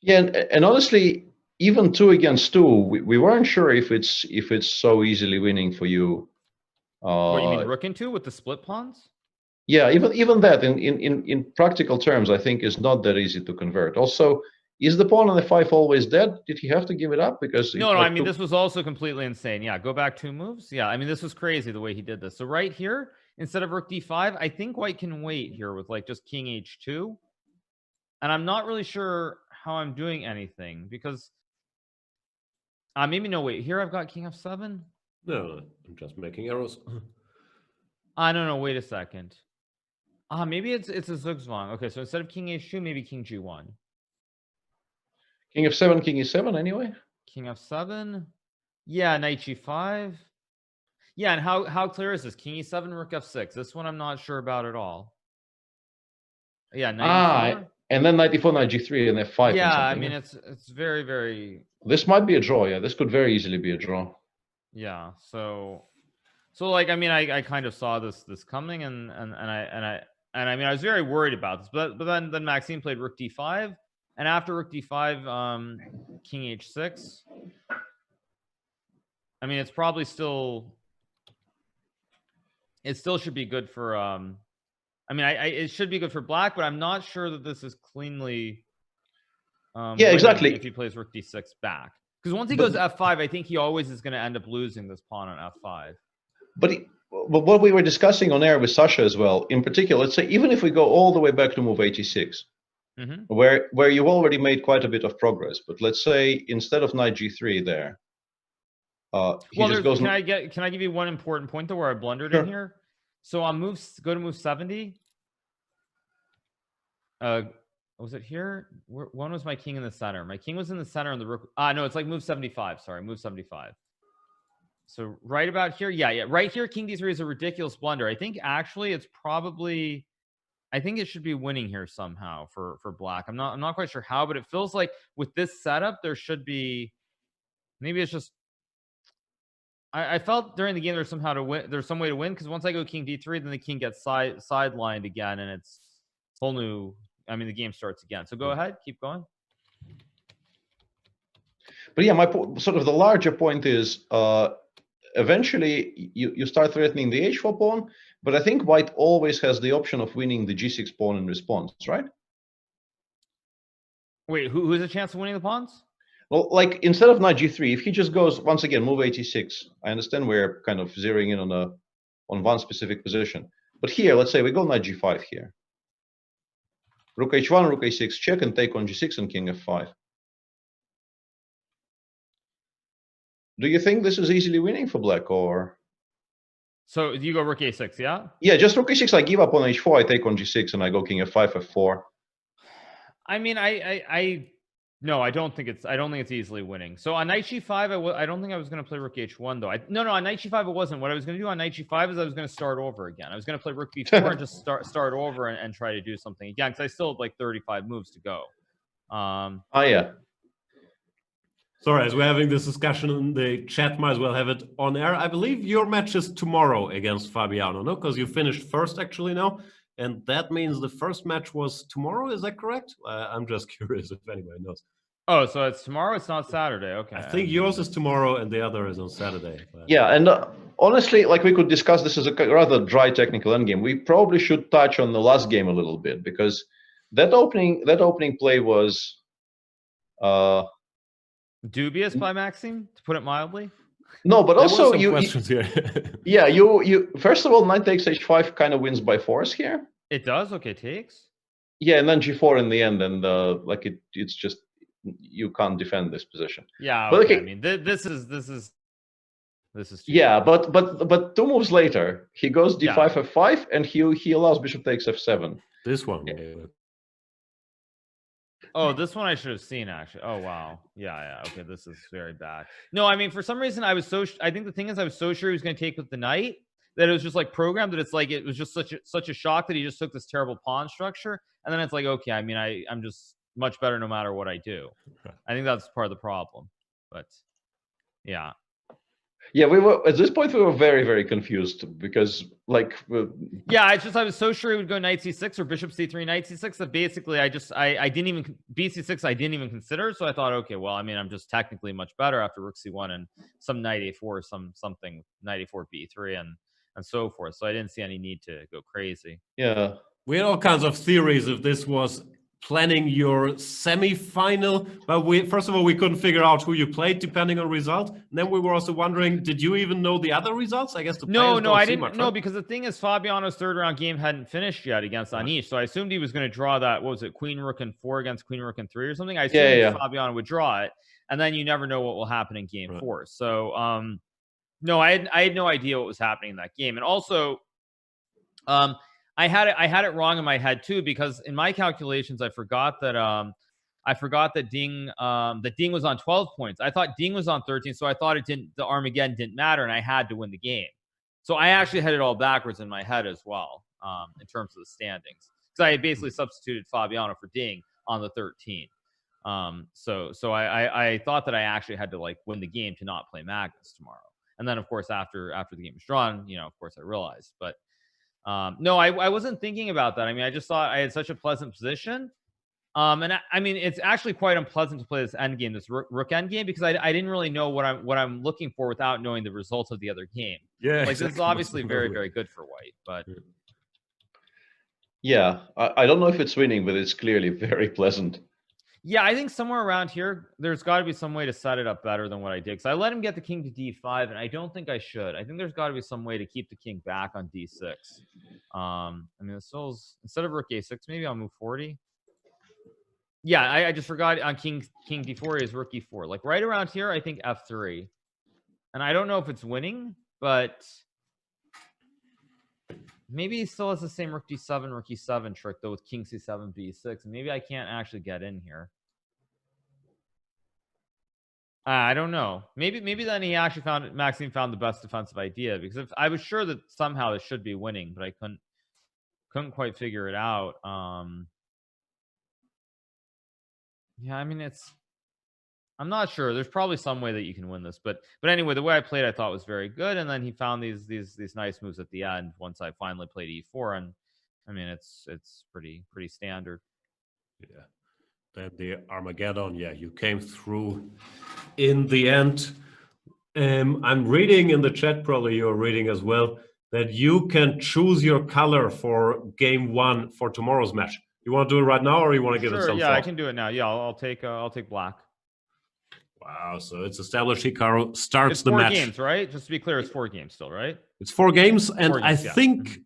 Yeah, and honestly, even 2 against 2, we weren't sure if it's so easily winning for you. What, you mean rook in 2 with the split pawns? Yeah, even that in practical terms, I think is not that easy to convert. Also, is the pawn on f5 always dead? Did he have to give it up? Because no, I mean, this was also completely insane. Yeah, go back 2 moves. Yeah, I mean, this was crazy the way he did this. So right here, instead of rook d5, I think white can wait here with like just king h2. And I'm not really sure how I'm doing anything because maybe no, wait, here I've got king f7. No, I'm just making arrows. I don't know. Wait a second. Maybe it's a Zugzwang. Okay, so instead of king h2, maybe king g1. King f7, king e7 anyway. King f7. Yeah, knight g5. Yeah, and how clear is this? King e7, rook f6. This one I'm not sure about at all. Yeah, knight e4. And then knight e4, knight g3, and f5. Yeah, I mean, it's very, very. This might be a draw. Yeah, this could very easily be a draw. Yeah, so like, I mean, I kind of saw this coming, and I mean, I was very worried about this, but then Maxime played rook d5, and after rook d5, king h6. I mean, it's probably still. It still should be good for. I mean, it should be good for black, but I'm not sure that this is cleanly. Yeah, exactly. If he plays rook d6 back, because once he goes f5, I think he always is going to end up losing this pawn on f5. But what we were discussing on air with Sasha as well, in particular, let's say even if we go all the way back to move 86, where you've already made quite a bit of progress, but let's say instead of knight g3 there, he just goes. Can I give you one important point though where I blundered in here? So on go to move 70. Was it here? One was my king in the center. My king was in the center and the rook. No, it's like move 75. Sorry, move 75. So right about here, yeah, right here, king d3 is a ridiculous blunder. I think actually it's probably I think it should be winning here somehow for black. I'm not quite sure how, but it feels like with this setup there should be. Maybe it's just. I felt during the game there's somehow to win. There's some way to win because once I go king d3, then the king gets sidelined again, and it's whole new. I mean, the game starts again. So go ahead, keep going. But yeah, sort of the larger point is eventually you start threatening the h4 pawn, but I think white always has the option of winning the g6 pawn in response, right? Wait, who has a chance of winning the pawns? Well, like instead of knight g3, if he just goes once again move 86, I understand we're kind of zeroing in on one specific position. But here, let's say we go knight g5 here. Rook h1, rook a6 check and take on g6 and king f5. Do you think this is easily winning for black, or? So you go rook a6, yeah? Yeah, just rook a6. I give up on h4. I take on g6, and I go king f5, f4. I mean, no, I don't think it's easily winning. So on knight g5, I don't think I was going to play rook h1 though. No, on knight g5 it wasn't. What I was going to do on knight g5 is I was going to start over again. I was going to play rook b4 and just start over and try to do something again because I still have like 35 moves to go. Yeah. Sorry, as we're having this discussion in the chat, might as well have it on air. I believe your match is tomorrow against Fabiano, no? Because you finished first actually now, and that means the first match was tomorrow. Is that correct? I'm just curious if anybody knows. Oh, so it's tomorrow. It's not Saturday. Okay. I think yours is tomorrow and the other is on Saturday. But... Yeah, and honestly, like we could discuss this as a rather dry technical endgame. We probably should touch on the last game a little bit because that opening play was. Dubious by Maxime, to put it mildly. No, but also you questions here. Yeah, you first of all, knight takes h5 kind of wins by force here. It does. Okay, takes. Yeah, and then g4 in the end, and like it's just you can't defend this position. Yeah, but okay. I mean, this is. Yeah, but 2 moves later, he goes d5 f5, and he allows bishop takes f7. This one. Yeah. Oh, this one I should have seen actually. Oh wow, yeah. Okay, this is very bad. No, I mean for some reason I think the thing is I was so sure he was going to take with the knight that it was just like programmed that it's like it was just such a shock that he just took this terrible pawn structure, and then it's like okay, I mean I'm just much better no matter what I do. I think that's part of the problem, but yeah. Yeah, we were at this point. We were very, very confused because, like, yeah, I was so sure he would go knight c6 or bishop c3, knight c6 that basically I didn't even bc6. I didn't even consider. So I thought, okay, well, I mean, I'm just technically much better after rook c1 and some knight a4, something knight a4 b3 and so forth. So I didn't see any need to go crazy. Yeah, we had all kinds of theories if this was planning your semi-final, but first of all we couldn't figure out who you played depending on result. And then we were also wondering, did you even know the other results? I guess no, I didn't know because the thing is Fabiano's third round game hadn't finished yet against Anish, so I assumed he was going to draw that. What was it, queen rook and 4 against queen rook and 3 or something? I assumed Fabiano would draw it, and then you never know what will happen in game 4. So no, I had no idea what was happening in that game, and also I had it wrong in my head too, because in my calculations I forgot that Ding was on 12 points. I thought Ding was on 13, so I thought the Armageddon didn't matter and I had to win the game. So I actually had it all backwards in my head as well, in terms of the standings. Because I had basically substituted Fabiano for Ding on the 13. So I thought that I actually had to like win the game to not play Magnus tomorrow. And then of course after the game was drawn, of course I realized, but no, I wasn't thinking about that. I mean, I just thought I had such a pleasant position. And I mean, it's actually quite unpleasant to play this endgame, this rook endgame, because I didn't really know what I'm looking for without knowing the results of the other game. Yeah, like exactly. This is obviously very, very good for white, but yeah, I don't know if it's winning, but it's clearly very pleasant. Yeah, I think somewhere around here, there's got to be some way to set it up better than what I did. Because I let him get the king to d5, and I don't think I should. I think there's got to be some way to keep the king back on d6. I mean, the soul's instead of rook a6, maybe I'll move 40. Yeah, I just forgot on king d4 is rook e4. Like right around here, I think f3. And I don't know if it's winning, but maybe he still has the same rook e7 trick though with king c7 b6. And maybe I can't actually get in here. I don't know. Maybe then he actually Maxime found the best defensive idea, because if I was sure that somehow this should be winning, but I couldn't couldn't quite figure it out. Yeah, I mean, I'm not sure. There's probably some way that you can win this, but anyway, the way I played, I thought was very good. And then he found these nice moves at the end once I finally played e4, and I mean, it's pretty standard. Yeah. Then the Armageddon, yeah, you came through in the end. I'm reading in the chat, probably you're reading as well, that you can choose your color for game 1 for tomorrow's match. You want to do it right now, or you want to give it some yeah, thought? I can do it now. Yeah, I'll take black. Wow, so it's established. Hikaru starts It's the 4 match. games, right? Just to be clear, it's 4 games still, right? It's 4 games, and 4 games, I yeah. think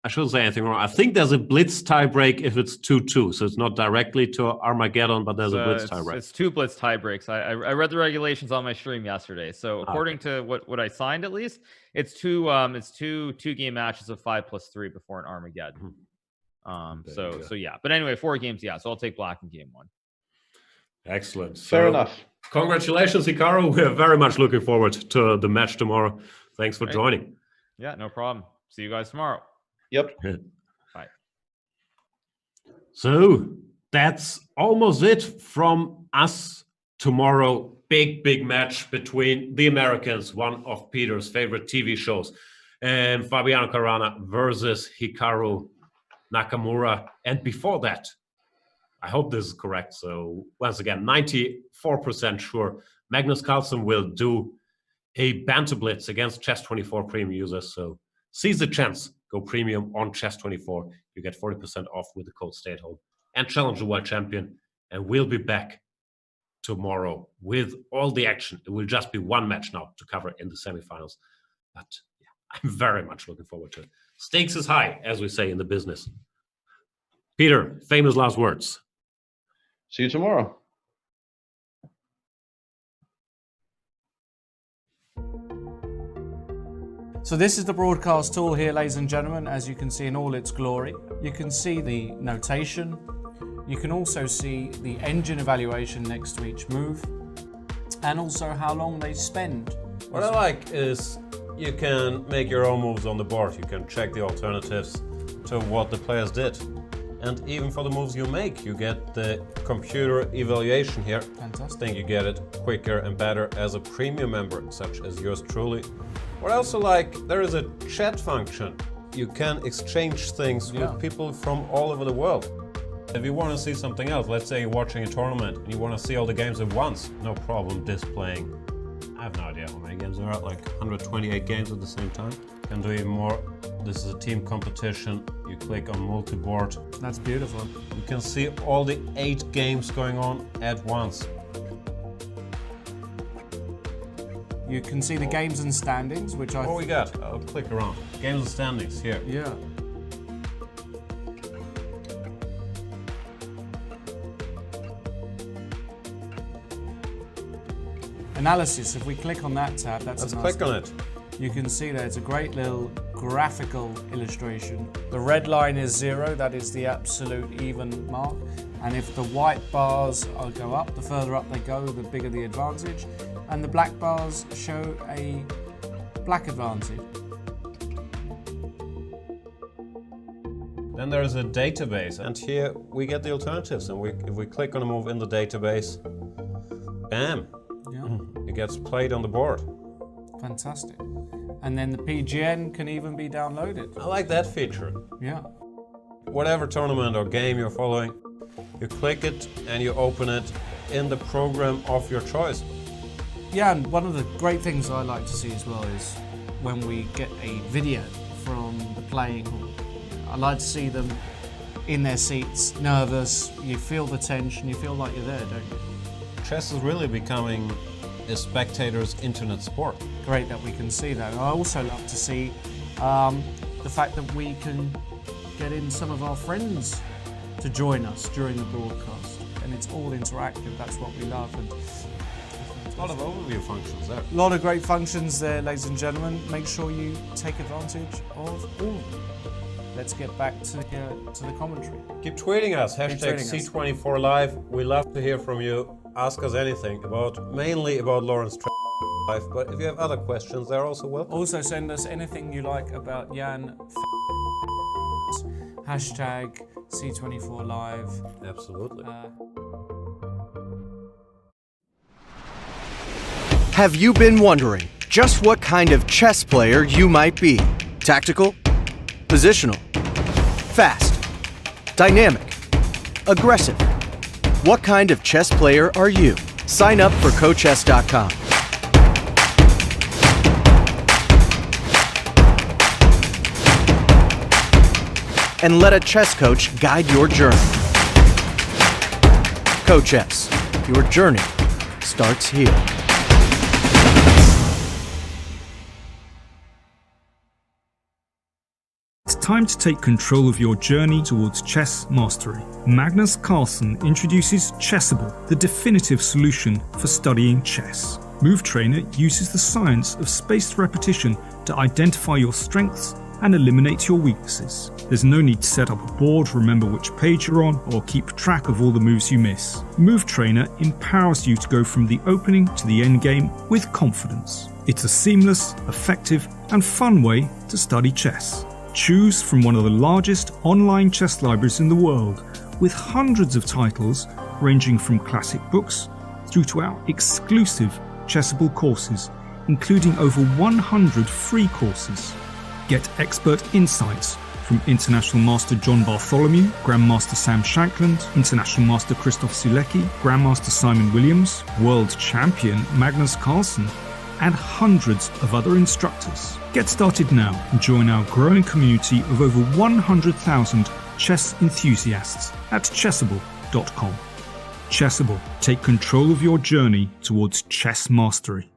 I shouldn't say anything wrong. I think there's a blitz tiebreak if it's 2-2, so it's not directly to Armageddon, but there's a blitz tiebreak. It's 2 blitz tiebreaks. I read the regulations on my stream yesterday. So according to what I signed, at least, it's two game matches of 5+3 before an Armageddon. So yeah. But anyway, 4 games, yeah. So I'll take black in game 1. Excellent. Fair enough. Congratulations, Hikaru. We're very much looking forward to the match tomorrow. Thanks for joining. Yeah, no problem. See you guys tomorrow. Yep. Bye. So that's almost it from us tomorrow. Big match between the Americans, one of Peter's favorite TV shows, and Fabiano Caruana versus Hikaru Nakamura. And before that, I hope this is correct. So once again, 94% sure Magnus Carlsen will do a banter blitz against Chess24 premium users. So seize the chance. Go premium on Chess24. You get 40% off with the code STAYATHOME and challenge the world champion. And we'll be back tomorrow with all the action. It will just be 1 match now to cover in the semifinals. But yeah, I'm very much looking forward to it. Stakes is high, as we say in the business. Peter, famous last words. See you tomorrow. So this is the broadcast tool here, ladies and gentlemen, as you can see in all its glory. You can see the notation. You can also see the engine evaluation next to each move, and also how long they spend. What I like is you can make your own moves on the board. You can check the alternatives to what the players did. And even for the moves you make, you get the computer evaluation here. Fantastic. I think you get it quicker and better as a premium member, such as yours truly. What I also like, there is a chat function. You can exchange things with people from all over the world. If you want to see something else, let's say you're watching a tournament and you want to see all the games at once, no problem displaying. I have no idea how many games there are, like 128 games at the same time. Can do even more. This is a team competition. You click on multi-board. That's beautiful. You can see all the 8 games going on at once. You can see the games and standings, which I... What we got? I'll click around. Games and standings here. Yeah. Analysis, if we click on that tab, Let's click on it. You can see that it's a great little graphical illustration. The red line is 0, that is the absolute even mark. And if the white bars go up, the further up they go, the bigger the advantage. And the black bars show a black advantage. Then there is a database, and here we get the alternatives. And if we click on a move in the database, bam, it gets played on the board. Fantastic. And then the PGN can even be downloaded. I like that feature. Yeah. Whatever tournament or game you're following, you click it and you open it in the program of your choice. Yeah, and one of the great things I like to see as well is when we get a video from the playing hall. I like to see them in their seats, nervous, you feel the tension, you feel like you're there, don't you? Chess is really becoming a spectator's internet sport. Great that we can see that. I also love to see the fact that we can get in some of our friends to join us during the broadcast. And it's all interactive, that's what we love. And a lot of overview functions there. A lot of great functions there, ladies and gentlemen. Make sure you take advantage of all of them. Let's get back to the commentary. Keep tweeting us, hashtag C24Live. We love to hear from you. Ask us anything mainly about Lawrence life, but if you have other questions, they're also welcome. Also send us anything you like about Jan. hashtag C24Live. Absolutely. Have you been wondering just what kind of chess player you might be? Tactical? Positional? Fast? Dynamic? Aggressive? What kind of chess player are you? Sign up for Cochess.com. And let a chess coach guide your journey. Cochess, your journey starts here. It's time to take control of your journey towards chess mastery. Magnus Carlsen introduces Chessable, the definitive solution for studying chess. Move Trainer uses the science of spaced repetition to identify your strengths and eliminate your weaknesses. There's no need to set up a board, remember which page you're on, or keep track of all the moves you miss. Move Trainer empowers you to go from the opening to the end game with confidence. It's a seamless, effective, and fun way to study chess. Choose from one of the largest online chess libraries in the world, with hundreds of titles ranging from classic books through to our exclusive Chessable courses, including over 100 free courses. Get expert insights from International Master John Bartholomew, Grandmaster Sam Shankland, International Master Christoph Sulecki, Grandmaster Simon Williams, World Champion Magnus Carlsen, and hundreds of other instructors. Get started now and join our growing community of over 100,000 chess enthusiasts at Chessable.com. Chessable, take control of your journey towards chess mastery.